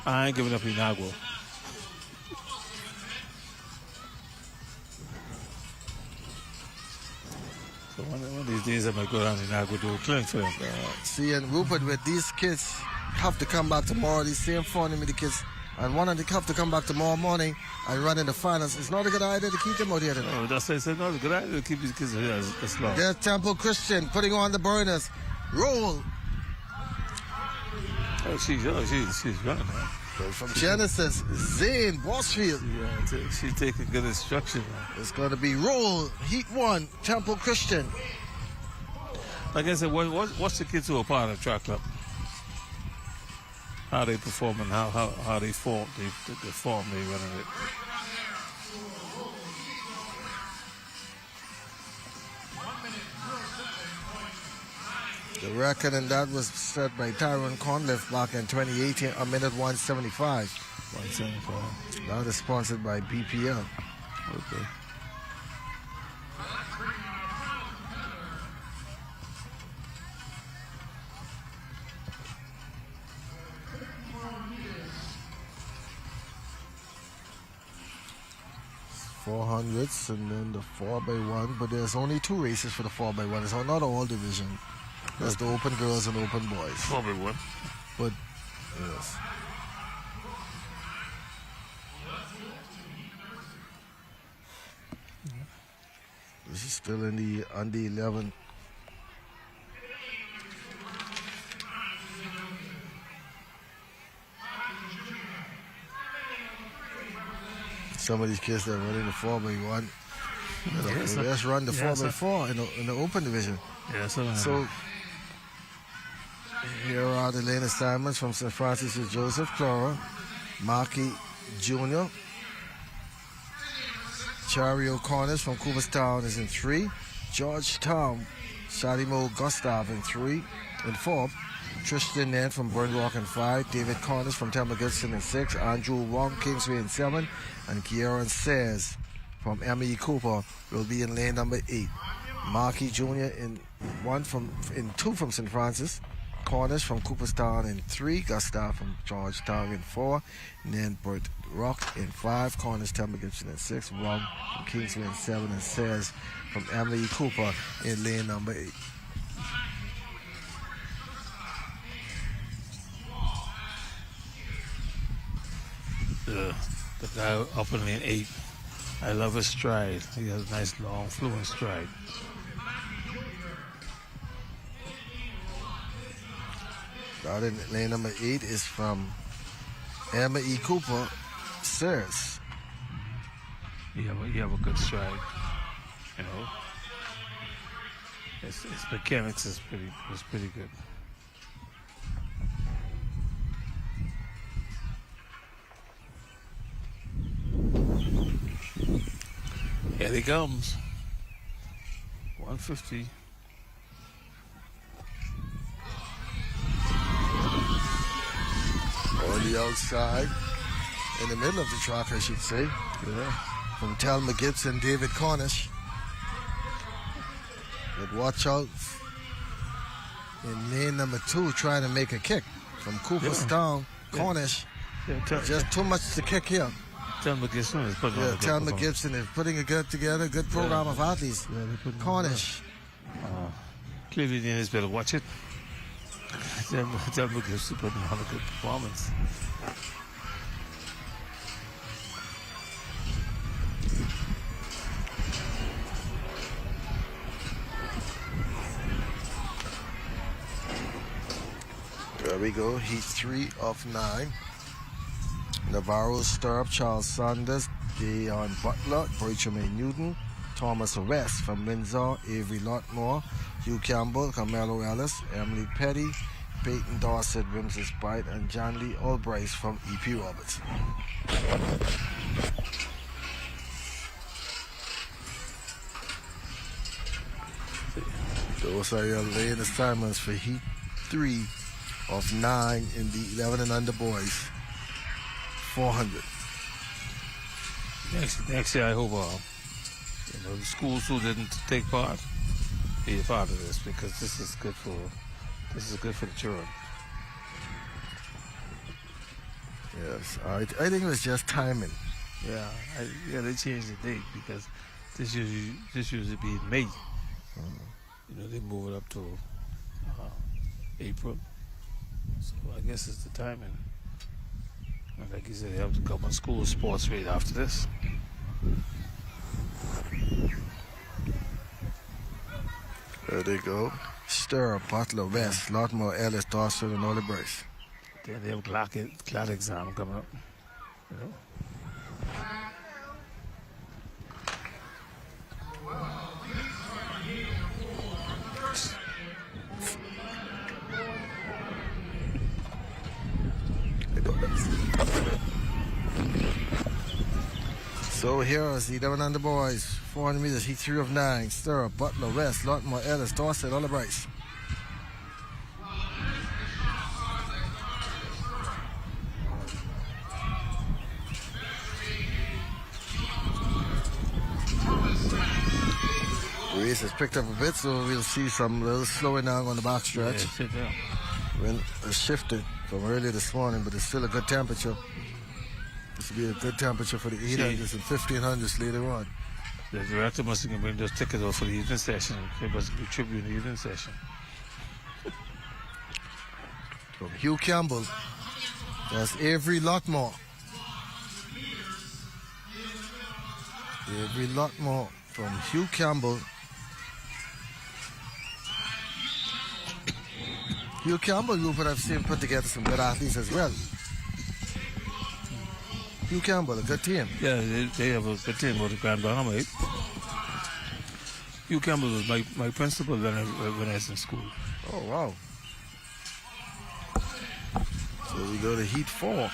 S2: I ain't giving up Inagua. So one of these days I might go down to Inagua do a clinic for them.
S1: See, and Rupert, with these kids have to come back tomorrow, these same 400 kids, and one of them have to come back tomorrow morning and run in the finals. It's not a good idea to keep them out here today.
S2: No, that's why I said, no, it's a good idea to keep these kids here as long.
S1: There's Temple Christian putting on the burners. Roll.
S2: Oh, she's running, man.
S1: From Genesis, Zane Bosfield.
S2: Yeah, she's taking good instruction, man.
S1: It's going to be Roll, Heat 1, Temple Christian.
S2: Like I said, what's the kids who are part of the track club? How they perform and how they form, the form they running it.
S1: The record, and that was set by Tyrone Conliffe back in 2018, a minute 175.
S2: 175.
S1: That is sponsored by BPL.
S2: Okay.
S1: .400s and then the 4x1, but there's only 2 races for the 4x1. It's not all division. There's the Open Girls and Open Boys.
S2: 4x1.
S1: But Yes. This is still in the under 11. Some of these kids that run in the 4x1. Let's run the 4x4 in the open division.
S2: Yeah,
S1: so here are the lane assignments from St. Francis with Joseph Clara, Markey Jr. Chario Corners from Cooperstown is in 3. Georgetown, Shadimo Gustav in 3. In 4, Tristan Nan from Burn Rock in 5. David Corners from Thelma Gibson in 6. Andrew Wong Kingsway in 7. And Kieran Sayers from M.E. Cooper will be in lane number 8. Markey Jr. in 2 from St. Francis. Corners from Cooperstown in 3. Gustav from Georgetown in 4. And then Burt Rock in 5. Corners Thelma Gibson in 6. Wong from Kingsway in 7. And Sayers from M.E. Cooper in lane number 8.
S2: The guy up in lane 8, I love his stride. He has a nice long fluent stride.
S1: Out in lane number 8 is from Emma E. Cooper, Sayers.
S2: You have a good stride, you know. His mechanics is pretty good. Here he comes. 150.
S1: On the outside, in the middle of the track, I should say.
S2: Yeah.
S1: From Thelma Gibson, David Cornish. But watch out in lane number 2, trying to make a kick from Cooperstown. Cornish. Just too much to kick here.
S2: Thelma Gibson is putting on a good
S1: Thelma Gibson is putting together a good program of athletes. Cornish.
S2: Cleveland Indians better watch it. Thelma Gibson putting on a good performance.
S1: There we go. Heat 3 of 9. Navarro Stirrup, Charles Sanders, Deion Butler, Bertram A. Newton, Thomas West from Windsor, Avery Lotmore, Hugh Campbell, Carmelo Ellis, Emily Petty, Peyton Dorset, Wimsey Spite, and John Lee Albright from E.P. Roberts. Those are your lane assignments for Heat 3 of 9 in the 11 and under boys. 400.
S2: Next year, I hope the schools who didn't take part be a part of this, because this is good for the children.
S1: Yes, I think it was just timing.
S2: Yeah, they changed the date because this usually be in May. They move it up to April. So I guess it's the timing. And like you said, they have to come on school sports right after this.
S1: There they go. Stir, Butler, West, Lotmore, Ellis, Dawson, and Oli Bryce.
S2: Then they have CLAT exam coming up.
S1: So here is the 11 under boys, 400 meters, Heat 3 of 9. Stirrup, Butler, West, Lotmore, Ellis, Dorset, Oli Bryce. Race has picked up a bit, so we'll see some little slowing down on the back stretch. Wind has shifted from earlier this morning, but it's still a good temperature. This will be a good temperature for the 800s and 1500s later on.
S2: The director must have been those tickets out for the evening session. They must contribute in the evening session.
S1: From Hugh Campbell, That's Avery Lotmore. Avery Lotmore from Hugh Campbell. Hugh Campbell group that I've seen put together some good athletes as well. Hugh Campbell, a good team.
S2: Yeah, they have a good team with the Grand Bahama. Hugh Campbell was my principal when I was in school.
S1: Oh, wow. So we go to Heat 4.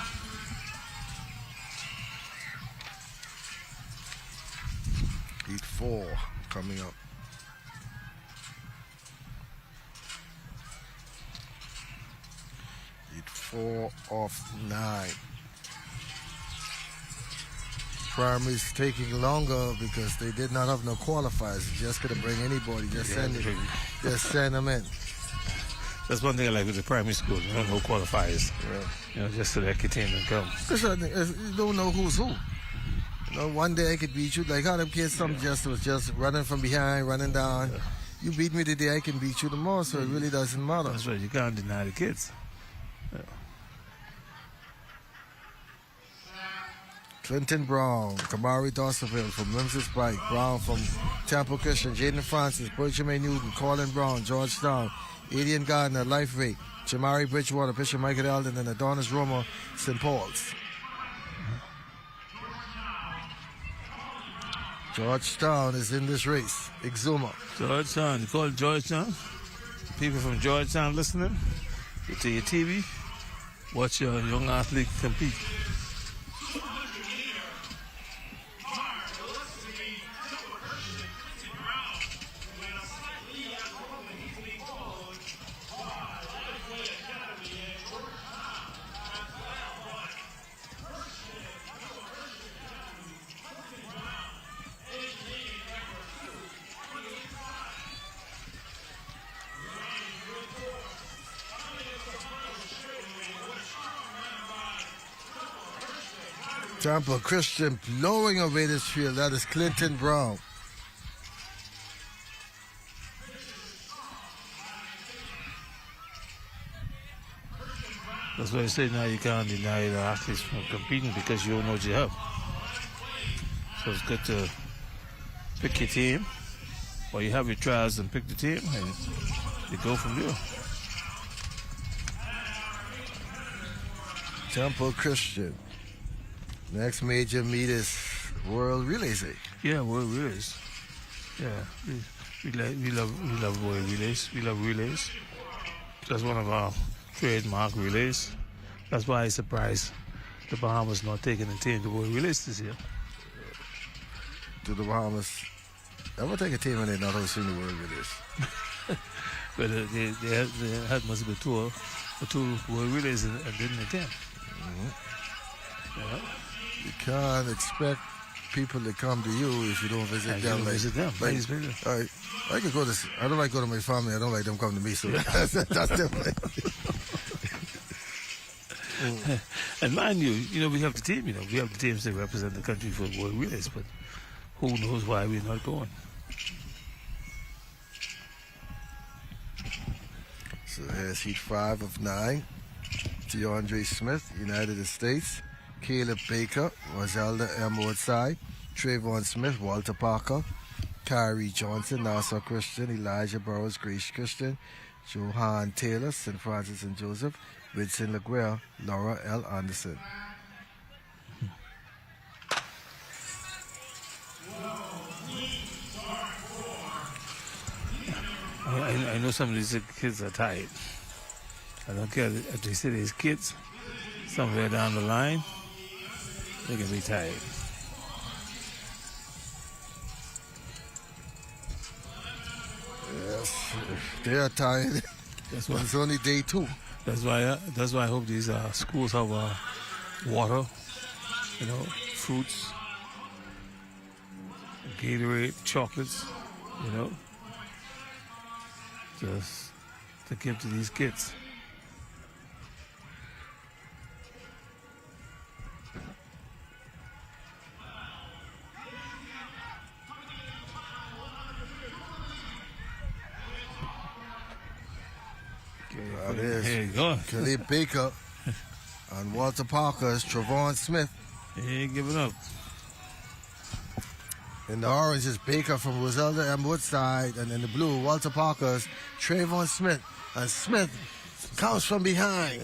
S1: Heat 4 coming up. Heat 4 of 9. Primary's taking longer because they did not have no qualifiers. Just couldn't bring anybody. Just send them in.
S2: That's one thing I like with the primary school. You don't know qualifiers.
S1: Yeah.
S2: You know, just select your team and come.
S1: Because you don't know who's who. You know, one day I could beat you. Like how them kids, some was just running from behind, running down. Yeah. You beat me today, I can beat you tomorrow, so it really doesn't matter.
S2: That's right. You can't deny the kids. Yeah.
S1: Clinton Brown, Kamari Dosseville from Memphis Pike, Brown from Temple Christian, Jaden Francis, Bertram A. Newton, Colin Brown, Georgetown, Adian Gardner, Life Rate, Jamari Bridgewater, Bishop Michael Eldon, and Adonis Romo, St. Paul's. Georgetown is in this race. Exuma.
S2: Georgetown, you call it Georgetown? People from Georgetown listening? Go to your TV, watch your young athlete compete.
S1: Temple Christian blowing away this field. That is Clinton Brown.
S2: That's why I say now you can't deny the athletes from competing because you don't know what you have. So it's good to pick your team, or you have your trials and pick the team, and you go from there.
S1: Temple Christian. Next major meet is World Relays.
S2: Yeah, World Relays. Yeah, we love World Relays. We love relays. That's one of our trademark relays. That's why I'm surprised the Bahamas not taking the team to World Relays this year.
S1: To the Bahamas. Ever take a team and they're not hosting the World Relays?
S2: But they had must be two World Relays and didn't attend.
S1: Mm-hmm. Yeah. You can't expect people to come to you if you don't visit them.
S2: Visit them.
S1: I could go to. I don't like going to my family. I don't like them coming to me. So that's different.
S2: And mind you, we have the team. We have the teams that represent the country for World Relays, but who knows why we're not going?
S1: So here's Heat 5 of 9. DeAndre Smith, United States. Caleb Baker, Roselda M. Woodside, Trayvon Smith, Walter Parker, Kyrie Johnson, Nassau Christian, Elijah Burrows, Grace Christian, Johan Taylor, St. Francis and Joseph, Vincent LaGuerre, Laura L. Anderson.
S2: I know some of these kids are tired. I don't care if they say these kids somewhere down the line. They can be tired.
S1: Yes, they are tired.
S2: That's why
S1: it's only day 2.
S2: That's why I hope these schools have water, fruits, Gatorade, chocolates, just to give to these kids.
S1: There you
S2: go.
S1: Caleb Baker And Walter Parker's Trevon Smith.
S2: He ain't giving up.
S1: In the orange is Baker from Roselda M. Woodside. And in the blue, Walter Parker's Trayvon Smith. And Smith comes from behind.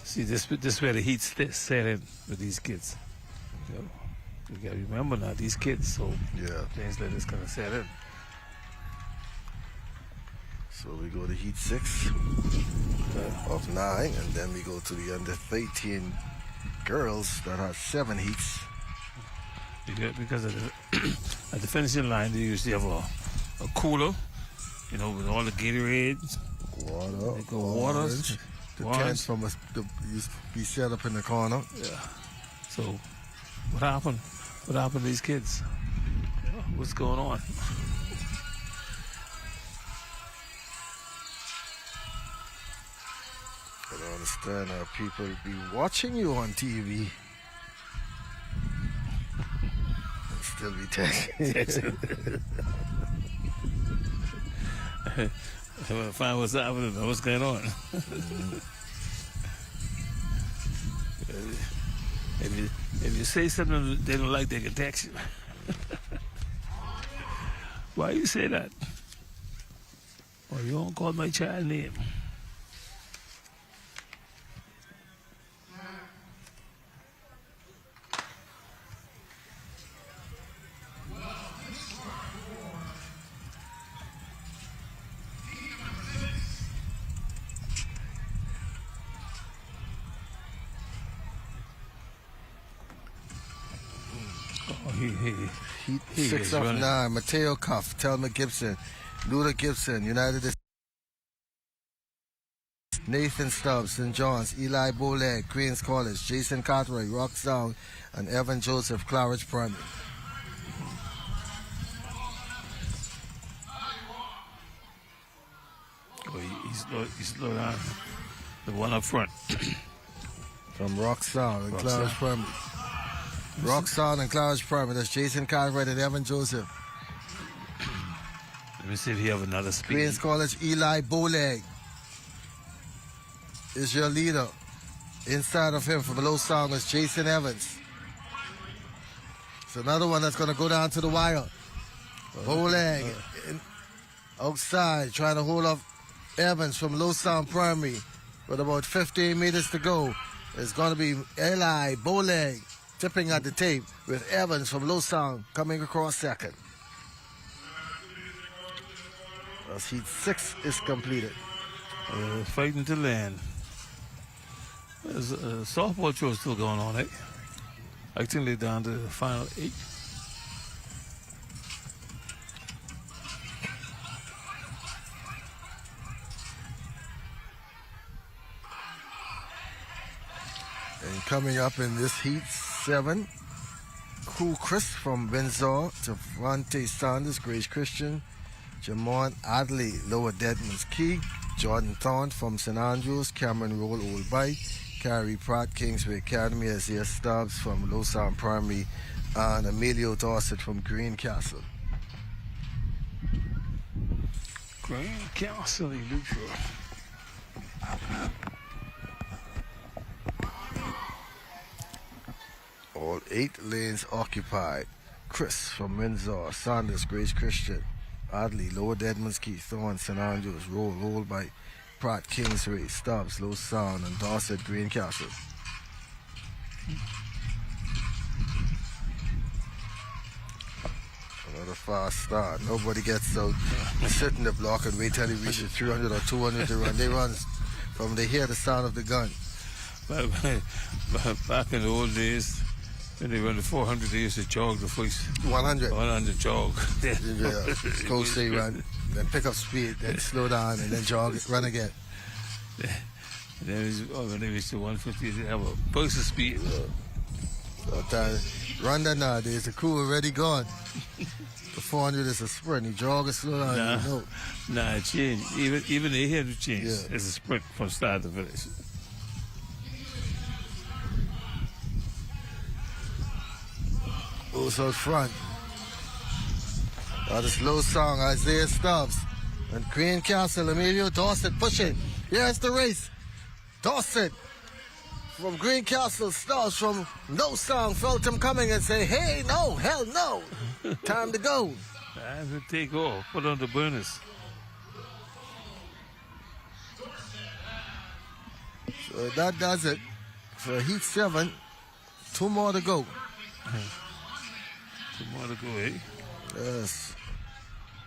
S2: See, this where the heat set in with these kids. You know, you got to remember now, these kids, so
S1: yeah,
S2: things like this going to set in.
S1: So we go to heat 6 of 9, and then we go to the under 13 girls that have 7 heats.
S2: Because at the finishing line, they usually have a cooler, you know, with all the Gatorades, water,
S1: the tents from used to be set up in the corner.
S2: Yeah. So, what happened? What happened to these kids? What's going on?
S1: I don't understand how people be watching you on TV and still be texting.
S2: I want to find what's happening, what's going on. If you say something they don't like, they can text you. Why you say that? Well, you don't call my child name.
S1: Heat 6 of 9, Mateo Cuff, Telma Gibson, Luther Gibson, United States, Nathan Stubbs, St. John's, Eli Boleg, Queens College, Jason Cartwright, Rock Sound, and Evan Joseph, Claridge Primary.
S2: He's slow down. The one up front.
S1: From Rock Sound and Claridge Primary. Rock Sound and Claridge Primary. That's Jason Cartwright and Evan Joseph.
S2: Let me see if you have another speed.
S1: Queens College, Eli Boleg is your leader. Inside of him from Low Sound is Jason Evans. It's another one that's going to go down to the wire. Boleg outside trying to hold up Evans from Low Sound Primary with about 15 meters to go. It's going to be Eli Boleg tipping at the tape with Evans from Low Sound coming across second. As heat 6 is completed.
S2: Fighting to land. There's a softball show still going on, eh? I think they're down to the final 8.
S1: And coming up in this heat 7, Cool Chris from Windsor, Devontae Sanders, Grace Christian, Jamon Adley, Lower Deadman's Key, Jordan Thorne from St. Andrews, Cameron Roll, Old Bay, Carrie Pratt, Kingsway Academy, Isaiah Stubbs from Low Sound Primary, and Emilio Dorset from Greencastle.
S2: Greencastle, Lutra.
S1: All 8 lanes occupied. Chris from Windsor, Sanders, Grace Christian, Adley, Lower Deadman's Key, Thorne, St. Andrews, Roll by Pratt, Kingsway, Stubbs, Low Sound, and Dorset, Greencastle. Another fast start. Nobody gets out. They sit in the block and wait till they reach 300 or 200 to run. They run from they hear the sound of the gun.
S2: Back in the old days, when they run the 400, they used to jog the first
S1: 100.
S2: 100 jog.
S1: Yeah, go say run, then pick up speed, then slow down, and then jog, run again.
S2: Then when they reach the 150, they have a burst of speed.
S1: Sometimes run that nowadays, the crew already gone. The 400 is a sprint. You jog and slow down.
S2: Nah, it changed. Even they had to change. Yeah. It's a sprint from start to finish.
S1: Who's out front? This low song, Isaiah Stubbs. And Green Castle, Emilio Dorset pushing. Here's the race. Dorset from Green Castle, Stubbs from No Song felt him coming and say, hey, no, hell no. Time to go.
S2: Time to take off. Put on the burners.
S1: So that does it for Heat 7. 2 more to go.
S2: 2 more to go, eh?
S1: Yes.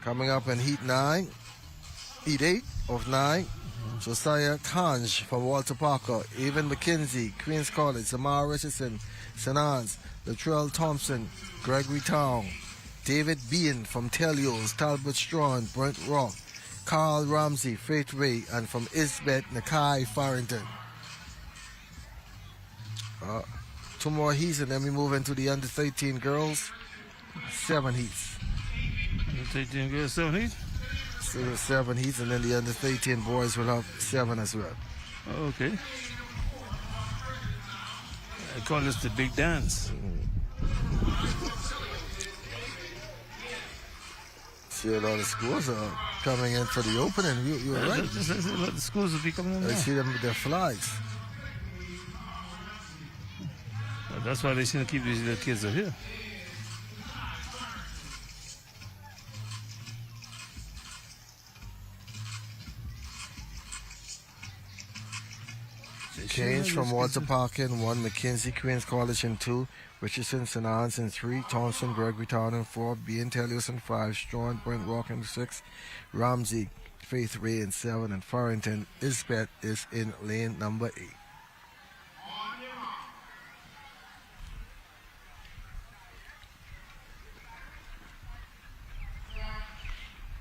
S1: Coming up in Heat 9. Heat 8 of 9. Josiah Tanj from Walter Parker. Evan McKenzie, Queens College. Samar Richardson, St. Anne's. Latrell Thompson, Gregory Town. David Bean from Telios, Talbot Strawn, Brent Rock. Carl Ramsey, Faith Ray. And from Isbeth, Nakai Farrington. 2 more heats and then we move into the under 13 girls. 7 heats.
S2: Under 13 girls, 7 heats?
S1: 7 heats and then the under 13 boys will have 7 as well.
S2: Okay. I call this the big dance.
S1: See a lot of schools are coming in for the opening. You're right.
S2: The schools will be coming in.
S1: I see them with their flags.
S2: That's why they seem to keep these little kids up here.
S1: Keynes from Walter Park in 1, Mackenzie Queens College in 2, Richardson St. Anne's in 3, Thompson Gregory Town in 4, Bean Telios in 5, Strawn Brent Rock in 6, Ramsey Faith Ray in 7, and Farrington Isbeth is in lane number 8.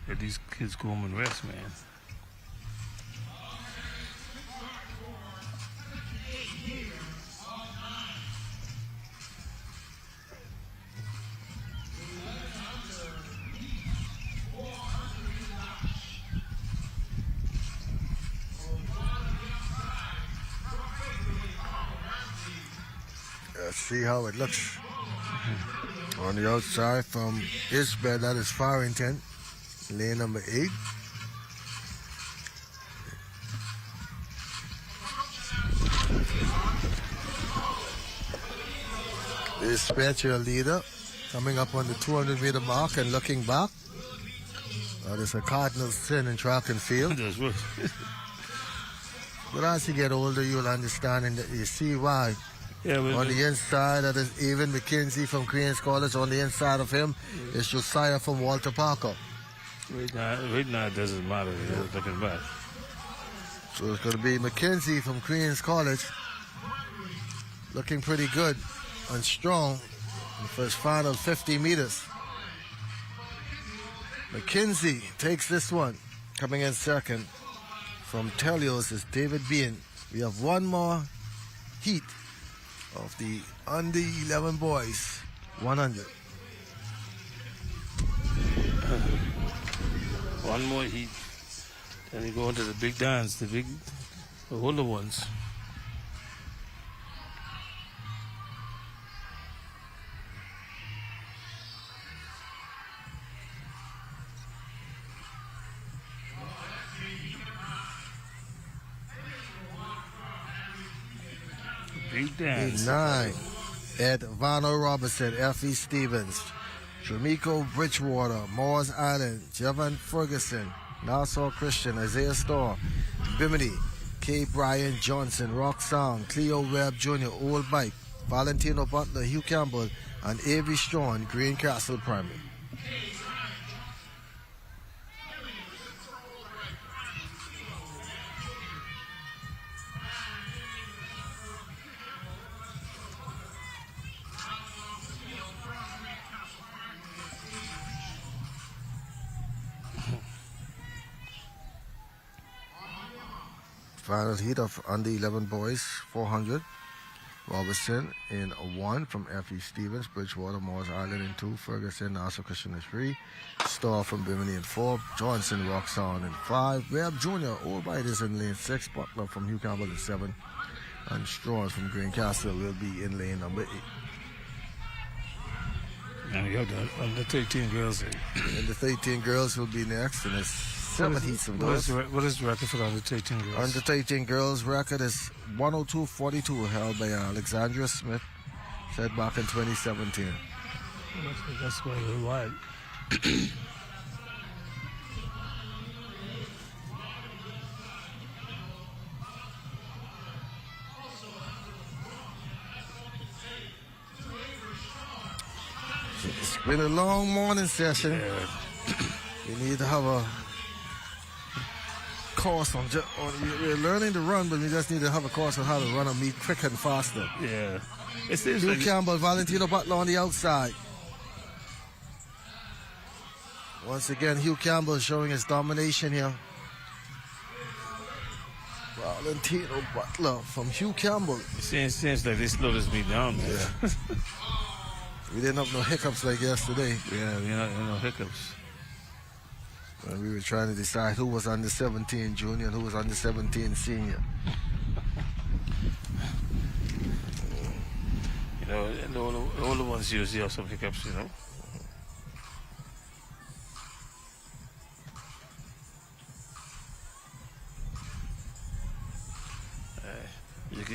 S2: Let these kids go home and rest, man.
S1: Let's see how it looks. On the outside from Isbeth, that is Farrington. Lane number 8. This your leader coming up on the 200-meter mark and looking back. That is a cardinal sin in track and field. But as you get older, you'll understand and you see why.
S2: Yeah,
S1: on the inside, that is Evan McKenzie from Queens College. On the inside of him is Josiah from Walter Parker.
S2: Right now it doesn't matter. It's looking back.
S1: So it's going to be McKenzie from Queens College. Looking pretty good and strong for his final 50 meters. McKenzie takes this one. Coming in second from Telios is David Bean. We have 1 more heat of the under 11 boys 100.
S2: 1 more heat. Then you go into the big dance, the older ones. Big dance.
S1: 9. Ed Vano Robinson, F.E. Stevens. Tramico Bridgewater, Moores Island, Jevan Ferguson, Nassau Christian, Isaiah Starr, Bimini, K. Brian Johnson, Rock Sound, Cleo Webb Jr., Old Bike, Valentino Butler, Hugh Campbell, and A.V. Strawn, Green Castle Primary. Final heat of under 11 boys, 400. Robertson in 1 from F.E. Stevens, Bridgewater, Moores Island in 2, Ferguson, Nassau Christian in 3, Starr from Bimini in 4, Johnson, Roxanne in 5, Webb Jr., Albright is in lane 6, Butler from Hugh Campbell in 7, and Strawn from Green Castle will be in lane number 8.
S2: And you have the under 13 girls.
S1: And the 13 girls will be next, and there's 7 heats of those.
S2: What is the record for the under 13 girls?
S1: Under 13 girls record is 102.42, held by Alexandra Smith, set back in 2017.
S2: That's quite a little wide.
S1: It's been a long morning session.
S2: Yeah.
S1: We need to have a course on we're learning to run, but we just need to have a course on how to run a meet quicker and faster.
S2: Yeah. It seems
S1: Hugh
S2: like
S1: Campbell, Valentino Butler on the outside. Once again, Hugh Campbell showing his domination here. Valentino Butler from Hugh Campbell.
S2: It seems like they slowed this beat down, man.
S1: Yeah. We didn't have no hiccups like yesterday.
S2: Yeah, we had no hiccups.
S1: When we were trying to decide who was under 17 junior and who was under 17 senior.
S2: You know, and the older ones usually have some hiccups, you know.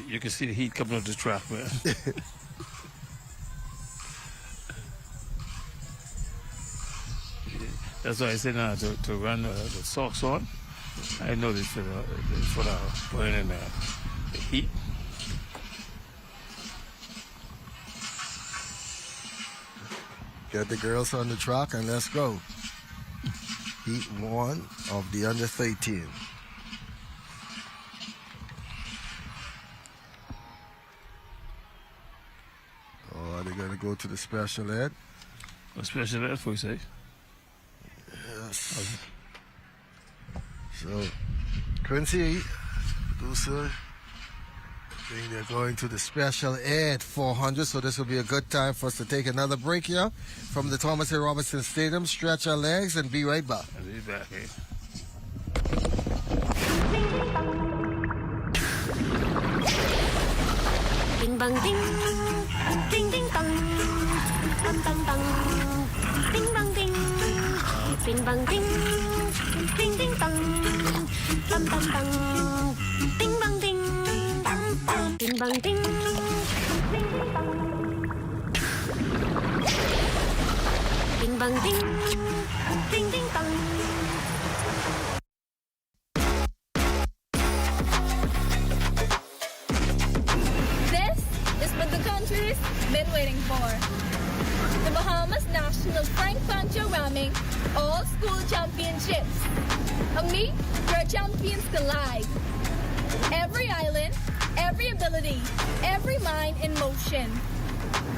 S2: You can see the heat coming up the track, man. That's why I said now to run the socks on. I know this for the burning the heat.
S1: Get the girls on the track and let's go. Heat 1 of the under 13. Oh, are they going to go to the special ed?
S2: What special ed for you say?
S1: Yes. So, Quincy, producer, I think they're going to the special ed 400, so this will be a good time for us to take another break here from the Thomas A. Robinson Stadium, stretch our legs, and be right back.
S2: I'll be back, eh?
S7: Ding bang ding, ding ding dong, bang bang bang, ding bang ding, ding bang ding, ding ding dong, bang bang bang, ding bang ding, ding bang ding, ding bang ding, ding ding dong.
S5: What the country's been waiting for. The Bahamas National Frank Pancho Rahming All-School Championships. A meet where champions collide. Every island, every ability, every mind in motion.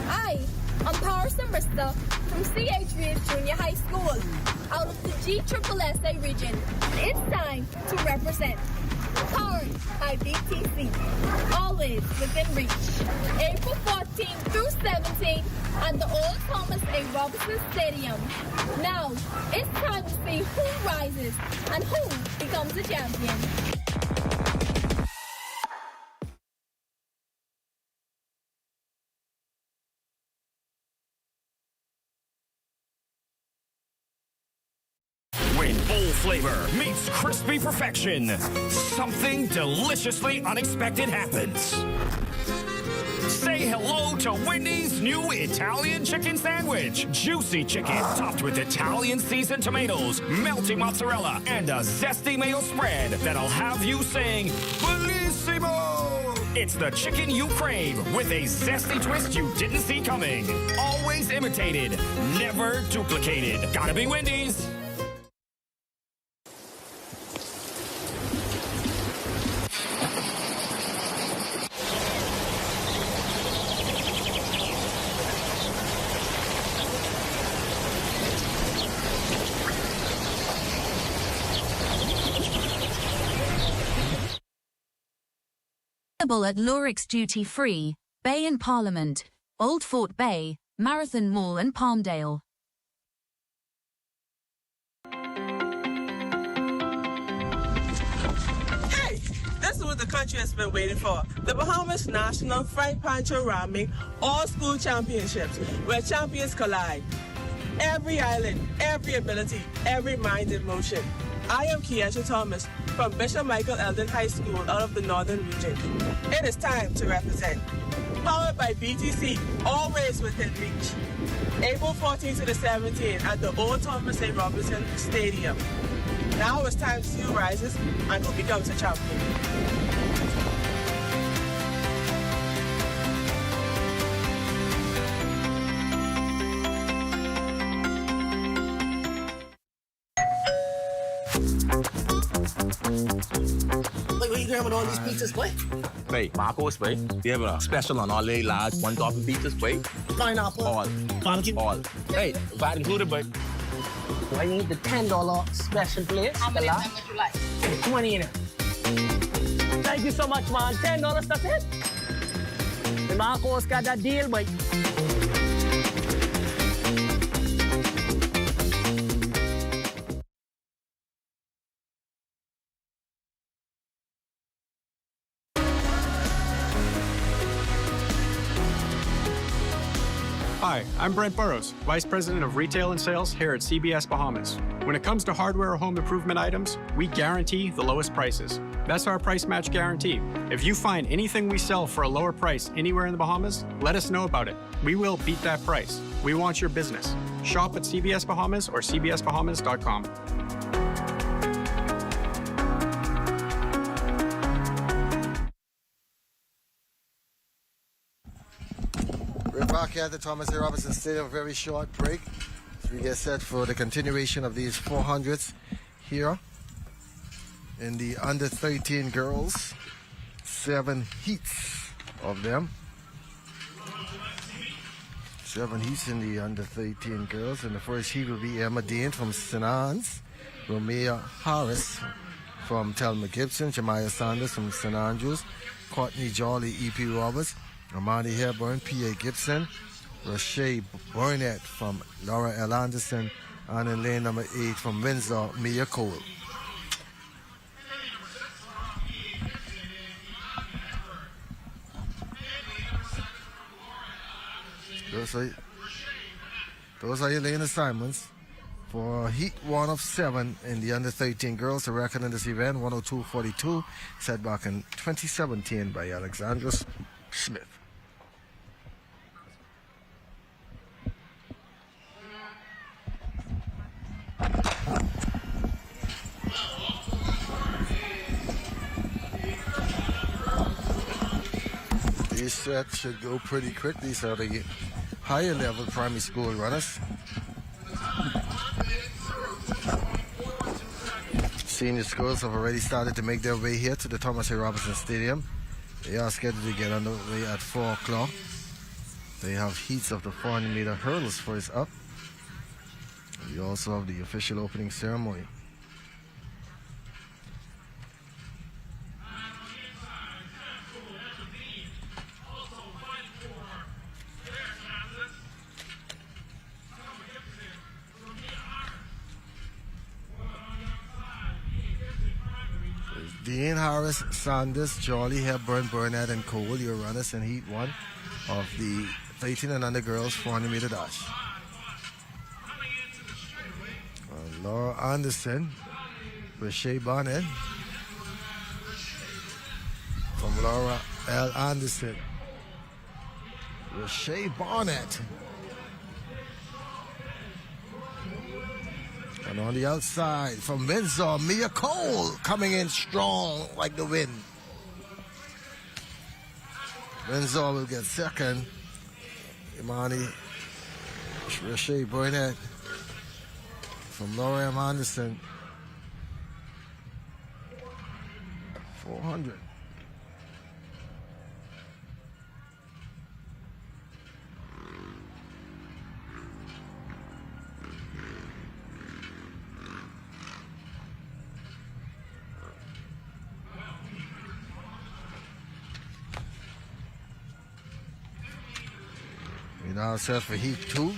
S5: I am Power Sambrista from CHVH Junior High School out of the GSSSA region. It's time to represent. Powered by BTC. Always within reach. April 14th through 17th at the Old Thomas A. Robinson Stadium. Now, it's time to see who rises and who becomes the champion.
S21: When bold flavor meets crispy perfection, something deliciously unexpected happens. Say hello to Wendy's new Italian chicken sandwich. Juicy chicken topped with Italian seasoned tomatoes, melty mozzarella, and a zesty mayo spread that'll have you saying, Bellissimo! It's the chicken you crave with a zesty twist you didn't see coming. Always imitated, never duplicated. Gotta be Wendy's.
S6: Available at Lurix Duty Free, Bay and Parliament, Old Fort Bay, Marathon Mall and Palmdale.
S9: Hey, this is what
S4: what the country has been waiting for. The Bahamas National Frank Pancho Rahming All-School Championships, where champions collide. Every island, every ability, every mind in motion. I am Kiesha Thomas from Bishop Michael Eldon High School out of the Northern Region. It is time to represent. Powered by BTC, always within reach. April 14th to the 17th at the old Thomas A. Robinson Stadium. Now it's time to see who rises and who becomes a champion.
S14: Wait, what are you grabbing all these pizzas, boy?
S15: Wait, Marcos, wait. We have a special on all the large one topping pizzas, wait.
S14: Pineapple.
S15: All.
S14: Barbecue.
S15: All. Hey, VAT included, but.
S14: I need the $10 special plate. How many would you like? 20 in it. Thank you so much, man. $10, that's it. The Marcos got that deal, boy.
S9: Hi, I'm Brent Burrows, Vice President of Retail and Sales here at CBS Bahamas. When it comes to hardware or home improvement items, we guarantee the lowest prices. That's our price match guarantee. If you find anything we sell for a lower price anywhere in the Bahamas, let us know about it. We will beat that price. We want your business. Shop at CBS Bahamas or cbsbahamas.com.
S1: We're back here at the Thomas A. Robinson Stadium. A very short break as we get set for the continuation of these 400s here in the under 13 girls. 7 heats of them. 7 heats in the under 13 girls. And the first heat will be Emma Dean from St. Anne's, Romea Harris from Thelma Gibson, Jemiah Sanders from St. Andrews, Courtney Jolly, E.P. Roberts, Amani Hepburn, P.A. Gibson, Rashay Burnett from Laura L. Anderson, and in lane number 8 from Windsor, Mia Cole. Those are your lane assignments for Heat 1 of 7 in the under 13 girls. The record in this event, 102.42, set back in 2017 by Alexandra Smith. These sets should go pretty quick. These are the higher level primary school runners. Senior schools have already started to make their way here to the Thomas A. Robinson Stadium. They are scheduled to get underway at 4 o'clock. They have heats of the 400-meter hurdles first up. We also have the official opening ceremony. Dean Harris, Sanders, Jolly, Hepburn, Burnett, and Cole, your runners in Heat 1 of the 13 and under girls 400-meter dash. Laura Anderson, Rashay Bonnet from Laura L. Anderson. Rashay Bonnet. And on the outside from Windsor, Mia Cole coming in strong like the wind. Windsor will get second. Imani Rashay Burnett from Laura M. Anderson. 400. We now set for Heat 2.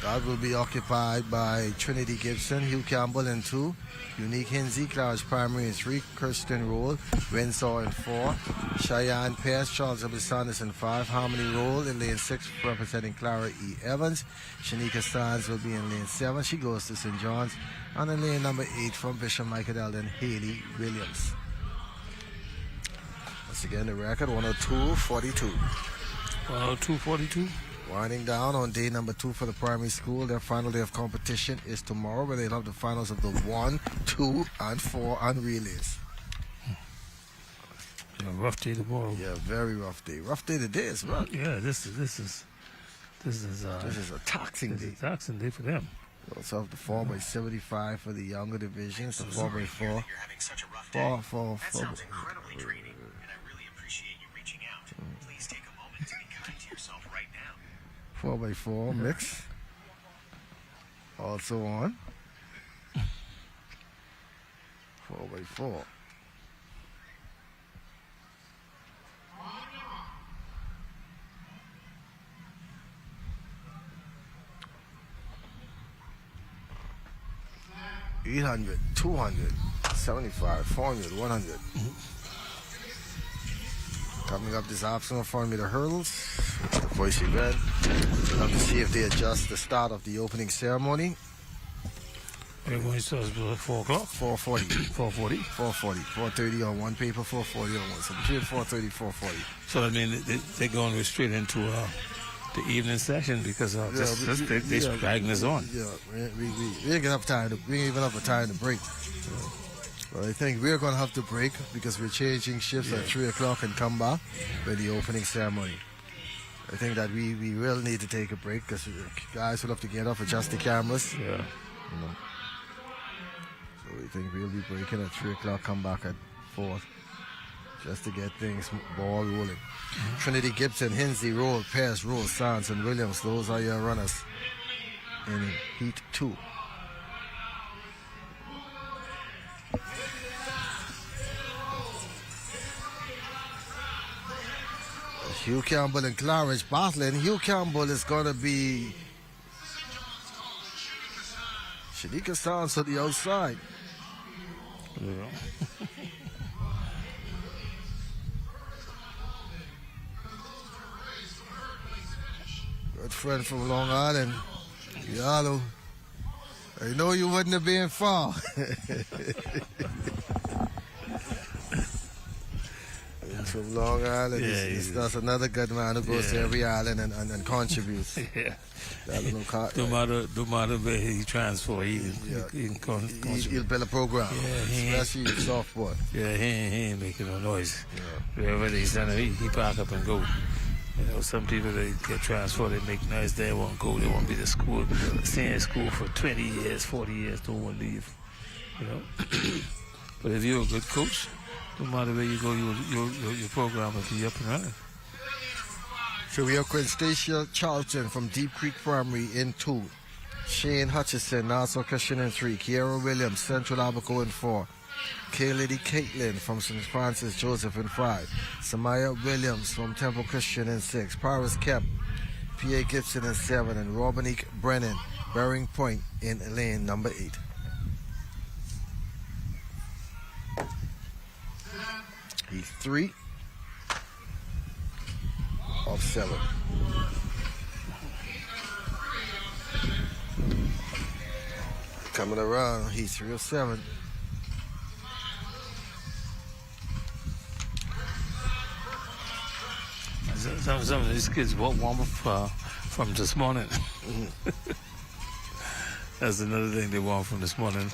S1: That will be occupied by Trinity Gibson, Hugh Campbell in 2, Unique Hinsey, Claridge Primary in 3, Kirsten Roll, Windsor in 4, Cheyenne Pierce, Charles W. Sanders in 5, Harmony Roll in lane 6 representing Clara E. Evans. Shanika Sands will be in lane 7. She goes to St. John's. And in lane number 8 from Bishop Michael Eldon, Haley Williams. Once again, the record 102.42.
S2: 102.42.
S1: Winding down on day number 2 for the primary school. Their final day of competition is tomorrow, where they'll have the finals of the 1, 2, and 4 and relays.
S2: Yeah, rough day tomorrow.
S1: Yeah, very rough day. Rough day today as well.
S2: Yeah, this is
S1: a taxing day.
S2: A taxing day for them.
S1: We also have the 4x75 for the younger divisions. The 4x4.
S8: You're having such a rough day. That sounds incredibly draining, and I really appreciate you reaching out. Please take a moment to be kind to yourself right now.
S1: 4x4 mix. Also on. 4x4. $800, $200, $75, $400, $100. Coming up this afternoon, 400-meter hurdles. The first event. We'll have to see if they adjust the start of the opening ceremony.
S2: Everyone starts at 4 o'clock?
S1: 4:40.
S2: 4:40?
S1: 4:40. 4:30 on one paper, 4:40 on one. So between 4:30 4:40.
S2: So, I mean, they're going straight into the evening session because they're dragging us on.
S1: Yeah, we ain't enough time. We ain't even have time to break. But I think we're going to have to break because we're changing shifts at 3 o'clock and come back for the opening ceremony. I think that we will need to take a break because guys will have to get off, adjust the cameras.
S2: Yeah.
S1: You know. So we think we'll be breaking at 3 o'clock, come back at 4 just to get things ball rolling. Trinity Gibson, Hinsey, Roll, Pierce, Roll, Sands, and Williams. Those are your runners in Heat 2. Hugh Campbell and Claridge battling. Hugh Campbell is going to be Shanika Sands on the outside.
S2: Yeah.
S1: Good friend from Long Island, Yalo. I know you wouldn't have been far. From Long Island. That's another good man who goes to every island and contributes.
S2: Yeah.
S1: No
S2: matter where he transfer, he can contribute.
S1: He'll build a program, especially softball.
S2: Yeah, he ain't making no noise. Yeah. Wherever they send him, he pack up and go. You know, some people, they get transferred, they make noise, they won't go, they won't be to school. Stay in school for 20 years, 40 years, don't want to leave. You know? But if you're a good coach, no matter where you go, your program will be up and running.
S1: So we have Quinstacia Charlton from Deep Creek Primary in 2. Shane Hutchison, Nassau Christian in 3. Kiera Williams, Central Abaco in 4. K-Lady Caitlin from St. Francis Joseph in 5. Samaya Williams from Temple Christian in 6. Paris Kemp, P.A. Gibson in 7. And Robinique Brennan, Bearing Point in lane number 8. He's 3 of 7. Coming around, he's 3 of 7.
S2: Some of these kids warm up from this morning. That's another thing they want from this morning.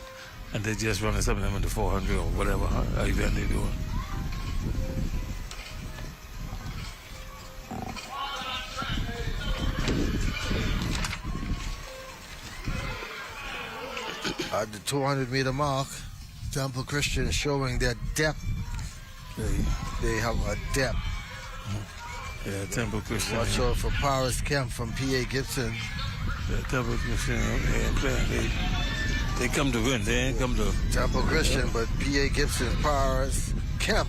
S2: And they just running some of them into 400 or whatever event they're doing.
S1: At the 200-meter mark, Temple Christian is showing their depth. They have a depth.
S2: Yeah, Temple Christian.
S1: Watch out for Paris Kemp from P.A. Gibson.
S2: Yeah, Temple Christian, they come to win. They ain't come to...
S1: Temple Christian, but P.A. Gibson, Paris Kemp.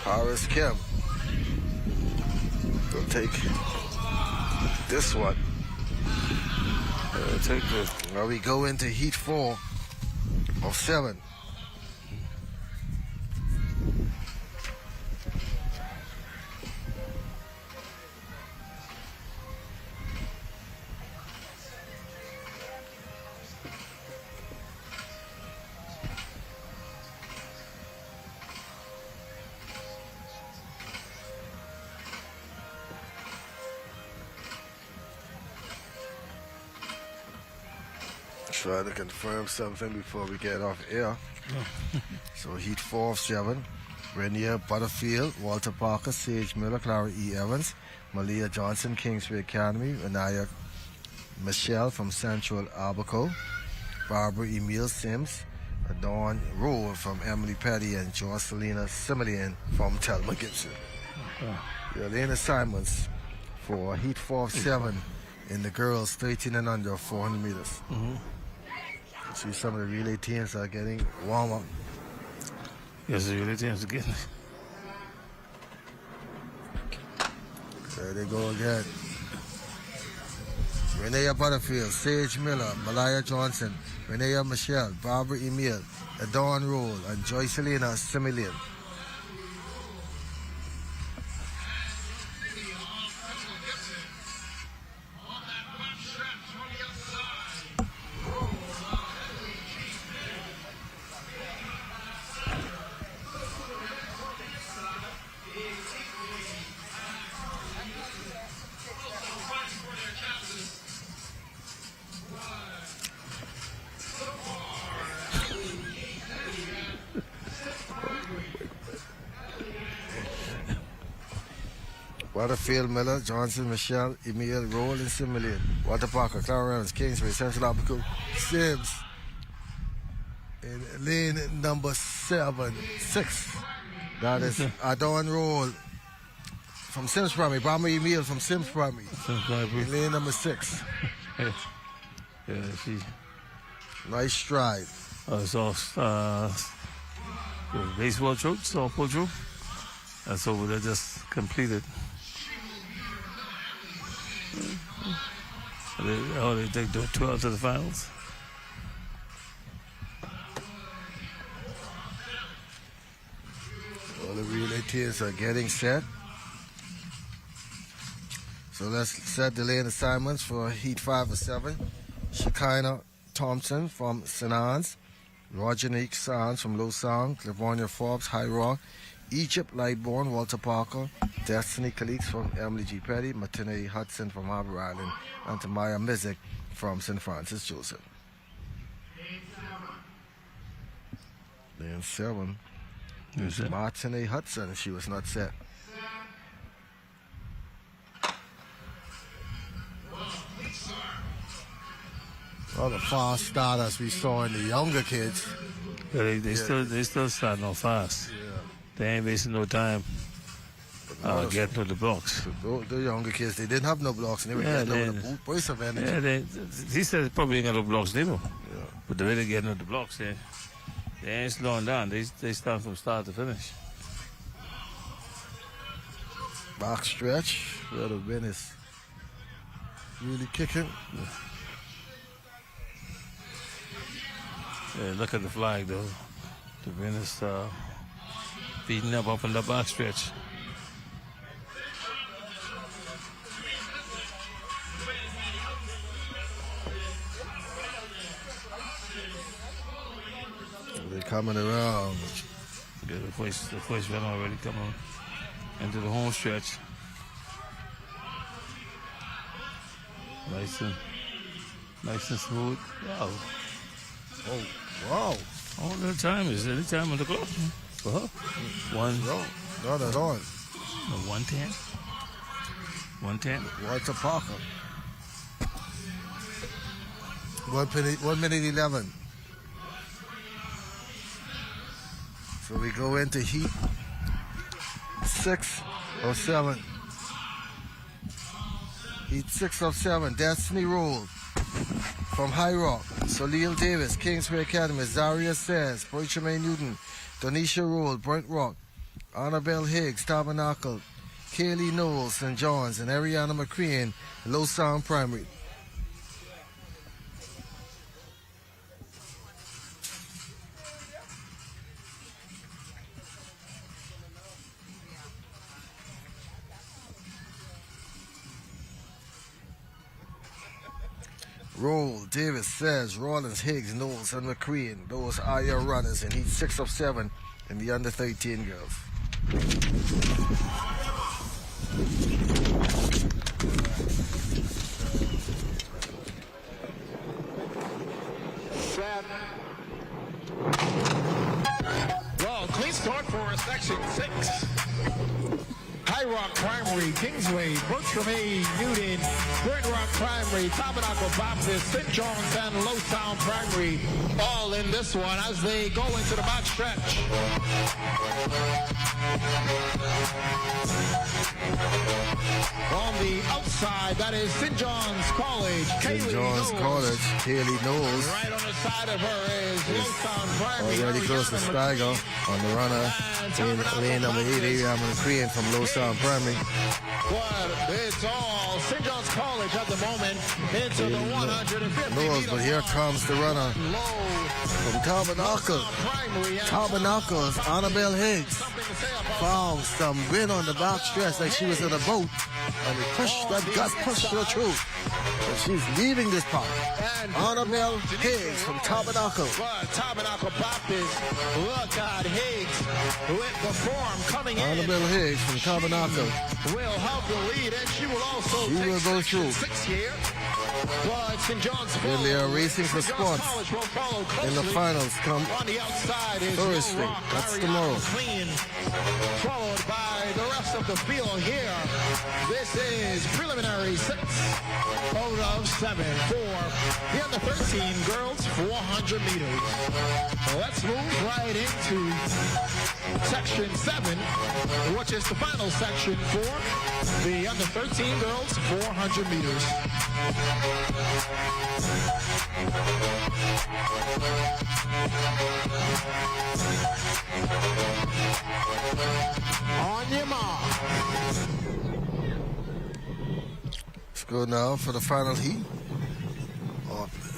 S1: Harris Kim will take this one.
S2: Take this.
S1: Now we go into heat 4 of 7. Try to confirm something before we get off air. So heat 4 of 7. Renier Butterfield, Walter Parker, Sage Miller, Clara E. Evans, Malia Johnson, Kingsway Academy, Renaya Michelle from Central Albuquerque, Barbara Emile Sims, Dawn Rule from Emily Petty, and Jocelina Simeon from Telma Gibson. The lane assignments for heat 4 of 7 in the girls 13 and under 400 meters. See some of the relay teams are getting warm up.
S2: Yes, the relay teams are getting.
S1: There they go again. Renea Butterfield, Sage Miller, Malaya Johnson, Renea Michelle, Barbara Emile, Dawn Rule, and Joycelina Simeon. Butterfield, Miller, Johnson, Michelle, Emile, Roll, and Simeon. Walter Parker, Clara Evans, Kingsway, Central Albuquerque, Sims. In lane number 6. That is Adon Roll from Sims Primary. Barbara Emile from Sims Primary. In lane number 6.
S2: Yeah, she.
S1: Nice stride.
S2: It's off baseball troop, softball troop. And so they just completed. They take the 12 to the finals.
S1: All the relay teams are getting set. So let's set the lane assignments for heat 5 of 7. Shekinah Thompson from St. Anne's, Rogenique Sands from Lausanne, Livonia Forbes, High Rock, Egypt Lightborn, Walter Parker, Destiny Calix from Emily G. Petty, Martine Hudson from Harbor Island, and Tamaya Mizik from St. Francis Joseph. Lane 7. Martine Hudson, she was not set. All the fast starters we saw in the younger kids.
S2: Yeah, they still starting off fast.
S1: Yeah.
S2: They ain't wasting no time getting to the blocks.
S1: The younger kids, they didn't have no blocks, and they were getting over the burst of energy.
S2: Yeah, he said they probably ain't got no blocks neither. Yeah. But the way they're getting to the blocks, they ain't slowing down. They start from start to finish.
S1: Back stretch, where the wind is really kicking.
S2: Yeah, look at the flag though. The wind is beating up in the back stretch.
S1: They're coming around.
S2: Yeah, the first run already coming into the home stretch. Nice and smooth. Wow.
S1: Oh, wow.
S2: All the time is any time on the clock. For her. One.
S1: No, not at all.
S2: 110. 110.
S1: Walter Parker. 1 minute 11. So we go into heat 6 of 7. Heat 6 of 7. Destiny Rule from High Rock. Solil Davis, Kingsway Academy. Zaria Says, Poitremaine Newton, Donisha Rule, Brent Rock, Annabelle Higgs, Tabernacle, Kaylee Knowles, St. John's, and Ariana McCrean, Low Sound Primary. Roll, Davis, Says, Rollins, Higgs, Knowles, and McCrean. Those are your runners in heat 6 of 7 in the under 13 girls.
S10: Set. Well, clean start for section 6. High Rock Primary, Kingsway, Bertram A. Newton, Brent Rock Primary, Tabernacle Baptist, St. John's, and Low Sound Primary, all in this one as they go into the back stretch. On the outside, that is St. John's College.
S1: St. John's College, Kaylee Knowles.
S10: Right on the side of her is Low Sound Primary.
S1: Already close to Steiger on the runner in lane number 8, Ariana McCrean from Low Sound Primary.
S10: But it's all St. John's College at the moment into the 150
S1: Knowles, but here comes the runner from Tabernacle. Tabernacle's Annabelle Higgs found some wind on the back stretch like she was in a boat, and that gut pushed her through. And she's leaving this part. Annabelle Higgs from Tabernacle.
S10: Tabernacle Baptist, look at Higgs with the form coming in.
S1: Annabelle Higgs from Tabernacle
S10: will help the lead, and she will also take
S1: go through.
S10: 6 here. But St. John's
S1: Then they are racing for spots in the finals come
S10: on the outside is
S1: Thursday. That's tomorrow.
S10: Clean, followed by the rest of the field here. This is preliminary 6 out of 7 for the under 13 girls 400 meters. Let's move right into section 7, which is the final section for the under 13 girls 400 meters. On your mark.
S1: Let's go now for the final heat.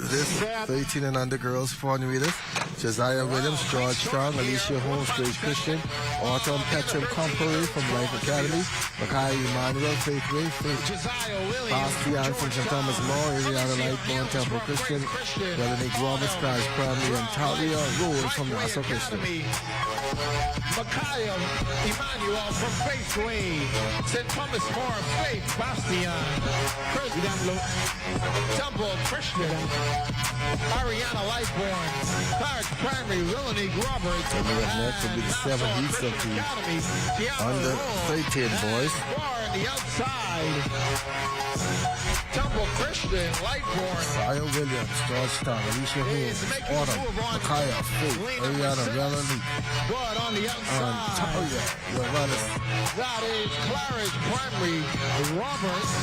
S1: This 13 and under girls 400 meters. Josiah Williams, George Strong, Alicia Holmes, Grace Christian, Autumn Petram Company from Life Academy, Makai Emmanuel, Faith Ray, Bastian from St. Thomas More, Ariana Lightborn, Temple Christian, Melanie Roberts, Christ Primary, and Talia Road from Nassau Christian.
S10: Micaiah Emmanuel from Faith Way, St. Thomas More, Faith Bastian, President Temple Christian, Ariana Lightborn, Clark Primary, Melanie Roberts.
S1: Coming up next will be the 7 heats of the under 13 boys.
S10: On the outside, Temple Christian, Lightborn.
S1: Sia Williams, Georgetown, Alicia Holmes, Autumn, Micaiah, Faith, Ariana, Melanie.
S10: But on the outside,
S1: Talia, your runners.
S10: That is Claridge Primary, Roberts,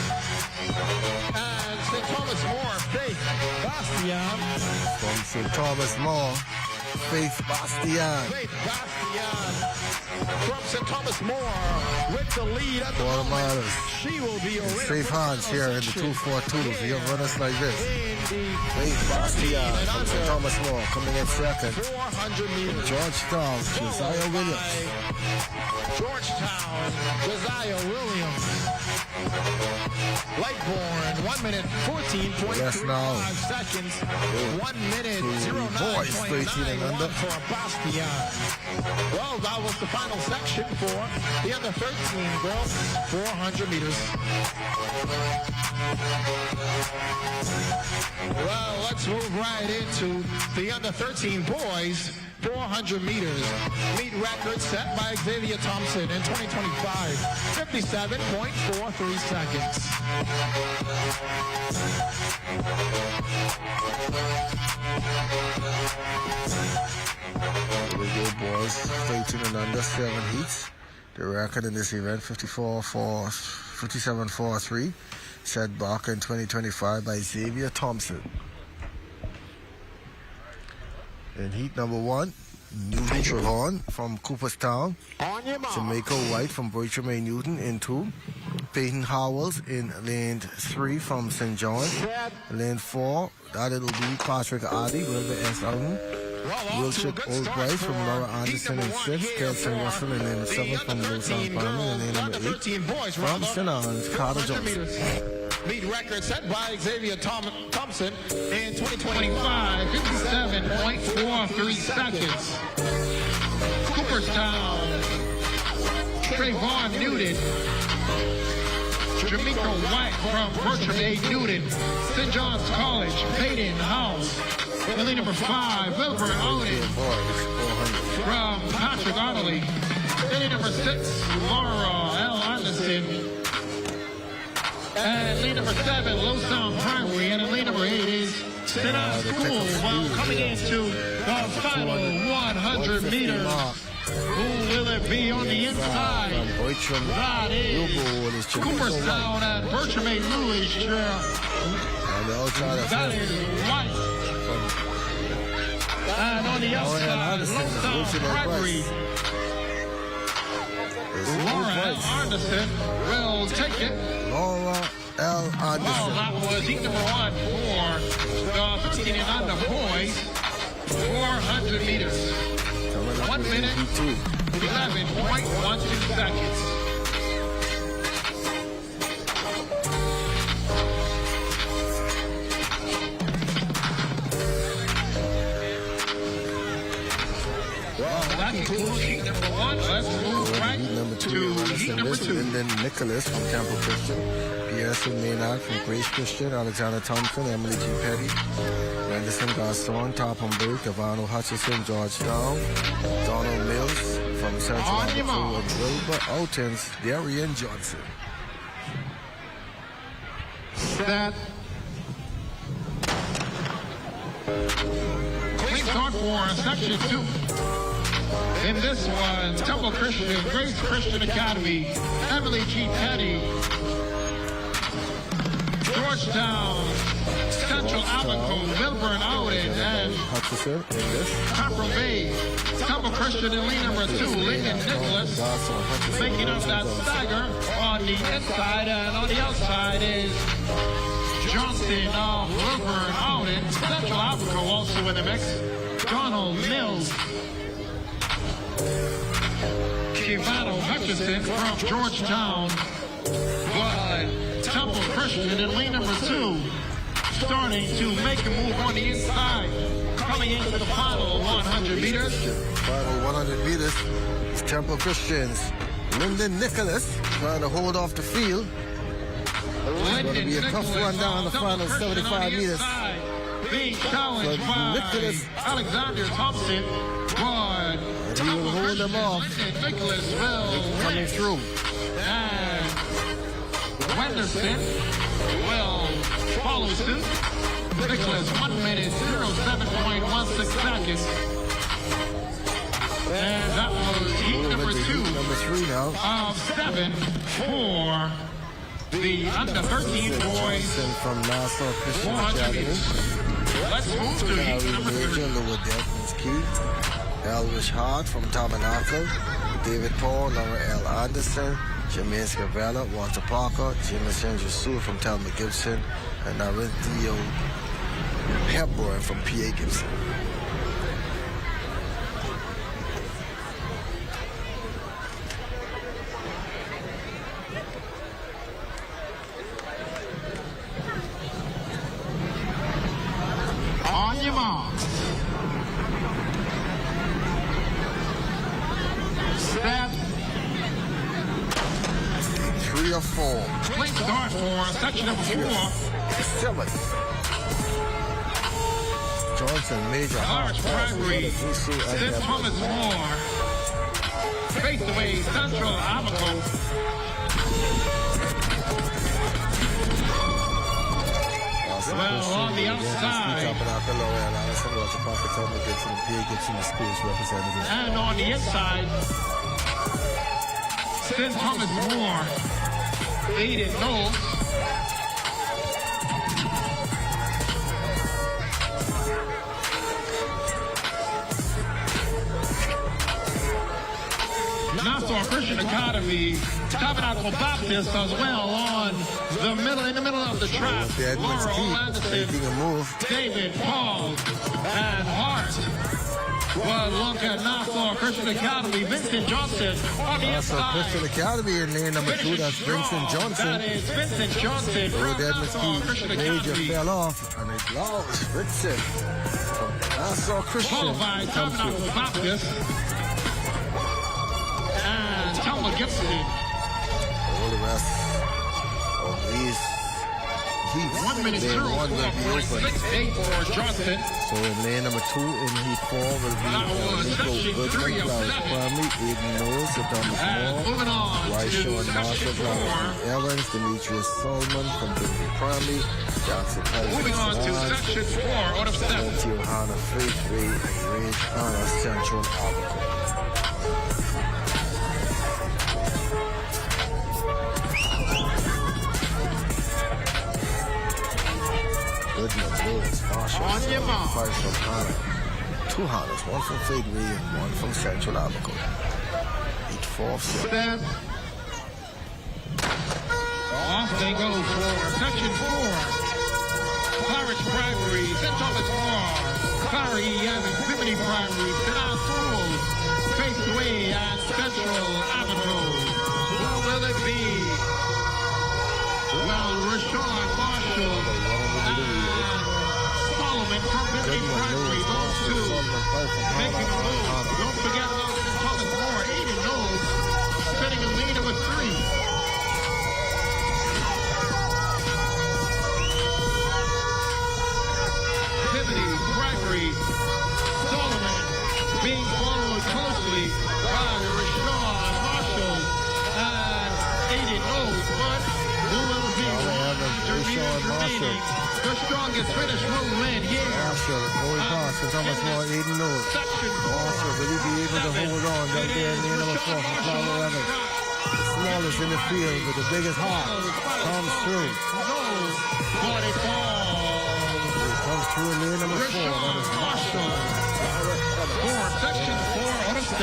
S10: and St. Thomas More, Faith Bastian.
S1: From St. Thomas More, Faith Bastian.
S10: Faith Bastian from St. Thomas More with the lead at the moment. She will be a
S1: safe hands here in the 242 if you have runners like this. Faith Bastian from St. Thomas More coming in second.
S10: 400 meters.
S1: Georgetown, Josiah Williams.
S10: Georgetown, Josiah Williams. Lightborn, 1 minute 14.35 seconds. 1 minute
S1: 09. 13 and under.
S10: For Bastian. Well, that was the final section for the under 13 girls, 400 meters. Well, let's move right into the under 13 boys, 400 meters. Meet record set by Xavier Thompson in 2025, 57.43 seconds.
S1: Here we go, boys. 13 and under, 7 heats. The record in this event, 57.43, set back in 2025 by Xavier Thompson. In heat number 1, Newton Trevon from Cooperstown. Jamaica White from Bertram A. Newton in 2. Peyton Howells in lane 3 from St. John. Lane 4, that it'll be Patrick Addy, Wilbur S. Allen. Wilshire Old Bryce from Laura Anderson in 6. Kelson Russell in lane 7 from Louis Palmer in lane number 8. From St. Albans, Carter Johnson.
S10: Beat record set by Xavier Thompson in
S3: 2025, 57.43 seconds. Cooperstown, Trayvon Newton. Jamaica White from Bertram A. Newton. St. John's College, Peyton House. Lane number 5, Wilbur Oden. From Patrick Otterly. Lane number 6, Laura L. Anderson. And lane number 7, Low Sound Primary. And lane number 8 is St. Anne's School. While coming into the final 100 meters. Who will it be on the inside? That is Cooperstown and Bertram A. Lewis. That is White. And on the outside, Longtown Primary. Laura L. Anderson will take it.
S1: Laura L. Anderson.
S3: Well, that was heat number 1 for the 15 and under boys. 400 meters. 1 minute, 11.12 seconds. Well, that concludes heat number 1. Let's move right to heat number 2.
S1: And then Nicholas from Temple Christian. Pearson Maynard from Grace Christian. Alexander Thompson, Emily G. Petty. Anderson Gaston, Topham Burke, Ivano Hutchison, Georgetown, Donald Mills from Central Africa, Wilbur Outens, Darian Johnson.
S3: Set. Clean start for section 2. In this one, Temple Christian, Grace Christian Academy, Emily G. Petty, Georgetown, Central Abaco, Wilburn Oden, and
S1: Hutchison in this.
S3: Copperell Bay, Temple Christian in lane number 2, Lincoln Nicholas, making up that stagger on the inside, and on the outside is Johnson of Wilburn Oden, Central Abaco also in the mix, Donald Mills, Ivano Hutchison from Georgetown, but Temple Christian in lane number 2, starting to make a move on the inside, coming into the final 100 meters.
S1: Final 100 meters, it's Temple Christian's Lyndon Nicholas trying to hold off the field. It's going to be a tough run down the final 75 meters.
S3: Being challenged by
S1: Nicholas
S3: Alexander Thompson, but
S1: he will hold them off.
S3: Nicholas will
S1: coming through.
S3: And Wenderson will follow suit. Nicholas, 1 minute, 07.16 seconds. And that was heat number 2
S1: number 3 now.
S3: of 7 for the under 13 boys.
S1: From Nassau Christian Academy.
S3: Let's move to heat number 3.
S1: Lower Devon's Key. Elvish Hart from Tabernacle. David Paul, Laura L. Anderson. Jermaine Scavella, Walter Parker, Jameson Jusul from Talma Gibson, and Narinthio Hepburn from P.A. Gibson.
S3: On your marks. Set.
S1: 3 or 4.
S3: Clean start for section number 4.
S1: 7. Johnson, Major
S3: Large Primary, St. Thomas More. Face away, Central Abaco. Well, on the outside. And on the inside, St. Thomas More. Aiden Knowles. Nassau Christian Academy, Tabernacle Baptist as well in the middle of the track. Laura
S1: making a move.
S3: David, Paul, and Hart. Well, look at Nassau Christian Academy, Vincent Johnson on the
S1: Nassau
S3: inside.
S1: Christian Academy in lane number 2, that's Vincent Johnson.
S3: That is Vincent Johnson from Nassau Christian
S1: Major
S3: Academy.
S1: fell off, and it lost Vincent from Nassau Christian.
S3: Followed by Tabernacle Baptist and Thelma Gibson.
S1: All the rest of these heats.
S3: 1 minute
S1: lane
S3: 0
S1: 1 will be open.
S3: 6-8 for Johnson.
S1: So in lane number 2 in heat 4 will be Nico Goodwin, Flowers Primary, Aiden Knowles, Thomas Moore, Ryshawn Marshall, Flowers Evans, Demetrius Solomon from Goodwin Primary, Johnson
S3: Moving on to section 4 out of 7.
S1: Johanna Faith Ray, and Range Hannah Central Albuquerque. Goodman, Lewis, Marshall,
S3: On your mark.
S1: 5 from Hannah. 2 Hannahs, 1 from Fadeaway and 1 from Central Albuquerque. 8 4 7.
S3: Step. Off they go for section 4. Pirates Primary, St. Thomas Moore, Clary and Bimini Primary, St. Anne Faithway and Central Avenue. Who will it be? Well, Rashawn Marshall and Solomon from Bimini Primary, those two making a move. Don't forget about St. Thomas Moore, Aiden Knowles, setting a lead of 3. Primary, Solomon being followed closely by Rashawn Marshall and Aiden Knowles, but who will be
S1: Rashawn Marshall.
S3: the strongest finish will win here.
S1: Marshall, going past St. Thomas Moore, Aiden Knowles. Marshall, will he be able to hold on down there in lane number 4 from Flower Evans? The smallest in the field with the biggest heart comes through.
S3: But it
S1: comes through in lane number 4. That is Marshall.
S3: For section 4 out of 7.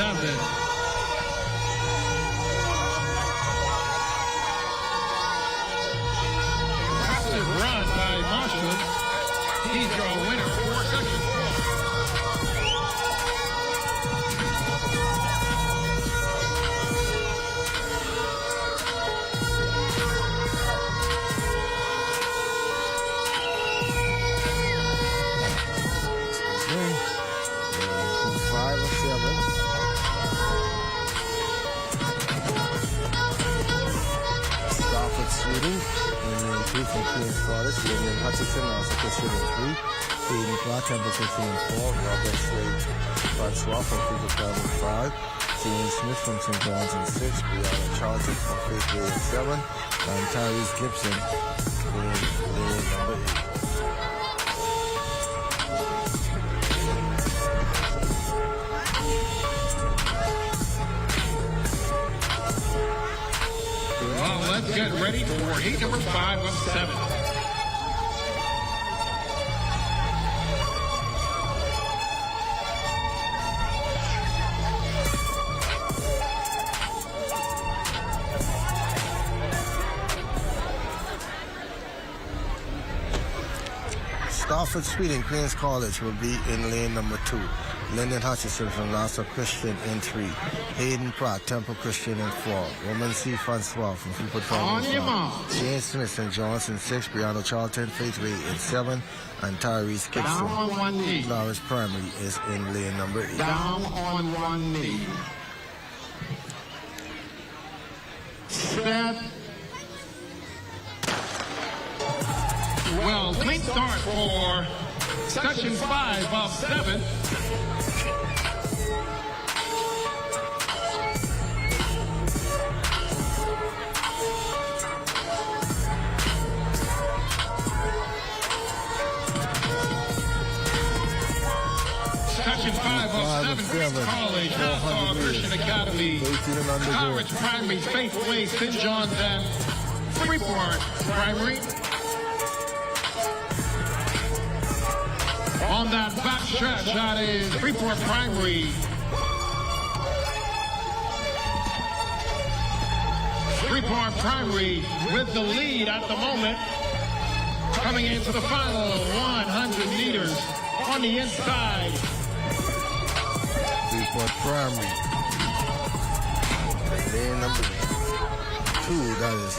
S3: Massive run by Marshall. He's your winner for section
S1: 5 or 7. Stafford Sweden, and 2 from Queen's College, William Hutchinson, also Christian in 3. Aiden Clark, Temple Christian in 4. Robert Slade, Francois from Cooper Club in 5. Jane Smith from St. John's in 6. Brianna Charlton from Faithway in 7. And Tyrese Gibson in lane number 8.
S3: Well, let's get ready for heat number 5 of 7.
S1: Stafford Sweden, Queen's College will be in lane number 2. Lyndon Hutchinson from Nassau Christian in 3. Hayden Pratt, Temple Christian in 4. Roman C. Francois from Cooper Club in 5. Jane Smith, St. John's in 6. Brianna Charlton, Faithway in 7. And Tyrese Gibson, Flowers Primary, is in lane number 8.
S3: Down on one knee. Set. Well, clean start for section 5 of 7. Section 5 of 7, College, Nassau Christian Academy, College Primary, Faithway, St. John's, and Freeport Primary. On that back stretch, that is Freeport Primary. Freeport Primary with the lead at the moment. Coming into the final 100 meters on the inside.
S1: Freeport Primary. Lane number 2, that is.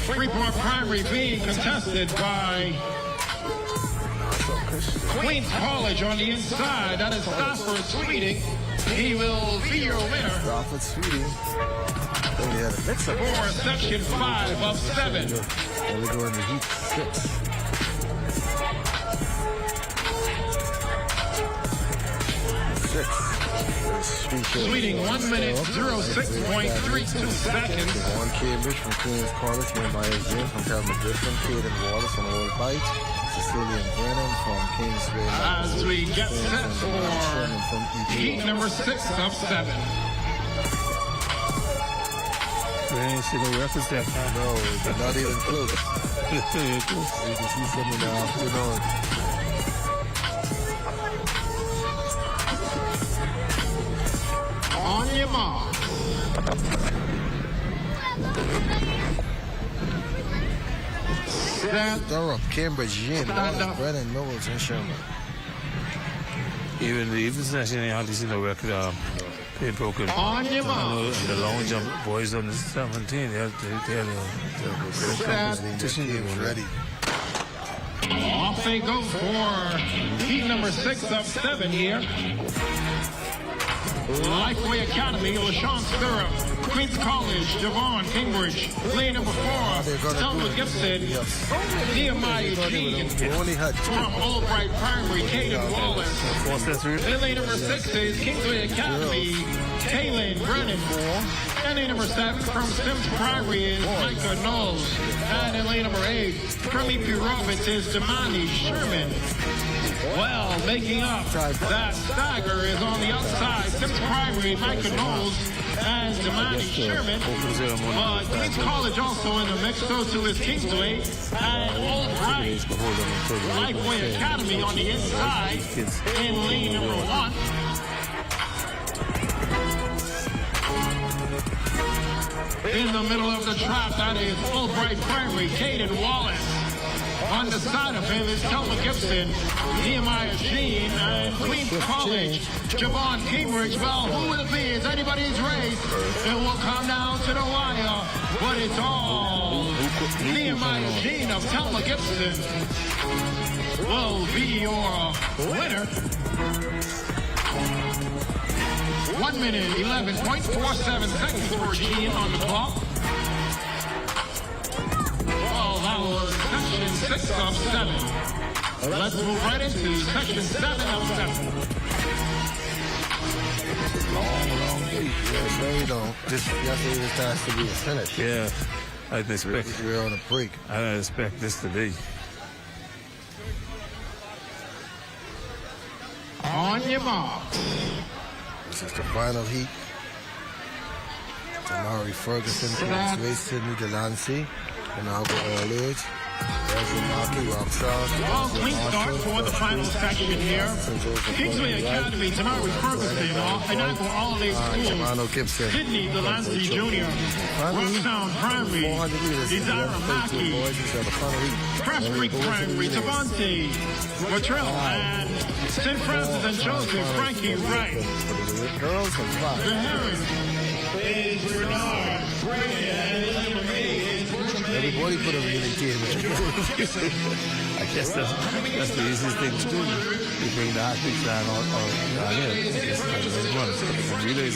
S3: Freeport Primary being contested by Queens College on the inside. That is Stafford Sweeting. He will be your winner.
S1: Stafford Sweeting.
S3: For section 5 of 7.
S1: We go into heat 6.
S3: Sweeting 1 minute 06.32 seconds.
S1: Devon Cambridge from Queens College, Nehemiah James from Thelma Gibson, Caden Wallace from Old Bite, Cecilian Brennan from Kingsway.
S3: As we get set for heat number 6 of 7.
S2: We ain't see no records that time.
S1: No, they're not even close. You can see some in the afternoon.
S3: On your mark.
S1: Durham, Cambridge, Yin, Wallace, Brennan, Knowles, and Sherman.
S2: Even the session, they hardly see no record. They broken.
S3: On your mark.
S2: The long jump boys on the 17. They're
S1: ready.
S3: Off they go for heat number 6 of 7 here. Lifeway Academy, LaShawn Stirrup, Queens College, Devon, Cambridge, lane number 4, Thelma Gibson, Nehemiah Jean, from Albright Primary, Caden Wallace. And lane number 6 is Kingsway Academy, Kaylin Brennan. And lane number 7 from Sims Primary is Micah Knowles. And in lane number 8, from E.P. Roberts is Damani Sherman. Well, making up that stagger is on the outside. Sims Primary, Micah Knowles, and Damani Sherman. But Queens College also in the mix, so too is Kingsway. And Albright Lifeway Academy on the inside in lane number 1. In the middle of the track, that is Albright Primary, Caden Wallace. On the side of him is Thelma Gibson, Nehemiah Jean, and Queens College, Javon Cambridge. Well, who will it be? Is anybody's race? It will come down to the wire, but it's all Nehemiah Jean of Thelma Gibson will be your winner. 1 minute, 11.47 seconds for Jean on the clock. Well, that was section 6 of 7. Let's move right into section 7 of 7.
S1: Long day. Yes, very long. Yesterday was time to be finished.
S2: Yeah, I didn't expect.
S1: We're on a break.
S2: I didn't expect this to be.
S3: On your mark.
S1: This is the final heat. Tamari Ferguson, Kingsway, Sydney Delancey, and I'll go all age. There's the Marky Roxanne.
S3: Well, clean start for the final section here. Kingsway Academy, Tamari Ferguson, and I go all age school. Sydney Delancey Jr., Roxanne Primary, Desire Mackey, Prestwick Primary, Devontae Luttrell, and St. Francis and Joseph Frankie Wright. The Harris is Bernard Brady, and number 8 is
S1: everybody put a really team.
S2: I guess that's the easiest thing to do. You bring the athletes down or relays.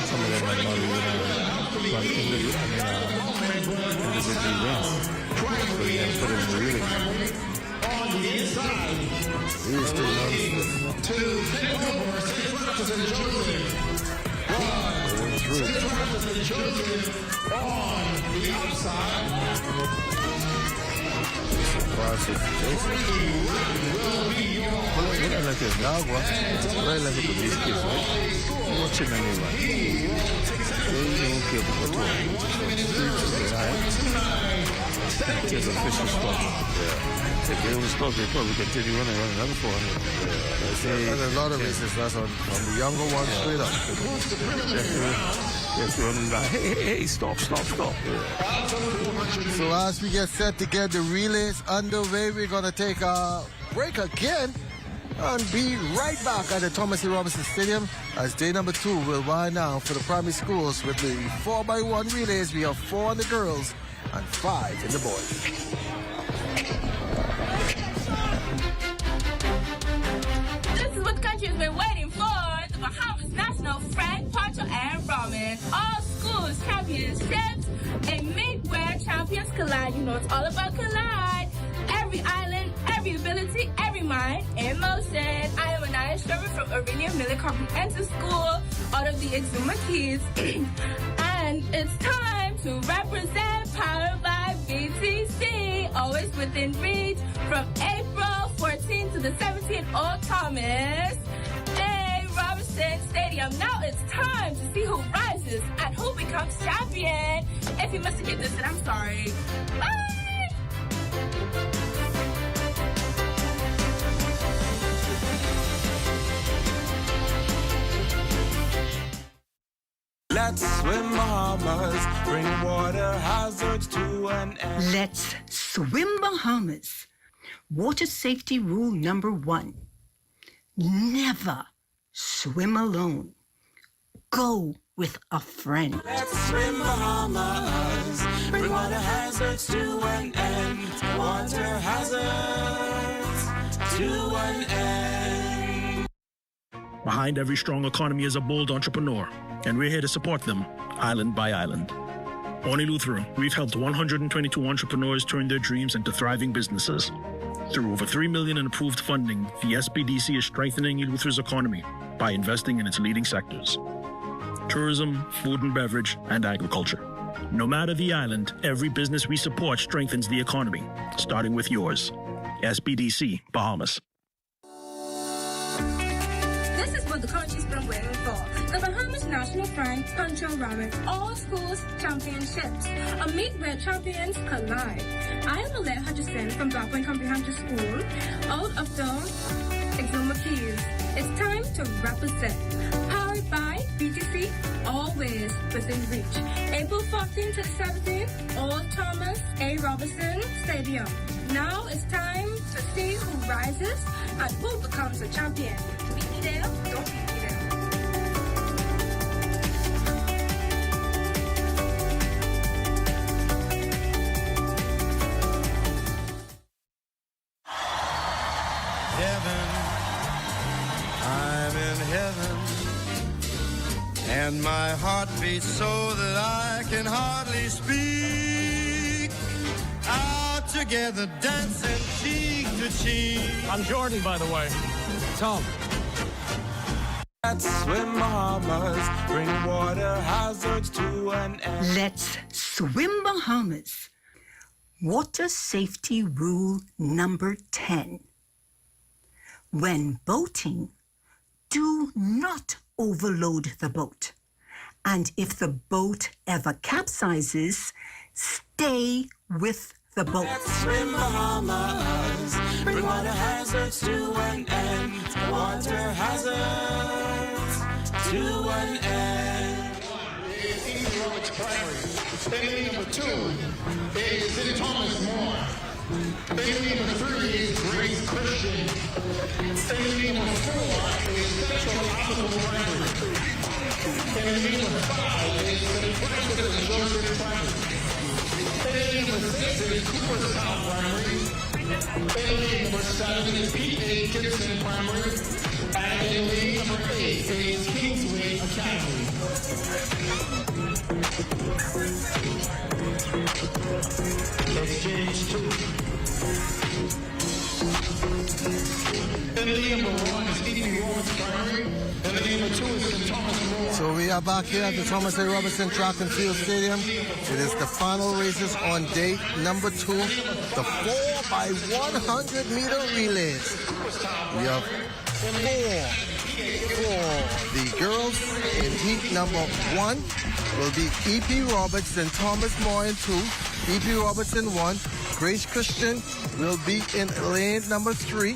S2: Some of them are not even individual wins. So you can put them in the relay.
S3: On the inside, on the outside.
S2: Like this dog, right like a police case, right? Watch it anyway. They don't care about what it's a fishing spot. Yeah. If they don't stop, they probably continue running another 400.
S1: Yeah. And a lot of races, that's on the younger one straight up.
S2: Just running by. Hey, stop. Yeah.
S1: So as we get set to get the relays underway, we're going to take a break again and be right back at the Thomas A. Robinson Stadium as day number 2 will wind down for the primary schools with the 4x1 relays. We have 4 in the girls and 5 in the boys.
S5: This is what the country has been waiting for. The Bahamas National Frank, Pancho, and Rahming All Schools Championships. A meet where champions collide. You know it's all about collide. Every island, every ability, every mind in motion. I am Anaya Sherman from Aurelia Miller Comprehensive School out of the Exuma Keys. And it's time to represent, powered by BTC. Always within reach from April 14th to the 17th. Old Thomas A. Robinson Stadium. Now it's time to see who rises and who becomes champion. If you must get this, then I'm sorry. Bye!
S11: Let's swim Bahamas, bring water hazards to an end.
S12: Let's swim Bahamas. Water safety rule number 1. Never swim alone. Go with a friend.
S11: Let's swim Bahamas, bring water hazards to an end. Water hazards to an end.
S13: Behind every strong economy is a bold entrepreneur, and we're here to support them, island by island. On Eleuthera, we've helped 122 entrepreneurs turn their dreams into thriving businesses. Through over $3 million in approved funding, the SPDC is strengthening Eleuthera's economy by investing in its leading sectors: tourism, food and beverage, and agriculture. No matter the island, every business we support strengthens the economy, starting with yours. SPDC, Bahamas.
S5: This is what the country's been waiting for. The Bahamas National Frank, Pancho Rahming All Schools Championships. A meet where champions collide. I am Alea Hutchison from Blackpoint Comprehensive School, out of the Exuma Keys. It's time to represent. Powered by BTC, always within reach. April 14th to the 17th, Old Thomas A. Robinson Stadium. Now it's time to see who rises and who becomes a champion. Meet me there, don't beat me there.
S11: Heaven, I'm in heaven, and my heart beats so that I can hardly speak. Out together, dancing cheek to cheek.
S9: I'm Jordan, by the way. Tom.
S11: Let's swim Bahamas, bring water hazards to an end.
S12: Let's swim Bahamas. Water safety rule number 10. When boating, do not overload the boat. And if the boat ever capsizes, stay with the boat.
S11: Let's swim Bahamas, bring water hazards to an end. Water hazards to an end.
S10: Baby number 2 is Thomas Moore. Baby number 3 is Grace Christian. Baby number 4 is Central Optical Primary. Baby number 5 is St. Francis and Joseph Primary. Baby number 6 is Cooperstown Primary. Baby number 7 is Pete A. Gibson Primary. And baby number 8 is Kingsway Academy. Exchange 2. And the number 1 is E.B. Lawrence Primary. And the number 2 is St. Thomas More.
S1: So we are back here at the Thomas A. Robinson Track and Field Stadium. It is the final races on day number 2, the 4x100 meter relays. We have 4 for the girls in heat number 1 will be E.P. Roberts and Thomas Moore in 2. E.P. Robertson 1, Grace Christian will be in lane number 3.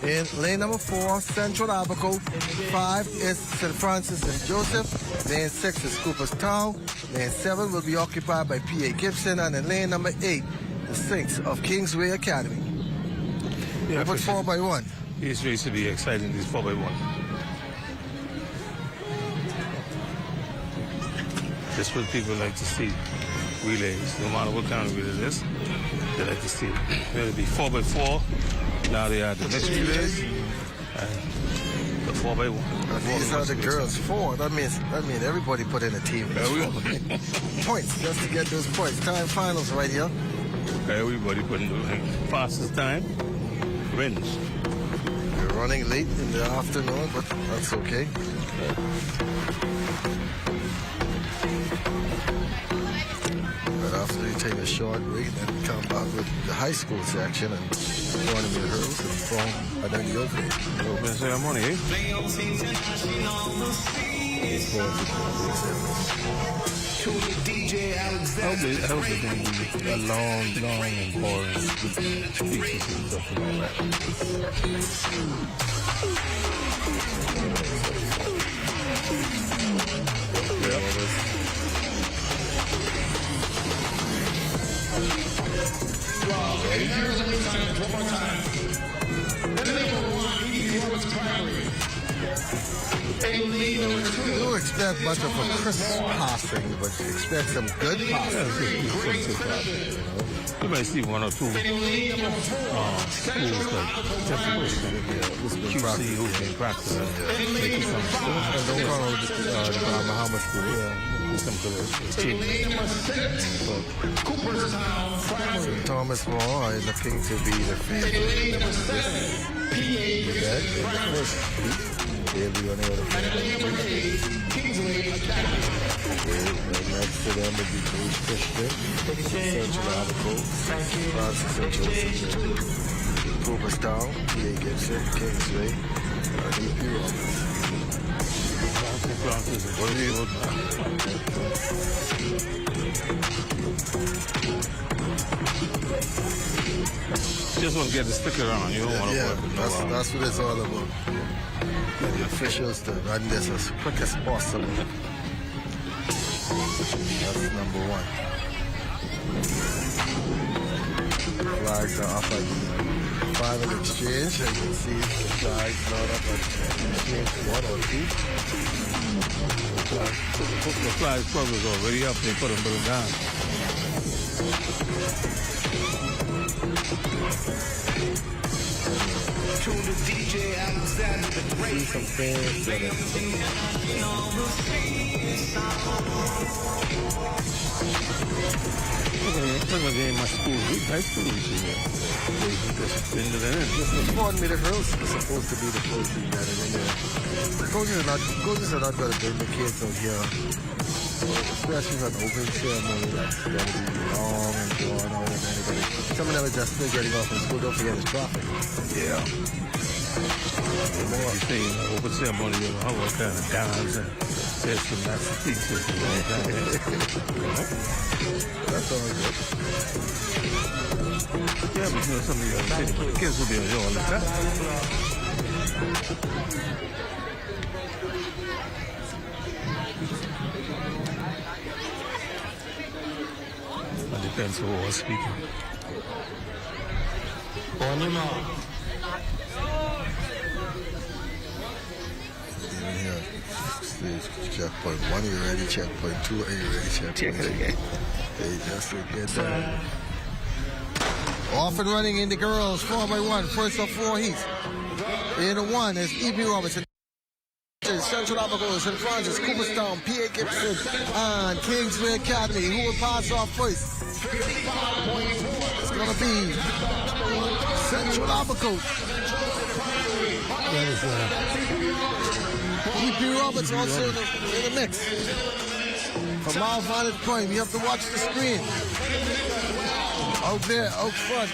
S1: In lane number 4, Central Abaco. 5 is St. Francis and Joseph. Lane 6 is Cooperstown. Lane 7 will be occupied by P.A. Gibson. And in lane number 8, the Saints of Kingsway Academy.
S2: Yeah,
S1: but 4x1.
S2: These races will be exciting, these 4x1. That's what people like to see. Relays, no matter what kind of relay it is, they like to see it. It'll be 4x4. Now they are the mixed relays. And the 4x1.
S1: These are the girls 4. That means everybody put in a team. Points just to get those points. Time finals right here.
S2: Everybody putting the fastest time wins.
S1: We're running late in the afternoon, but that's okay. But after you take a short break, then come back with the high school section and morning rehearsals and perform and then the opening.
S2: Open ceremony, eh?
S1: I hope it's going to be a long and boring speeches and stuff like that.
S10: Here's the signs one more time.
S1: You don't expect much of a crisp passing, but you expect some good passing.
S2: You might see one or two schools like QC who can practice and make some stuff.
S1: Don't call it the Bahama school.
S2: Some good team.
S1: St. Thomas More are looking to be the favorite. They'll be on the other side. Next to them will be Grace Christian, Central Abaco, Francis and Joseph, Cooperstown, P.A. Gibson, Kingsway, and E.P. Roberts.
S2: Just want to get the sticker on. You don't want to work.
S1: That's what it's all about. Get the officials to run this as quick as possible. That's number 1. Flags are up at final exchange. As you can see, the flags not up at exchange 1 or 2.
S2: The flag progress already up. They put them down.
S11: To the DJ Alexander the Great.
S1: See some fans that
S2: Look at the my school, high school this year.
S1: Just the 400-meter hurdles is supposed to be the closing that are in there. The coaches are not going to bring the kids out here, especially for an open ceremony that's going to be long and drawn out. And anybody, some of them are just still getting off from school. Don't forget it's traffic.
S2: Yeah. You say open ceremony, how what kind of dance and there's some nice speeches and all that.
S1: That's all good.
S2: Yeah, but you know, some of the kids will be on here all the time. It depends who was speaking.
S1: On your mark. Even here, checkpoint 1, are you ready? Checkpoint 2, are you ready? Checkpoint 3. Check it again. They just get that. Off and running in the girls, 4x1, first of 4 heats. In the 1 is E.P. Robertson. Central Abaco, St. Francis, Cooperstown, P.A. Gibson, and Kingsway Academy. Who will pass off first? It's going to be Central Abaco. That is E.P. Roberts also in the mix. From our vantage point, we have to watch the screen. Out there, out front,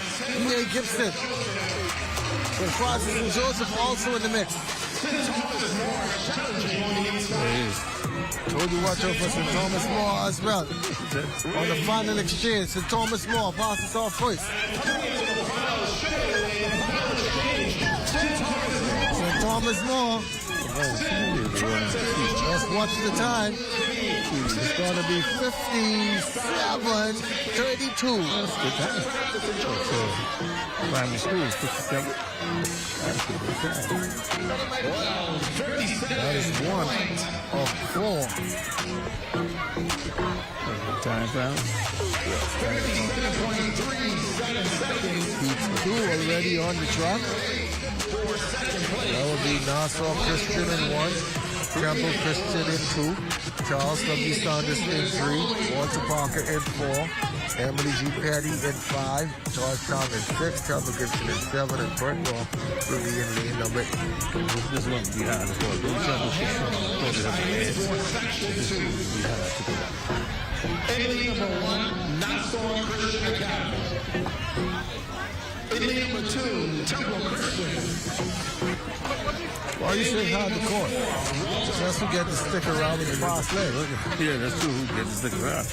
S1: P.A. Gibson. St. Francis and Joseph also in the mix. Told you watch out for St. Thomas More as well. On the final exchange, St. Thomas More passes off first. St. Thomas More. Just watch the time. It's going to be 57-32.
S2: That's good time. Primary school is 57. That's a good time.
S1: That is 1 of 4.
S2: Time found.
S1: Heat 2 already on the track. That will be Nassau Christian in 1, Campbell Christian in 2, Charles W. Saunders in 3, Walter Parker in 4, Emily G. Petty in 5, Georgetown in 6, Campbell Gibson in 7, and Burt Law will be in lane number 8.
S2: This one behind the court. Those championships are
S10: in lane number 1, Nassau Christian Academy. In lane number 2, Temple Christian.
S1: Why you saying hard the court? Just who get to stick around in the fast lane.
S2: Yeah, that's true. Who get to stick around?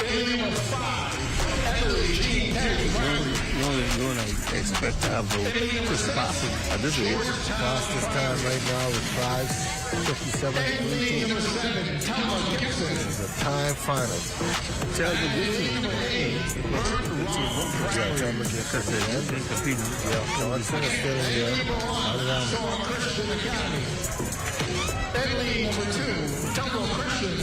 S2: You only expect to have this passing at this age.
S1: Fastest time right now is 5:57. It's a time final.
S2: Tell the Gibson.
S1: Johnson is still in here.
S10: Lane number 2, Temple Christian.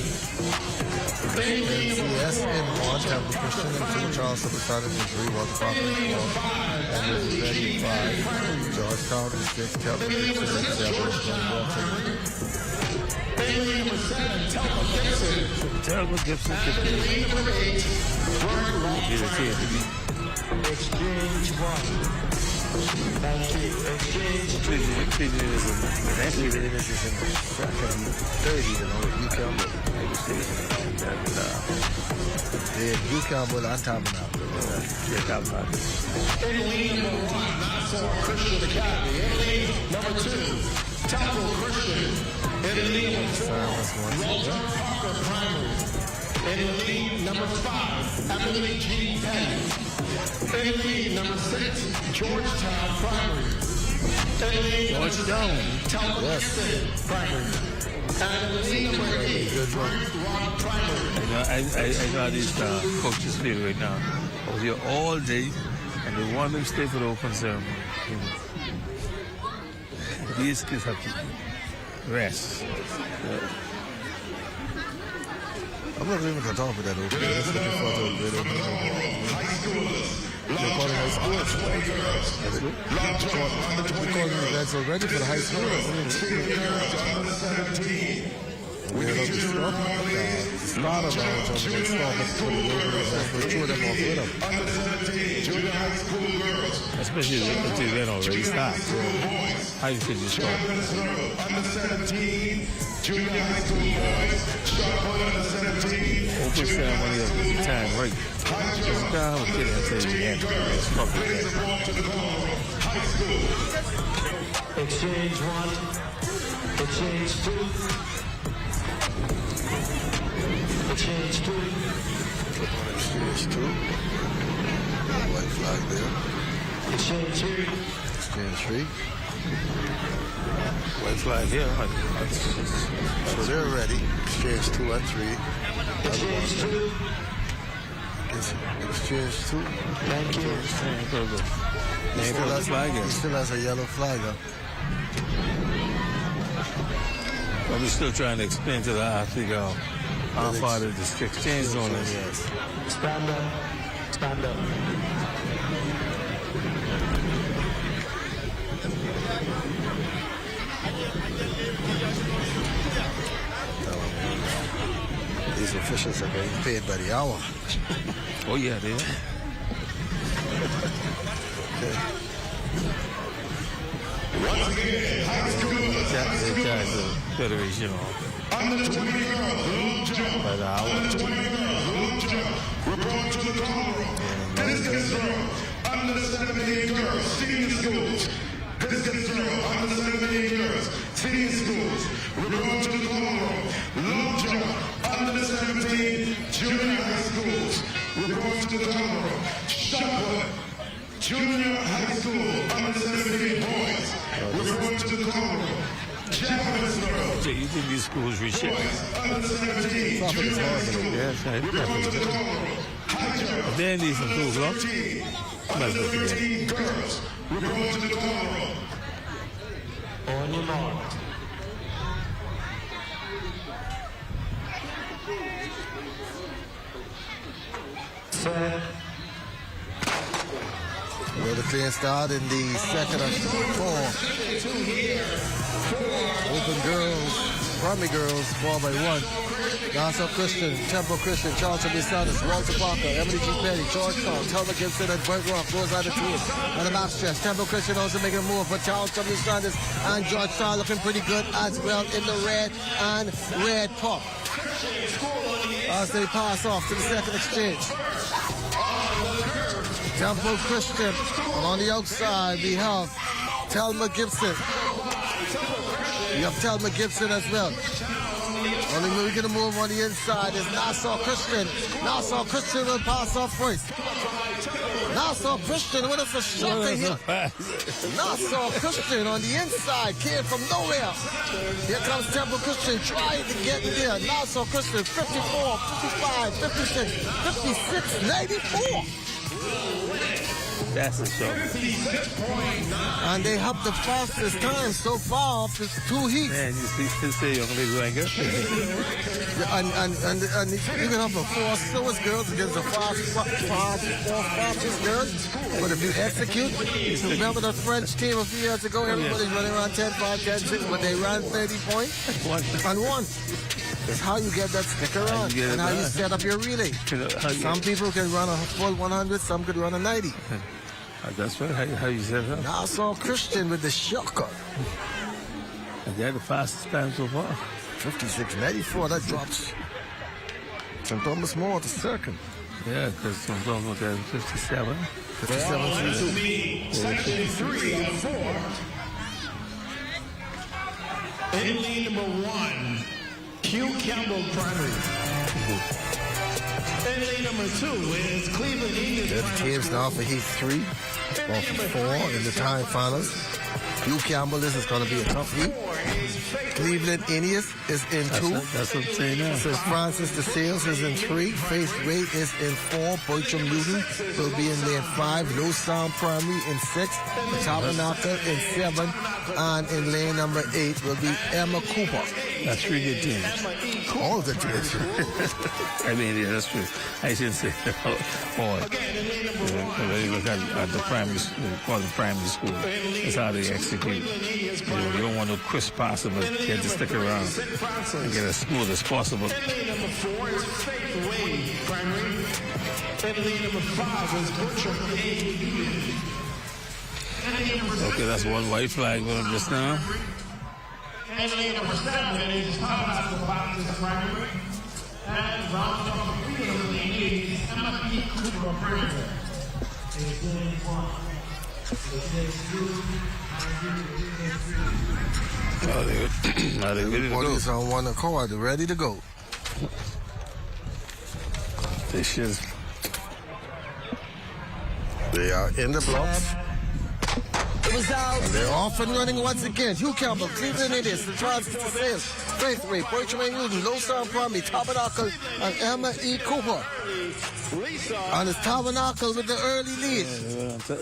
S1: NCS in 1, Temple Christian in 2, Charles Superstar in 3, Walter Parker in 4, and this is Betty in 5, Georgetown in 6, Temple Christian in 7, John Walton.
S10: Lane number 7, Temple Gibson.
S2: Temple Gibson could be the kid to be.
S10: Exchange 1. Thank you. Exchange 2.
S1: Actually, this is in the second 30, you know, you Campbell. You Campbell and Tabernacle.
S2: Yeah, Tabernacle.
S10: In lane number 1, Nassau Christian Academy. In lane number 2, Temple Christian. In lane number 4, Walter Parker Primary. In lane number 5, Emily G. Petty. In lane number 6, Georgetown Primary. In lane number 7, Temple Gibson Primary. And in lane number 8, Rock Primary.
S2: I know how these coaches feel right now. I was here all day, and they want them to stay for the open ceremony. These kids have to rest.
S1: I'm not even going to talk about that. Okay? Let's look forward to it. They're calling high schoolers. That's good. We're calling events already for the high schoolers. We're going to stop. It's not about each other. It's not for the local events. We're two of them off with them.
S2: Especially if the event already starts. How you could you start?
S10: Under 17, junior high school boys, shot put under 17.
S2: Open ceremony of the time, right? Just down with it until the end. It's probably that.
S10: Exchange 1, exchange 2. Exchange 2.
S1: Exchange 2. White flag there.
S10: Exchange 3.
S1: Exchange 3.
S2: White flag here.
S1: So they're ready. Exchange 2 and 3.
S10: Exchange 2.
S1: Exchange 2.
S10: Thank you.
S1: He still has a yellow flag up.
S2: I'm still trying to explain to the athlete how far the exchange zone is.
S1: Yes.
S10: Stand up. Stand up.
S1: These officials are getting paid by the hour.
S2: Oh, yeah, they are.
S10: Once again, high school.
S2: They charge the federation
S10: Under 20 girls, long jump.
S2: by the hour.
S10: Under 20 girls, long jump. Report to the corner room. Discus throw. Under 17 girls, senior schools. Discus throw. Under 17 girls, senior schools. Report to the corner room. Long jump. Junior High Schools. Reporting to the tunnel room, Shotwood. Junior High School U11 Boys. Reporting to the tunnel room, Japanese Girls.
S2: You think these schools reach it?
S10: U17
S2: Yes, I Then these some tools, huh?
S10: U13 Girls. Reporting to the tunnel room. On your mark.
S1: Well, the clean start in the second of 4. Open Girls, Primary Girls, 4 by 1. Nassau Christian, Temple Christian, Charlton Sanders, Walter Parker, Emily G. Petty, Georgetown, Telma Gibson, and Bert Rock. Those are the teams. On the back stretch, Temple Christian also making a move for Charlton Sanders and Georgetown looking pretty good as well in the red and red pop. As they pass off to the second exchange. Temple Christian. On the outside, we have Telma Gibson. We have Telma Gibson as well. Only we're going to move on the inside is Nassau Christian. Nassau Christian will pass off first. Nassau Christian, what is a shocker here? Nassau Christian on the inside came from nowhere. Here comes Temple Christian trying to get there. Nassau Christian 54, 55, 56, 56, 94.
S2: That's a show.
S1: And they have the fastest time so far of the 2 heats.
S2: Man, you see young lady like it.
S1: And you can have the 4 slowest girls against the 4 fastest girls. But if you execute, remember the French team a few years ago, everybody's running around 10, 5, 10, 6, but they ran 30 points and won. It's how you get that stick around and how you set up your relay. Some people can run a full 100, some could run a 90.
S2: That's right, how you set it up.
S1: Nassau Christian with the shotgun.
S2: And they're the fastest time so far.
S1: 56.94, that drops St. Thomas more to second.
S2: Yeah, because St. Thomas got 57.
S1: 57.32.
S10: Section 3 of 4. In lane number 1, Hugh Campbell Primary. In lane number 2 is Cleveland Indians.
S1: The teams now for Heat 3, or for 4 in the time finals. Hugh Campbell, this is going to be a tough heat. Cleveland Indians is in 2.
S2: That's what I'm saying now.
S1: St. Francis de Sales is in 3. Faith Ray is in 4. Bertram Newton will be in lane 5. Low Sound Primary in 6. Tabernacle in 7. And in lane number 8 will be Emma Cooper.
S2: That's 3 good teams.
S1: All the teams.
S2: I mean, yeah, that's true. I shouldn't say all. When you look at the primary school, call it primary school, it's how they execute. You don't want no crisp passer, but you have to stick around and get as smooth as possible.
S10: Lane number 4 is Faith Way Primary. And lane number 5 is Bertram A.
S2: Okay, that's one white flag going just now.
S10: And lane number 7 is Tabernacle Baptist Primary. And round number 3 of lane 8 is Emma E. Cooper Primary.
S2: Are they ready to go?
S1: Everybody's on one accord, ready to go.
S2: They should.
S1: They are in the blocks. And they're off and running once again. Hugh Campbell, Cleveland Indians, the Francis de Sales, Faith Ray, Bertram Newton, Low Sound Primary, Tabernacle, and Emma E. Cooper. And it's Tabernacle with the early lead.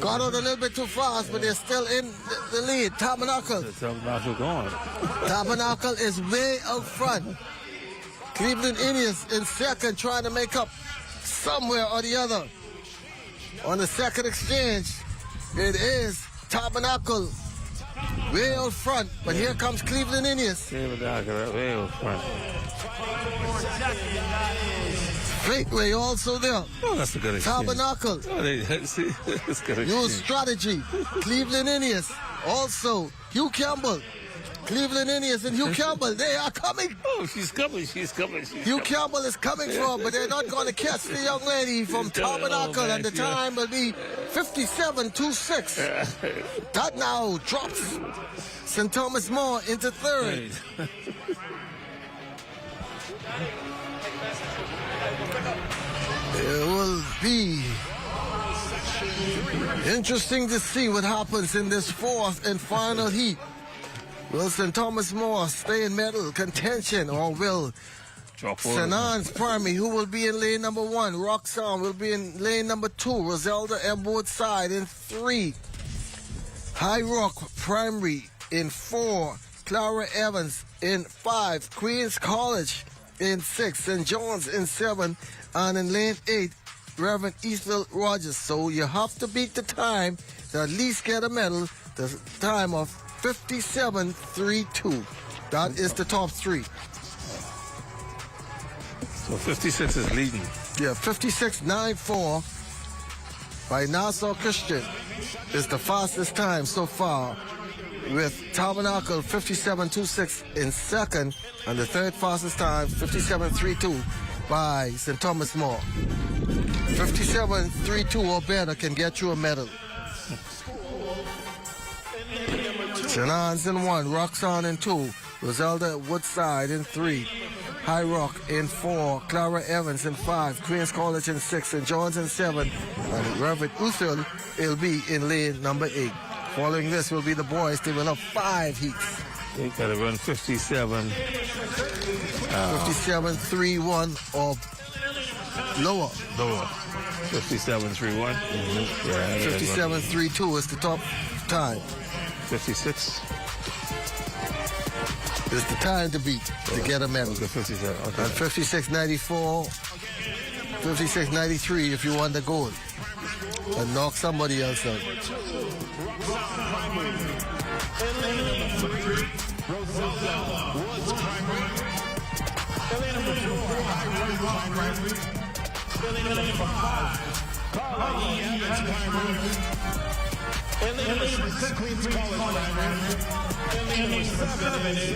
S1: Got out a little bit too fast, but they're still in the lead. Tabernacle.
S2: Tabernacle gone.
S1: Tabernacle is way out front. Cleveland Indians in second, trying to make up somewhere or the other. On the second exchange, it is Tabernacle way out front, but here comes Cleveland Indians.
S2: Tabernacle way out front.
S1: Faithway also there.
S2: Oh, that's a good exchange.
S1: Tabernacle.
S2: Oh, see, that's good
S1: New
S2: exchange.
S1: strategy. Cleveland Indians. Also, Hugh Campbell. Cleveland Indians and Hugh Campbell, they are coming.
S2: Oh, she's coming.
S1: Hugh Campbell is coming from, but they're not going to catch the young lady from Tabernacle, and the time will be 57.26. That now drops St. Thomas More into third. B. Interesting to see what happens in this fourth and final heat. Will St. Thomas More stay in medal contention, or will St. Anne's Primary, who will be in lane number 1, Roxanne will be in lane number 2, Roselda and Woodside in 3, High Rock Primary in 4, Clara Evans in 5, Queens College in 6, St. John's in 7, and in lane 8, Reverend Eastville Rogers. So you have to beat the time to at least get a medal, the time of 57.32. That is the top 3.
S2: So 56 is leading.
S1: Yeah, 56.94 by Nassau Christian is the fastest time so far, with Tabernacle 57.26 in second, and the third fastest time 57.32 by St. Thomas More. 57.32 or better can get you a medal. St. Anne's in 1, Roxanne in 2, Roselda Woodside in 3, High Rock in 4, Clara Evans in 5, Queens College in 6, St. John's in 7, and Reverend Uthel will be in lane number 8. Following this will be the boys. They will have 5 heats.
S2: They got to run 57.
S1: 57.31 or lower.
S2: 57.31. Mm-hmm. Yeah,
S1: 57.32 is the top time.
S2: 56
S1: is the time to beat to get a medal.
S2: Okay, 57. Okay.
S1: And 56.94, 56.93 if you want the gold. And knock somebody else out.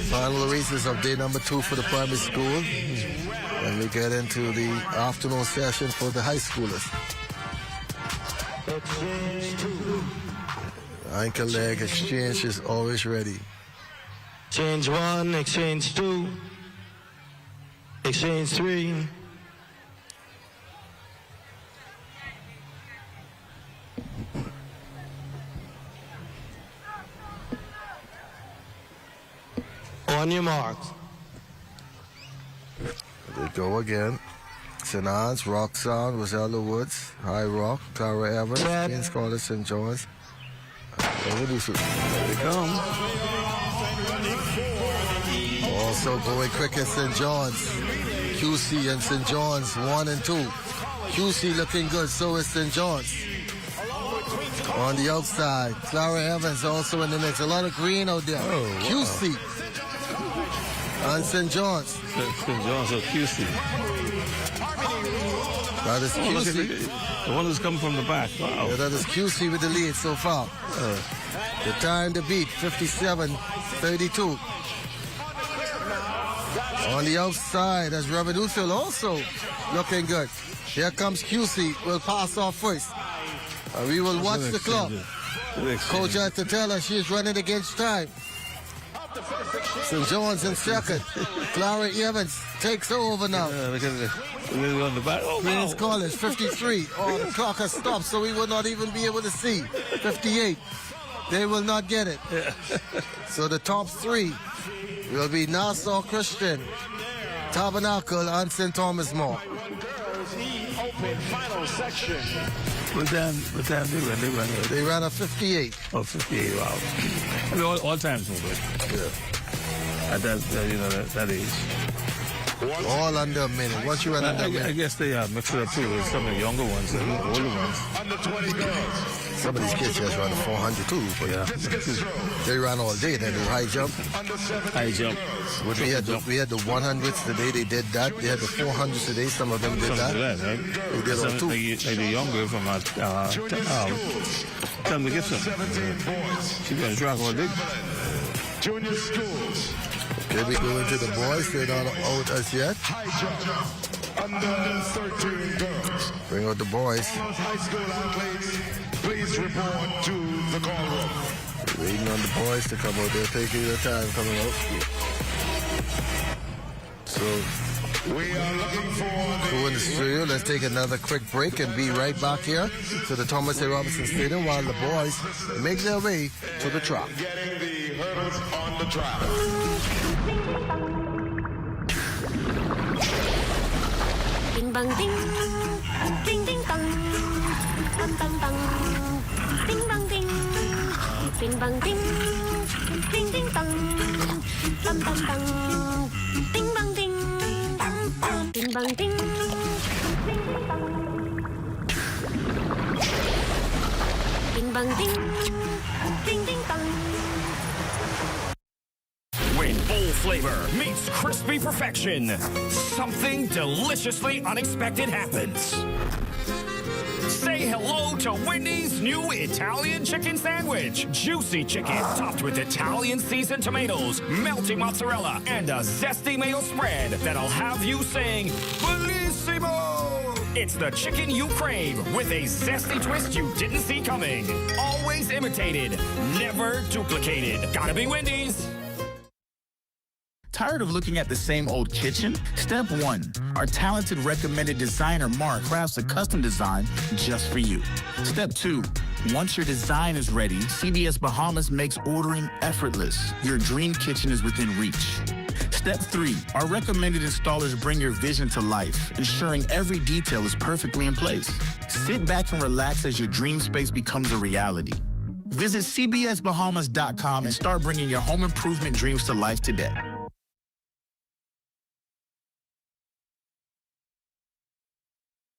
S1: Final races of day number 2 for the primary school. And we get into the afternoon session for the high schoolers. Ankle leg exchange is always ready.
S16: Exchange 1, exchange 2, exchange 3. On your marks.
S1: They go again. St. Anne's, Roxanne, Roselda Woods, High Rock, Clara Evans, Queens College, St. John's. There they come. Also going quick at St. John's. QC and St. John's 1 and 2. QC looking good, so is St. John's. On the outside, Clara Evans also in the mix. A lot of green out there.
S2: Oh, wow.
S1: QC and St. John's.
S2: St. John's or QC.
S1: That is QC.
S2: The one who's coming from the back. Wow.
S1: Yeah, that is QC with the lead so far. The time to beat, 57.32. On the outside, as Reverend Uthel also looking good. Here comes QC. We'll pass off first. We will watch the clock. Coach had to tell her she is running against time. St. John's in second. Clara Evans takes over now.
S2: Look at it. On the back. Oh,
S1: Queens
S2: wow.
S1: College, 53. Oh, the clock has stopped, so we will not even be able to see. 58. They will not get it. So the top 3 will be Nassau Christian, Tabernacle, and St. Thomas More.
S10: Open final section.
S2: What time they run?
S1: They ran a 58.
S2: Oh, 58, wow. I mean, all times move it.
S1: Yeah.
S2: At that age.
S1: All under a minute. Once you run under a minute.
S2: I guess they mix it up too with some of the younger ones and the older ones.
S10: Under 20 girls.
S1: Some of these kids just run a 400 too. But yeah, they run all day. They do high jump.
S2: High jump.
S1: We had the 100s today. They did that. They had the 400s today. Some of them did that.
S2: Right?
S1: They did all too.
S2: Like the younger from Tell them to get some. She's going to track all day.
S10: Junior schools.
S1: Okay, we go into the boys. They're not out as yet.
S10: High jump. Under 13 girls.
S1: Bring out the boys.
S10: High school athletes, please report to the call room.
S1: Waiting on the boys to come out. They're taking their time coming out. So
S10: we are looking for the
S1: in the studio. Let's take another quick break and be right back here to the Thomas A. Robinson Stadium while the boys make their way to the track.
S10: Getting the hurdles on the track.
S7: Ding bang ding, ding ding dong, bang bang bang, ding bang ding, ding bang ding, ding ding dong, bang bang bang, ding bang ding, ding bang ding, ding ding dong, ding bang ding, ding ding dong.
S21: When bold flavor meets crispy perfection, something deliciously unexpected happens. Say hello to Wendy's new Italian chicken sandwich. Juicy chicken topped with Italian seasoned tomatoes, melty mozzarella, and a zesty mayo spread that'll have you saying, Bellissimo! It's the chicken you crave with a zesty twist you didn't see coming. Always imitated, never duplicated. Gotta be Wendy's.
S17: Tired of looking at the same old kitchen? Step 1. Our talented recommended designer Mark crafts a custom design just for you. Step 2. Once your design is ready, CBS Bahamas makes ordering effortless. Your dream kitchen is within reach. Step 3. Our recommended installers bring your vision to life, ensuring every detail is perfectly in place. Sit back and relax as your dream space becomes a reality. Visit cbsbahamas.com and start bringing your home improvement dreams to life today.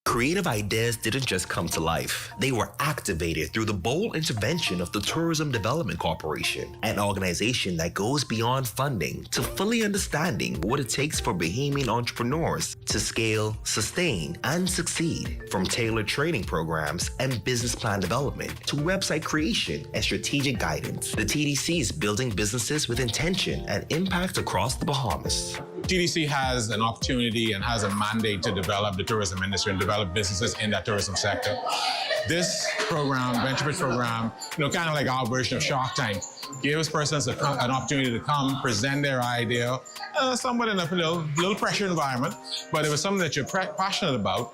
S8: Creative ideas didn't just come to life. They were activated through the bold intervention of the Tourism Development Corporation, an organization that goes beyond funding to fully understanding what it takes for Bahamian entrepreneurs to scale, sustain, and succeed. From tailored training programs and business plan development to website creation and strategic guidance, the TDC is building businesses with intention and impact across the Bahamas.
S18: TDC has an opportunity and has a mandate to develop the tourism industry and develop businesses in that tourism sector. This program, Venture Pitch program, kind of like our version of Shark Tank, gives persons an opportunity to come, present their idea, somewhat in a little pressure environment, but if it's something that you're passionate about,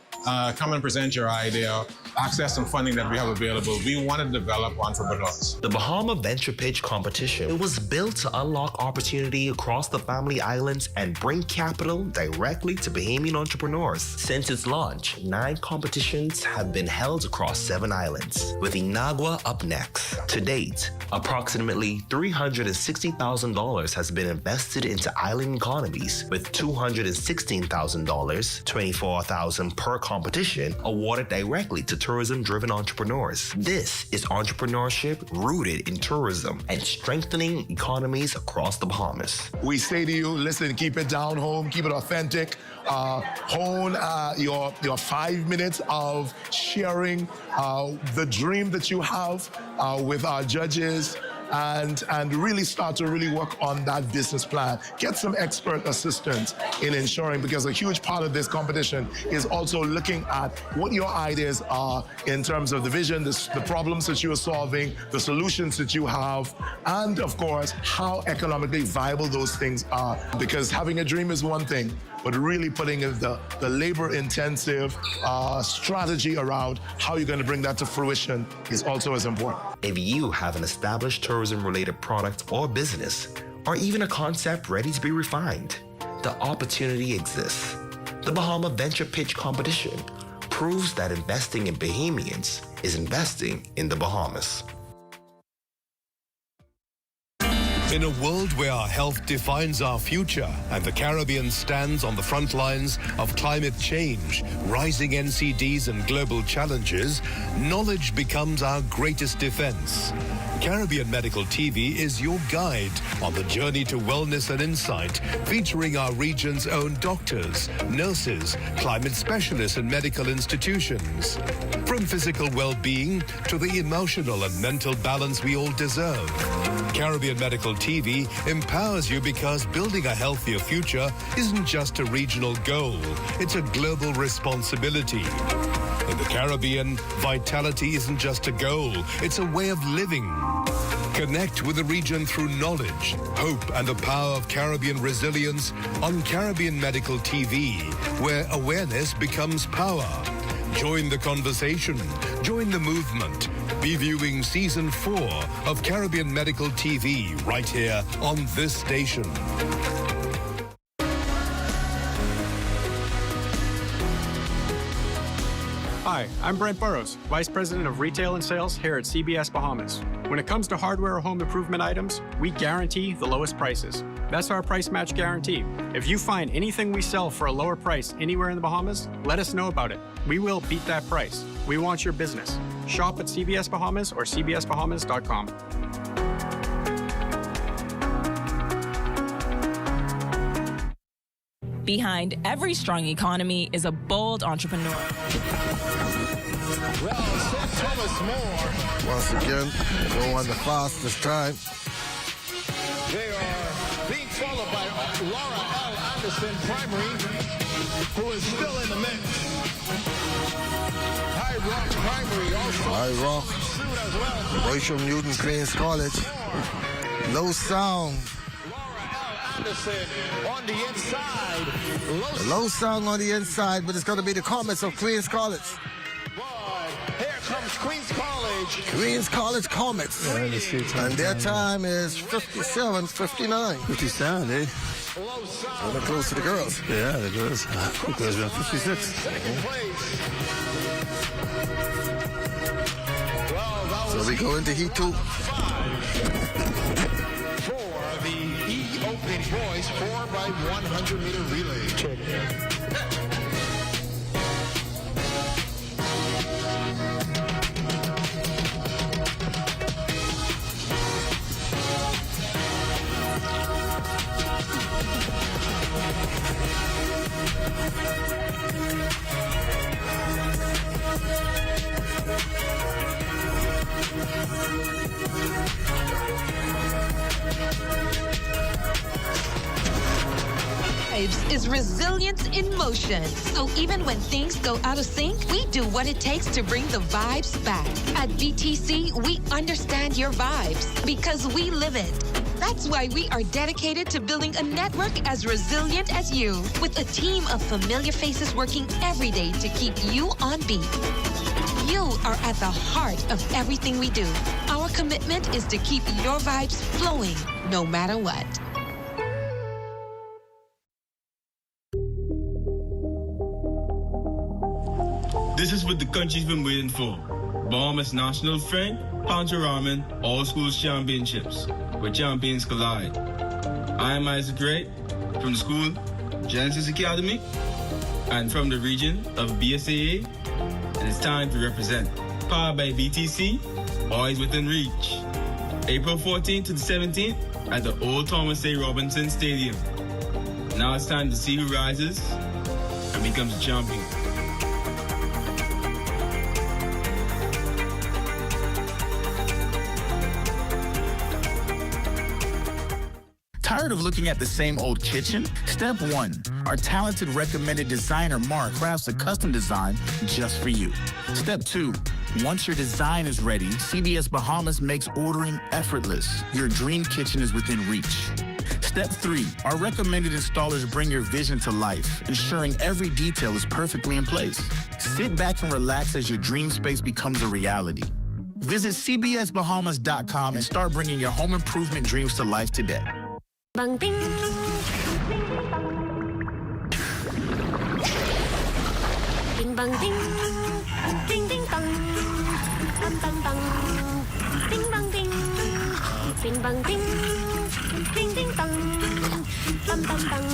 S18: come and present your idea, access some funding that we have available. We want to develop entrepreneurs.
S8: The Bahama Venture Pitch Competition, it was built to unlock opportunity across the Family Islands and bring capital directly to Bahamian entrepreneurs. Since its launch, 9 competitions have been held across 7 islands, with Inagua up next. To date, approximately $360,000 has been invested into island economies, with $216,000, $24,000 per competition, awarded directly to tourism-driven entrepreneurs. This is entrepreneurship rooted in tourism and strengthening economies across the Bahamas.
S19: We say to you, listen, keep it down home, keep it authentic, hone your 5 minutes of sharing the dream that you have with our judges, and really start to work on that business plan. Get some expert assistance in ensuring, because a huge part of this competition is also looking at what your ideas are in terms of the vision, the problems that you are solving, the solutions that you have, and of course, how economically viable those things are. Because having a dream is one thing, but really putting the labor-intensive strategy around how you're going to bring that to fruition is also as important.
S8: If you have an established tourism-related product or business, or even a concept ready to be refined, the opportunity exists. The Bahama Venture Pitch Competition proves that investing in Bahamians is investing in the Bahamas.
S20: In a world where our health defines our future and the Caribbean stands on the front lines of climate change, rising NCDs and global challenges, knowledge becomes our greatest defense. Caribbean Medical TV is your guide on the journey to wellness and insight, featuring our region's own doctors, nurses, climate specialists and medical institutions. From physical well-being to the emotional and mental balance we all deserve. Caribbean Medical TV empowers you because building a healthier future isn't just a regional goal, it's a global responsibility. In the Caribbean, vitality isn't just a goal, it's a way of living. Connect with the region through knowledge, hope, and the power of Caribbean resilience on Caribbean Medical TV, where awareness becomes power. Join the conversation. Join the movement. Be viewing Season 4 of Caribbean Medical TV right here on this station.
S9: Hi, I'm Brent Burrows, Vice President of Retail and Sales here at CBS Bahamas. When it comes to hardware or home improvement items, we guarantee the lowest prices. That's our price match guarantee. If you find anything we sell for a lower price anywhere in the Bahamas, let us know about it. We will beat that price. We want your business. Shop at CBS Bahamas or cbsbahamas.com.
S6: Behind every strong economy is a bold entrepreneur.
S10: Well, St. Thomas More.
S1: Once again, go on the fastest time.
S10: They are being followed by Laura L. Anderson Primary, who is still in the mix. High Rock Primary also.
S1: High Rock.
S10: Soon as well.
S1: Rachel Newton, Queens College. Low Sound.
S10: Anderson on the inside.
S1: Low Sound on the inside, but it's going to be the Comets of Queens College.
S10: Here comes Queens College.
S1: Queens College Comets.
S2: Yeah, let's see
S1: and their time is 57:59.
S2: 57, eh?
S1: They're close to the girls.
S2: Yeah, the girls. The girls are 56.
S1: So we go into Heat 2.
S10: U13 Boys 4x100-meter relay.
S22: Is resilience in motion. So even when things go out of sync, we do what it takes to bring the vibes back. At BTC, we understand your vibes because we live it. That's why we are dedicated to building a network as resilient as you, with a team of familiar faces working every day to keep you on beat. You are at the heart of everything we do. Our commitment is to keep your vibes flowing, no matter what.
S23: This is what the country's been waiting for. Bahamas national friend, Pancho Rahming, All Schools Championships, where champions collide. I am Isaac Gray from the school Genesis Academy and from the region of BSAA, and it's time to represent. Powered by BTC, always within reach. April 14th to the 17th at the Old Thomas A. Robinson Stadium. Now it's time to see who rises and becomes a champion.
S17: Tired of looking at the same old kitchen? Step 1. Our talented recommended designer Mark crafts a custom design just for you. Step 2. Once your design is ready, CBS Bahamas makes ordering effortless. Your dream kitchen is within reach. Step 3. Our recommended installers bring your vision to life, ensuring every detail is perfectly in place. Sit back and relax as your dream space becomes a reality. Visit cbsbahamas.com and start bringing your home improvement dreams to life today.
S7: Bang ding. Ding bang ding. Ding ding bang. Bang bang bang. Ding bang ding. Ding bang ding. Ding ding bang. Bang bang bang.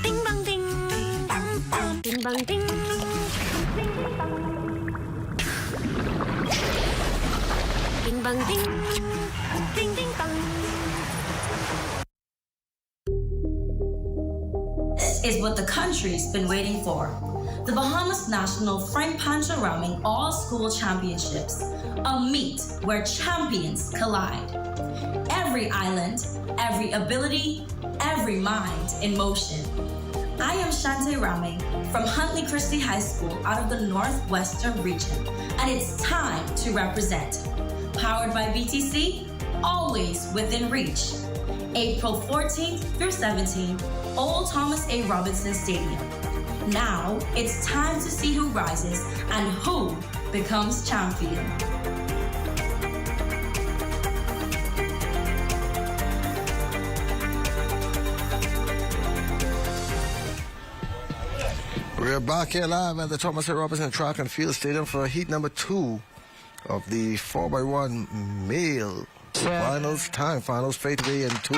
S7: Ding bang ding. Ding bang ding. Ding bang ding. Ding ding bang.
S24: Is what the country's been waiting for. The Bahamas National Frank Pancho Rahming All School Championships, a meet where champions collide. Every island, every ability, every mind in motion. I am Shante Rahming from Huntley Christie High School out of the Northwestern region, and it's time to represent. Powered by BTC, always within reach. April 14th through 17th, Old Thomas A. Robinson Stadium. Now it's time to see who rises and who becomes champion.
S1: We're back here live at the Thomas A. Robinson Track and Field Stadium for heat number 2 of the 4x1 male finals. Finals Fayetteville in 2,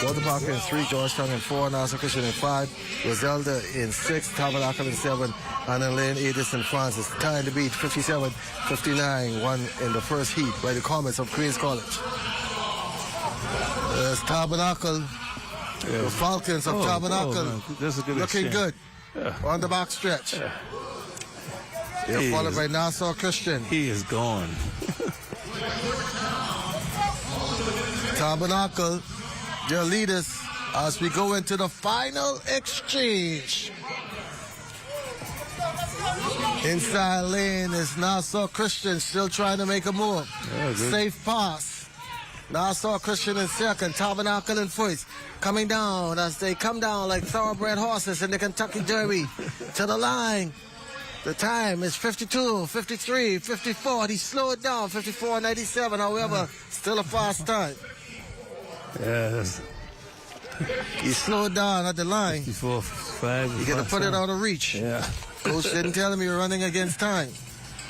S1: Walter Parker in 3, Georgetown in 4, Nassau Christian in 5, Roselda in 6, Tabernacle in 7, and then Lane Adis in Francis. Time to beat 57-59, won in the first heat by the Comets of Queens College. There's Tabernacle, the Falcons of Tabernacle,
S2: that's a good
S1: looking
S2: exchange.
S1: good. On the back stretch. They're followed by Nassau Christian.
S2: He is gone.
S1: Tabernacle, their leaders, as we go into the final exchange. Inside lane is Nassau Christian, still trying to make a move. Safe pass. Nassau Christian in second, Tabernacle in first. Coming down as they come down like thoroughbred horses in the Kentucky Derby to the line. The time is 52, 53, 54. He slowed down, 54.97. However, still a fast time.
S2: Yes.
S1: He slowed down at the line.
S2: 54, 5.
S1: You got to put it out of reach.
S2: Yeah.
S1: Coach didn't tell him you were running against time.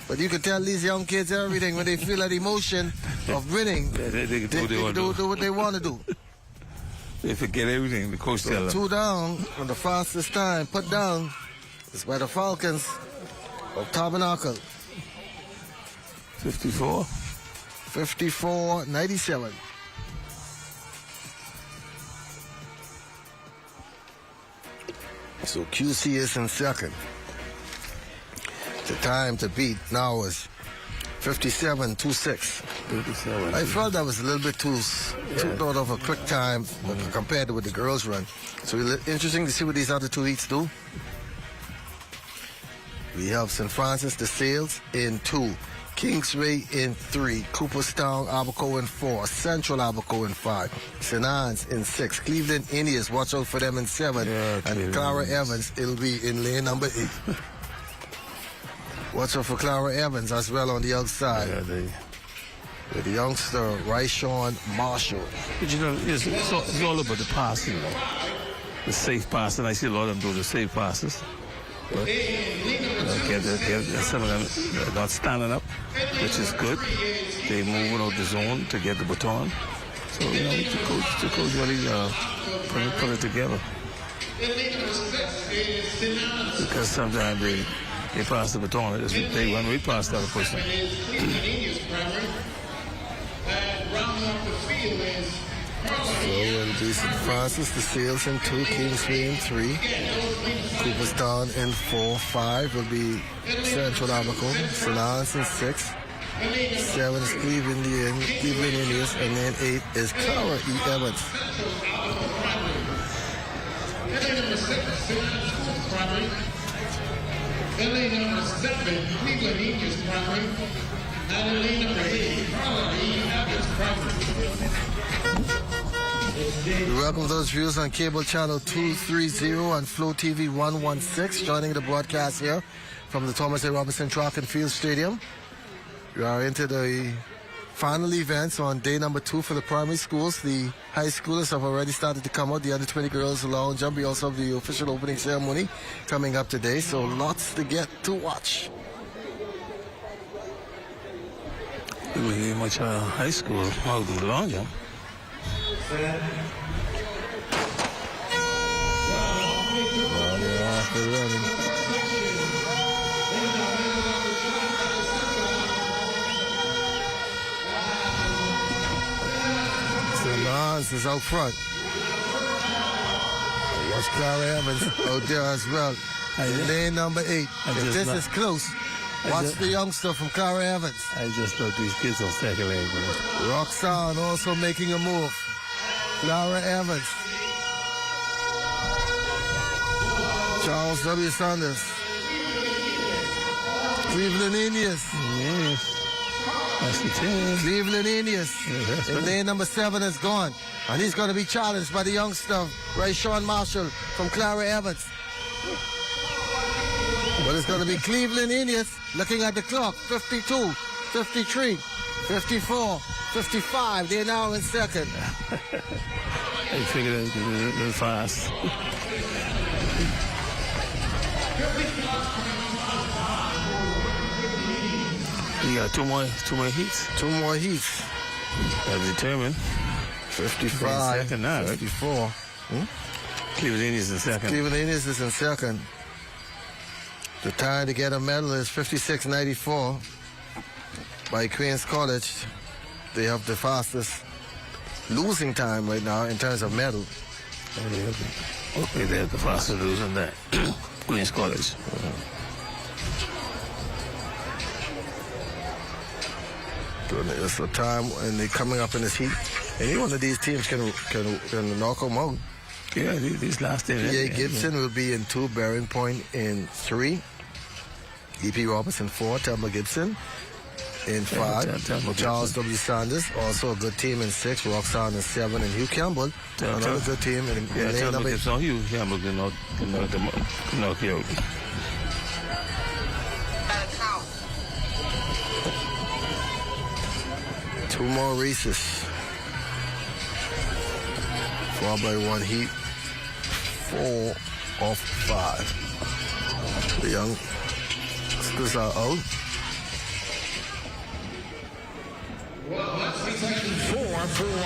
S1: But you can tell these young kids everything when they feel that emotion of winning.
S2: They can
S1: do what they want to do.
S2: They forget everything the coach tells them.
S1: 2 down on the fastest time put down is by the Falcons of Tabernacle.
S2: 54.
S1: 54.97. So QC is in second. The time to beat now is 57.26.
S2: 57.
S1: I felt that was a little bit too short of a quick time compared to what the girls run. So interesting to see what these other 2 heats do. We have St. Francis de Sales in 2, Kingsway in 3, Cooperstown, Abaco in 4, Central Abaco in 5, St. Anne's in 6, Cleveland Indians, watch out for them in 7, and Clara Evans, it'll be in lane number 8. Watch out for Clara Evans as well on the outside. With the youngster, Ryshawn Marshall.
S2: But you know, it's all about the passing, the safe passing. I see a lot of them do the safe passes. But some of them not standing up, which is good. They moving out the zone to get the baton. So, you know, the coach really put it together. Because sometimes they pass the baton. They when we pass the other person.
S1: So it'll be St. Francis de Sales in 2, Kingsway in 3, Cooperstown in 4, 5 will be Central Abaco, St. Anne's in 6, 7 is Cleveland Indians, and then 8 is Clara E. Evans.
S10: Lane number 7, Cleveland Indians primary. And lane number 8, Clara E. Evans primary.
S1: We welcome those viewers on cable channel 230 and Flow TV 116 joining the broadcast here from the Thomas A. Robinson Track and Field Stadium. We are into the final events on day number 2 for the primary schools. The high schoolers have already started to come out. The under 20 girls lounge, and we also have the official opening ceremony coming up today. So lots to get to watch.
S2: We much high school out in the long jump.
S1: They're off and running. Hans is out front. Watch Clara Evans out there as well. Lane number 8. If this is close, watch the youngster from Clara Evans.
S2: I just thought these kids on second lane.
S1: Roxanne also making a move. Clara Evans. Charles W. Sanders. Cleveland Indians.
S2: Yes. That's the team.
S1: Cleveland Indians. In lane number 7 is gone. And he's going to be challenged by the youngster, Rayshawn Marshall from Clara Evans. But it's going to be Cleveland Indians looking at the clock. 52, 53, 54, 55. They're now in second.
S2: They figured it a little fast. You got two more heats?
S1: 2 more heats.
S2: That's determined.
S1: 55.
S2: Second now, right?
S1: 54.
S2: Cleveland Indians in second.
S1: Cleveland Indians is in second. The time to get a medal is 56.94 by Queens College. They have the fastest losing time right now in terms of medal.
S2: Okay, they have the fastest losing that. Queens College.
S1: It's a time when they're coming up in this heat. Any one of these teams can knock them out.
S2: Yeah, these last days.
S1: PA Gibson will be in 2, Bearing Point in 3, E.P. Robertson 4, Thelma Gibson in 5, Charles W. Sanders, also a good team in 6, Roxanne in 7, and Hugh Campbell, another good team in lane number 8.
S2: Hugh Campbell can knock you out.
S1: 2 more races. 4 by 1 heat. 4 off 5. The youngsters are out.
S10: 4 for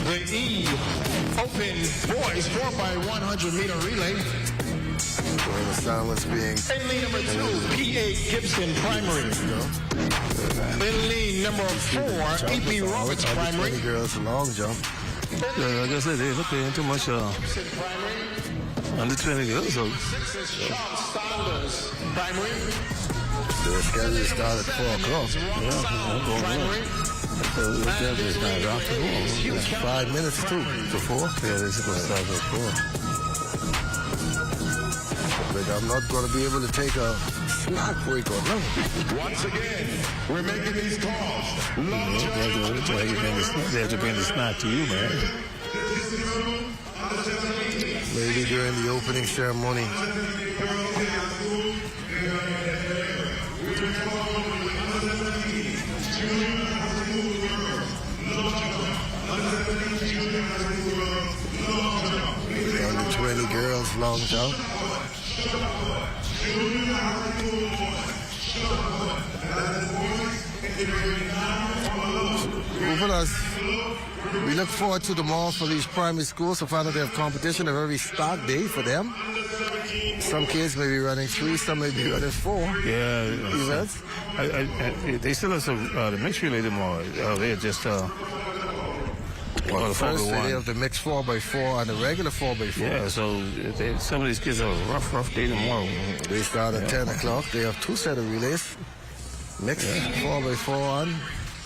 S10: the U11 Boys 4 by 100 meter relay.
S1: Being
S10: in lane number 2, PA Gibson Primary. In lane number 4, E.P. Roberts Primary.
S1: 20 Girls long jump.
S2: Yeah, like I said, they're not paying too much under 20 girls. So.
S10: Primary.
S1: The schedule start at 4 o'clock. It's 5 minutes to 4.
S2: Yeah, they're supposed to start at 4.
S1: But I'm not going to be able to take a snack break or nothing.
S10: Once again, we're making these calls.
S2: They have to bring the snack to you, man.
S1: Maybe during the opening ceremony. Under 20 girls long jump. We look forward to tomorrow for these primary schools to find out they have competition, a very stark day for them. Some kids may be running 3, some may be running 4 events.
S2: They still have some, the mixed relay tomorrow. They're just...
S1: First they have the mixed 4x4 and the regular 4x4.
S2: Yeah, so some of these kids have a rough day tomorrow.
S1: They start at 10 o'clock. They have 2 sets of relays. Mixed 4x4 and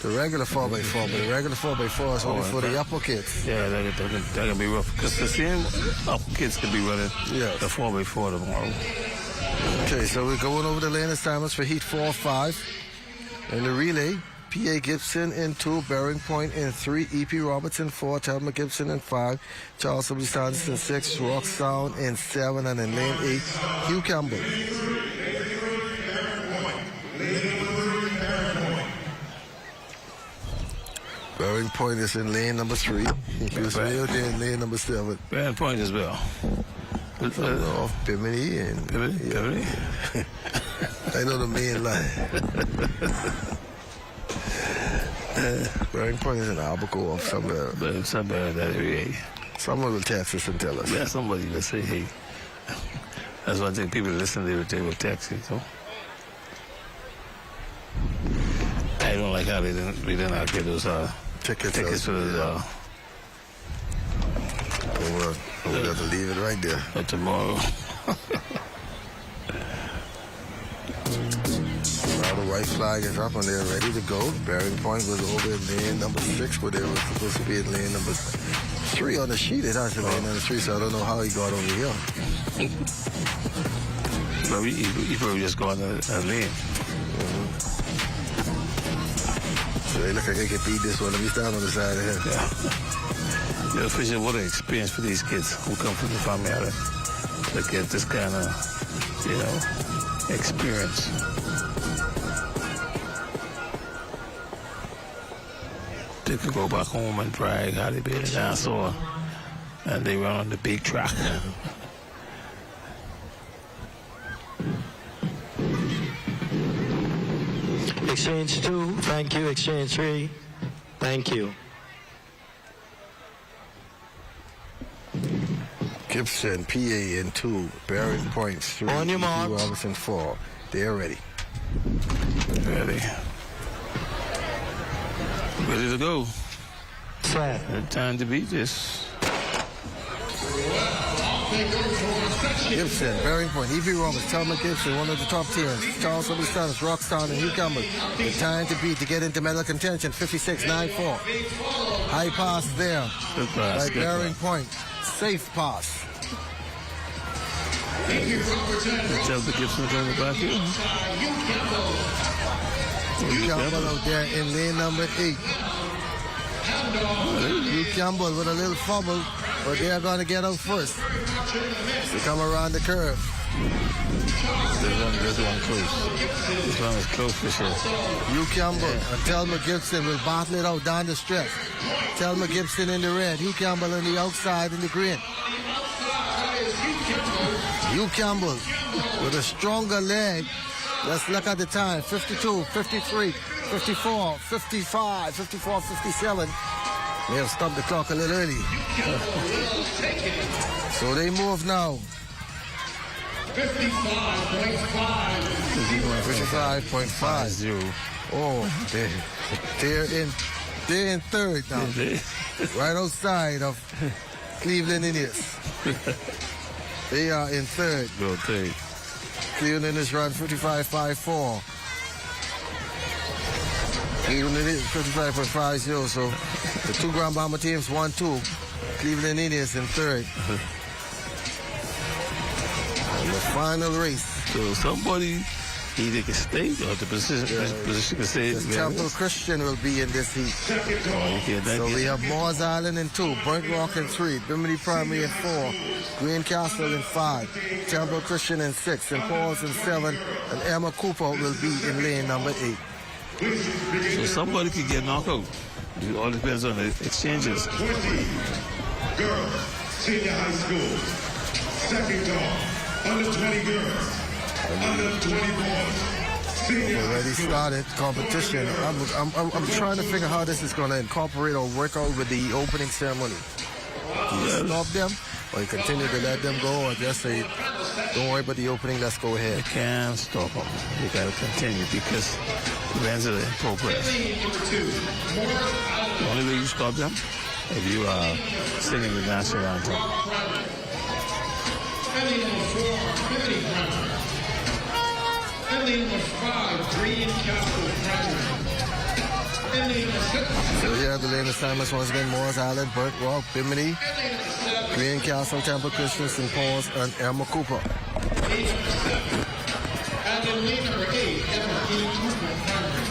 S1: the regular 4x4. But the regular 4x4 is only for the upper kids.
S2: Yeah, that can be rough. Because the same upper kids can be running the 4x4 tomorrow.
S1: Okay, so we're going over the lane assignments for Heat 4 5. In the relay, PA Gibson in 2, Bearing Point in 3, E.P. Robertson 4, Thelma Gibson in 5, Charles W. Sanders in 6, Roxanne in 7, and in lane 8, Hugh Campbell. Bearing Point is in lane number 3. He was way out there in lane number 7.
S2: Bearing Point as well.
S1: Off Bimini and...
S2: Bimini?
S1: I know the main line. Bearing Point is in Albuquerque or somewhere.
S2: But somewhere in that area.
S1: Someone will text us and tell us.
S2: Yeah, somebody will say, hey. That's one thing people listen, they will text you, so. I don't like how we didn't get those tickets for the...
S1: we got to leave it right there.
S2: But tomorrow.
S1: The white flag is up and they're ready to go. Bearing Point was over in lane number 6, but they were supposed to be in lane number 3 on the sheet. It has to be lane number 3, so I don't know how he got over here.
S2: But he probably just got a lane.
S1: So they look like they can beat this one if we stand on the side of him.
S2: Yeah. You know, Fisher, what an experience for these kids who come from the family island to get this kind of, you know, experience. They could go back home and brag how they been in Nassau and they run on the big track.
S16: Exchange 2, thank you. Exchange 3, thank you.
S1: Gibson, PA in 2, Bearing Point 3,
S16: On your mark.
S1: Robinson 4. They're ready.
S2: Ready. Ready to go.
S16: Set.
S2: Time to beat this.
S1: Gibson, Bearing Point, E.V. Roberts, Telma Gibson, one of the top tiers. Charles W. Stannis, Rockstown, and Hugh Campbell. The time to beat to get into medal contention, 56.94. High pass there by Bearing Point. Safe pass.
S2: Telma Gibson on the back here.
S1: Hugh Campbell out there in lane number 8. Hugh Campbell with a little fumble, but they are going to get out first. They come around the curve.
S2: This one close. This one is close for sure.
S1: Hugh Campbell and Telma Gibson will battle it out down the stretch. Telma Gibson in the red, Hugh Campbell on the outside in the green. Hugh Campbell with a stronger leg. Let's look at the time. 52, 53, 54, 55, 54, 57. They have stopped the clock a little early. So they move now. 55.50. Oh, they're in third now. Right outside of Cleveland Indians. They are in third.
S2: Go take.
S1: Cleveland Indians run 55.54. Cleveland Indians 55.50. So the two Grand Bomber teams 1-2. Cleveland Indians in third. And the final race.
S2: So somebody either can stay or the position can stay.
S1: Temple Christian will be in this heat. So we have Moores Island in 2, Burnt Rock in 3, Bimini Primary in 4, Greencastle in 5, Temple Christian in 6, St. Paul's in 7, and Emma Cooper will be in lane number 8.
S2: So somebody could get knocked out. It all depends on the exchanges.
S10: 20 girls, senior high school. Second call, under 20 girls, under 20 boys.
S1: We've already started competition. I'm trying to figure how this is going to incorporate or work out with the opening ceremony. Do you stop them, or you continue to let them go, or just say, don't worry about the opening, let's go ahead?
S2: You can't stop them. You got to continue because events are in progress. The only way you stop them if you are singing the national anthem.
S1: So here are the lane assignments once again: Moores Island, Burnt Rock, Bimini, Greencastle, Temple Christian, St. Paul's, and Emma Cooper.
S10: And in lane number 8, Emma Cooper primary.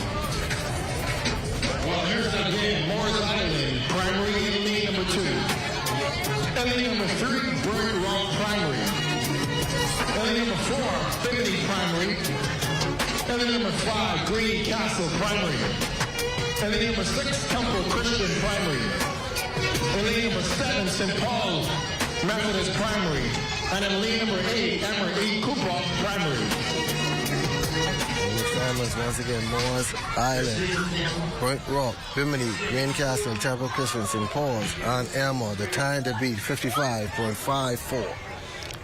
S10: Well, here's that again, Moores Island primary in lane number 2. And lane number 3, Burnt Rock primary. And lane number 4, Bimini primary. And lane number 5, Greencastle primary. And lane number 6, Temple Christian primary. And lane number 7, St. Paul Methodist primary. And in lane number 8, Emma Cooper primary.
S1: Assignments once again: Moores Island, Burnt Rock, Bimini, Greencastle, Temple Christian, St. Paul's, and Emma. The time to beat 55.54.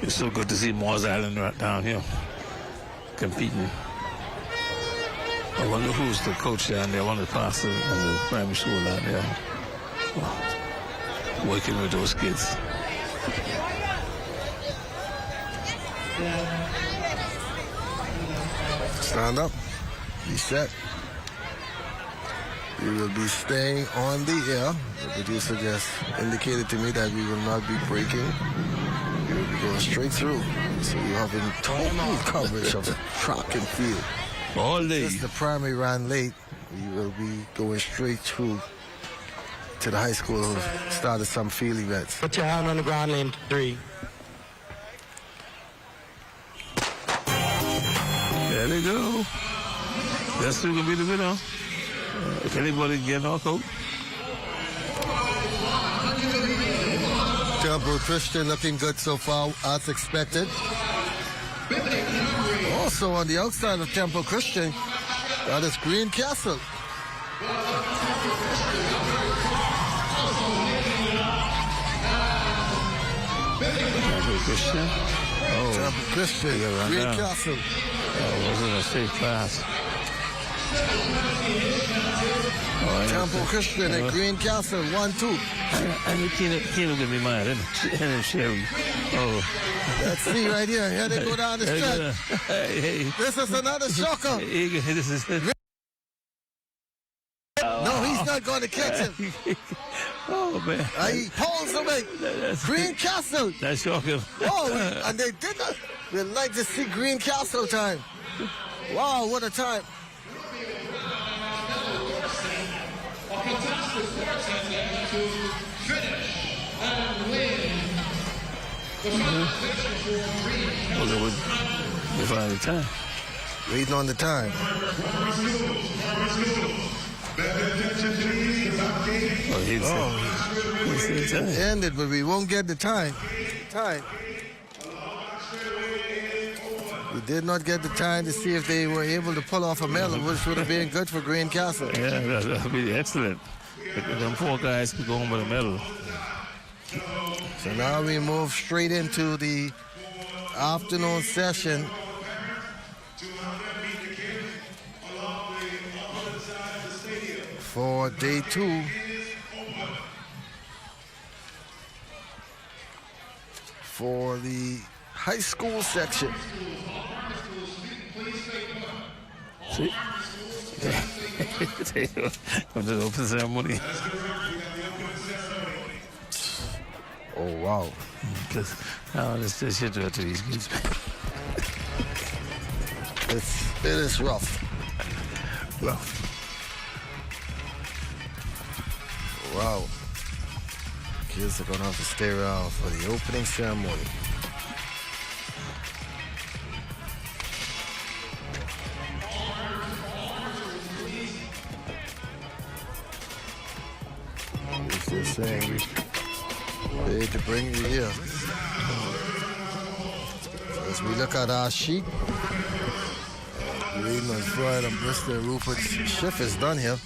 S2: It's so good to see Moores Island right down here competing. I wonder who's the coach down there, one of the pastors in the primary school down there, working with those kids.
S1: Stand up. Be set. We will be staying on the air. The producer just indicated to me that we will not be breaking. We will be going straight through. So you're having total coverage of track and field.
S2: All day.
S1: Just the primary ran late. we will be going straight through to the high school who started some field events.
S16: Put your hand on the ground, lane 3.
S2: There they go. That's who's going to be the winner. If anybody get knocked out.
S1: Temple Christian looking good so far, as expected. Also on the outside of Temple Christian, that is Green Castle.
S2: Temple Christian. Oh.
S1: Temple Christian, Green Castle.
S2: Oh, was it a safe pass?
S1: Temple Christian and Green Castle, 1-2.
S2: And you can't get me mad, and Sherry. Oh.
S1: Let's see right here. Here they go down the stretch.
S2: Hey.
S1: This is another shocker.
S2: This is
S1: No, he's not going to catch him.
S2: Oh, man.
S1: He pulls away. Green Castle.
S2: That's shocking.
S1: Oh, and they did not. We'd like to see Green Castle time. Wow, what a time.
S2: We'll find the time.
S1: Waiting on the time. It ended, but we won't get the time. We did not get the time to see if they were able to pull off a medal, which would have been good for Green Castle.
S2: Yeah, that would be excellent. Them 4 guys could go home with a medal.
S1: So now we move straight into the afternoon session. For day 2. For the high school section.
S2: See? From the open ceremony.
S1: Oh, wow.
S2: Because now this shit to these kids.
S1: It is rough. Wow. Kids are going to have to stay around for the opening ceremony. He's just saying, paid to bring you here. As we look at our sheet, reading on Floyd and Bristol, Rupert's shift is done here.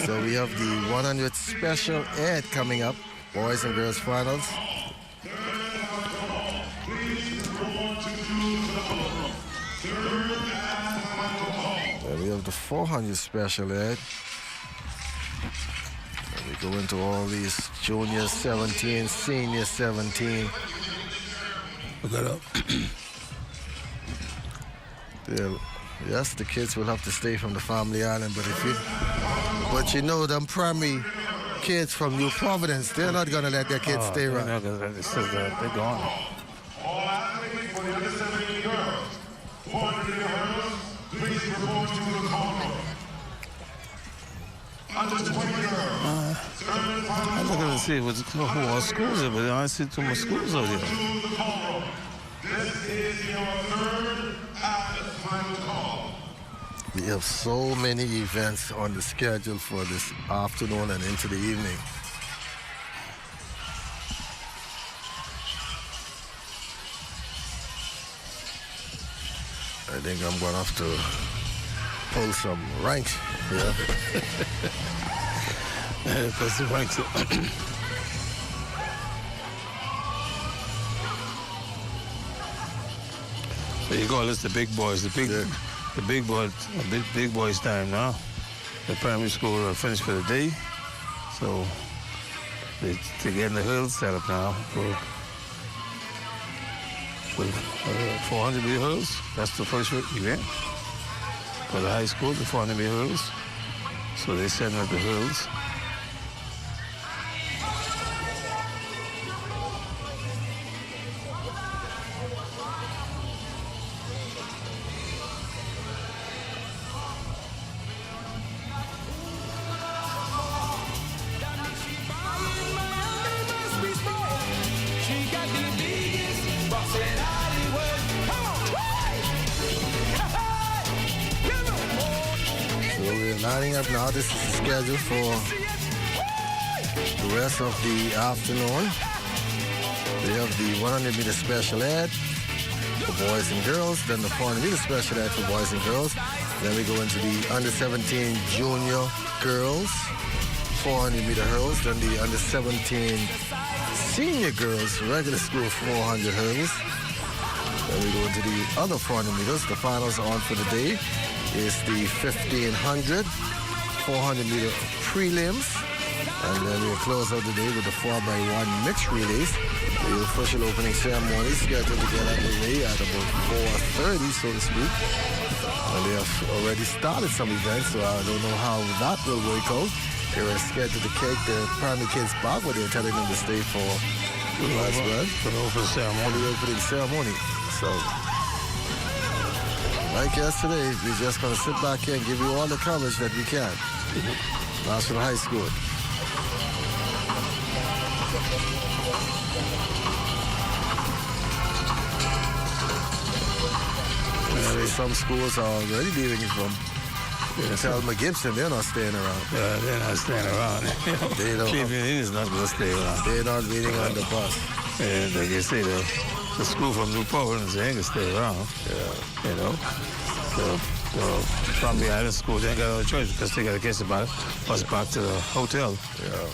S1: So we have the 100 special ed coming up, boys and girls finals. And we have the 400 special ed. And we go into all these junior 17, senior 17.
S2: Look that up.
S1: Yes, the kids will have to stay from the family island, but you know them primary kids from New Providence, they're not gonna let their kids stay around.
S2: They're gone. I'm looking to see who our schools are, but I don't see too much schools out here.
S10: This is your third and final call.
S1: We have so many events on the schedule for this afternoon and into the evening. I think I'm going to have to pull some ranks here.
S2: Pull some ranks. There you go. That's the big boys. The big boys time now. The primary school are finished for the day, so they're getting the hurdles set up now for 400 meter hurdles. That's the first event for the high school. The 400 meter hurdles. So they're setting up the hurdles.
S1: they're lining up now. This is the schedule for the rest of the afternoon. They have the 100-meter special ed for boys and girls, then the 400-meter special ed for boys and girls. Then we go into the under-17 junior girls, 400-meter hurdles, then the under-17 senior girls, regular school 400 hurdles. Then we go into the other 400 meters. The finals on for the day is the 1500, 400-meter prelims. And then we'll close out the day with the 4x1 mixed relays. The official opening ceremony is scheduled to get underway at about 4:30, so to speak. And they have already started some events, so I don't know how that will work out. They were scheduled to take the primary kids back, but they're telling them to stay for the opening ceremony. So, like yesterday, we're just going to sit back here and give you all the coverage that we can. National High School. Some schools are already leaving from Selma Gibson. They're not staying around.
S2: Yeah, they're not staying around.
S1: They don't.
S2: Cleveland is not going to stay around.
S1: They're not waiting on the bus.
S2: And like you say, the school from New Providence, they ain't going to stay around. Yeah. You know? So from the island school, they ain't got no choice because they got to catch the bus back to the hotel.
S1: Yeah.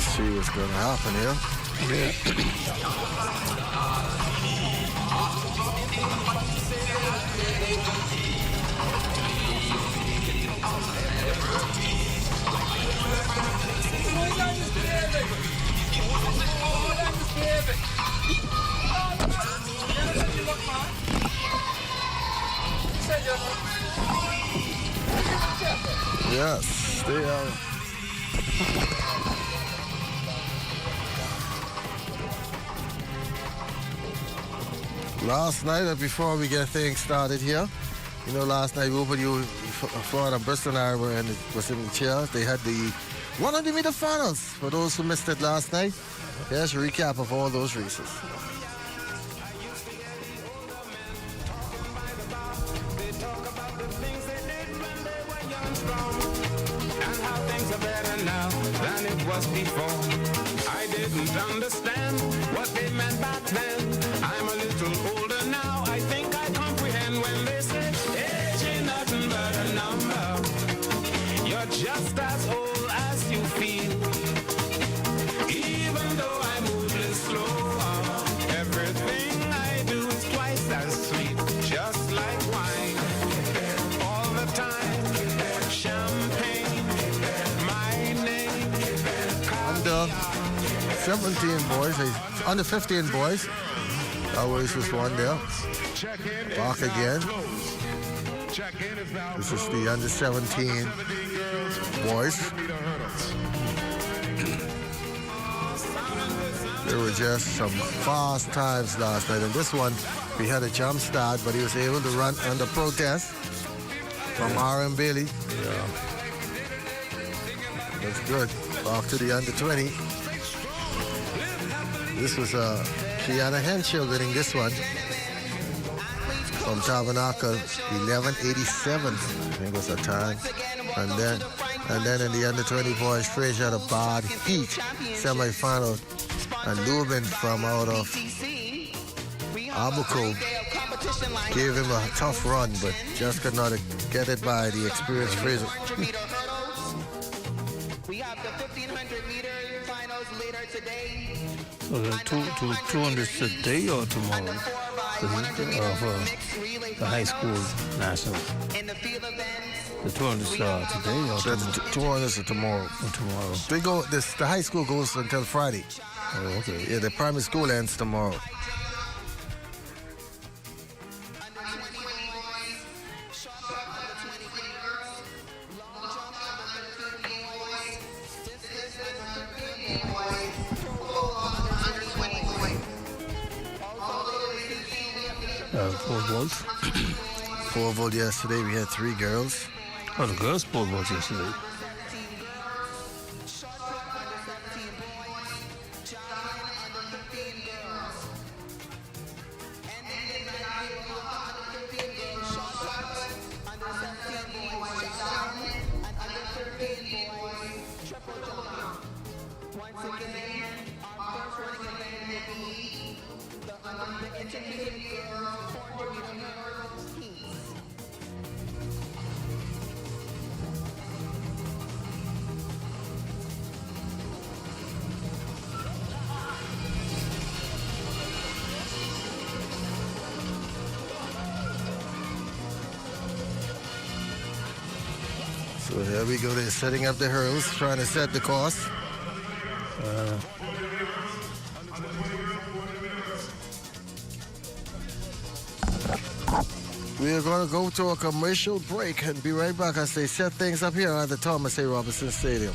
S1: See what's going to happen here. Yes, they are. Last night, before we get things started here, you know, last night we opened you Florida and Bristol and I were in, was in the chair. They had the 100-meter finals. For those who missed it last night, here's a recap of all those races.
S3: Before I didn't understand what they meant back then. I'm a little older now. I think I comprehend when they say age ain't nothing but a number. You're just as old as you feel. Even though I move a slower, everything I do is twice as sweet, just like wine. All the time, champagne, my name.
S1: Under 17 boys, under 15 boys. Always was one there. Back again. This is the under 17 boys. There were just some fast times last night. And this one, we had a jump start, but he was able to run under protest from R.M. Bailey. Yeah. That's good. Off to the under 20. This was Kiana Henshaw winning this one from Tabernacle, 11:87. I think was her time. And then in the under 20 boys, Frazier had a bad heat semifinal, and Lubin from out of Abuko gave him a tough run, but just could not get it by the experienced Frazier.
S2: So the 200s today or tomorrow? The high school nationals. The 200s are today or tomorrow?
S1: The 200s are tomorrow.
S2: Or tomorrow.
S1: They go. The high school goes until Friday.
S2: Oh, okay.
S1: Yeah, the primary school ends tomorrow.
S2: Pole vault.
S1: Pole vault yesterday, we had 3 girls.
S2: Oh, the girls pole vault yesterday.
S1: So there we go. They're setting up the hurdles, trying to set the course. We are going to go to a commercial break and be right back as they set things up here at the Thomas A. Robinson Stadium.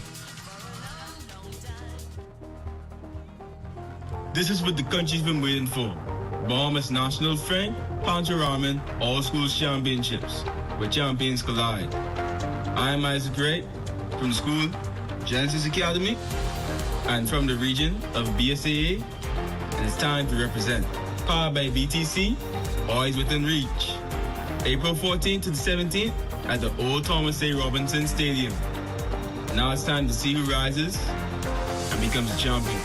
S23: This is what the country's been waiting for. Bahamas National Frank Pancho Rahming All Schools Championships, where champions collide. I am Isaac Gray from the school Genesis Academy and from the region of BSAA, and it's time to represent. Powered by BTC, Boys Within Reach. April 14th to the 17th at the Old Thomas A. Robinson Stadium. Now it's time to see who rises and becomes a champion.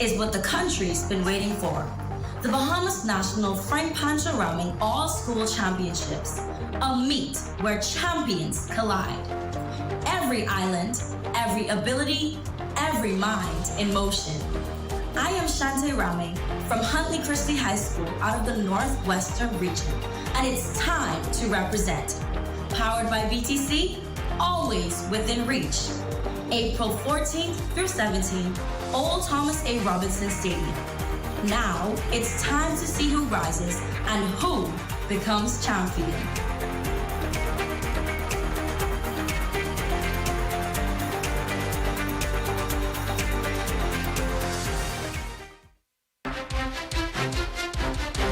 S24: Is what the country's been waiting for. The Bahamas National Frank Pancho Rahming All School Championships, a meet where champions collide. Every island, every ability, every mind in motion. I am Shante Rahming from Huntley Christie High School out of the Northwestern region, and it's time to represent. Powered by BTC, always within reach. April 14th through 17th, Old Thomas A. Robinson Stadium. Now, it's time to see who rises and who becomes champion.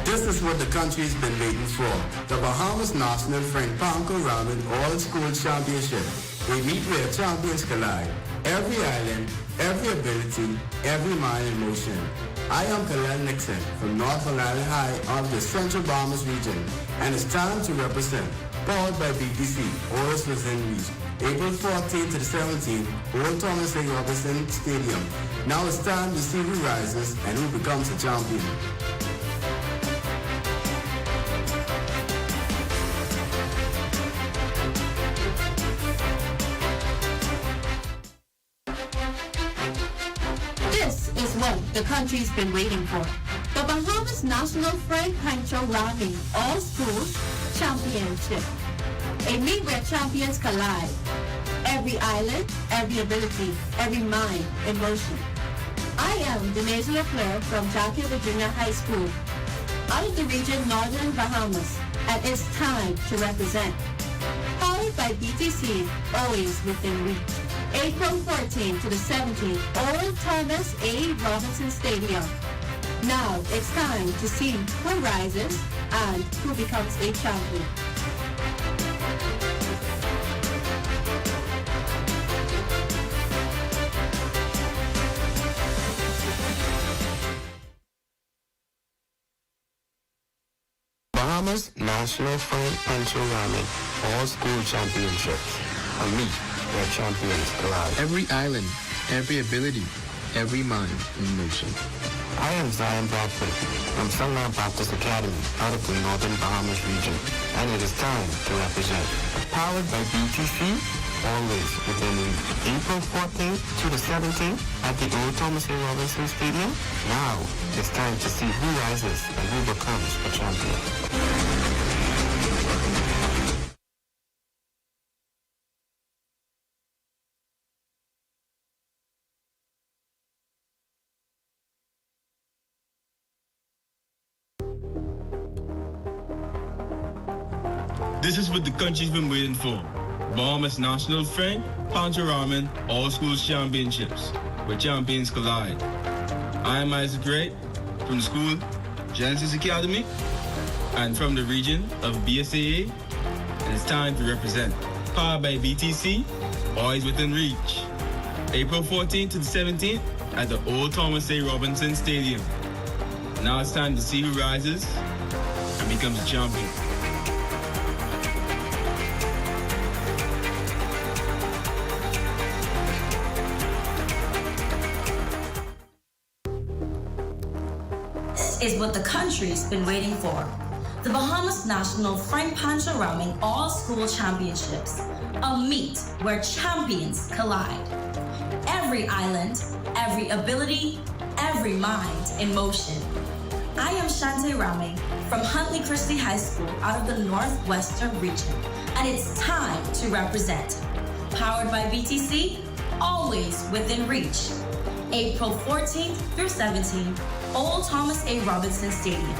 S4: This is what the country's been waiting for. The Bahamas National Frank Pancho Rahming All School Championship. We meet where champions collide. Every island, every ability, every mind in motion. I am Kalel Nixon from North Long Island High of the Central Bahamas region, and it's time to represent. Powered by BTC, always within reach. April 14th to the 17th, Old Thomas A. Robinson Stadium. Now it's time to see who rises and who becomes a champion.
S13: The country's been waiting for. The Bahamas National Frank Pancho Rahming All Schools Championship. A meet where champions collide. Every island, every ability, every mind in motion. I am Denise Leclerc from Jackie, Virginia High School, out of the region Northern Bahamas, and it's time to represent. Powered by BTC, always within reach. April 14th to the 17th, Old Thomas A. Robinson Stadium. Now it's time to see who rises and who becomes a champion.
S4: Bahamas National Frank Pancho Rahming All School Championships. A meet where champions collide. Every island, every ability, every mind in motion. I am Zion Bradford from Sunland Baptist Academy out of the Northern Bahamas region, and it is time to represent. Powered by BTC, always within April 14th to the 17th at the Old Thomas A. Robinson Stadium. Now it's time to see who rises and who becomes a champion.
S23: This is what the country's been waiting for. Bahamas national friend, Pancho Rahming All Schools Championships, where champions collide. I am Isaac Gray from the school Genesis Academy and from the region of BSAA, and it's time to represent. Powered by BTC, Boys Within Reach. April 14th to the 17th at the Old Thomas A. Robinson Stadium. Now it's time to see who rises and becomes a champion.
S24: This is what the country's been waiting for. The Bahamas National Frank Pancho Rahming All School Championships, a meet where champions collide. Every island, every ability, every mind in motion. I am Pancho Rahming from Huntley Christie High School out of the Northwestern region, and it's time to represent. Powered by BTC, always within reach. April 14th through 17th, Old Thomas A. Robinson Stadium.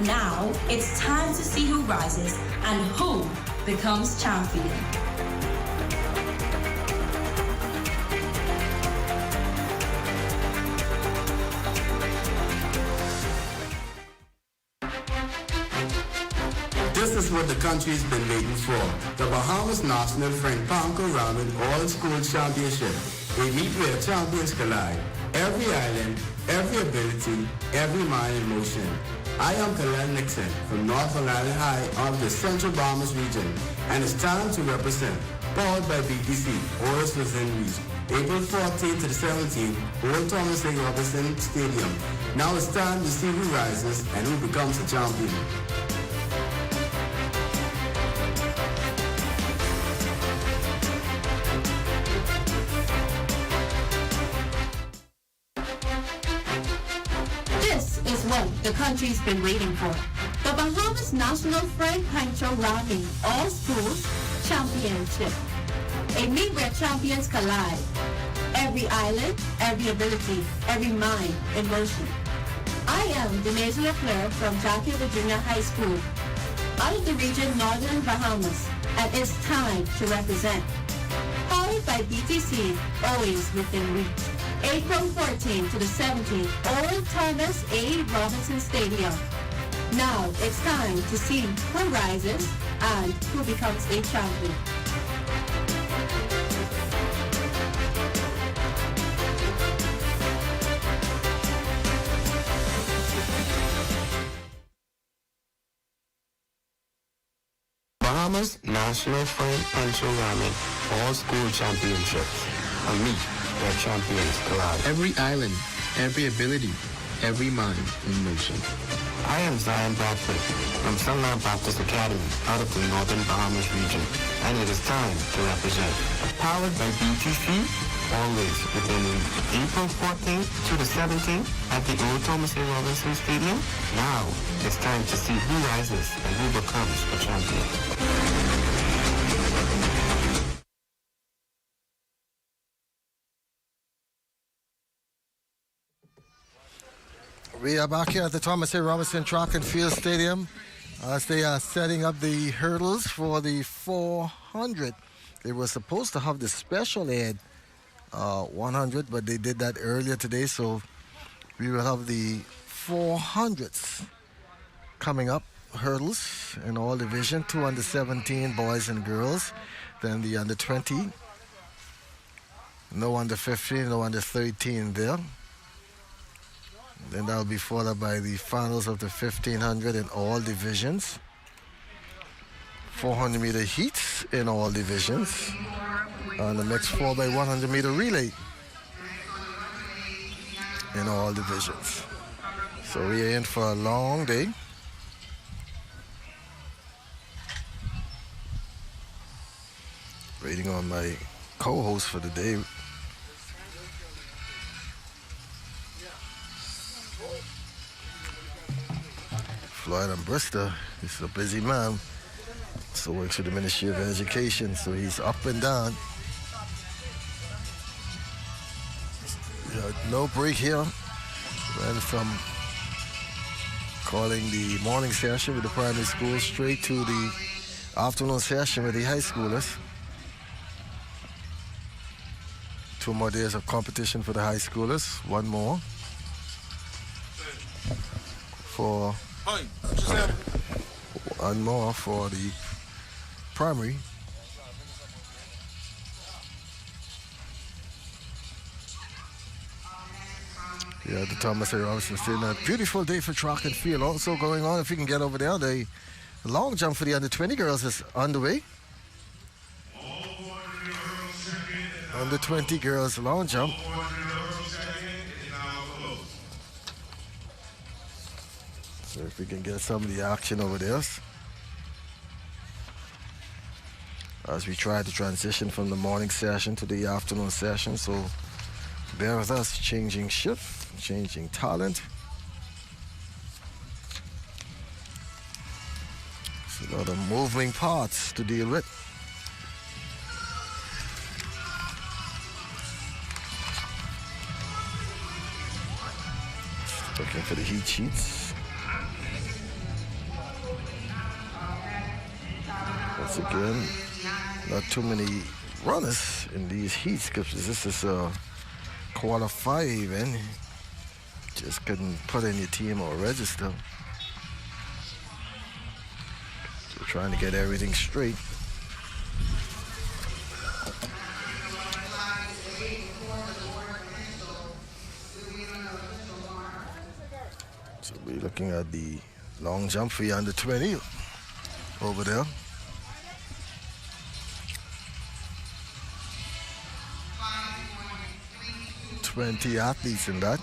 S24: Now it's time to see who rises and who becomes champion.
S4: This is what the country's been waiting for. The Bahamas National Frank Pancho Rahming All School Championship. A meet where champions collide. Every island, every ability, every mind in motion. I am Kalel Nixon from North Island High of the Central Bahamas region, and it's time to represent. Powered by BTC, always within reach. April 14th to the 17th, Old Thomas A. Robinson Stadium. Now it's time to see who rises and who becomes a champion.
S13: The country's been waiting for. The Bahamas National Frank Pancho Rahming All Schools Championship. A meet where champions collide. Every island, every ability, every mind in motion. I am Denise Leclerc from Jackie, Virginia High School, out of the region Northern Bahamas, and it's time to represent. Powered by BTC, always within reach. April 14th to the 17th, Old Thomas A. Robinson Stadium. Now it's time to see who rises and who becomes a champion.
S4: Bahamas National Frank Pancho Rahming All School Championships. A meet where champions collide. Every island, every ability, every mind in motion. I am Zion Bradford from Sunland Baptist Academy out of the Northern Bahamas region, and it is time to represent. Powered by BTC, always within April 14th to the 17th at the Old Thomas A. Robinson Stadium. Now it's time to see who rises and who becomes a champion.
S1: We are back here at the Thomas A. Robinson Track and Field Stadium as they are setting up the hurdles for the 400. They were supposed to have the special ed 100, but they did that earlier today, so we will have the 400s coming up, hurdles in all division, 2 under 17 boys and girls, then the under 20, no under 15, no under 13 there. Then that will be followed by the finals of the 1500 in all divisions. 400-meter heats in all divisions. And the mixed 4x100 meter relay in all divisions. So we are in for a long day. Waiting on my co-host for the day. Floyd and Bristol, he's a busy man. So works with the Ministry of Education, so he's up and down. No break here. Went from calling the morning session with the primary school straight to the afternoon session with the high schoolers. 2 more days of competition for the high schoolers. 1 more for 1 more for the primary. Yeah, the Thomas A. Robinson Stadium. A beautiful day for track and field. Also going on, if we can get over there, the long jump for the under 20 girls is underway. Under 20 girls long jump. So if we can get some of the action over there. As we try to transition from the morning session to the afternoon session. So bear with us, changing shift, changing talent. There's a lot of moving parts to deal with. Looking for the heat sheets. Once again, not too many runners in these heats because this is a quarter 5 event. Just couldn't put in your team or register. So trying to get everything straight. So we're looking at the long jump for the under 20 over there. 20 athletes in that.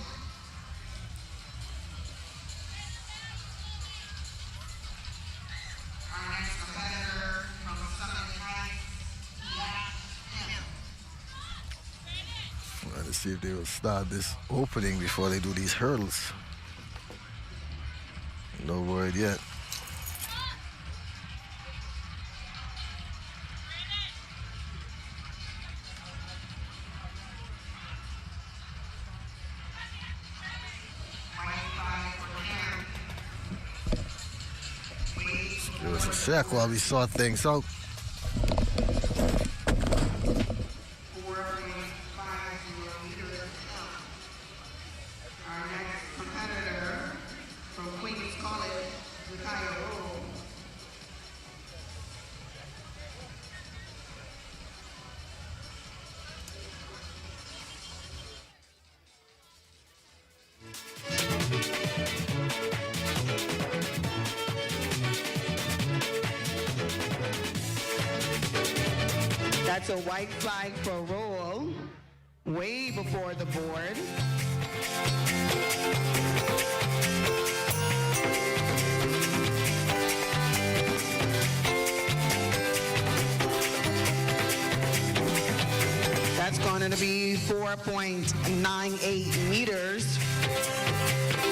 S1: Let's see if they will start this opening before they do these hurdles. No word yet. Give us a sec while we sort things out.
S5: That's a white flag for roll, way before the board. That's going to be 4.98 meters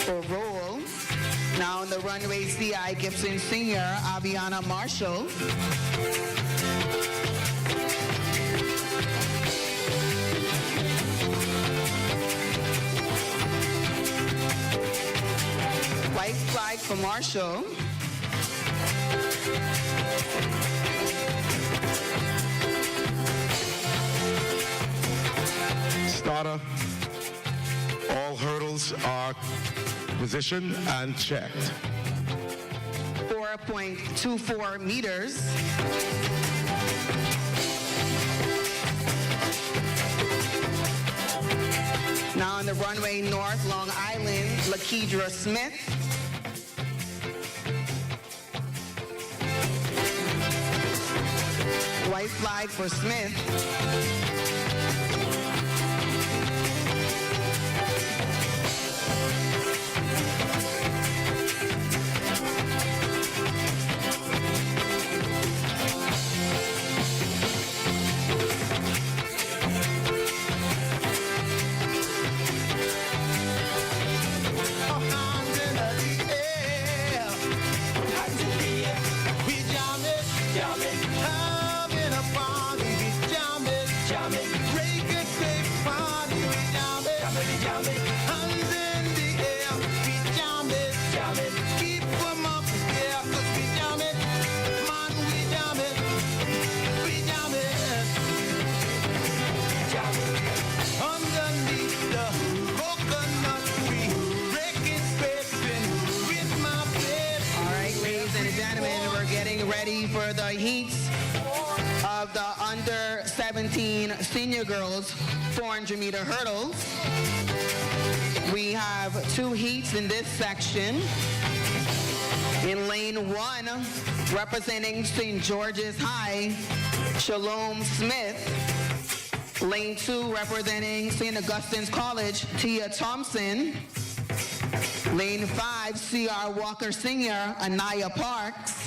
S5: for roll. Now in the runway, C.I. Gibson Sr., Aviana Marshall. White flag for Marshall.
S12: Starter. All hurdles are positioned and checked.
S5: 4.24 meters. Now on the runway north, Long Island, Lakedra Smith. White flag for Smith.
S11: Jamming.
S5: ready for the heats of the under 17 senior girls 400-meter hurdles. We have 2 heats in this section. In lane 1, representing St. George's High, Shalom Smith. Lane 2, representing St. Augustine's College, Tia Thompson. Lane 5, C.R. Walker Sr., Anaya Parks.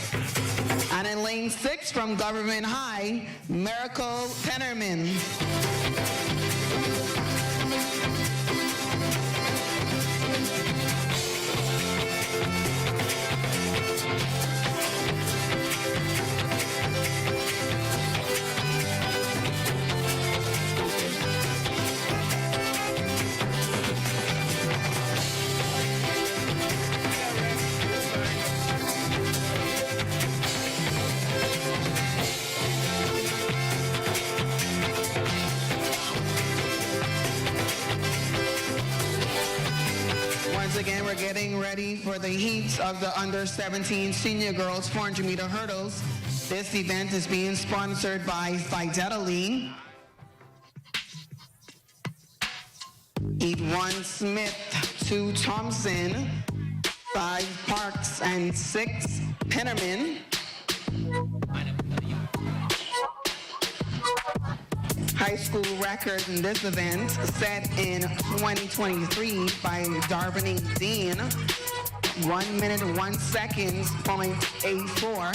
S5: And in lane 6 from Government High, Miracle Pennerman. Once again, we're getting ready for the heats of the under 17 senior girls 400-meter hurdles. This event is being sponsored by Fidelity. Heat 1, Smith, 2, Thompson, 5, Parks, and 6, Pennerman. High school record in this event set in 2023 by Darvin Dean, 1 minute, 1 second, .84.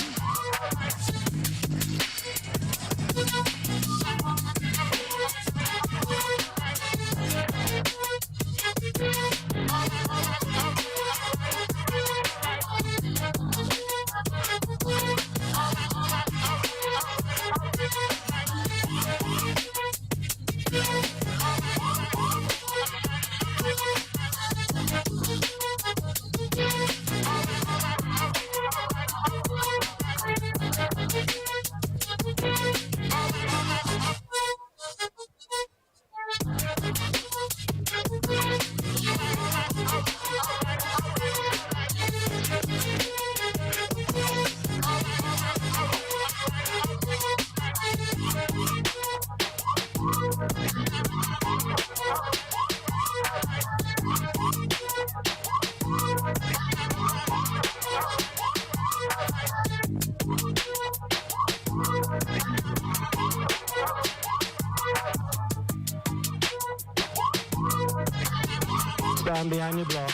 S16: Stand behind your block.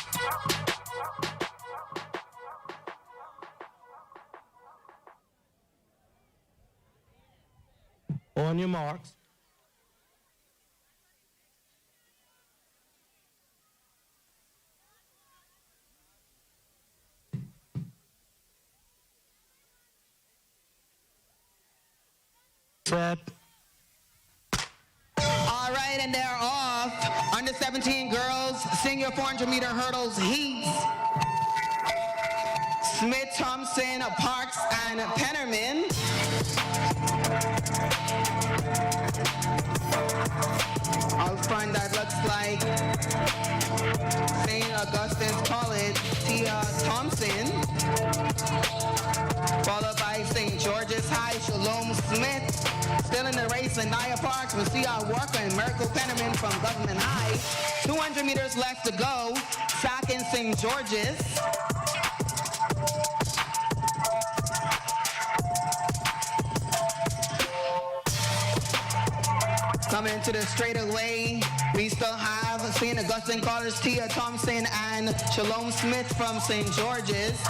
S16: On your marks. Set.
S5: All right, and they're off. Under 17 girls, senior 400-meter hurdles heats. Smith, Thompson, Parks, and Pennerman. Out front, that looks like St. Augustine's College, Tia Thompson. Followed by St. George's High, Shalom Smith. Still in the race, Anaya Parks with C.R. Walker and Miracle Pennerman from Government High. 200 meters left to go. Second, St. George's. Coming into the straightaway, we still have St. Augustine College, Tia Thompson and Shalom Smith from St. George's.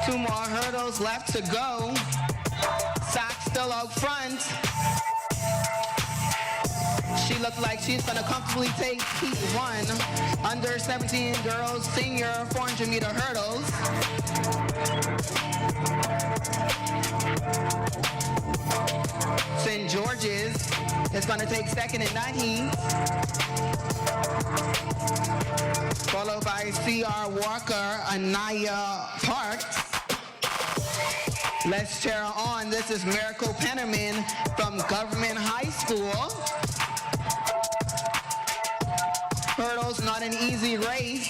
S5: 2 more hurdles left to go. Sack still out front. She looked like she's gonna comfortably take heat 1. Under 17 girls, senior 400-meter hurdles. St. George's is gonna take second in that heat. Followed by C.R. Walker, Anaya Parks. Let's cheer on. This is Miracle Pennerman from Government High School. Hurdles, not an easy race.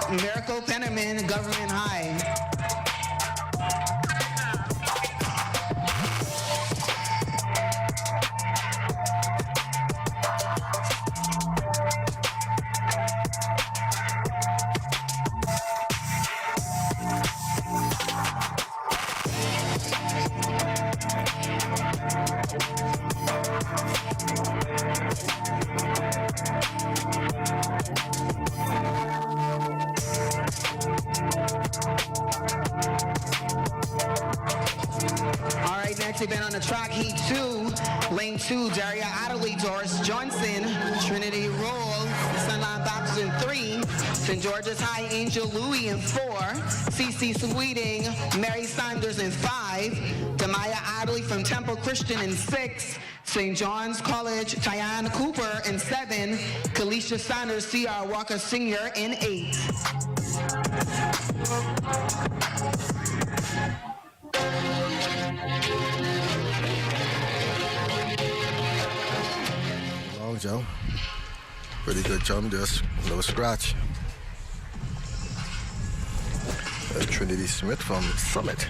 S5: Miracle Penniman, Government High. Event on the track, Heat 2, Lane 2, Daria Adderley, Doris Johnson, Trinity Roll, Sunline Baptist in 3, St. George's High, Angel Louis in 4, CC Sweeting, Mary Sanders in 5, Demaya Adderley from Temple Christian in 6, St. John's College, Tyann Cooper in 7, Kalisha Sanders, C.R. Walker Sr. in 8.
S1: Jump. Pretty good jump, just no scratch. That's Trinity Smith from Summit.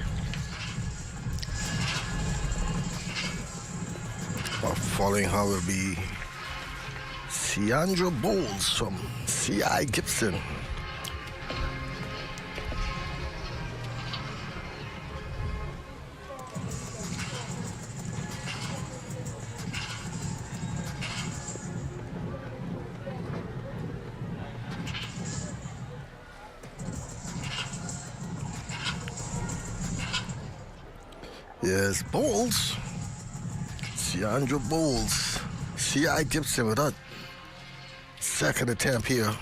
S1: Following her will be Ciandra Bowles from C.I. Gibson. Yes, Bowles. Ciandra Bowles. C.I. Gibson with that second attempt here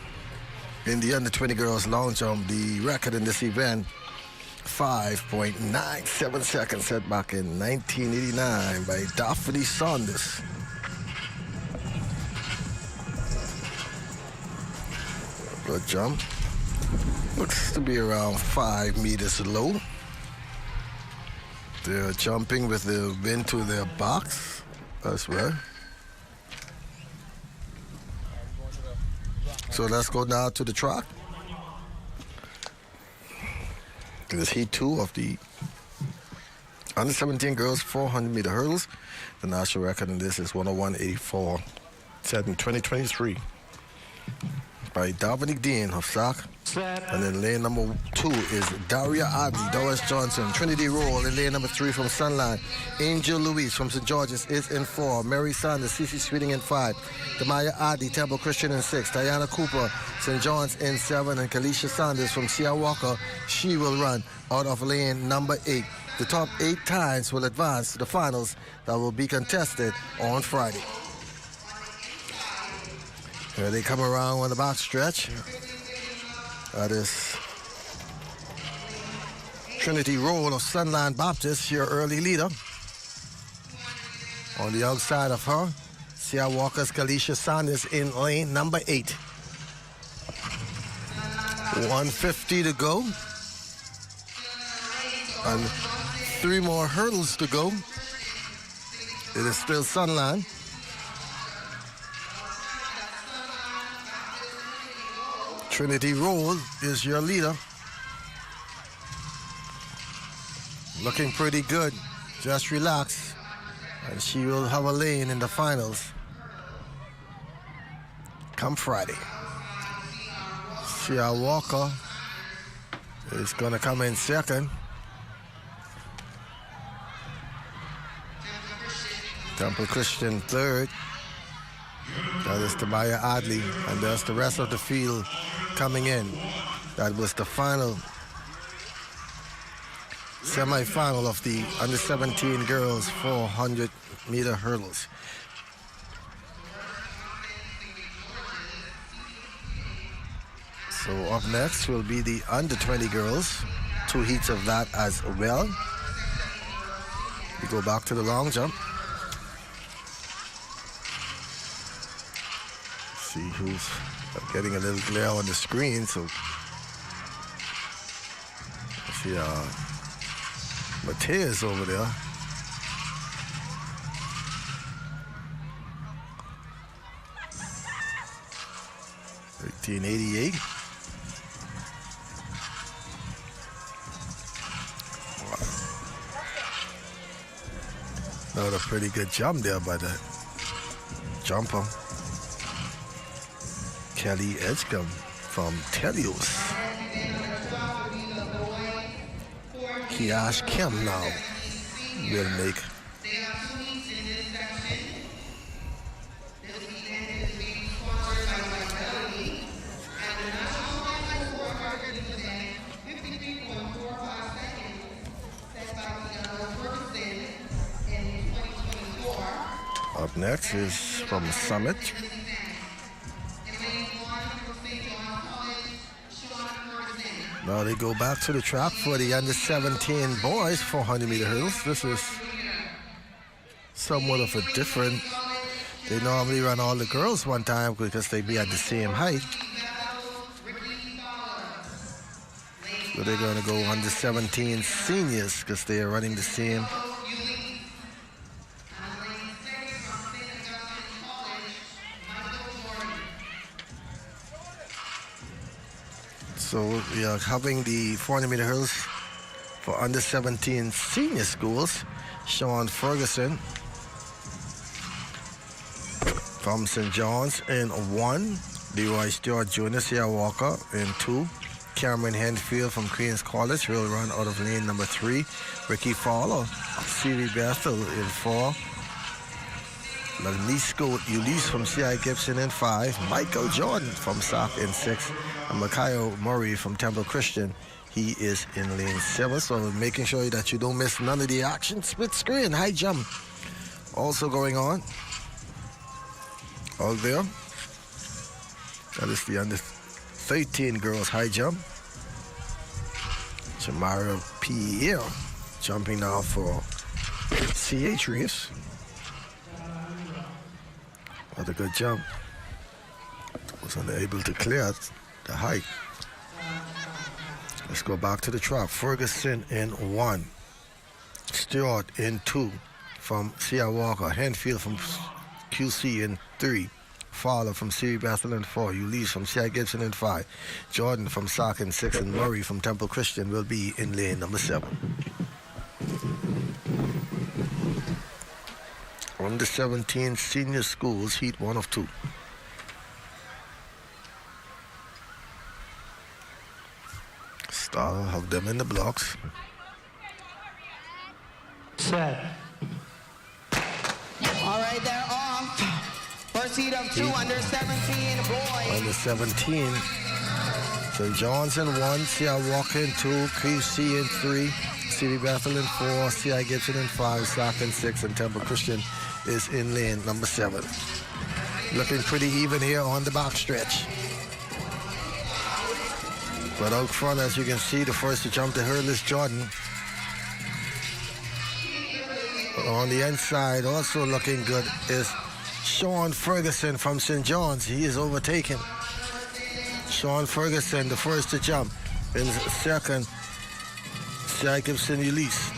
S1: in the under 20 girls long jump. The record in this event, 5.97 seconds, set back in 1989 by Daphne Saunders. Good jump. Looks to be around 5 meters low. They're jumping with the wind to their box as well. So let's go now to the track. This is Heat 2 of the under 17 girls 400-meter hurdles. The national record in this is 101.84, set in 2023 by Dominic Dean of SAC. And then lane number 2 is Daria Adley, Doris Johnson, Trinity Roll in lane number 3 from Sunline. Angel Louise from St. George's is in 4. Mary Sanders, CC Sweeting in 5. Demaya Adley, Temple Christian in 6. Diana Cooper, St. John's in 7. And Kalisha Sanders from Sierra Walker, she will run out of lane number 8. The top 8 times will advance to the finals that will be contested on Friday. Here they come around on the box stretch. That is Trinity Roll of Sunline Baptist, your early leader. On the outside of her, Sierra Walker's Kalisha Sanders in lane number 8. 150 to go. And 3 more hurdles to go. It is still Sunline. Trinity Roll is your leader. Looking pretty good. Just relax. And she will have a lane in the finals come Friday. Sierra Walker is going to come in second. Temple Christian third. That is Demaya Adley. And there's the rest of the field coming in. That was the final semi-final of the under 17 girls 400-meter hurdles. So up next will be the under 20 girls. 2 heats of that as well. We go back to the long jump. See who's getting a little glare on the screen, so I see Mateus over there. $13.88. Another pretty good jump there by the jumper. Kelly Edgecombe from Telios. Kiash Kim now will make Up next is from Summit. Now they go back to the track for the under 17 boys 400 meter hurdles. This is somewhat of a different. They normally run all the girls one time because they be at the same height. But they're going to go under 17 seniors because they are running the same. So we are having the 400 meter hurdles for under 17 senior schools. Sean Ferguson from St. John's in 1. Leroy Stewart Jr., Sierra Walker in 2. Cameron Henfield from Queens College will run out of lane number 3. Ricky Fowler, Siri Bethel in 4. Lanisco Ulysse from C.I. Gibson in 5. Michael Jordan from SAC in 6. And Makayo Murray from Temple Christian. He is in lane 7. So making sure that you don't miss none of the action. Split screen, high jump. Also going on. Out there. That is the under 13 girls high jump. Jamara Pierre jumping now for CH Reefs. What a good jump. Was unable to clear the height. Let's go back to the track. Ferguson in 1. Stewart in 2 from Sierra Walker. Henfield from QC in 3. Fowler from Siri Bethel in 4. Ulysse from C.I. Gibson in 5. Jordan from SAC in 6. And Murray from Temple Christian will be in lane number 7. Under 17 senior schools, heat 1 of 2. Star have them in the blocks.
S16: Set.
S5: All right, they're off. First heat of 2 under 17 boys.
S1: Under 17. St. John's in 1, C.I. Walker in 2, QC in 3, City Bethel in 4, C.I. Gibson in 5, SAC in 6, and Temple Christian is in lane number 7. Looking pretty even here on the back stretch. But out front, as you can see, the first to jump the hurdle is Jordan. But on the inside, also looking good, is Sean Ferguson from St. John's. He is overtaken. Sean Ferguson, the first to jump. In second, C.I. Gibson Ulysse.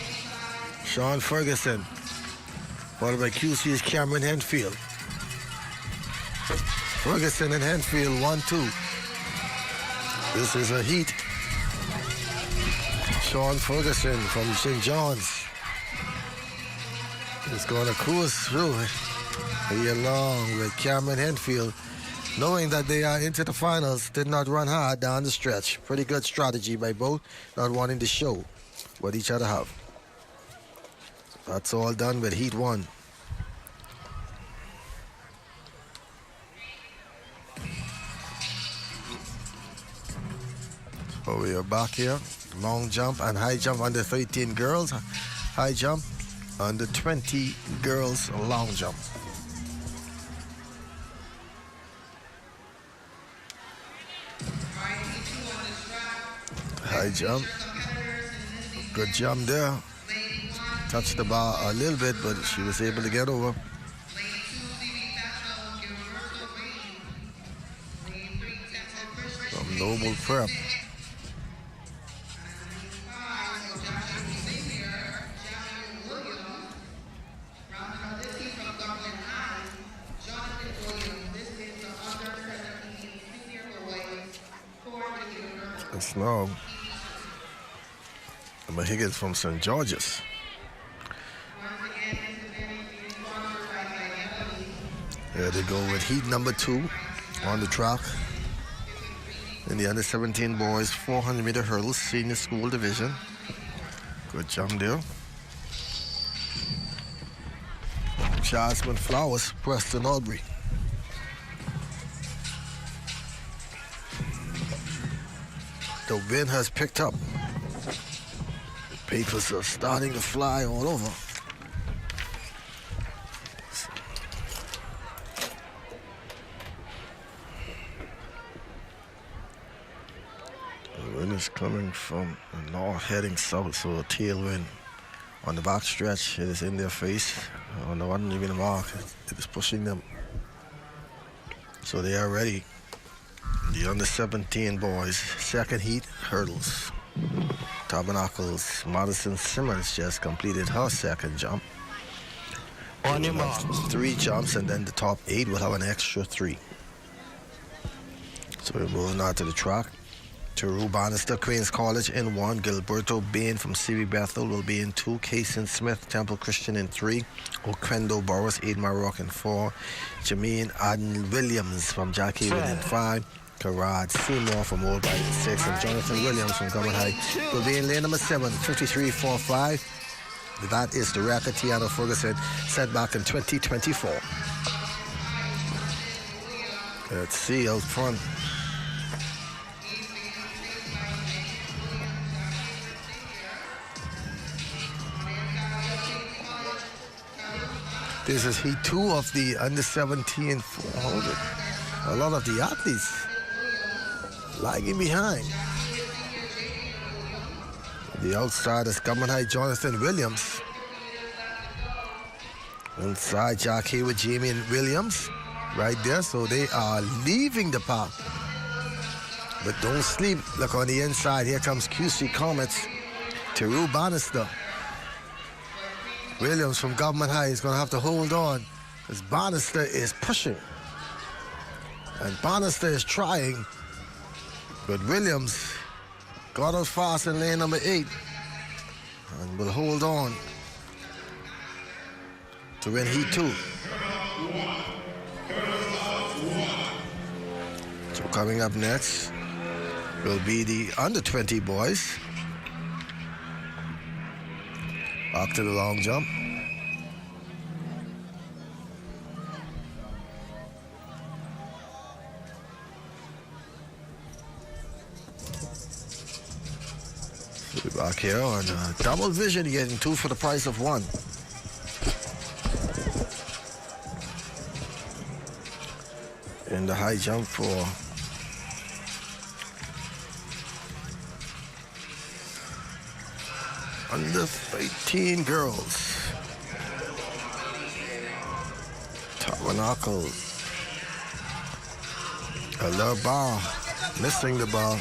S1: Sean Ferguson. Followed by QC is Cameron Henfield. Ferguson and Henfield, 1-2. This is a heat. Sean Ferguson from St. John's is going to cruise through it along with Cameron Henfield, knowing that they are into the finals. Did not run hard down the stretch. Pretty good strategy by both, not wanting to show what each other have. That's all done with heat 1. So we are back here. Long jump and high jump under 13 girls. High jump under 20 girls long jump. High jump. Good jump there. Touched the bar a little bit, but she was able to get over. From Noble Prep. It's now Emma Higgins from St. George's. There they go with heat number 2 on the track. In the under 17 boys 400 meter hurdles senior school division. Good jump there. Jasmine Flowers, Preston Albury. The wind has picked up. The papers are starting to fly all over. The wind is coming from the north heading south, so a tailwind on the back stretch. It is in their face. On the one even mark, it is pushing them. So they are ready. The under 17 boys, second heat hurdles. Tabernacles, Madison Simmons just completed her second jump. On your mark. 3 jumps, and then the top 8 will have an extra 3. So we're moving on to the track. Teru Bannister, Queens College in 1. Gilberto Bain from C.B. Bethel will be in 2. Kaysen Smith, Temple Christian in 3. Oquendo Boris, Aidmar Rock in 4. Jameen Aden Williams from Jack Haven in 5. Karad Seymour from Old Bright in 6. And Jonathan Williams from Government High will be in lane number 7, 53.45. That is the record Tiana Ferguson set back in 2024. Let's see out front. This is heat 2 of the under 17 400. A lot of the athletes lagging behind. The outside is Government High Jonathan Williams. Inside Jack Hayward, Jamie and Williams right there. So they are leaving the park. But don't sleep. Look on the inside. Here comes QC Comets. Teru Bannister. Williams from Government High is going to have to hold on as Bannister is pushing. And Bannister is trying, but Williams got out fast in lane number 8 and will hold on to win heat 2. So coming up next will be the under 20 boys. Back to the long jump. We're back here on double vision, getting 2 for the price of 1. In the high jump for under 13 girls. Tabernacle. A low bar, missing the bar.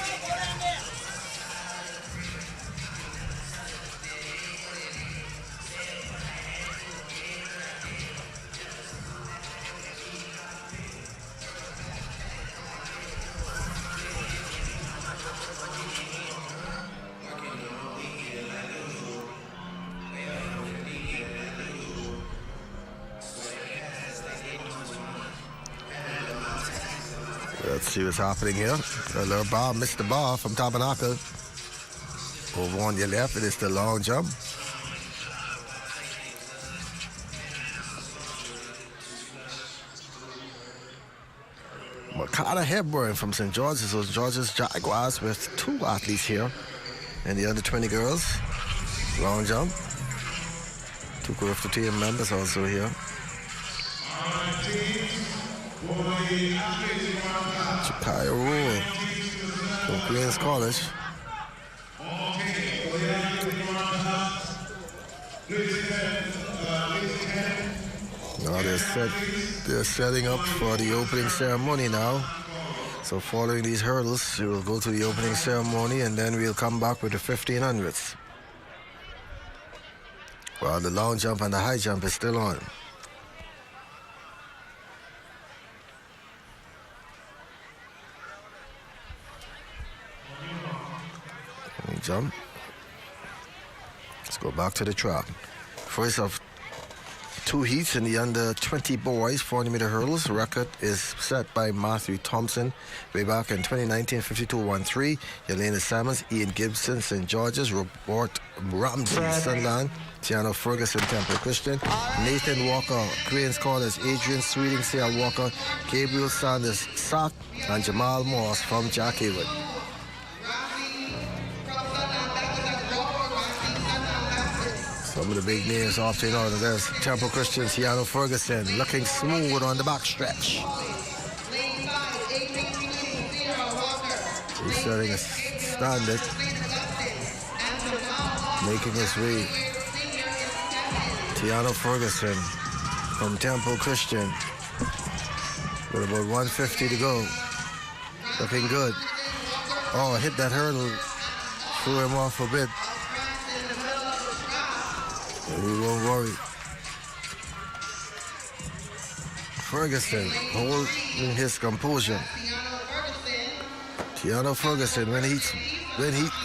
S1: Let's see what's happening here. A little bar, missed the bar from Tabernacle. Over on your left, it is the long jump. Makata Hepburn from St. George's. So George's Jaguars with 2 athletes here. And the under 20 girls. Long jump. 2 Growth team members also here. Jakaya Rule from Queens College. Now they're setting up for the opening ceremony now. So following these hurdles, we will go to the opening ceremony and then we'll come back with the 1500s. While the long jump and the high jump is still on. Jump. Let's go back to the track. First of 2 heats in the under 20 boys 400-meter hurdles. The record is set by Matthew Thompson way back in 2019, 52.13. Yelena Salmons, Ian Gibson, St. George's, Robert Ramsey, Sunland, Tiano Ferguson, Temple Christian, Nathan Walker, Queen's College, Adrian Sweeting, Sale Walker, Gabriel Sanders, Sack, and Jamal Moss from Jack Haywood. Some of the big names off in order. There's Temple Christian, Tiano Ferguson, looking smooth on the back stretch. He's setting a standard, making his way. Tiano Ferguson from Temple Christian with about 150 to go. Looking good. Oh, hit that hurdle, threw him off a bit. We won't worry. Ferguson holding his composure. Tiano Ferguson when heat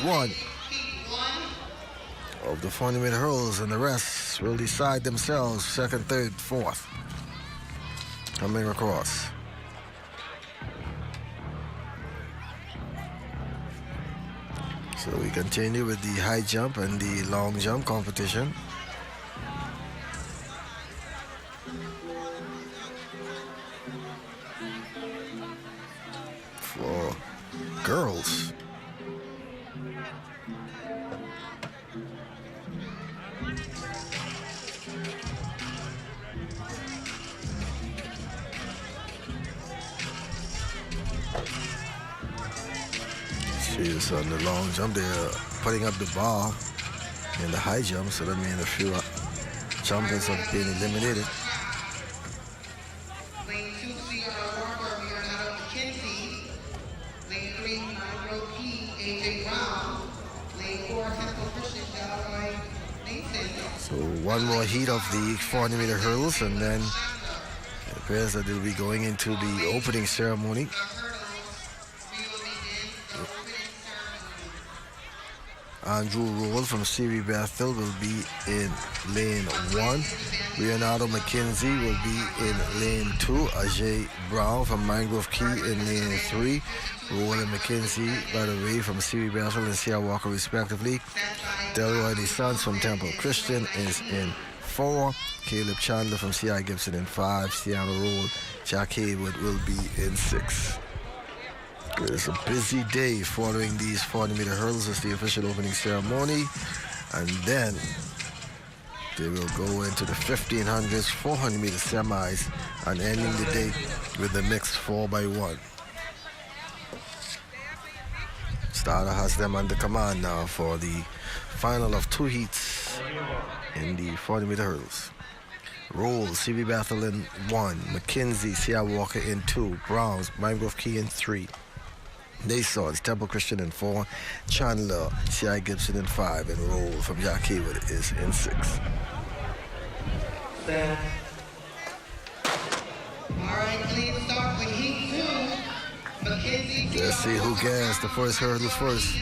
S1: 1 of the 400-meter hurdles, and the rest will decide themselves, second, third, fourth. Coming across. So we continue with the high jump and the long jump competition. For girls. See this on the long jump, they're putting up the bar in the high jump, so that means a few jumpers have been eliminated. So one more heat of the 400-meter hurdles, and then it appears that they'll be going into the opening ceremony. Andrew Roll from Siri Bethel will be in lane 1. Leonardo McKenzie will be in lane 2. Ajay Brown from Mangrove Key in lane 3. Roll and McKenzie, by the way, from Siri Bethel and Sierra Walker respectively. Delroy DeSantis from Temple Christian is in 4. Caleb Chandler from C.I. Gibson in 5. Sienna Roll, Jack Haywood will be in 6. It's a busy day following these 400-meter hurdles as the official opening ceremony, and then they will go into the 1500s 400-meter semis and ending the day with the mixed 4x1. Starter has them under command now for the final of 2 heats in the 400-meter hurdles. Roll, C.B. Bethel in 1, McKenzie, C.I. Walker in 2, Browns, Mangrove Key in 3. Nason's Temple Christian in 4, Chandler, C.I. Gibson in 5, and Roll from Jack Haywood is in 6. Let's see who gets the first hurdle first.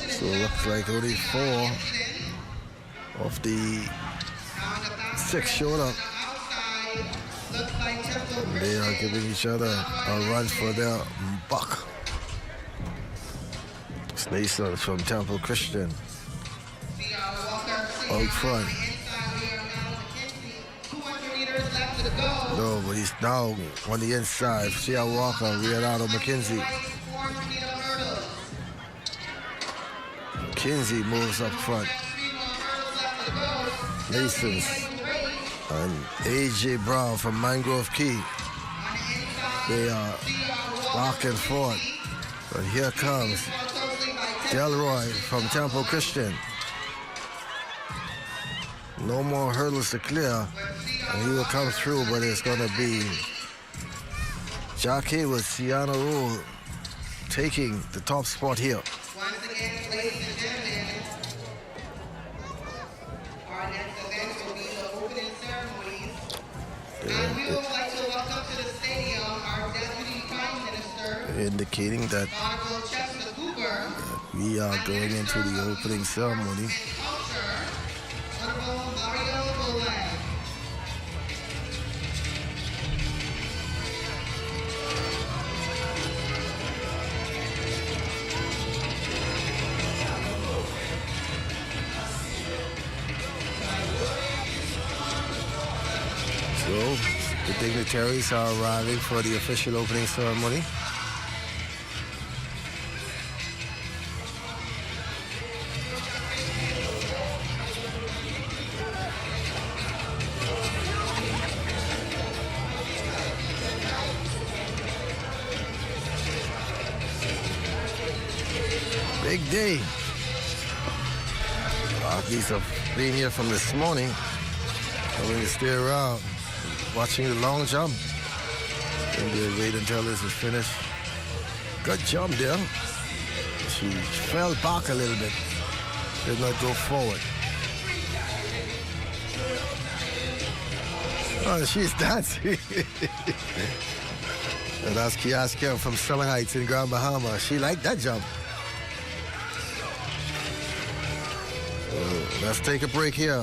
S1: So it looks like only 4 of the 6 showed up. And they are giving each other a run for their buck. Nason from Temple Christian out front. No, but he's now on the inside. See how Walker, Leonardo McKenzie. McKenzie moves up front. Nason's and A.J. Brown from Mangrove Key. They are back and forth. But here comes Delroy from Temple Christian. No more hurdles to clear, and he will come through, but it's going to be Jack Haywood, Sienna Roll taking the top spot here.
S5: Once again, ladies and gentlemen, our next event will be the opening ceremonies. And we would like to welcome to the stadium our Deputy Prime Minister,
S1: indicating that we are going into the opening ceremony.
S5: Honorable Mario Boland.
S1: Dignitaries are arriving for the official opening ceremony. Big day. These have been here from this morning. Coming to stay around, watching the long jump. And they'll wait until this is finished. Good jump there. She fell back a little bit. Did not go forward. Oh, she's dancing. And that's Kiaska from Southern Heights in Grand Bahama. She liked that jump. Let's take a break here.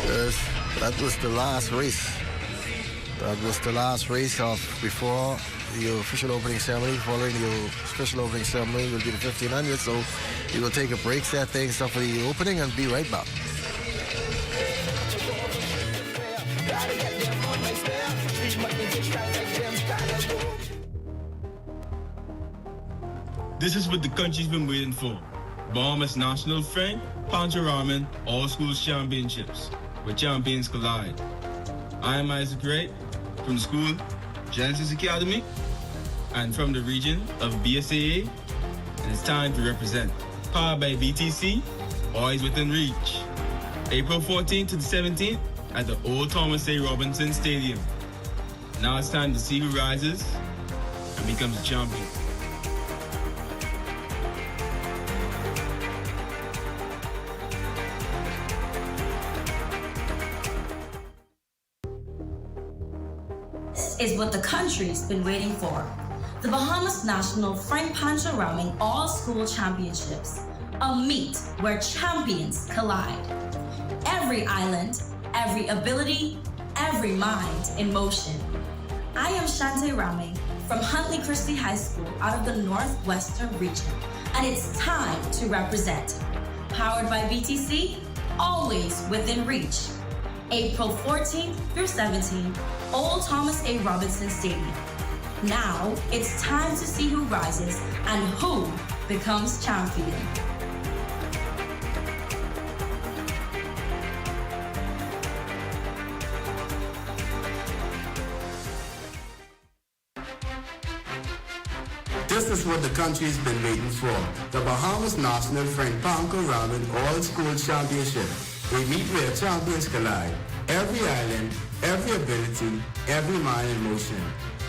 S1: Yes, that was the last race. That was the last race of before the official opening ceremony. Following the official opening ceremony will be the 1500. So we will take a break, set things up for the opening, and be right back.
S23: This is what the country's been waiting for. Bahamas National Frank Pancho Rahming All Schools Championships, where champions collide. I am Isaac Gray from the school Genesis Academy and from the region of BSAA, and it's time to represent. Powered by BTC, Boys Within Reach. April 14th to the 17th at the Old Thomas A. Robinson Stadium. Now it's time to see who rises and becomes a champion.
S24: Is what the country's been waiting for. The Bahamas National Frank Pancho Rahming All School Championships, a meet where champions collide. Every island, every ability, every mind in motion. I am Shante Rahming from Huntley Christie High School out of the Northwestern region, and it's time to represent. Powered by BTC, always within reach. April 14th through 17th, Old Thomas A. Robinson Stadium. Now, it's time to see who rises and who becomes champion.
S4: This is what the country's been waiting for. The Bahamas National Frank Pancho Rahming All School Championship. A meet where champions collide. Every island, every ability, every mind in motion.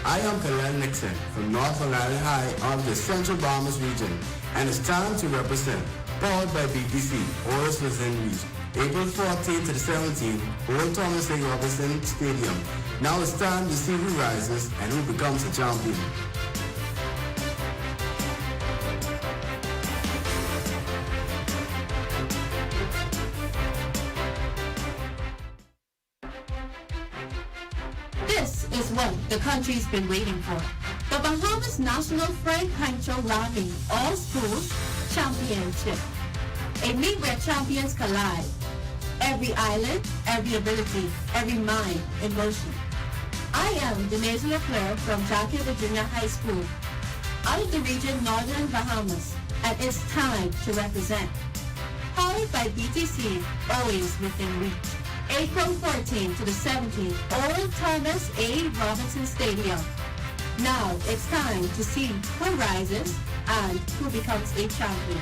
S4: I am Kalel Nixon from North Island High of the Central Bahamas region, and it's time to represent. Powered by BTC, always within reach. April 14th to the 17th, Old Thomas A. Robinson Stadium. Now it's time to see who rises and who becomes a champion.
S13: This is what the country's been waiting for. The Bahamas National Frank Pancho Rahming All Schools Championship. A meet where champions collide. Every island, every ability, every mind in motion. I am Denise Leclerc from Jackie, Virginia High School, out of the region Northern Bahamas, and it's time to represent. Powered by BTC, always within reach. April 14th to the 17th, Old Thomas A. Robinson Stadium. Now it's time to see who rises and who becomes a champion.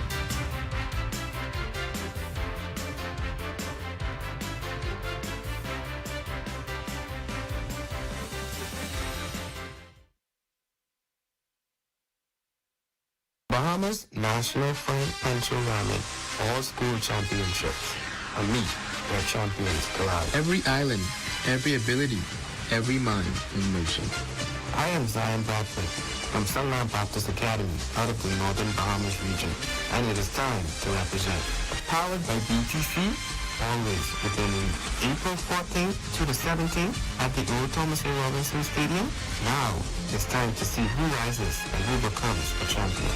S4: Bahamas National Frank Pancho Rahming All School Championships. A meet where champions collide. Every island, every ability, every mind in motion. I am Zion Bradford from Sunland Baptist Academy out of the Northern Bahamas region, and it is time to represent. Powered by BTC, always within reach. April 14th to the 17th at the Old Thomas A. Robinson Stadium. Now it's time to see who rises and who becomes a champion.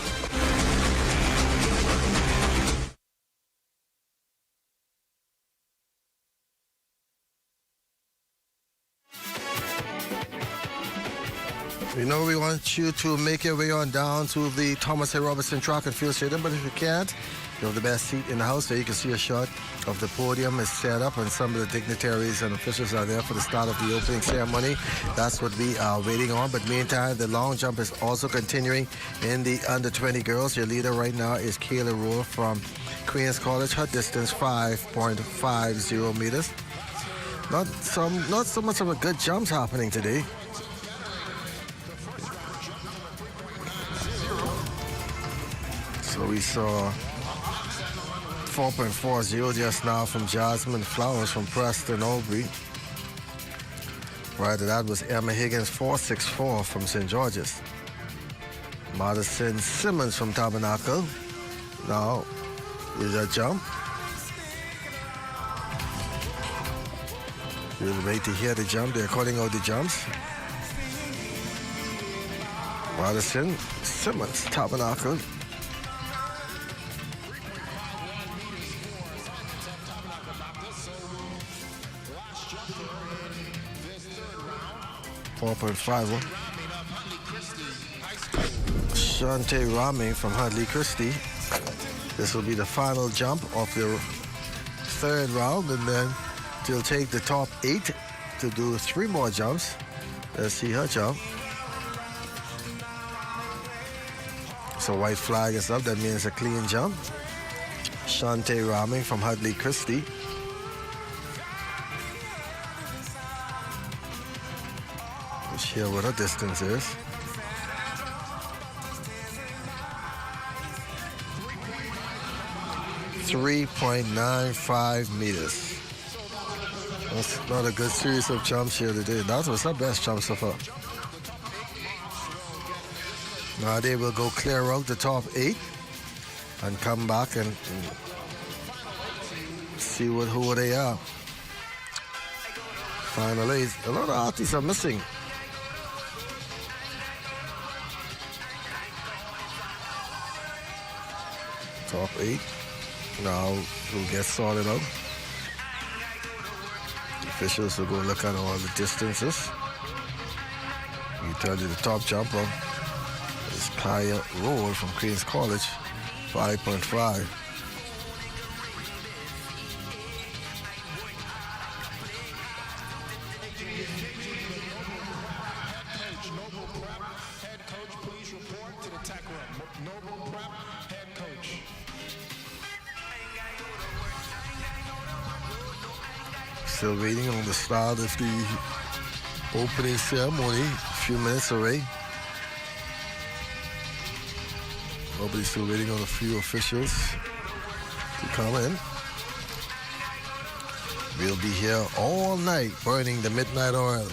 S1: We know we want you to make your way on down to the Thomas A. Robinson Track and Field Stadium, but if you can't, you have the best seat in the house there. You can see a shot of the podium is set up, and some of the dignitaries and officials are there for the start of the opening ceremony. That's what we are waiting on. But meantime, the long jump is also continuing in the under 20 girls. Your leader right now is Kayla Rowe from Queens College. Her distance 5.50 meters. Not so much of a good jumps happening today. So we saw 4.40 just now from Jasmine Flowers from Preston Aubrey. Right to that was Emma Higgins, 4.64 from St. George's. Madison Simmons from Tabernacle. Now, is that jump? We'll wait to hear the jump. They're calling out the jumps. Madison Simmons, Tabernacle. Pancho Rahming from Hadley Christie. This will be the final jump of the third round, and then she'll take the top 8 to do 3 more jumps. Let's see her jump. So white flag is up. That means a clean jump. Pancho Rahming from Hadley Christie. Let's hear what her distance is. .95 meters. That's not a good series of jumps here today. That was her best jump so far. Now they will go clear out the top 8 and come back and see who they are. Finally, a lot of artists are missing. Top 8. Now we'll get sorted out. The officials will go look at all the distances. We tell you the top jumper is Kaya Roll from Queens College, 5.5. Still waiting on the start of the opening ceremony, a few minutes away. Nobody's still waiting on a few officials to come in. We'll be here all night burning the midnight oil.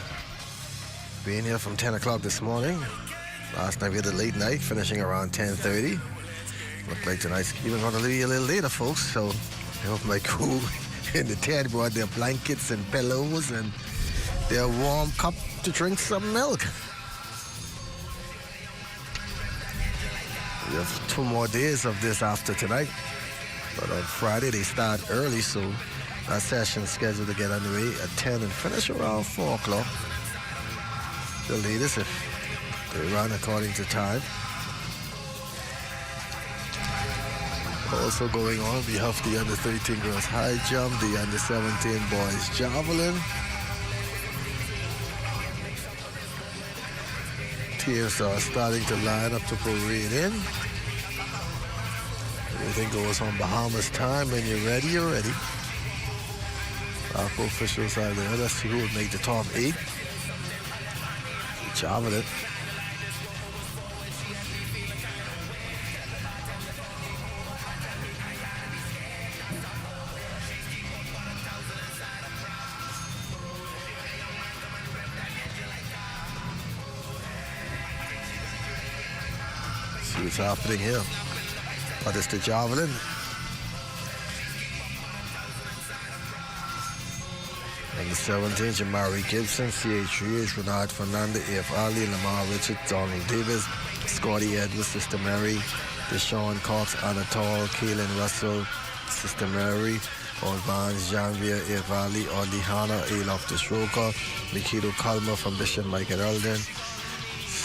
S1: Being here from 10 o'clock this morning. Last night we had a late night, finishing around 10:30. Look like tonight's even going to be a little later, folks, so I hope my crew in the tent brought their blankets and pillows and their warm cup to drink some milk. We have 2 more days of this after tonight. But on Friday they start early, so that session's scheduled to get underway at 10 and finish around 4 o'clock. The latest if they run according to time. Also going on, we have the under 13 girls high jump, the under 17 boys javelin. Teams are starting to line up to parade in. Everything goes on Bahamas time. When you're ready, you're ready. Our officials are there. Let's see who will make the top 8. Javelin. See what's happening here. But it's the javelin. And the 17, Jamari Gibson, C.H. Reyes, Renard Fernandez, A.F. Ali, Lamar Richard, Donald Davis, Scotty Edwards, Sister Mary, Deshaun Cox, Anatole, Kaylin Russell, Sister Mary, Paul Barnes, Janvier, A.F. Ali, Audley Hanna, A. Loftus Roker, Mikito Kalma from Bishop Michael Eldon,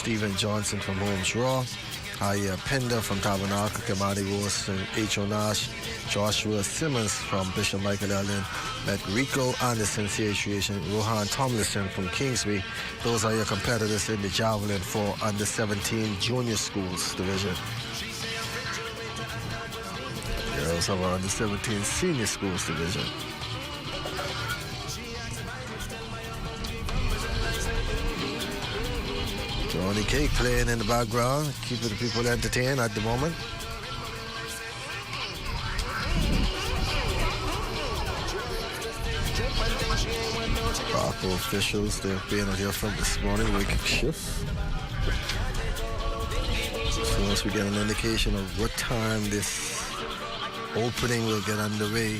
S1: Stephen Johnson from Holmes Raw. Aya Pender from Tabernacle, Kamadi Rose and H.O. Nash, Joshua Simmons from Bishop Michael Allen, met Rico Anderson, CH Rohan Tomlinson from Kingsby. Those are your competitors in the javelin for under 17 junior schools division. We also have our under 17 senior schools division. Johnny Cake playing in the background, keeping the people entertained at the moment. Parker officials, they're being out here from this morning, waking shift. As soon as we get an indication of what time this opening will get underway,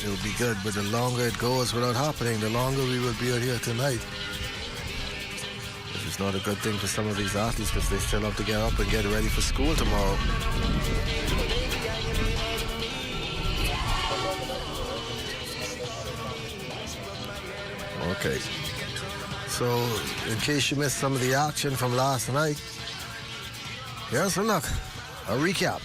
S1: it'll be good. But the longer it goes without happening, the longer we will be out here tonight. It's not a good thing for some of these athletes because they still have to get up and get ready for school tomorrow. Okay. So, in case you missed some of the action from last night, here's a look, a recap.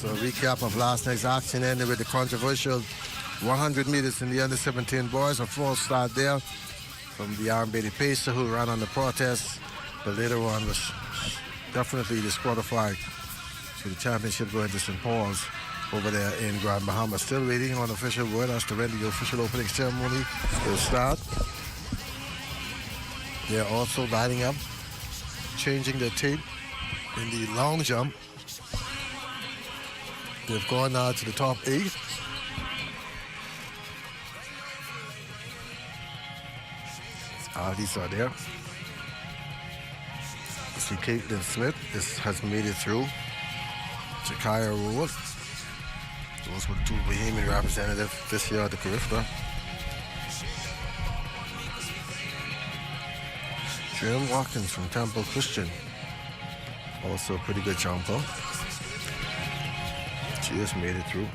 S1: So a recap of last night's action ended with the controversial 100 meters in the under-17 boys. A false start there from the Iron Betty Pacer who ran on the protest, but later on was definitely disqualified. So the championship going to St. Paul's over there in Grand Bahama. Still waiting on official word as to when the official opening ceremony will start. They're also lining up, changing the tape in the long jump. They've gone now to the top 8. These are there. You see Caitlin Smith has made it through. Jakaya Road. Those were the two Bahamian representatives this year at the Carifta. Jim Watkins from Temple Christian. Also a pretty good jumper. She just made it through.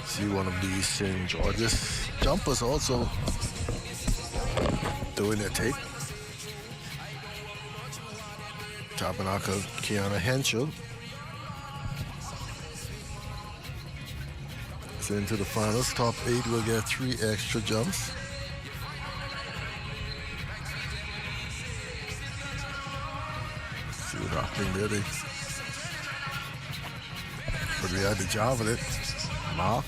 S1: See one of these St. George's jumpers also doing their take. Tabernacle Kiana Henschel is into the finals. Top 8 will get 3 extra jumps. See what happening there. We had the javelin. Mark.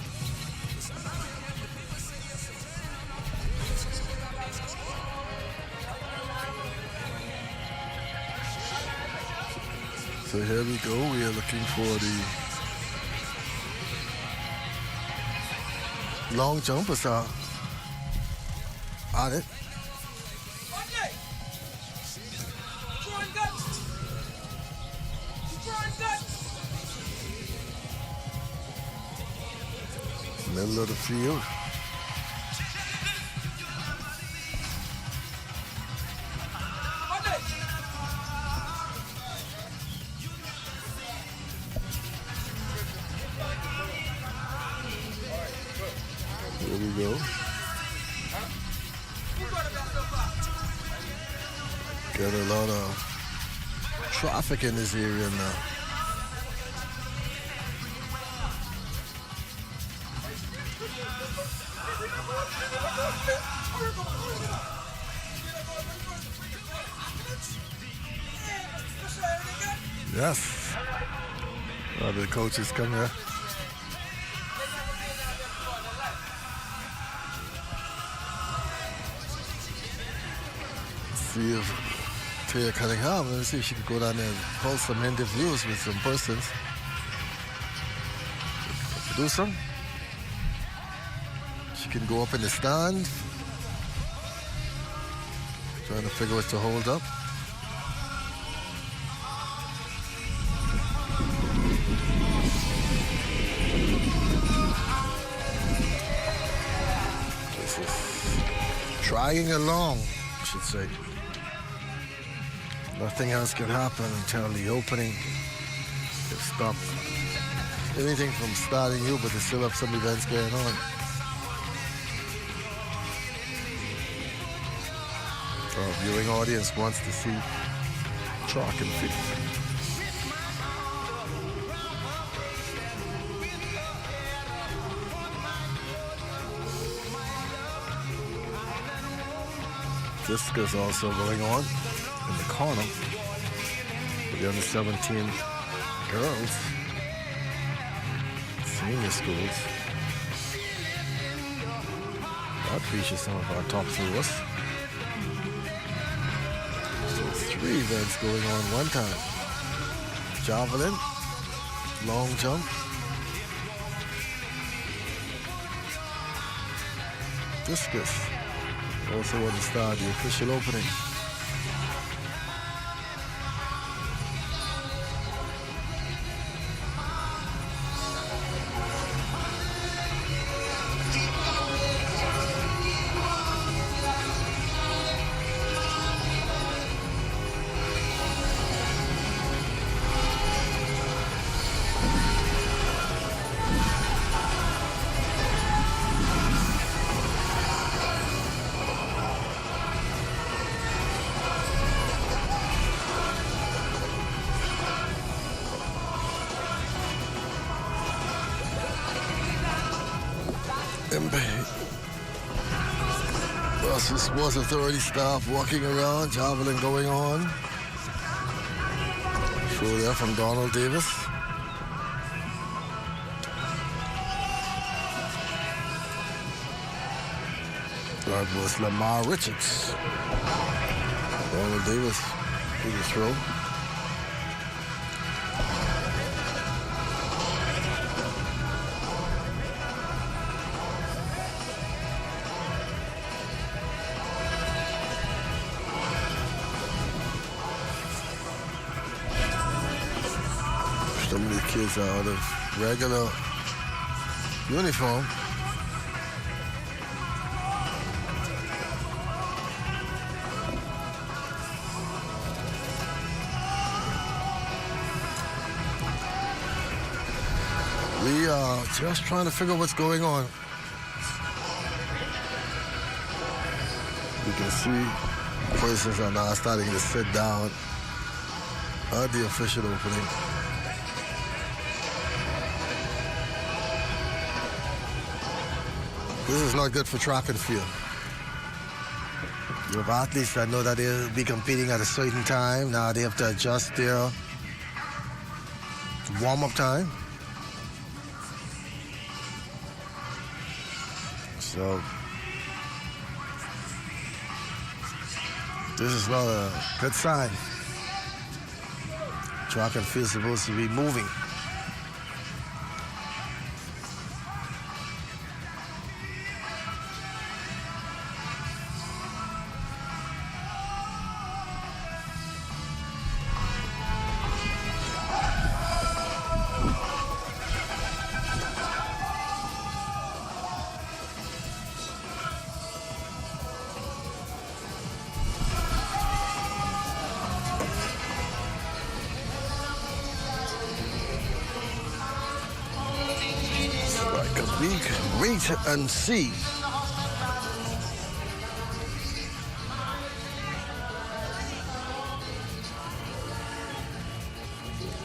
S1: So here we go. We are looking for the long jumpers are on it. Middle of the field. Here we go. Got a lot of traffic in this area now. Yes. The coaches come here. See if Tia Cunningham, let's see if she can go down there and hold some interviews with some persons. Do some. She can go up in the stand. Trying to figure what to hold up. This is trying along, I should say. Nothing else can happen until the opening is stopped. Anything from starting you, but they still have some events going on. Our viewing audience wants to see track and field. Discus also going on in the corner with the under 17 girls, senior schools. That features some of our top throwers. So 3 events going on one time. Javelin, long jump, discus. Also want to start the official opening. This was authority staff walking around, javelin going on. Throw there from Donald Davis. That was Lamar Richards. Donald Davis did the throw. Some of the kids are out of regular uniform. We are just trying to figure out what's going on. You can see persons are now starting to sit down at the official opening. This is not good for track and field. You have athletes that know that they'll be competing at a certain time. Now they have to adjust their warm-up time. So this is not a good sign. Track and field supposed to be moving. Wait and see.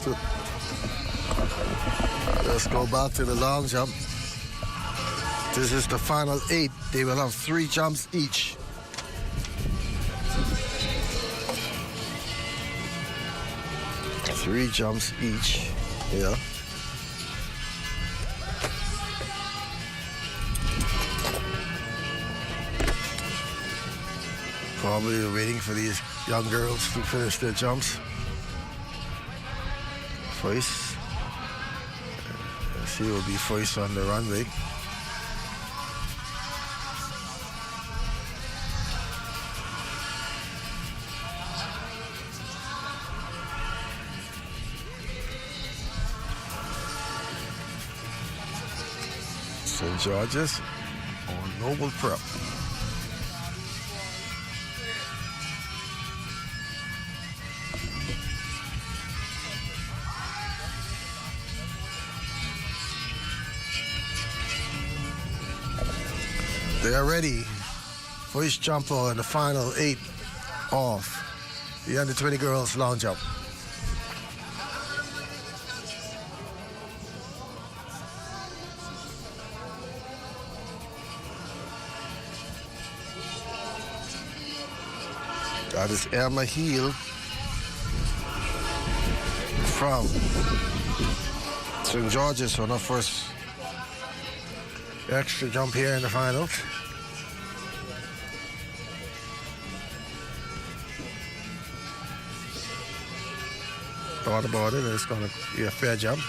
S1: So, let's go back to the long jump. This is the final 8. They will have 3 jumps each. Three jumps each. Yeah. Probably waiting for these young girls to finish their jumps. First. She will be first on the runway. St. George's or Noble Prep. They are ready. First jumper in the final 8 off the under-20 girls long jump. That is Emma Heel from St. George's on her first extra jump here in the finals. Thought about it, it's going to be a fair jump.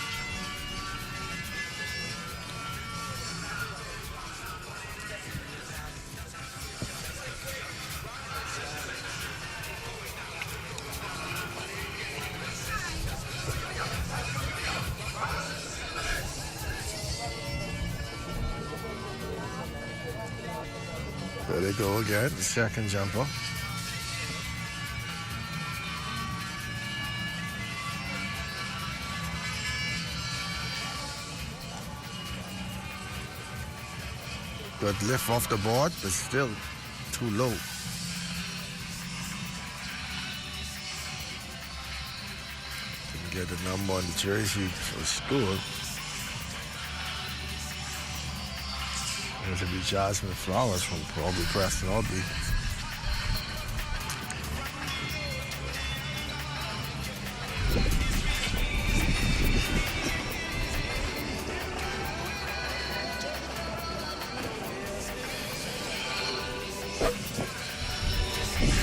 S1: There they go again, the second jumper. Good lift off the board, but still too low. Didn't get the number on the jersey for school. There's to be Jasmine Flowers from probably Preston Audley.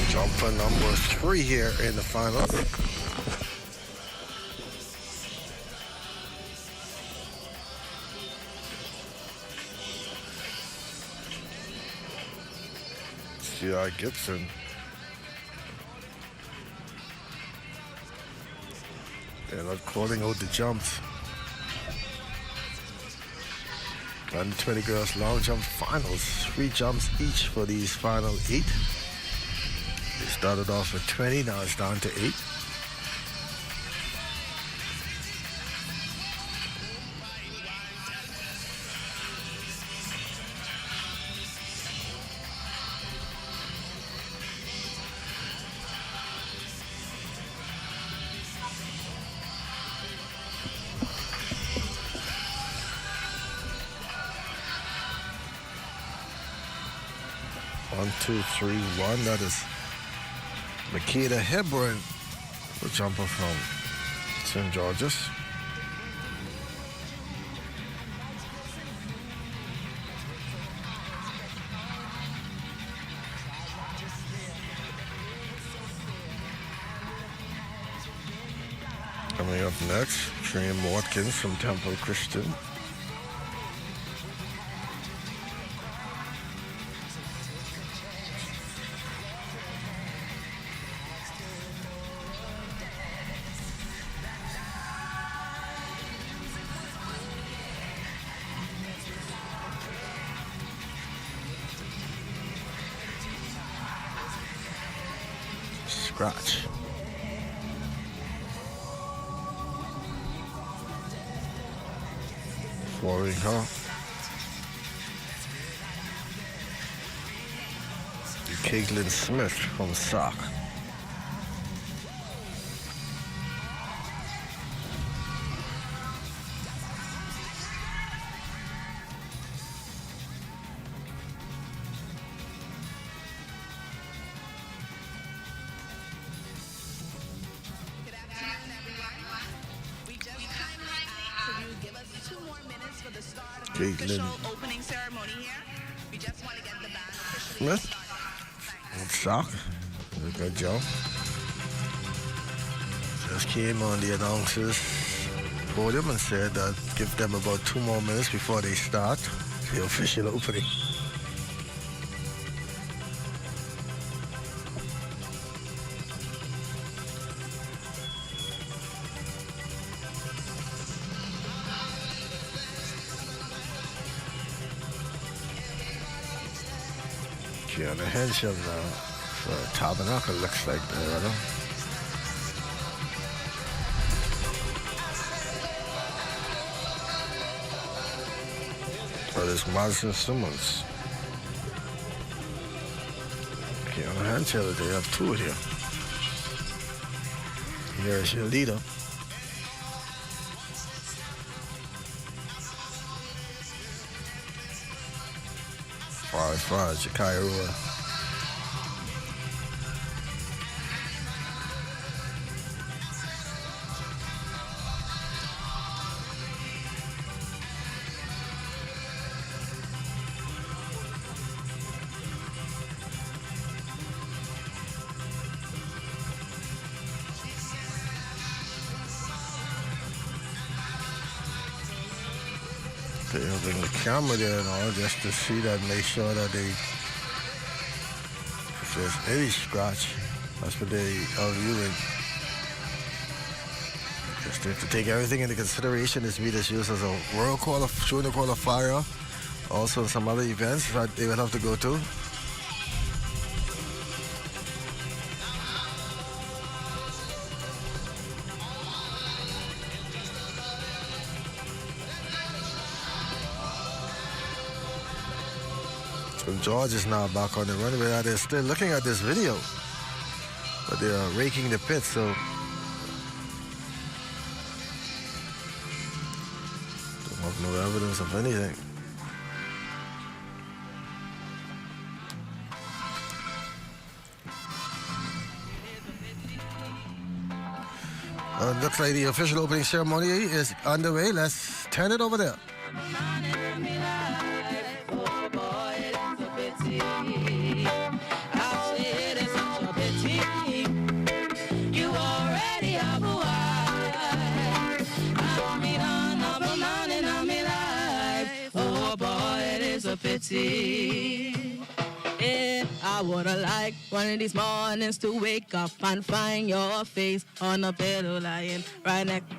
S1: Jumper number 3 here in the finals. C.I. Gibson. They're not calling out the jumps. Under 20 girls long jump finals. 3 jumps each for these final 8. They started off with 20, now it's down to 8. One, 2, 3, 1. That is Makeda Hebron, the jumper from St. George's. Coming up next, Trim Watkins from Temple Christian. Scratch. Flooring, huh? Caitlin Smith from Sock. Caitlin Smith. Shock. Good job. Just came on the announcers podium and said that give them about 2 more minutes before they start the official opening. Kiana Hensham now for Tabernacle, looks like there, I know. But it's Madison Simmons. Kiana Hensham, they have 2 here. Here's your leader. Far Jakairoa. They'll bring the camera there and all just to see that, make sure that they, if there's any scratch, that's what they are viewing. Just they have to take everything into consideration. This meet is used as a world junior qualifier, also some other events that they will have to go to. George is now back on the runway. They're still looking at this video, but they are raking the pit, so don't have no evidence of anything. Looks like the official opening ceremony is underway. Let's turn it over there.
S14: Yeah, I would've liked one of these mornings to wake up and find your face on a pillow lying right next.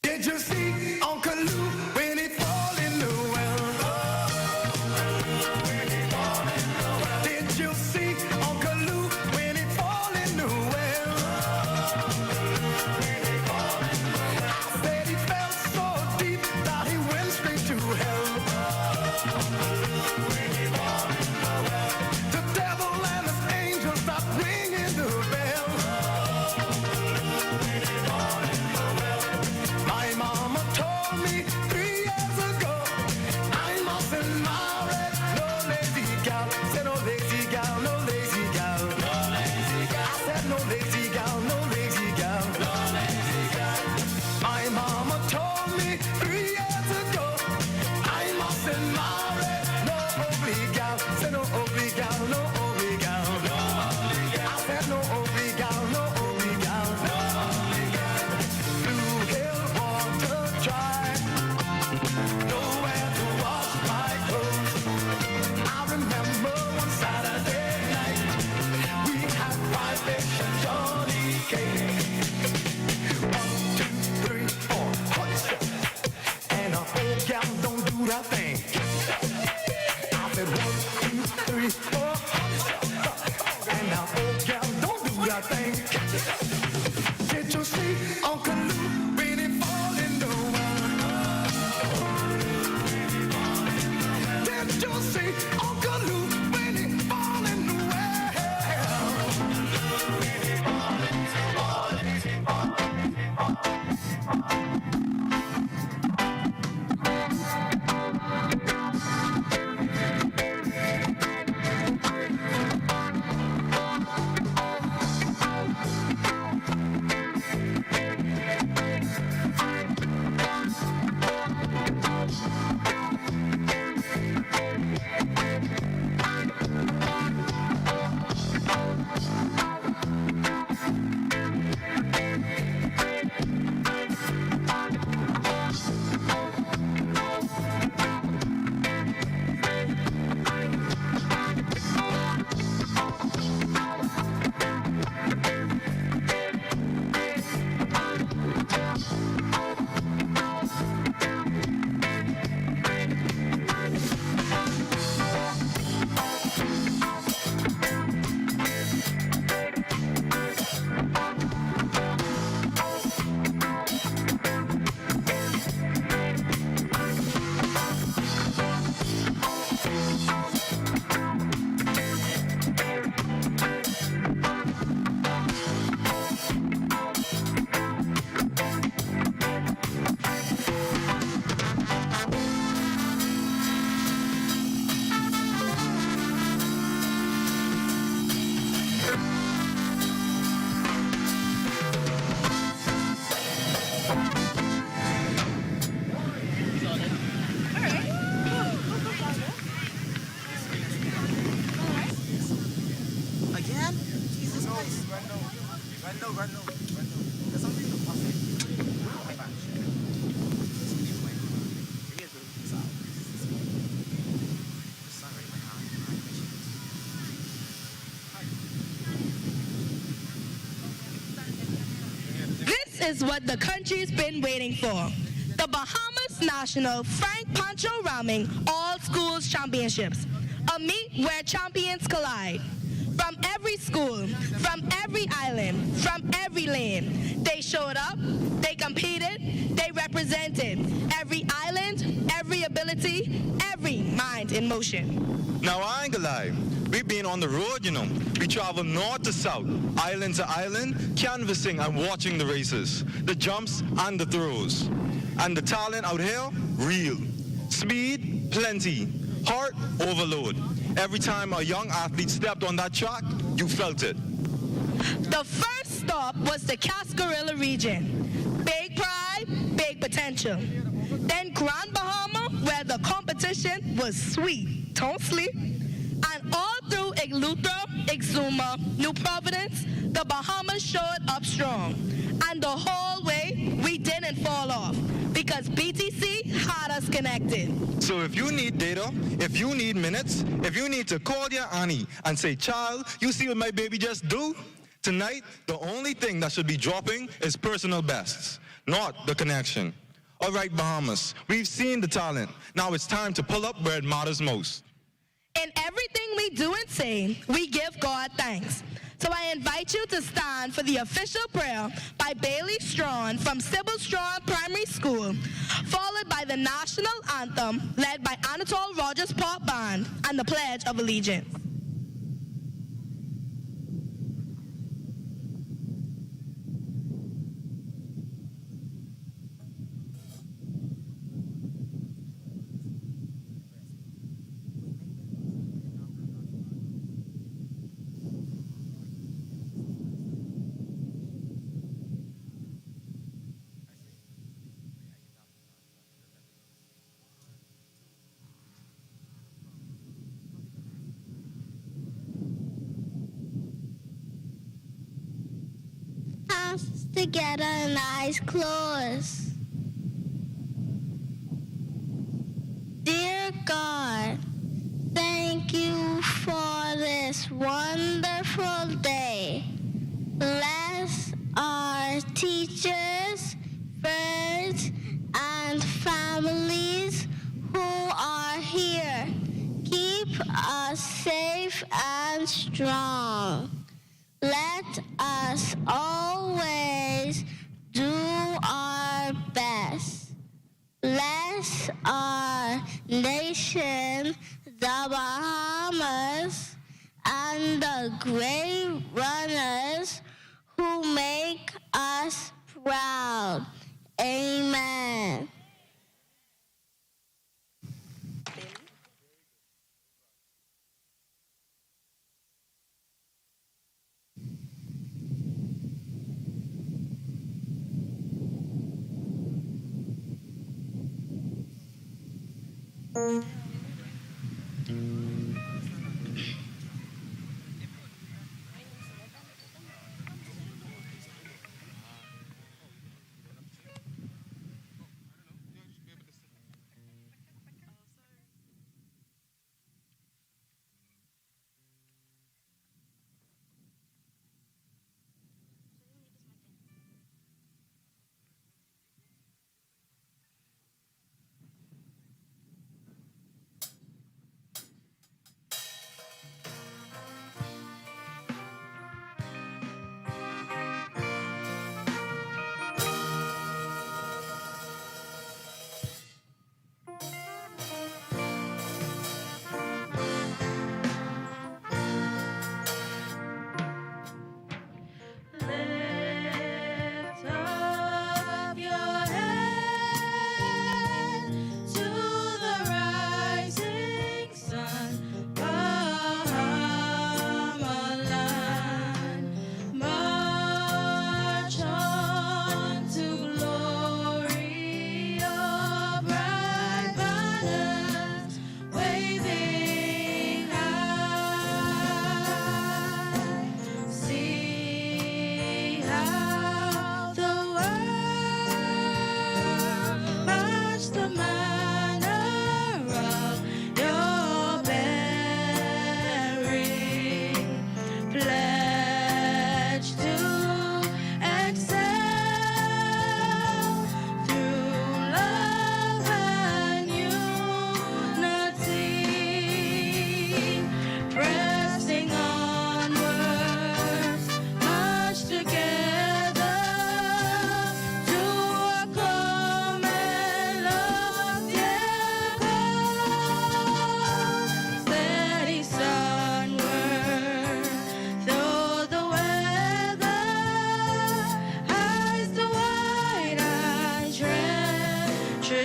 S11: Did you see Uncle Lou when it fall in the well? Did you see Uncle Lou when it fall in the well? I said he fell so deep that he went straight to hell. The devil and his angels stopped ringing the bell. My mama told me 3
S14: This is what the country's been waiting for. The Bahamas National Frank Pancho Rahming All Schools Championships. A meet where champions collide. From every school, from every island, from every land. They showed up, they competed, they represented every island, every ability, every mind in motion.
S15: Now I ain't gonna lie, we been on the road, you know. We travel north to south, island to island, canvassing and watching the races, the jumps and the throws. And the talent out here, real. Speed, plenty. Heart, overload. Every time a young athlete stepped on that track, you felt it.
S14: The first stop was the Cascarilla region. Big pride, big potential. Then Grand Bahama, where the competition was sweet, don't sleep. And all through Eleuthera, Exuma, New Providence, the Bahamas showed up strong. And the whole way, we didn't fall off because BTC had us connected.
S15: So if you need data, if you need minutes, if you need to call your auntie and say, child, you see what my baby just do? Tonight, the only thing that should be dropping is personal bests, not the connection. All right, Bahamas, we've seen the talent. Now it's time to pull up where it matters most.
S14: In everything we do and say, we give God thanks. So I invite you to stand for the official prayer by Bailey Strawn from Sybil Strawn Primary School, followed by the national anthem led by Anatole Rogers Pop Band and the Pledge of Allegiance.
S7: Together and eyes closed. Dear God, thank you for this wonderful day. Bless our teachers, friends, and families who are here. Keep us safe and strong. Let us always do our best. Bless our nation, the Bahamas, and the great runners who make us proud. Amen.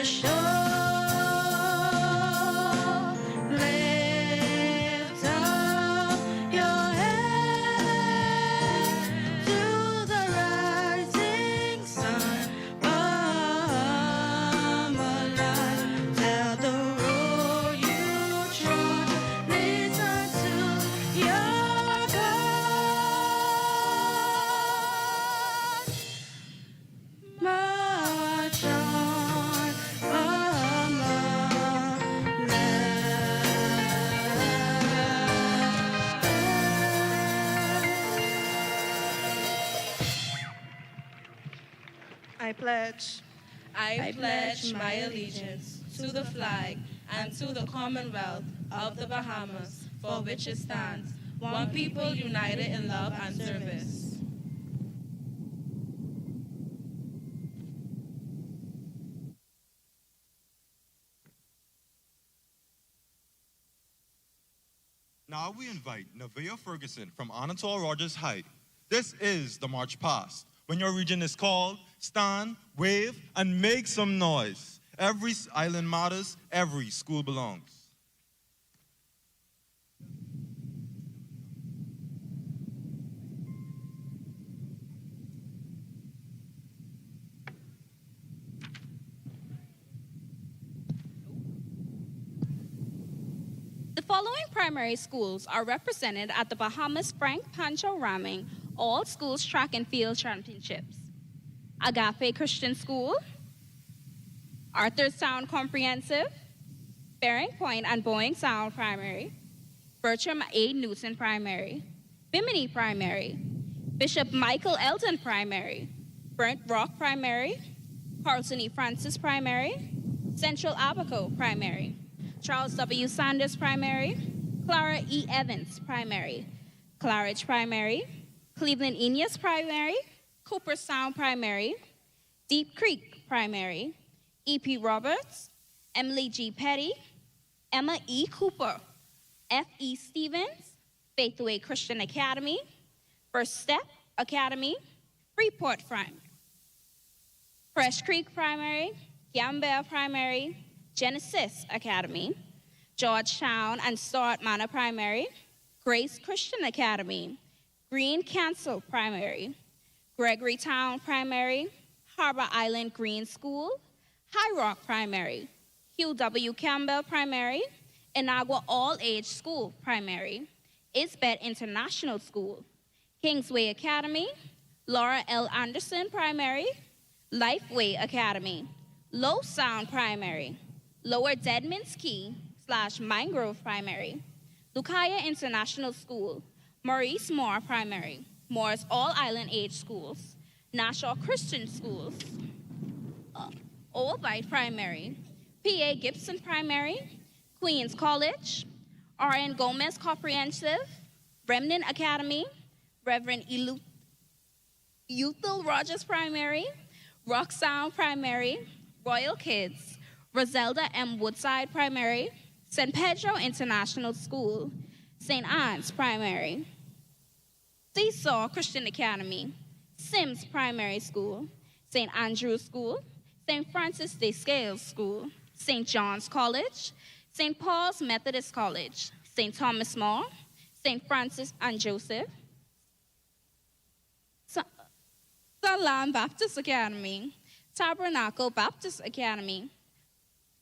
S14: the shore. Lift up your head to the rising sun. Come alive. Tell the road you trod leads unto your God. March on, I pledge my allegiance to the flag and to the Commonwealth of the Bahamas, for which it stands, one people united in love and service.
S15: Now we invite Nevaeh Ferguson from Anatole Rogers High. This is the March Past. When your region is called, stand, wave, and make some noise. Every island matters, every school belongs.
S8: The following primary schools are represented at the Bahamas Frank Pancho Rahming All Schools Track and Field Championships. Agape Christian School, Arthur Sound Comprehensive, Bearing Point and Boeing Sound Primary, Bertram A. Newton Primary, Bimini Primary, Bishop Michael Elton Primary, Burnt Rock Primary, Carlton E. Francis Primary, Central Abaco Primary, Charles W. Sanders Primary, Clara E. Evans Primary, Claridge Primary, Cleveland Enyas Primary, Cooper Sound Primary, Deep Creek Primary, E.P. Roberts, Emily G. Petty, Emma E. Cooper, F.E. Stevens, Faithway Christian Academy, First Step Academy, Freeport Primary, Fresh Creek Primary, Gambia Primary, Genesis Academy, Georgetown and Stuart Manor Primary, Grace Christian Academy, Green Cancel Primary, Gregorytown Primary, Harbor Island Green School, High Rock Primary, Hugh W. Campbell Primary, Inagua All-Age School Primary, Isbet International School, Kingsway Academy, Laura L. Anderson Primary, Lifeway Academy, Low Sound Primary, Lower Deadman's Key / Mangrove Primary, Lucaya International School, Maurice Moore Primary, Moore's All Island Age Schools, Nassau Christian Schools, Old Bight Primary, P.A. Gibson Primary, Queens College, R.N. Gomez Comprehensive, Remnant Academy, Reverend Ethel Rogers Primary, Rock Sound Primary, Royal Kids, Roselda M. Woodside Primary, St. Pedro International School, St. Anne's Primary, Seesaw Christian Academy, Sims Primary School, St. Andrew's School, St. Francis de Sales School, St. John's College, St. Paul's Methodist College, St. Thomas More, St. Francis and Joseph, Salam Baptist Academy, Tabernacle Baptist Academy,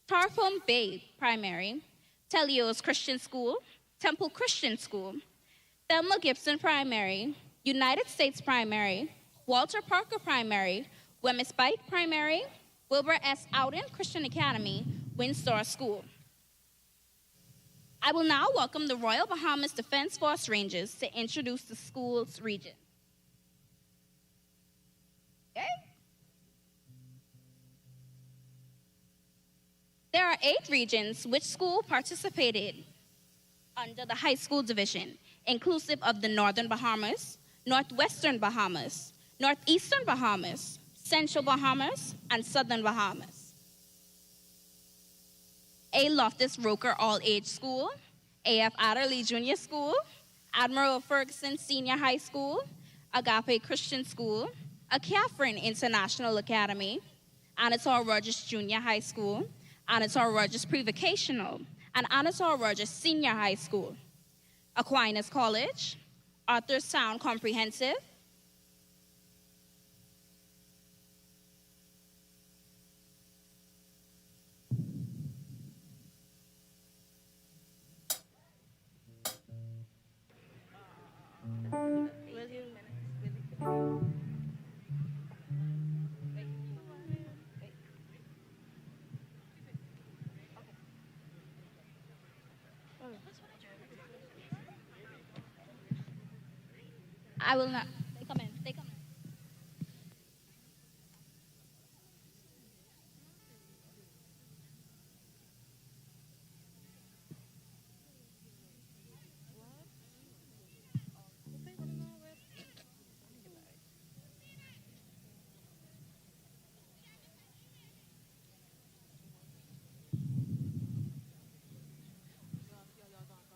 S8: Tarpon Bay Primary, Telios Christian School, Temple Christian School, Thelma Gibson Primary, United States Primary, Walter Parker Primary, Wemyss Bight Primary, Wilbur S. Ouden Christian Academy, Windsor School. I will now welcome the Royal Bahamas Defense Force Rangers to introduce the school's region. Okay. There are 8 regions which school participated under the high school division, inclusive of the Northern Bahamas, Northwestern Bahamas, Northeastern Bahamas, Central Bahamas, and Southern Bahamas. A. Loftus Roker All-Age School, A.F. Adderley Junior School, Admiral Ferguson Senior High School, Agape Christian School, A Catherine International Academy, Anatole Rogers Junior High School, Anatole Rogers Pre-Vocational, and Anatole Rogers Senior High School. Aquinas College, Arthurstown Comprehensive, I will not. They come in. They come in.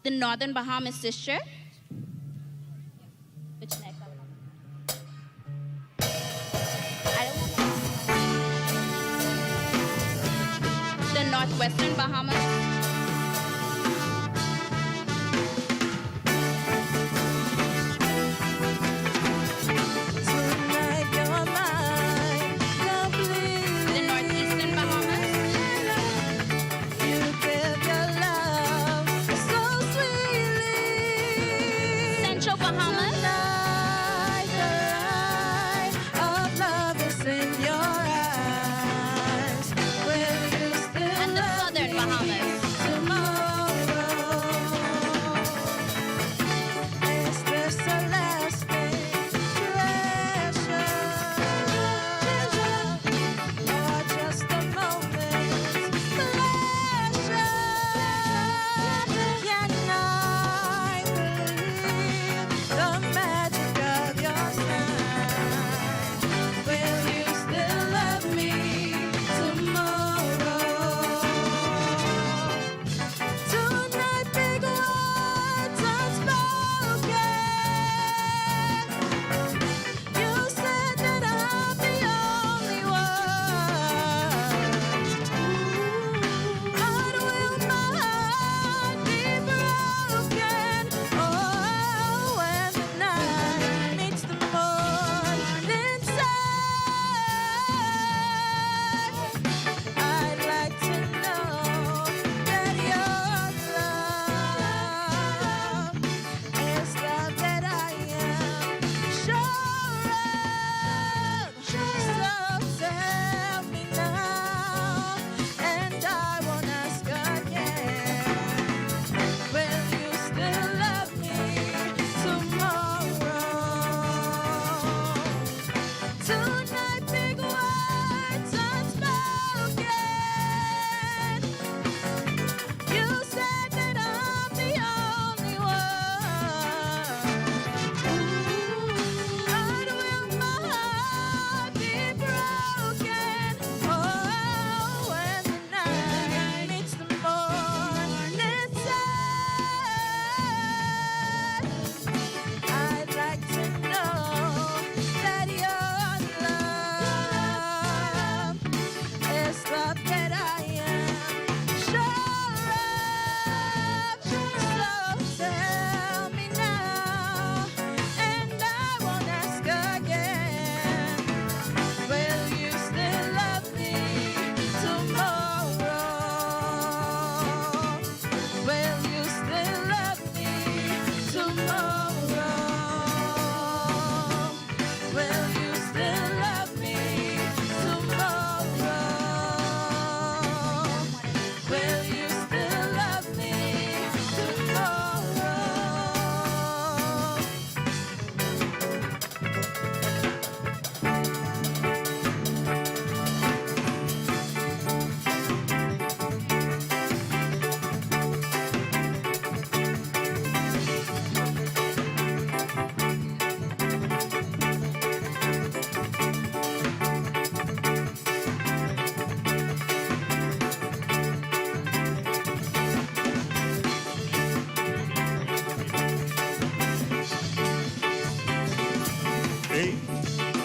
S8: The Northern Bahamas District. Which next? The Northwestern Bahamas. The Northeastern Bahamas. Central Bahamas. And the Southern Bahamas.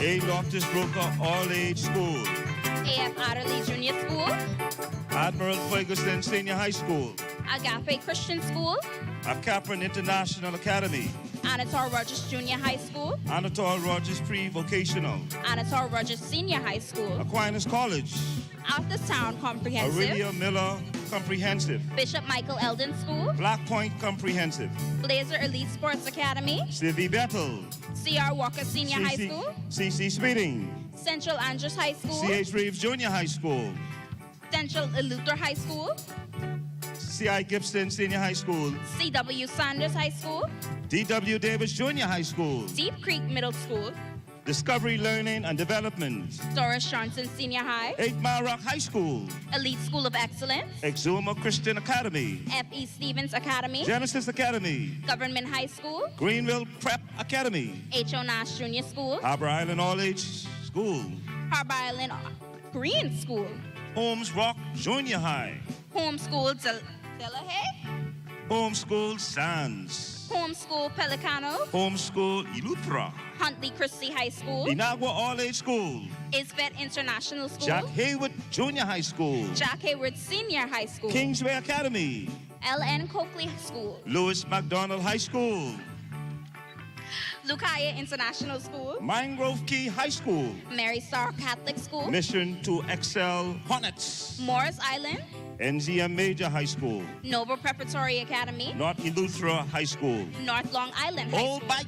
S18: A Loftus Broker All-Age School,
S8: AF Adderley Junior School,
S18: Admiral Ferguson Senior High School,
S8: Agape Christian School,
S18: Capron International Academy,
S8: Anatole Rogers Junior High School,
S18: Anatole Rogers Pre-Vocational,
S8: Anatole Rogers Senior High School,
S18: Aquinas College,
S8: Aftertown Comprehensive,
S18: Aurelia Miller Comprehensive,
S8: Bishop Michael Eldon School,
S18: Black Point Comprehensive,
S8: Blazer Elite Sports Academy,
S18: Sylvie Bettel,
S8: C.R. Walker Senior High School,
S18: C.C. Speeding,
S8: Central Andrews High School,
S18: C.H. Reeves Junior High School,
S8: Central Luther High School,
S18: C.I. Gibson Senior High School,
S8: C.W. Sanders High School,
S18: D.W. Davis Junior High School,
S8: Deep Creek Middle School,
S18: Discovery Learning and Development,
S8: Doris Johnson Senior High,
S18: 8 Mile Rock High School,
S8: Elite School of Excellence,
S18: Exuma Christian Academy,
S8: F.E. Stevens Academy,
S18: Genesis Academy,
S8: Government High School,
S18: Greenville Prep Academy,
S8: H.O. Nash Junior School,
S18: Harbor Island All-Age School,
S8: Harbor Island Green School,
S18: Holmes Rock Junior High,
S8: Homeschool Delahaye,
S18: Homeschool Sands,
S8: Homeschool Pelicano,
S18: Homeschool Eleuthera,
S8: Huntley Christie High School,
S18: Inagua All-Age School,
S8: Isvet International School,
S18: Jack Hayward Junior High School,
S8: Jack Hayward Senior High School,
S18: Kingsway Academy,
S8: L.N. Coakley School,
S18: Lewis MacDonald High School,
S8: Lucaya International School,
S18: Mangrove Key High School,
S8: Mary Star Catholic School,
S18: Mission to Excel Hornets,
S8: Morris Island,
S18: NZM Major High School,
S8: Noble Preparatory Academy,
S18: North Eleuthera High School,
S8: North Long Island High
S18: Old
S8: School,
S18: Bike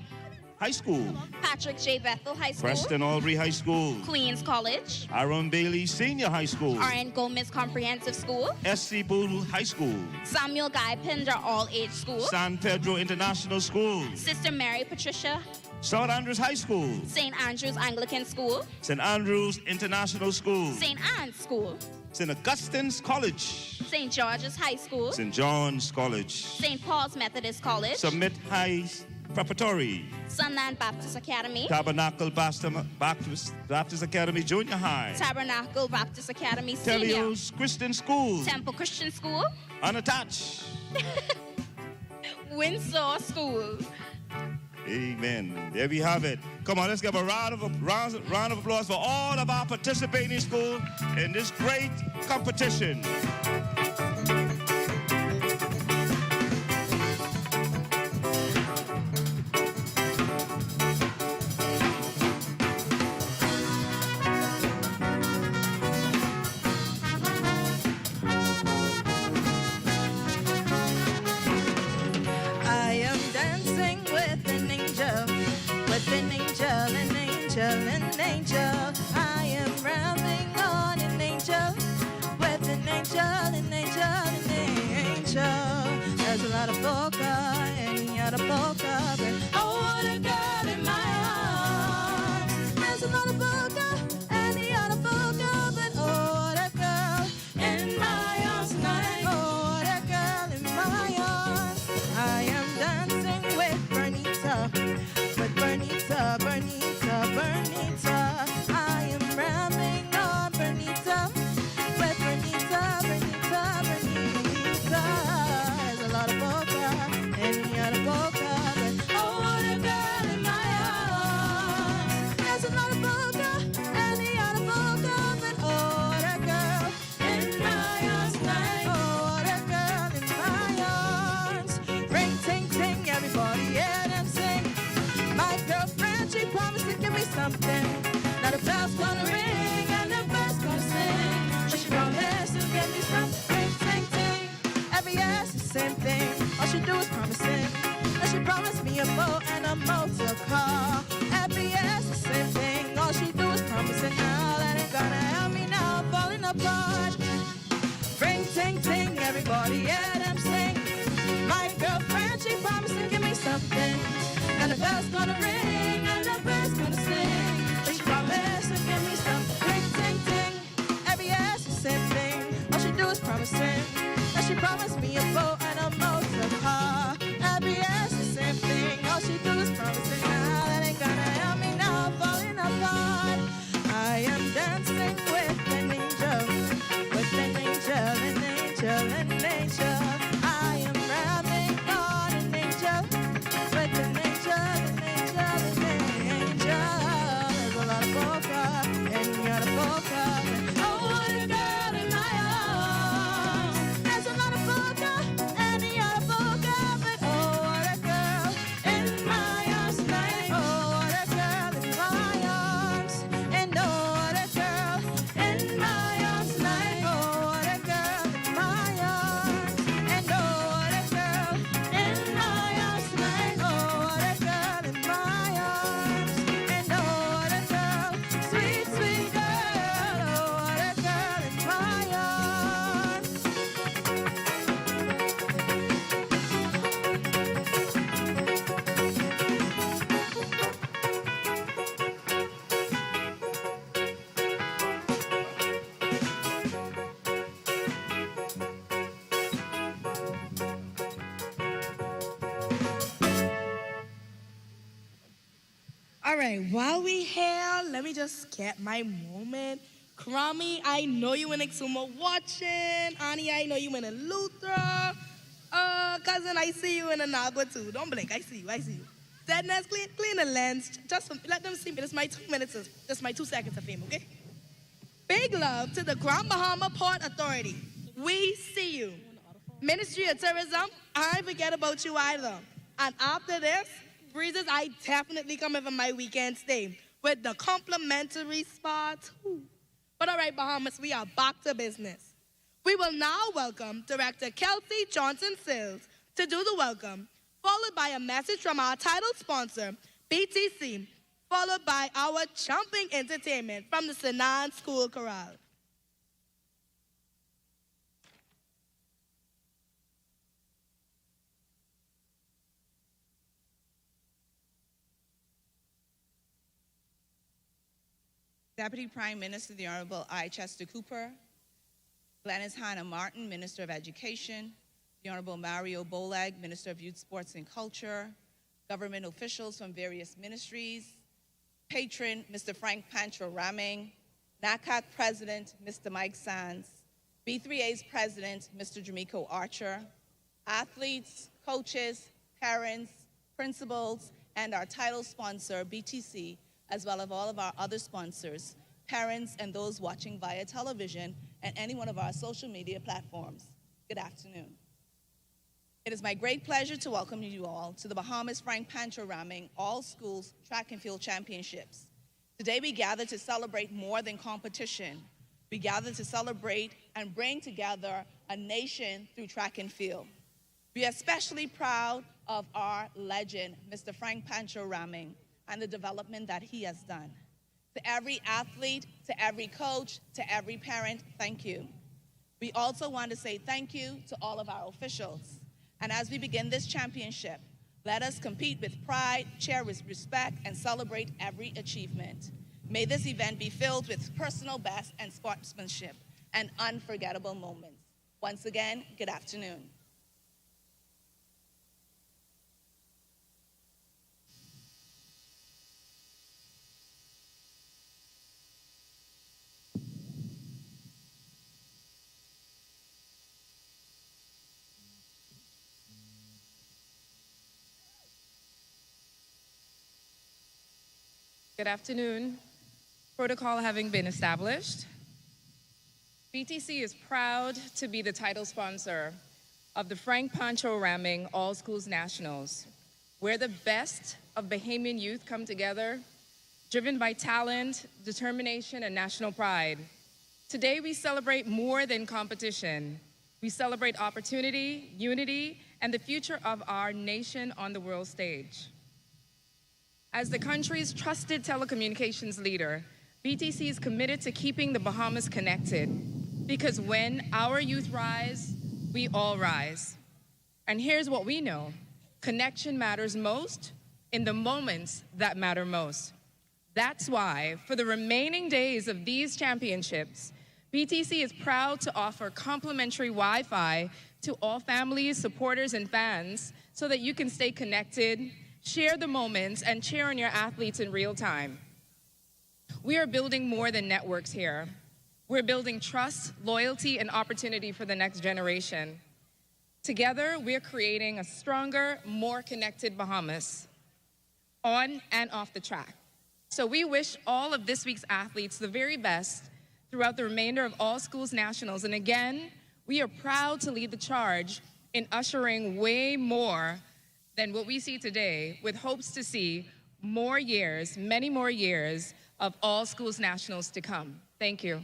S18: High School,
S8: Patrick J. Bethel High School,
S18: Preston Albury High School,
S8: Queens College,
S18: Aaron Bailey Senior High School,
S8: R.N. Gomez Comprehensive School,
S18: SC Boodle High School,
S8: Samuel Guy Pender All-Age School,
S18: San Pedro International School,
S8: Sister Mary Patricia,
S18: South Andrews High School,
S8: St. Andrews Anglican School,
S18: St. Andrews International School,
S8: St. Anne's School,
S18: St. Augustine's College,
S8: St. George's High School,
S18: St. John's College,
S8: St. Paul's Methodist College,
S18: Submit High Preparatory,
S8: Sunland Baptist Academy,
S18: Tabernacle Baptist Academy Junior High,
S8: Tabernacle Baptist Academy Senior,
S18: Telios Christian School,
S8: Temple Christian School,
S18: Unattached,
S8: Windsor School.
S18: Amen. There we have it. Come on, let's give a round of applause for all of our participating schools in this great competition.
S14: I am dancing with an angel, an angel. I am rambling on an angel, with an angel. There's a lot of polka, any other polka, but I want a girl in my arms. There's a lot of polka, any other polka, but oh, what a girl in my arms tonight. Oh, what a girl in my arms. I am dancing with Bernita. I am rambling on Bernita. With Bernita. There's a lot of polka, any other polka, but oh, what a girl in my arms. There's a lot of polka, any other polka, but oh, what a girl in my arms tonight. Oh, what a girl in my arms. Ring, ting, ting, everybody, yeah, them sing. My girlfriend, she promised to give me something. Now the bell's gonna ring and the bird's gonna sing. She promised to give me something. Ring, ting, ting. Every year's the same thing. All she do is promising. And she promised me a boat and a motor car. Every year's the same thing. All she do is promising. Now that ain't gonna help me now. I'm falling apart. Ring, ting, ting. Everybody, yeah, them sing. My girlfriend, she promised to give me something. And the bell's gonna ring and the bird's gonna sing. She promised to give me something. Ring, ting, ting. Every year's the same thing. All she do is promising. And she promised me a boat and a motor car. Every year's the same thing. All she do is promising. Now that ain't gonna help me now. I'm falling apart. I am dancing with an angel. With an angel. I am rapping on an angel. With an angel. All right, while we here, let me just get my moment. Krami, I know you in Exuma watching. Annie, I know you in a Luther. Cousin, I see you in Anagua too. Don't blink, I see you. Sadness, clean the lens. Let them see me. This is my 2 minutes, this is my 2 seconds of fame, okay? Big love to the Grand Bahama Port Authority. We see you. Ministry of Tourism, I ain't forget about you either. And after this, Breezes, I definitely come in for my weekend stay with the complimentary spa too. But all right, Bahamas, we are back to business. We will now welcome Director Kelsey Johnson-Sills to do the welcome, followed by a message from our title sponsor, BTC, followed by our jumping entertainment from the Sinan School Chorale.
S9: Deputy Prime Minister, the Honorable I. Chester Cooper, Glenys Hannah Martin, Minister of Education, the Honorable Mario Bolag, Minister of Youth, Sports and Culture, government officials from various ministries, patron, Mr. Frank Pancho Rahming, NACAC President, Mr. Mike Sands, B3A's President, Mr. Jamiko Archer, athletes, coaches, parents, principals, and our title sponsor, BTC, as well as all of our other sponsors, parents, and those watching via television and any one of our social media platforms. Good afternoon. It is my great pleasure to welcome you all to the Bahamas Frank Pancho Rahming All Schools Track and Field Championships. Today we gather to celebrate more than competition. We gather to celebrate and bring together a nation through track and field. We are especially proud of our legend, Mr. Frank Pancho Rahming, and the development that he has done. To every athlete, to every coach, to every parent, thank you. We also want to say thank you to all of our officials. And as we begin this championship, let us compete with pride, share with respect, and celebrate every achievement. May this event be filled with personal best and sportsmanship and unforgettable moments. Once again, good afternoon.
S19: Good afternoon. Protocol having been established, BTC is proud to be the title sponsor of the Frank Pancho Rahming All Schools Nationals, where the best of Bahamian youth come together, driven by talent, determination, and national pride. Today we celebrate more than competition. We celebrate opportunity, unity, and the future of our nation on the world stage. As the country's trusted telecommunications leader, BTC is committed to keeping the Bahamas connected, because when our youth rise, we all rise. And here's what we know: connection matters most in the moments that matter most. That's why, for the remaining days of these championships, BTC is proud to offer complimentary Wi-Fi to all families, supporters, and fans so that you can stay connected, share the moments, and cheer on your athletes in real time. We are building more than networks here. We're building trust, loyalty, and opportunity for the next generation. Together, we're creating a stronger, more connected Bahamas, on and off the track. So we wish all of this week's athletes the very best throughout the remainder of All Schools Nationals. And again, we are proud to lead the charge in ushering way more than what we see today, with hopes to see more years, many more years, of All Schools Nationals to come. Thank you.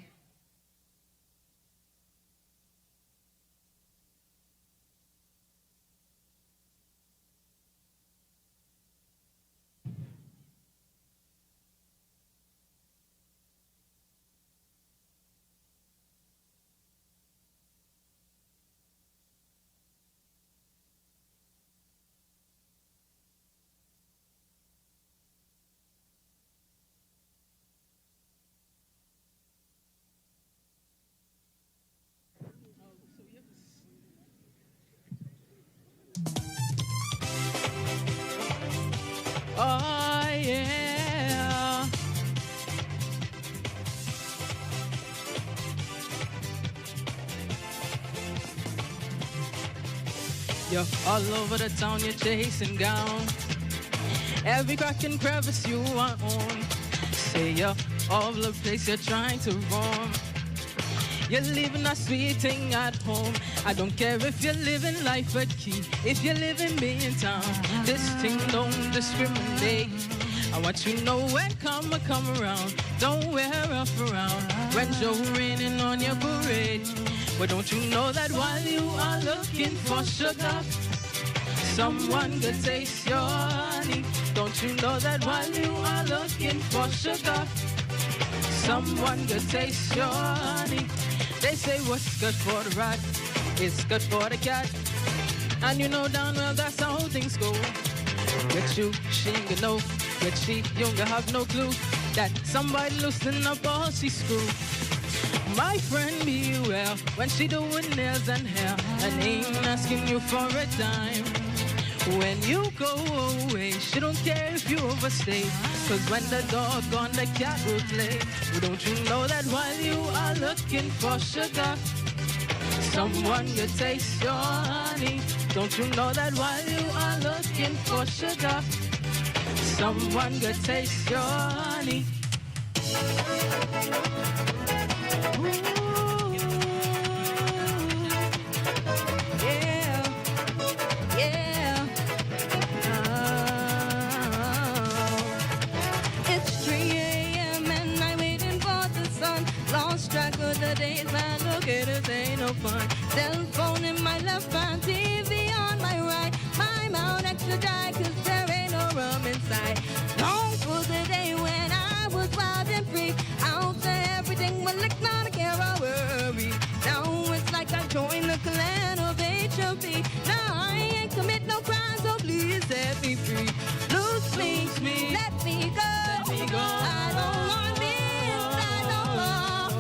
S6: You're all over the town, you're chasing down every crack and crevice you are on. Say you're all over the place, you're trying to roam. You're leaving a sweet thing at home. I don't care if you're living life at key, if you're living me in town. This thing don't discriminate. I want you to know when come around, don't wear off around. When Joe raining on your parade. But don't you know that while you are looking for sugar, someone could taste your honey? Don't you know that while you are looking for sugar, someone could taste your honey? They say what's good for the rat is good for the cat. And you know darn well that's how things go. Get you, she ain't gonna know. Get she, you don't have no clue that somebody loosen up all she screw. My friend, beware when she doing nails and hair and ain't asking you for a dime. When you go away, she don't care if you overstay. Cause when the dog gone, the cat will play. Well, don't you know that while you are looking for sugar, someone could taste your honey? Don't you know that while you are looking for sugar, someone could taste your honey?
S20: It's 3 a.m. and I'm waiting for the sun. Lost track of the days, man, look at it, ain't no fun. Cell phone in my left hand, TV on my right. My mouth extra dry, cause there ain't no rum inside. Long for the day when I was wild and free. Out there everything was like not a care or worry. Now it's like I joined the clan of HOP. Now I ain't commit no crime, so please set me free. Loose me, let me go. I don't want to be inside no more.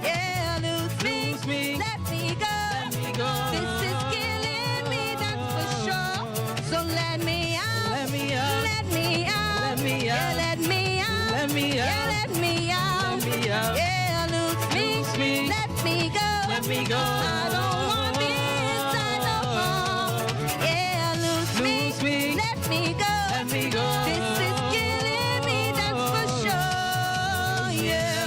S20: Yeah, loose me, let me go. This is killing me, that's for sure. So let me out, let me out, let me out, let me out, yeah, let me out, let me out, yeah, let me out, let me out. Yeah, loose me, let me go. I don't want to be inside no more. Yeah, loose me, let me go. This is killing me, that's for sure. Yeah.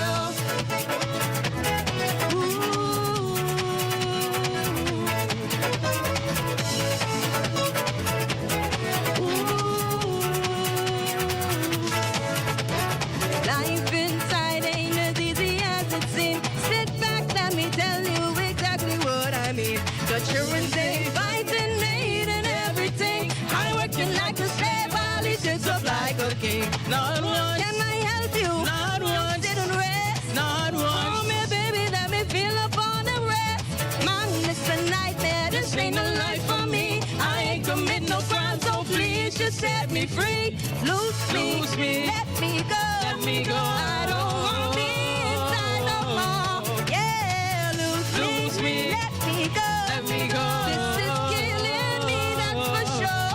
S20: Life inside ain't as easy as it seems. Sit back, let me tell you exactly what I mean. Got children's day, fighting, made and everything. I working like a slave while he sits up like a king. Not once can I help you? Not once. Sit and rest. Not once. Oh, me baby, let me feel up on the rest. Man, it's a nightmare. This ain't a life for me. I ain't commit no crime, so please just set me free. Loose me, let me go. Let me go. I don't want to be inside no more. Yeah, loose me, let me go. Let me go. This is killing me, that's for sure.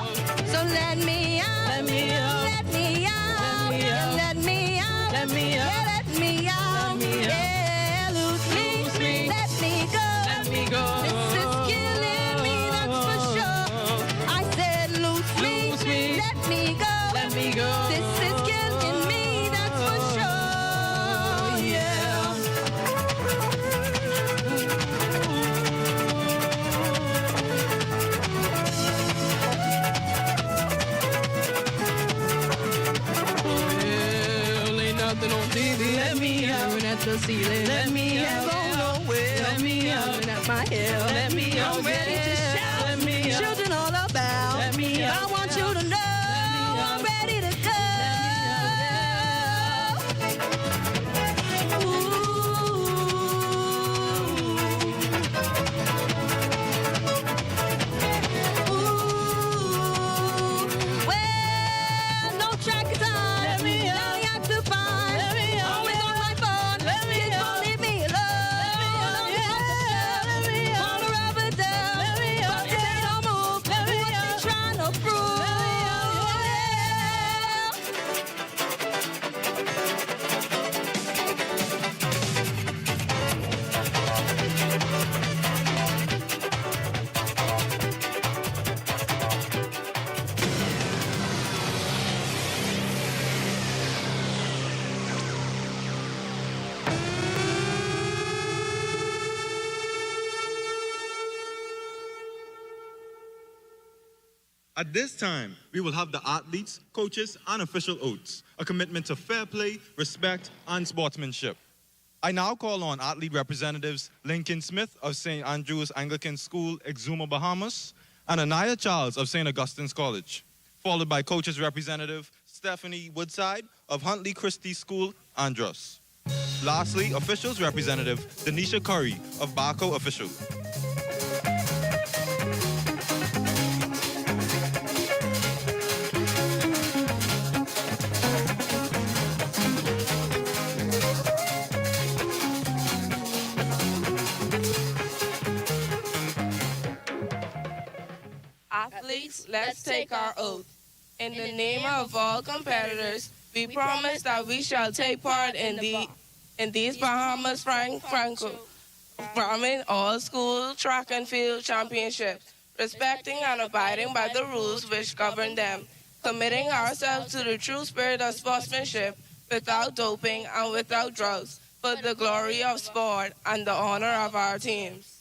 S20: So let me out, let me out, let me out, let me out, let me out, yeah, let me out, yeah, loose me, let me go, let me go. This is killing me, that's for sure. I said loose me, let me go, let me go. This is killing me, that's for sure, yeah.
S6: Well, ain't nothing on TV. Let me out. Staring at the ceiling. Let me out. Go nowhere. Let me out. Staring at my hair. Let me out. I'm ready to shout. Let me out. Children all about. Let me out. I want you to know I'm ready to go. Well, no track is on. Let me out. Now you have to find. Let me out. Always on my phone. Let me out. Don't leave me alone. Let me out. Let me out. Let me out. Let me out. Let me out. What they trying to prove?
S15: At this time, we will have the athletes, coaches, and official oaths, a commitment to fair play, respect, and sportsmanship. I now call on athlete representatives Lincoln Smith of St. Andrew's Anglican School, Exuma, Bahamas, and Anaya Charles of St. Augustine's College, followed by coaches representative Stephanie Woodside of Huntley Christie School, Andros. Lastly, officials representative Denisha Curry of Barco Official.
S10: Athletes, let's take our oath. In the name of all competitors, we promise that we shall take part in these Bahamas Franco Rahming all school track and field championships, respecting and abiding by the rules which govern them, committing ourselves to the true spirit of sportsmanship without doping and without drugs, for the glory of sport and the honor of our teams.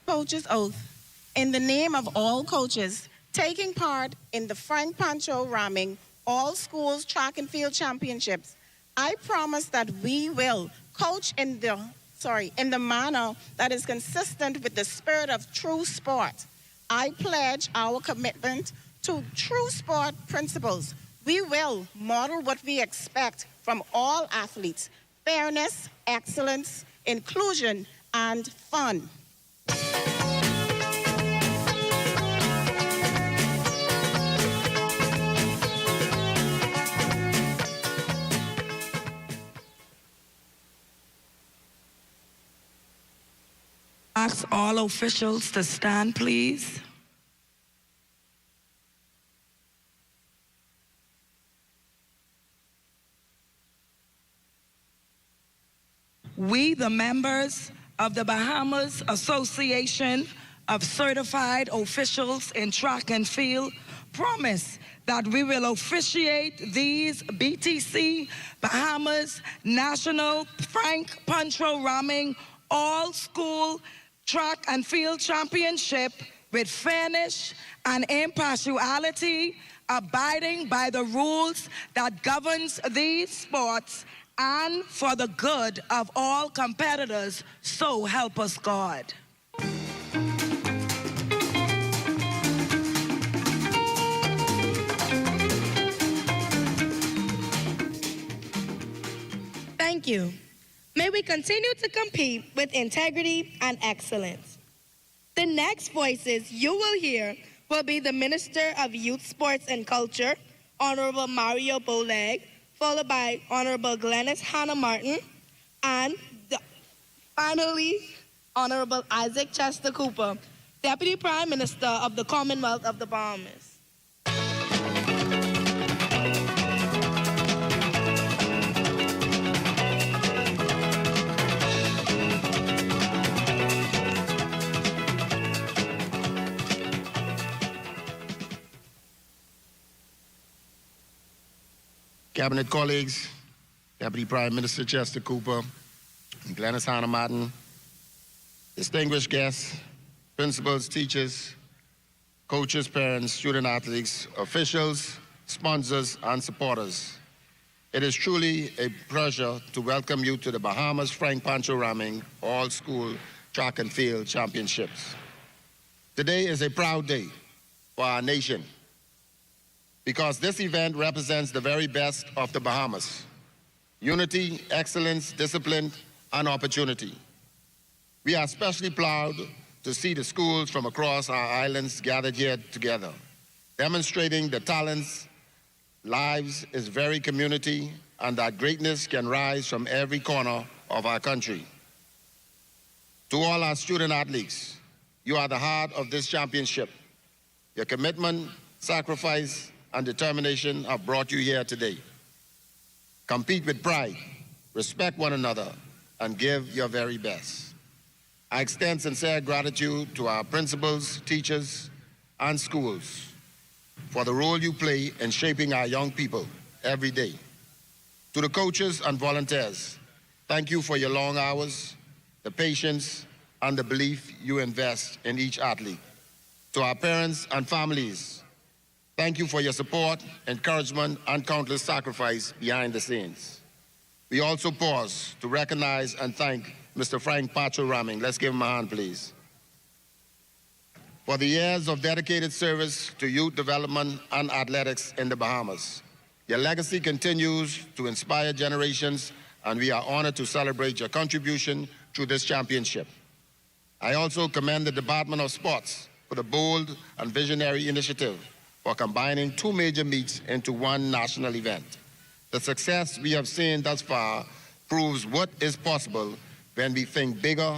S17: Coach's oath. In the name of all coaches taking part in the Frank Pancho Rahming All Schools Track and Field Championships, I promise that we will coach in the manner that is consistent with the spirit of true sport. I pledge our commitment to true sport principles. We will model what we expect from all athletes: fairness, excellence, inclusion, and fun.
S10: Ask all officials to stand, please. We, the members of the Bahamas Association of Certified Officials in Track and Field, promise that we will officiate these BTC Bahamas National Frank Pancho Rahming All School Track and Field Championship with fairness and impartiality, abiding by the rules that governs these sports and for the good of all competitors, so help us God.
S14: Thank you. May we continue to compete with integrity and excellence. The next voices you will hear will be the Minister of Youth, Sports and Culture, Honorable Mario Bolag, followed by Honorable Glennis Hannah Martin, and finally, Honorable Isaac Chester Cooper, Deputy Prime Minister of the Commonwealth of the Bahamas.
S21: Cabinet colleagues, Deputy Prime Minister Chester Cooper, and Glennis Hannah Martin, distinguished guests, principals, teachers, coaches, parents, student athletes, officials, sponsors, and supporters. It is truly a pleasure to welcome you to the Bahamas Frank Pancho Rahming All School Track and Field Championships. Today is a proud day for our nation, because this event represents the very best of the Bahamas: unity, excellence, discipline, and opportunity. We are especially proud to see the schools from across our islands gathered here together, demonstrating the talents, lives, is very community, and that greatness can rise from every corner of our country. To all our student athletes, you are the heart of this championship. Your commitment, sacrifice, and determination have brought you here today. Compete with pride, respect one another, and give your very best. I extend sincere gratitude to our principals, teachers, and schools for the role you play in shaping our young people every day. To the coaches and volunteers, thank you for your long hours, the patience, and the belief you invest in each athlete. To our parents and families, thank you for your support, encouragement, and countless sacrifice behind the scenes. We also pause to recognize and thank Mr. Frank Pancho Rahming. Let's give him a hand, please. For the years of dedicated service to youth development and athletics in the Bahamas. Your legacy continues to inspire generations, and we are honored to celebrate your contribution to this championship. I also commend the Department of Sports for the bold and visionary initiative for combining two major meets into one national event. The success we have seen thus far proves what is possible when we think bigger,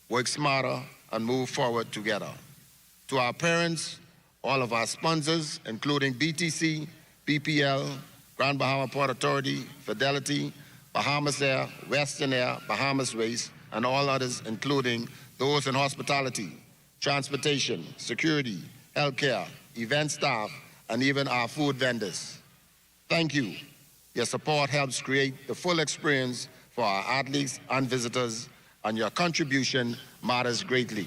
S21: work smarter, and move forward together. To our parents, all of our sponsors, including BTC, PPL, Grand Bahama Port Authority, Fidelity, Bahamas Air, Western Air, Bahamas Race, and all others, including those in hospitality, transportation, security, healthcare, event staff, and even our food vendors. Thank you. Your support helps create the full experience for our athletes and visitors, and your contribution matters greatly.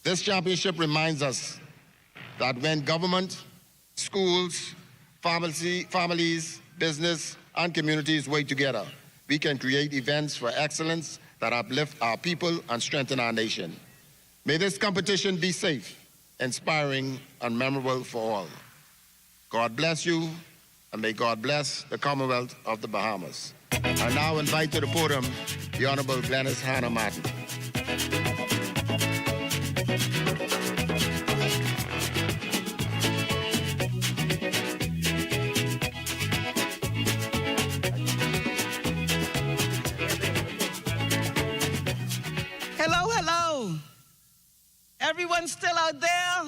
S21: This championship reminds us that when government, schools, families, business, and communities work together, we can create events for excellence that uplift our people and strengthen our nation. May this competition be safe, inspiring, and memorable for all. God bless you, and may God bless the Commonwealth of the Bahamas. I now invite to the podium the Honorable Glennis Hannah Martin.
S10: Hello, hello. Everyone still out there?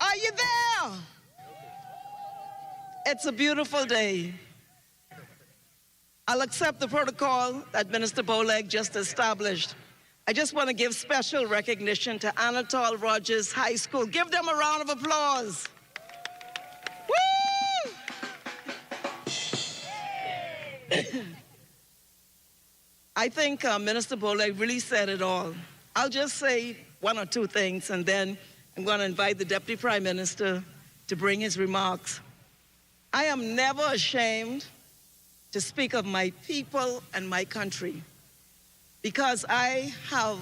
S10: Are you there? It's a beautiful day. I'll accept the protocol that Minister Boleg just established. I just want to give special recognition to Anatole Rogers High School. Give them a round of applause. Woo! I think Minister Boleg really said it all. I'll just say one or two things, and then I'm going to invite the Deputy Prime Minister to bring his remarks. I am never ashamed to speak of my people and my country, because I have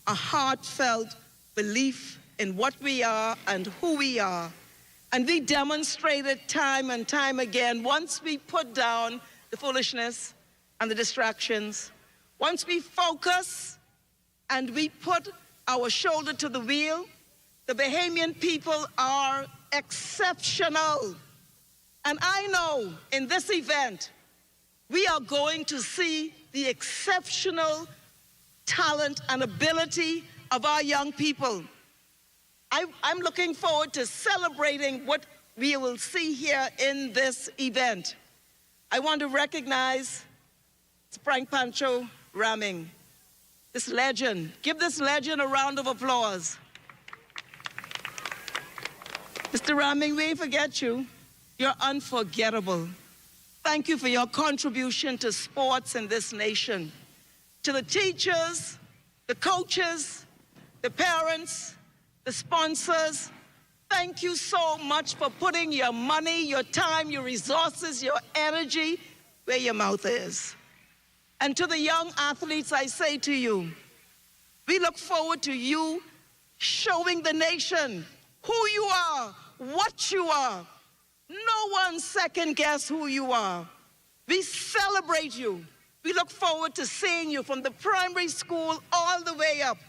S10: a heartfelt belief in what we are and who we are. And we demonstrated time and time again, once we put down the foolishness and the distractions, once we focus and we put our shoulder to the wheel, the Bahamian people are exceptional. And I know in this event, we are going to see the exceptional talent and ability of our young people. I'm looking forward to celebrating what we will see here in this event. I want to recognize Frank Pancho Rahming, this legend. Give this legend a round of applause. Mr. Rahming, we forget you. You're unforgettable. Thank you for your contribution to sports in this nation. To the teachers, the coaches, the parents, the sponsors, thank you so much for putting your money, your time, your resources, your energy where your mouth is. And to the young athletes, I say to you, we look forward to you showing the nation who you are, what you are. No one second guess who you are. We celebrate you. We look forward to seeing you from the primary school all the way up.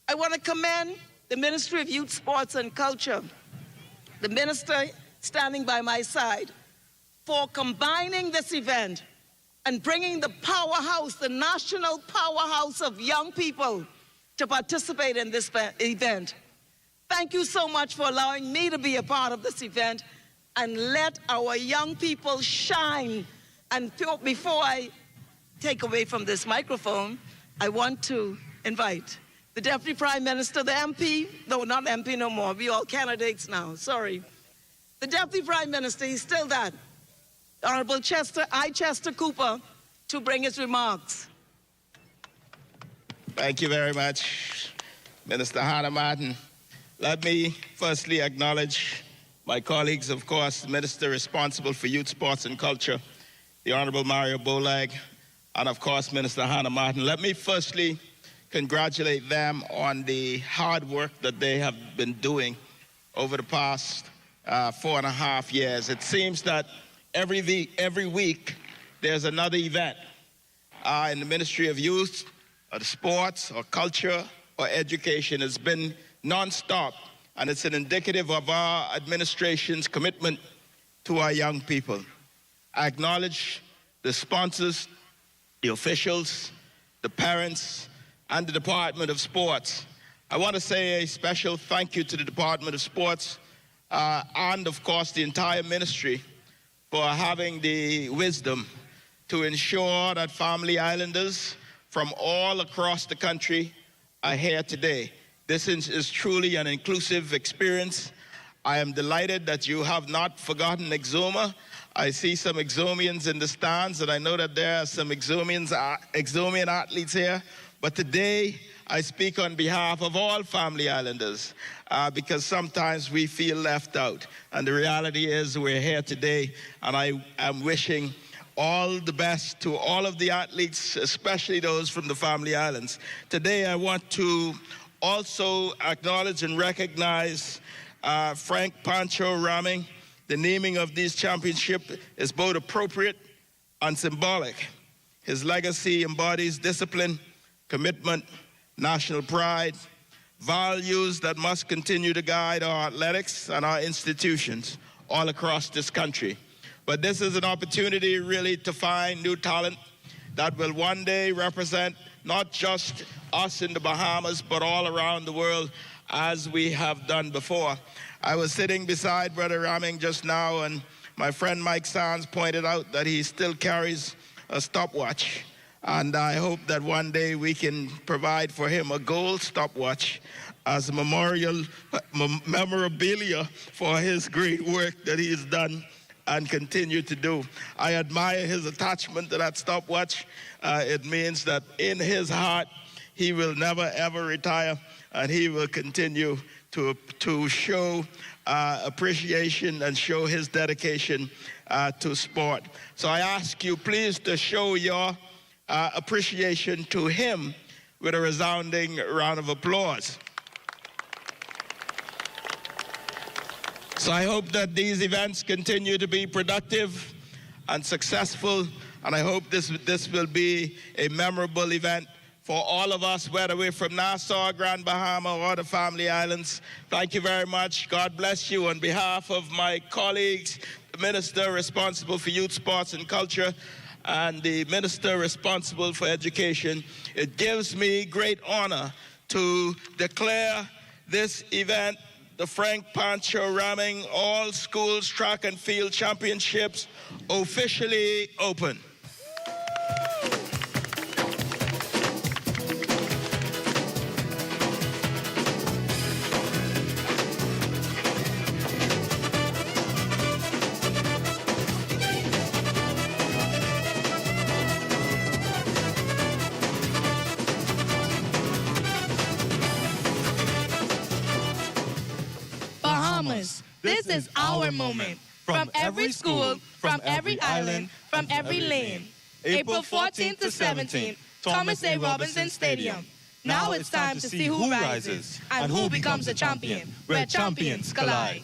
S10: I want to commend the Ministry of Youth, Sports and Culture, the minister standing by my side, for combining this event and bringing the powerhouse, the national powerhouse of young people to participate in this event. Thank you so much for allowing me to be a part of this event, and let our young people shine. And before I take away from this microphone, I want to invite the Deputy Prime Minister, the MP, no, not MP no more, we all candidates now, sorry. The Deputy Prime Minister, he's still that. Honorable Chester Cooper, to bring his remarks.
S21: Thank you very much, Minister Hannah Martin. Let me firstly acknowledge my colleagues, of course, the Minister responsible for Youth, Sports and Culture, the Honorable Mario Bolag, and of course, Minister Hannah Martin. Let me firstly congratulate them on the hard work that they have been doing over the past 4.5 years. It seems that every week there's another event in the Ministry of Youth, or the Sports, or Culture, or Education. It's been non-stop, and it's an indicative of our administration's commitment to our young people. I acknowledge the sponsors, the officials, the parents, and the Department of Sports. I want to say a special thank you to the Department of Sports and, of course, the entire ministry for having the wisdom to ensure that Family Islanders from all across the country are here today. This is truly an inclusive experience. I am delighted that you have not forgotten Exuma. I see some Exumians in the stands, and I know that there are some Exumian athletes here. But today, I speak on behalf of all Family Islanders because sometimes we feel left out. And the reality is we're here today, and I am wishing all the best to all of the athletes, especially those from the Family Islands. Today, I want to also acknowledge and recognize Frank Pancho Rahming. The naming of this championship is both appropriate and symbolic. His legacy embodies discipline, commitment, national pride, values that must continue to guide our athletics and our institutions all across this country. But this is an opportunity really to find new talent that will one day represent not just us in the Bahamas, but all around the world as we have done before. I was sitting beside Brother Rahming just now, and my friend Mike Sands pointed out that he still carries a stopwatch. And I hope that one day we can provide for him a gold stopwatch as a memorabilia for his great work that he has done and continue to do. I admire his attachment to that stopwatch. It means that in his heart, he will never, ever retire, and he will continue to show appreciation and show his dedication to sport. So I ask you, please, to show your appreciation to him with a resounding round of applause. So I hope that these events continue to be productive and successful, and I hope this will be a memorable event for all of us, whether we're from Nassau, Grand Bahama, or the Family Islands. Thank you very much. God bless you. On behalf of my colleagues, the Minister responsible for Youth, Sports and Culture, and the Minister responsible for Education, it gives me great honor to declare this event, the Frank Pancho Rahming All Schools Track and Field Championships, officially open.
S14: This is our moment. From every school, from every island, from every lane. April 14th to 17th, Thomas A. Robinson Stadium. Now it's time to see who rises and who becomes a champion, where champions collide.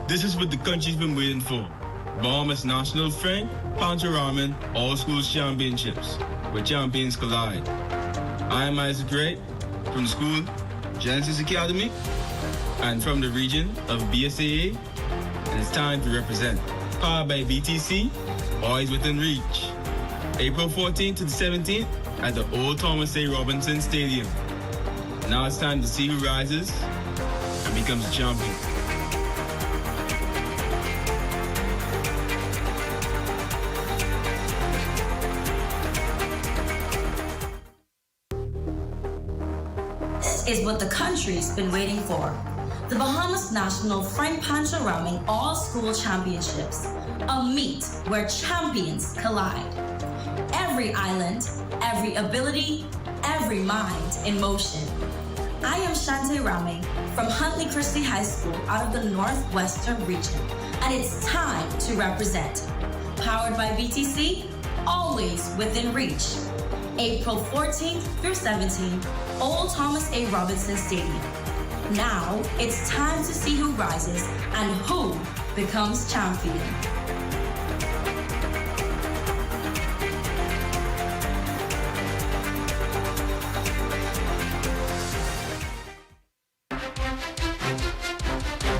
S23: This is what the country's been waiting for. Bahamas National Frank Pancho Rahming All Schools Championships, where champions collide. I am Isaac Gray from the school Genesis Academy and from the region of BSAA, and it's time to represent. Powered by BTC, Boys Within Reach. April 14th to the 17th at the Old Thomas A. Robinson Stadium. Now it's time to see who rises and becomes a champion.
S24: This is what the country's been waiting for. The Bahamas National Frank Pancho Rahming All School Championships, a meet where champions collide. Every island, every ability, every mind in motion. I am Pancho Rahming from Huntley Christie High School out of the Northwestern region, and it's time to represent. Powered by BTC, always within reach. April 14th through 17th, Old Thomas A. Robinson Stadium. Now it's time to see who rises and who becomes champion.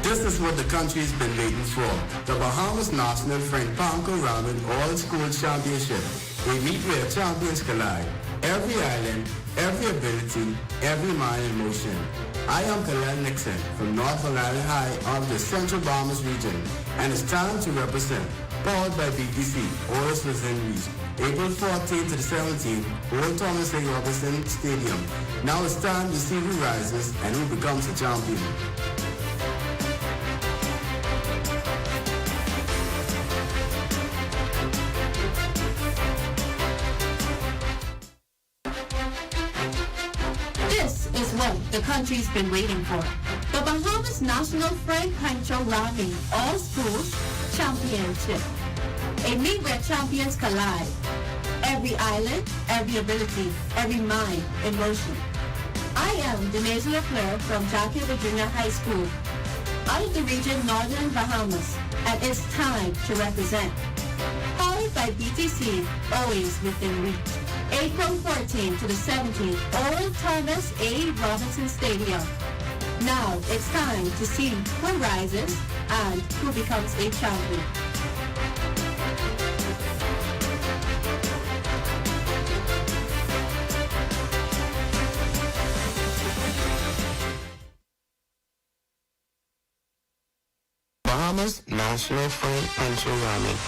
S4: This is what the country's been waiting for. The Bahamas National Frank Pancho Rahming All School Championship. A meet where champions collide. Every island, every ability, every mind in motion. I am Kalel Nixon from North Long Island High of the Central Bahamas region, and it's time to represent. Powered by BTC, always within reach. April 14th to the 17th, Old Thomas A. Robinson Stadium. Now it's time to see who rises and who becomes a champion.
S13: The country's been waiting for. The Bahamas National Frank Pancho Rahming All Schools Championship. A meet where champions collide. Every island, every ability, every mind in motion. I am Denise Leclerc from Jackie, Virginia High School, out of the region Northern Bahamas, and it's time to represent. Powered by BTC, always within reach. April 14th to the 17th, Old Thomas A. Robinson Stadium. Now it's time to see who rises and who becomes a champion.
S4: Bahamas National Frank Pancho Rahming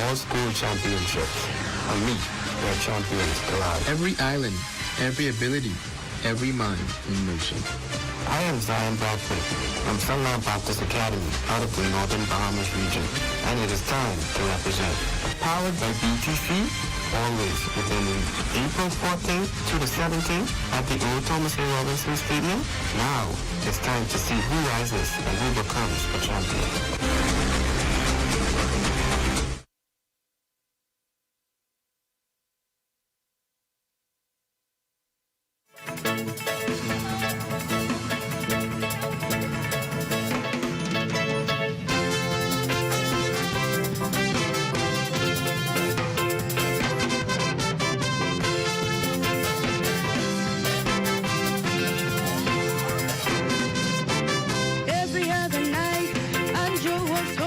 S4: All School Championships, a meet where champions collide. Every island, every ability, every mind in motion. I am Zion Bradford from Sunland Baptist Academy out of the Northern Bahamas region, and it is time to represent. Powered by BTC, always within April 14th to the 17th at the Old Thomas A. Robinson Stadium. Now it's time to see who rises and who becomes a champion.
S20: Every other night, Andrew was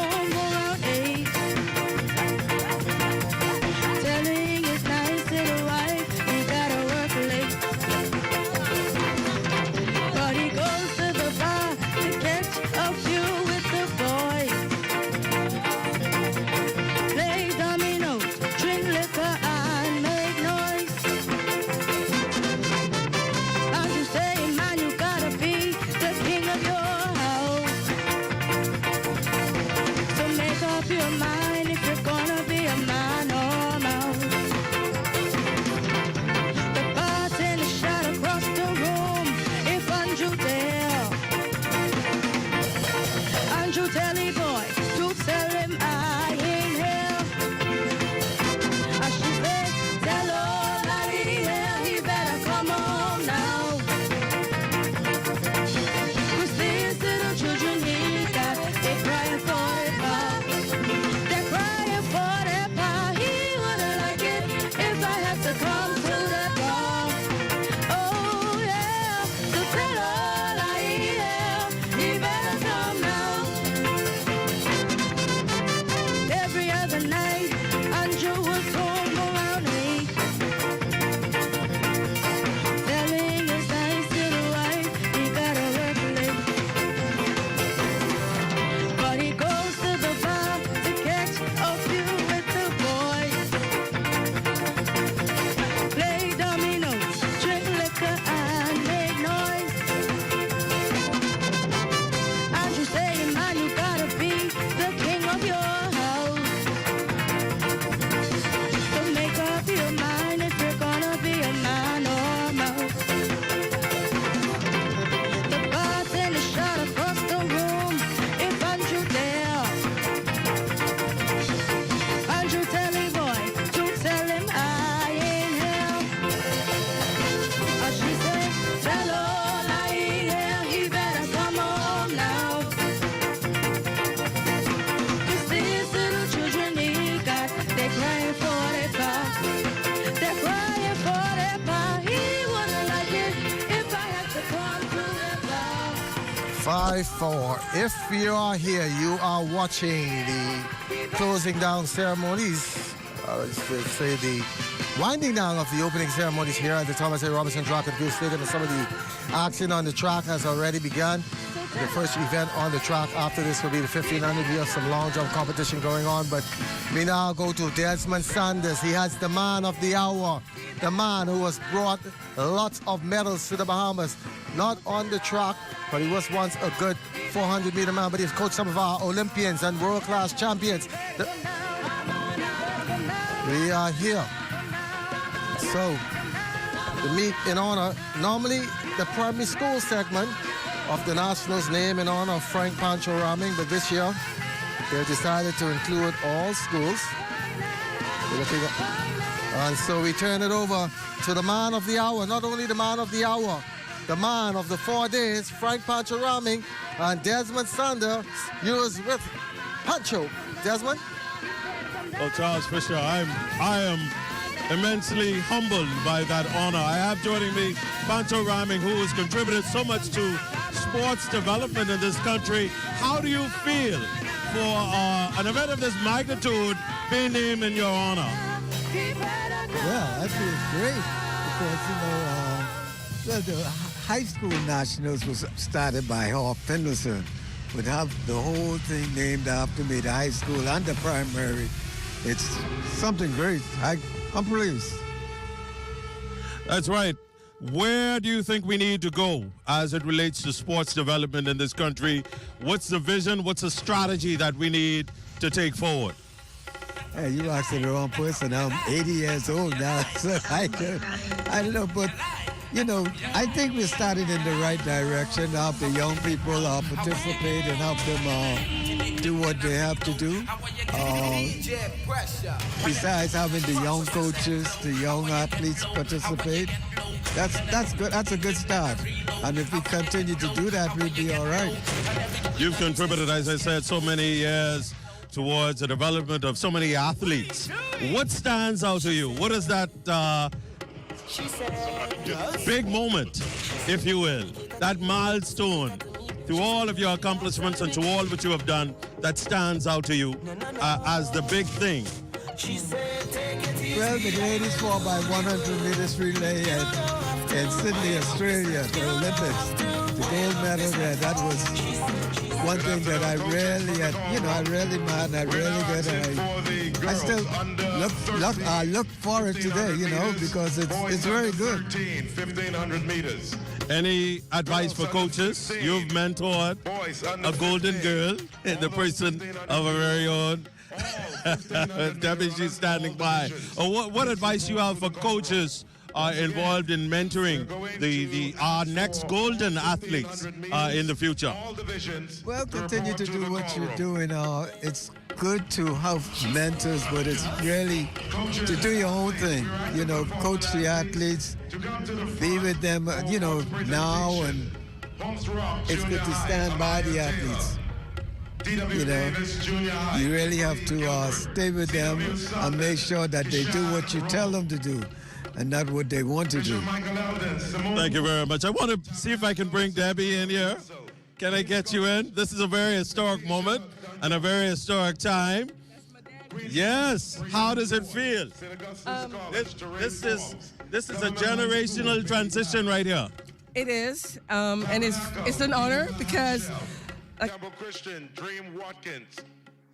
S1: 5-4. If you are here, you are watching the closing down ceremonies. Let's say the winding down of the opening ceremonies here at the Thomas A. Robinson Track and Field Stadium. And some of the action on the track has already begun. The first event on the track after this will be the 1500. We have some long jump competition going on, but we now go to Desmond Sanders. He has the man of the hour, the man who has brought lots of medals to the Bahamas. Not on the track, but he was once a good 400-meter man, but he's coached some of our Olympians and world-class champions. We are here. So, the meet in honor, normally the primary school segment of the Nationals name in honor of Frank Pancho Rahming, but this year they decided to include all schools. And so we turn it over to the man of the hour, not only the man of the hour, the man of the 4 days, Frank Pancho Rahming, and Desmond Sanders, yours with Pancho. Desmond?
S2: Well, Charles Fisher, I am immensely humbled by that honor. I have joining me Pancho Rahming, who has contributed so much to sports development in this country. How do you feel for an event of this magnitude being named in your honor?
S3: Well, I feel great because, the high school nationals was started by Hawk Finlayson. Would have the whole thing named after me, the high school and the primary. It's something great. I'm pleased.
S2: That's right. Where do you think we need to go as it relates to sports development in this country? What's the vision? What's the strategy that we need to take forward?
S3: Hey, you asking the wrong person. I'm 80 years old now, so I don't know, but I think we started in the right direction. Help the young people participate and help them do what they have to do. Besides having the young coaches, the young athletes participate, that's good. That's a good start. And if we continue to do that, we'll be all right.
S2: You've contributed, as I said, so many years towards the development of so many athletes. What stands out to you? What is that big moment, if you will, that milestone to all of your accomplishments and to all what you have done that stands out to you as the big thing?
S3: Well, the ladies 4x100 meters relay in Sydney, Australia, the Olympics, the gold medal there, that was one thing that I really good, and I still look forward today, because it's very good.
S2: 1,500 meters. Any advice for coaches? You've mentored a golden girl in the person of a very own Debbie. She's standing by. What advice you have for coaches involved in mentoring our next golden athletes in the future?
S3: Well, continue to do what you're doing. It's good to have mentors, but it's really to do your own thing. Coach the athletes, be with them, now, and it's good to stand by the athletes. You really have to stay with them and make sure that they do what you tell them to do and not what they want to do.
S2: Thank you very much. I want to see if I can bring Debbie in here. Can I get you in? This is a very historic moment and a very historic time. Yes. How does it feel? This is a generational transition right here.
S12: It is, and it's an honor because
S2: Christian, Dream Watkins,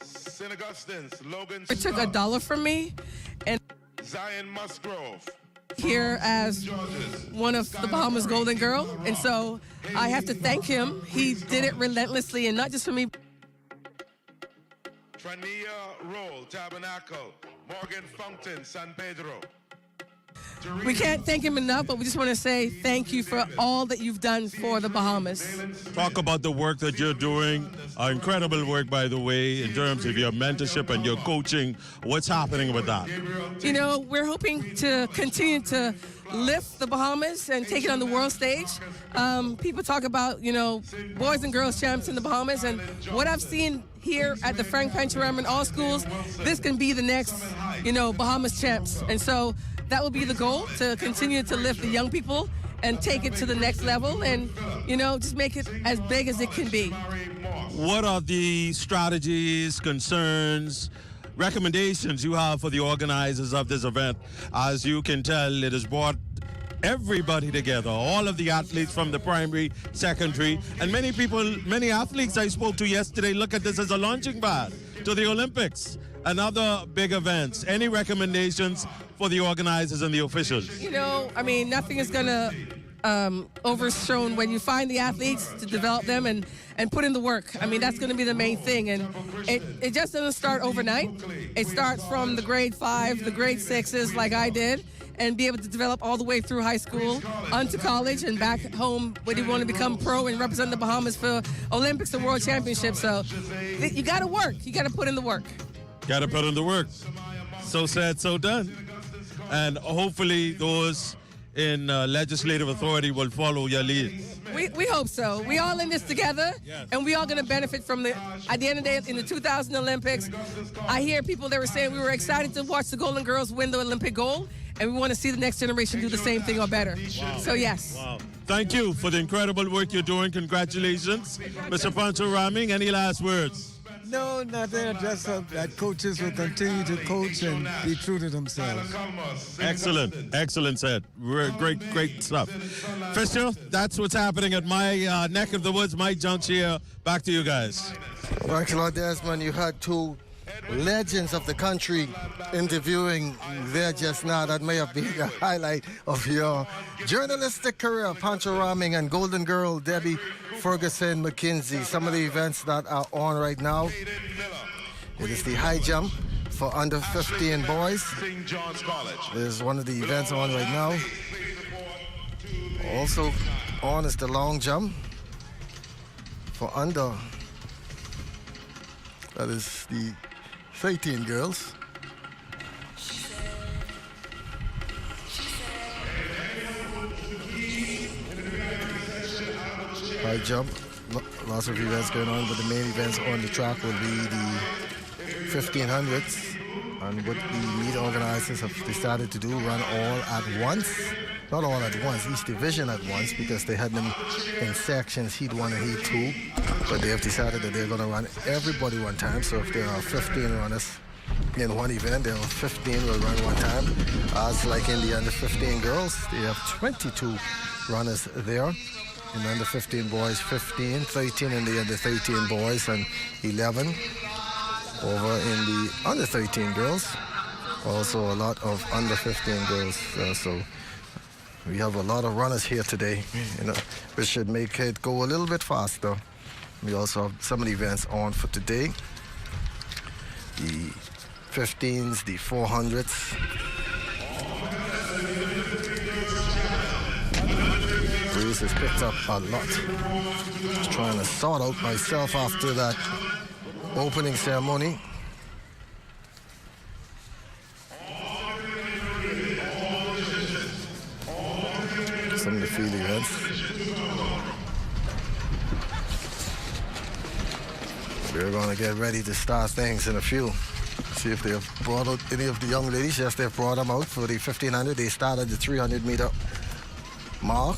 S2: St. Augustine's, Logan.
S12: It took $1 from me, and
S2: Zion Musgrove
S12: here as one of the Bahamas Golden Girl, and so I have to thank him. He did it relentlessly, and not just for me.
S2: Trania Roll, Tabernacle, Morgan Fountain, San Pedro.
S12: We can't thank him enough, but we just want to say thank you for all that you've done for the Bahamas.
S2: Talk about the work that you're doing. Incredible work, by the way, in terms of your mentorship and your coaching. What's happening with that?
S12: We're hoping to continue to lift the Bahamas and take it on the world stage. People talk about, boys and girls champs in the Bahamas, and what I've seen here at the Frank Pancho Rahming All Schools, this can be the next, Bahamas champs. And so that will be the goal, to continue to lift the young people and take it to the next level. And just make it as big as it can be.
S2: What are the strategies, concerns, recommendations you have for the organizers of this event? As you can tell, it has brought everybody together, all of the athletes from the primary, secondary, and many athletes I spoke to yesterday look at this as a launching pad to the Olympics and other big events. Any recommendations for the organizers and the officials?
S12: Nothing is going to overshown when you find the athletes to develop them and put in the work. That's going to be the main thing. And it just doesn't start overnight. It starts from the grade 5, the grade 6s like I did, and be able to develop all the way through high school, onto college, and back home when you want to become pro and represent the Bahamas for Olympics and World Championships. So you got to work. You got to put in the work.
S2: Got to put in the work. So said, so done. And hopefully those in legislative authority will follow your lead.
S12: We hope so. We all in this together, and we all going to benefit from at the end of the day, in the 2000 Olympics, I hear people that were saying we were excited to watch the Golden Girls win the Olympic gold, and we want to see the next generation do the same thing or better. Wow. So, yes.
S2: Wow. Thank you for the incredible work you're doing. Congratulations. Mr. Pancho Rahming, any last words?
S3: No, nothing. Just that coaches will continue to coach and be true to themselves.
S2: Excellent said. Great stuff. Fisher, that's what's happening at my neck of the woods, my junction here. Back to you guys.
S1: Thanks a lot, Desmond. You had two legends of the country interviewing there just now. That may have been the highlight of your journalistic career. Pancho Rahming and Golden Girl Debbie Ferguson McKinsey. Some of the events that are on right now. It is the high jump for under 15 boys. It is one of the events on right now. Also on is the long jump for under. That is the 13 girls. High jump, lots of events going on, but the main events on the track will be the 1500s. And what the meet organizers have decided to do, run all at once. Not all at once, each division at once, because they had them in sections, heat 1 and heat 2. But they have decided that they're going to run everybody one time. So if there are 15 runners in one event, there are 15 will run one time. As like in the under 15 girls, they have 22 runners there. In the under 15 boys, 15, 13 in the under 13 boys, and 11 over in the under 13 girls. Also a lot of under 15 girls. So we have a lot of runners here today, which should make it go a little bit faster. We also have some of the events on for today. The 15s, the 400s. Breeze has picked up a lot. Just trying to sort out myself after that opening ceremony. Some of the field events. We're going to get ready to start things in a few. See if they have brought out any of the young ladies. Yes, they've brought them out for the 1500. They started the 300-meter mark.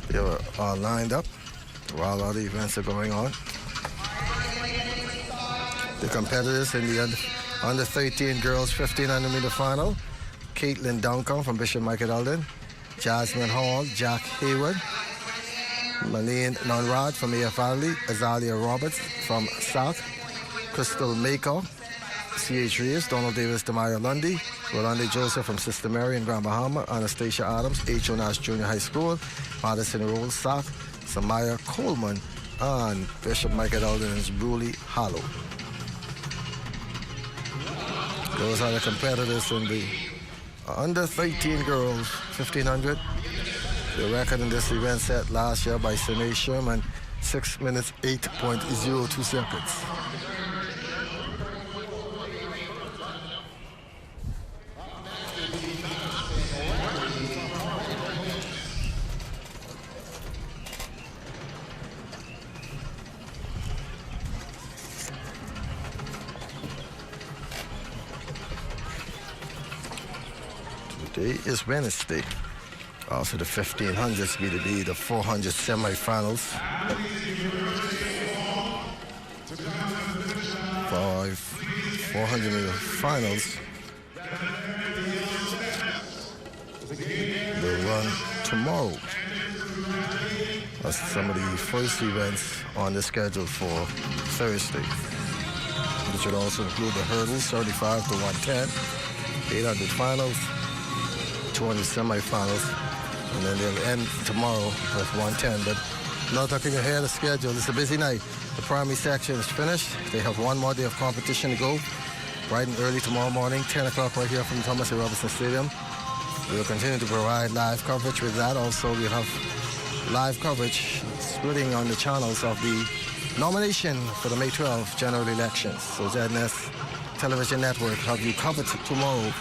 S1: They are lined up while other events are going on. The competitors in the under 13 girls 1500-meter final: Caitlin Duncan from Bishop Michael Eldon, Jasmine Hall, Jack Hayward, Malene Nonrad from AF Valley, Azalia Roberts from South, Crystal Maker, C.H. Reyes, Donald Davis, Demaya Lundy, Rolande Joseph from Sister Mary in Grand Bahama, Anastasia Adams, H.O. Nash Junior High School, Madison Rose South, Samaya Coleman, and Bishop Michael Eldon's Bruley Hollow. Those are the competitors in the under 13 girls 1500. The record in this event set last year by Sine Sherman, 6 minutes 8.02 seconds. Today is Wednesday, Also the 1500s B2B, the 400 semifinals. 400 meter finals. Will run tomorrow. That's some of the first events on the schedule for Thursday. Which would also include the hurdles, 35 to 110, 800 finals, 200 semifinals, and then they'll end tomorrow with 110. But not looking ahead of the schedule. It's a busy night. The primary section is finished. They have one more day of competition to go. Bright and early tomorrow morning, 10 o'clock right here from Thomas A. Robinson Stadium. We will continue to provide live coverage with that. Also, we'll have live coverage splitting on the channels of the nomination for the May 12th general elections. So ZNS Television Network have you covered tomorrow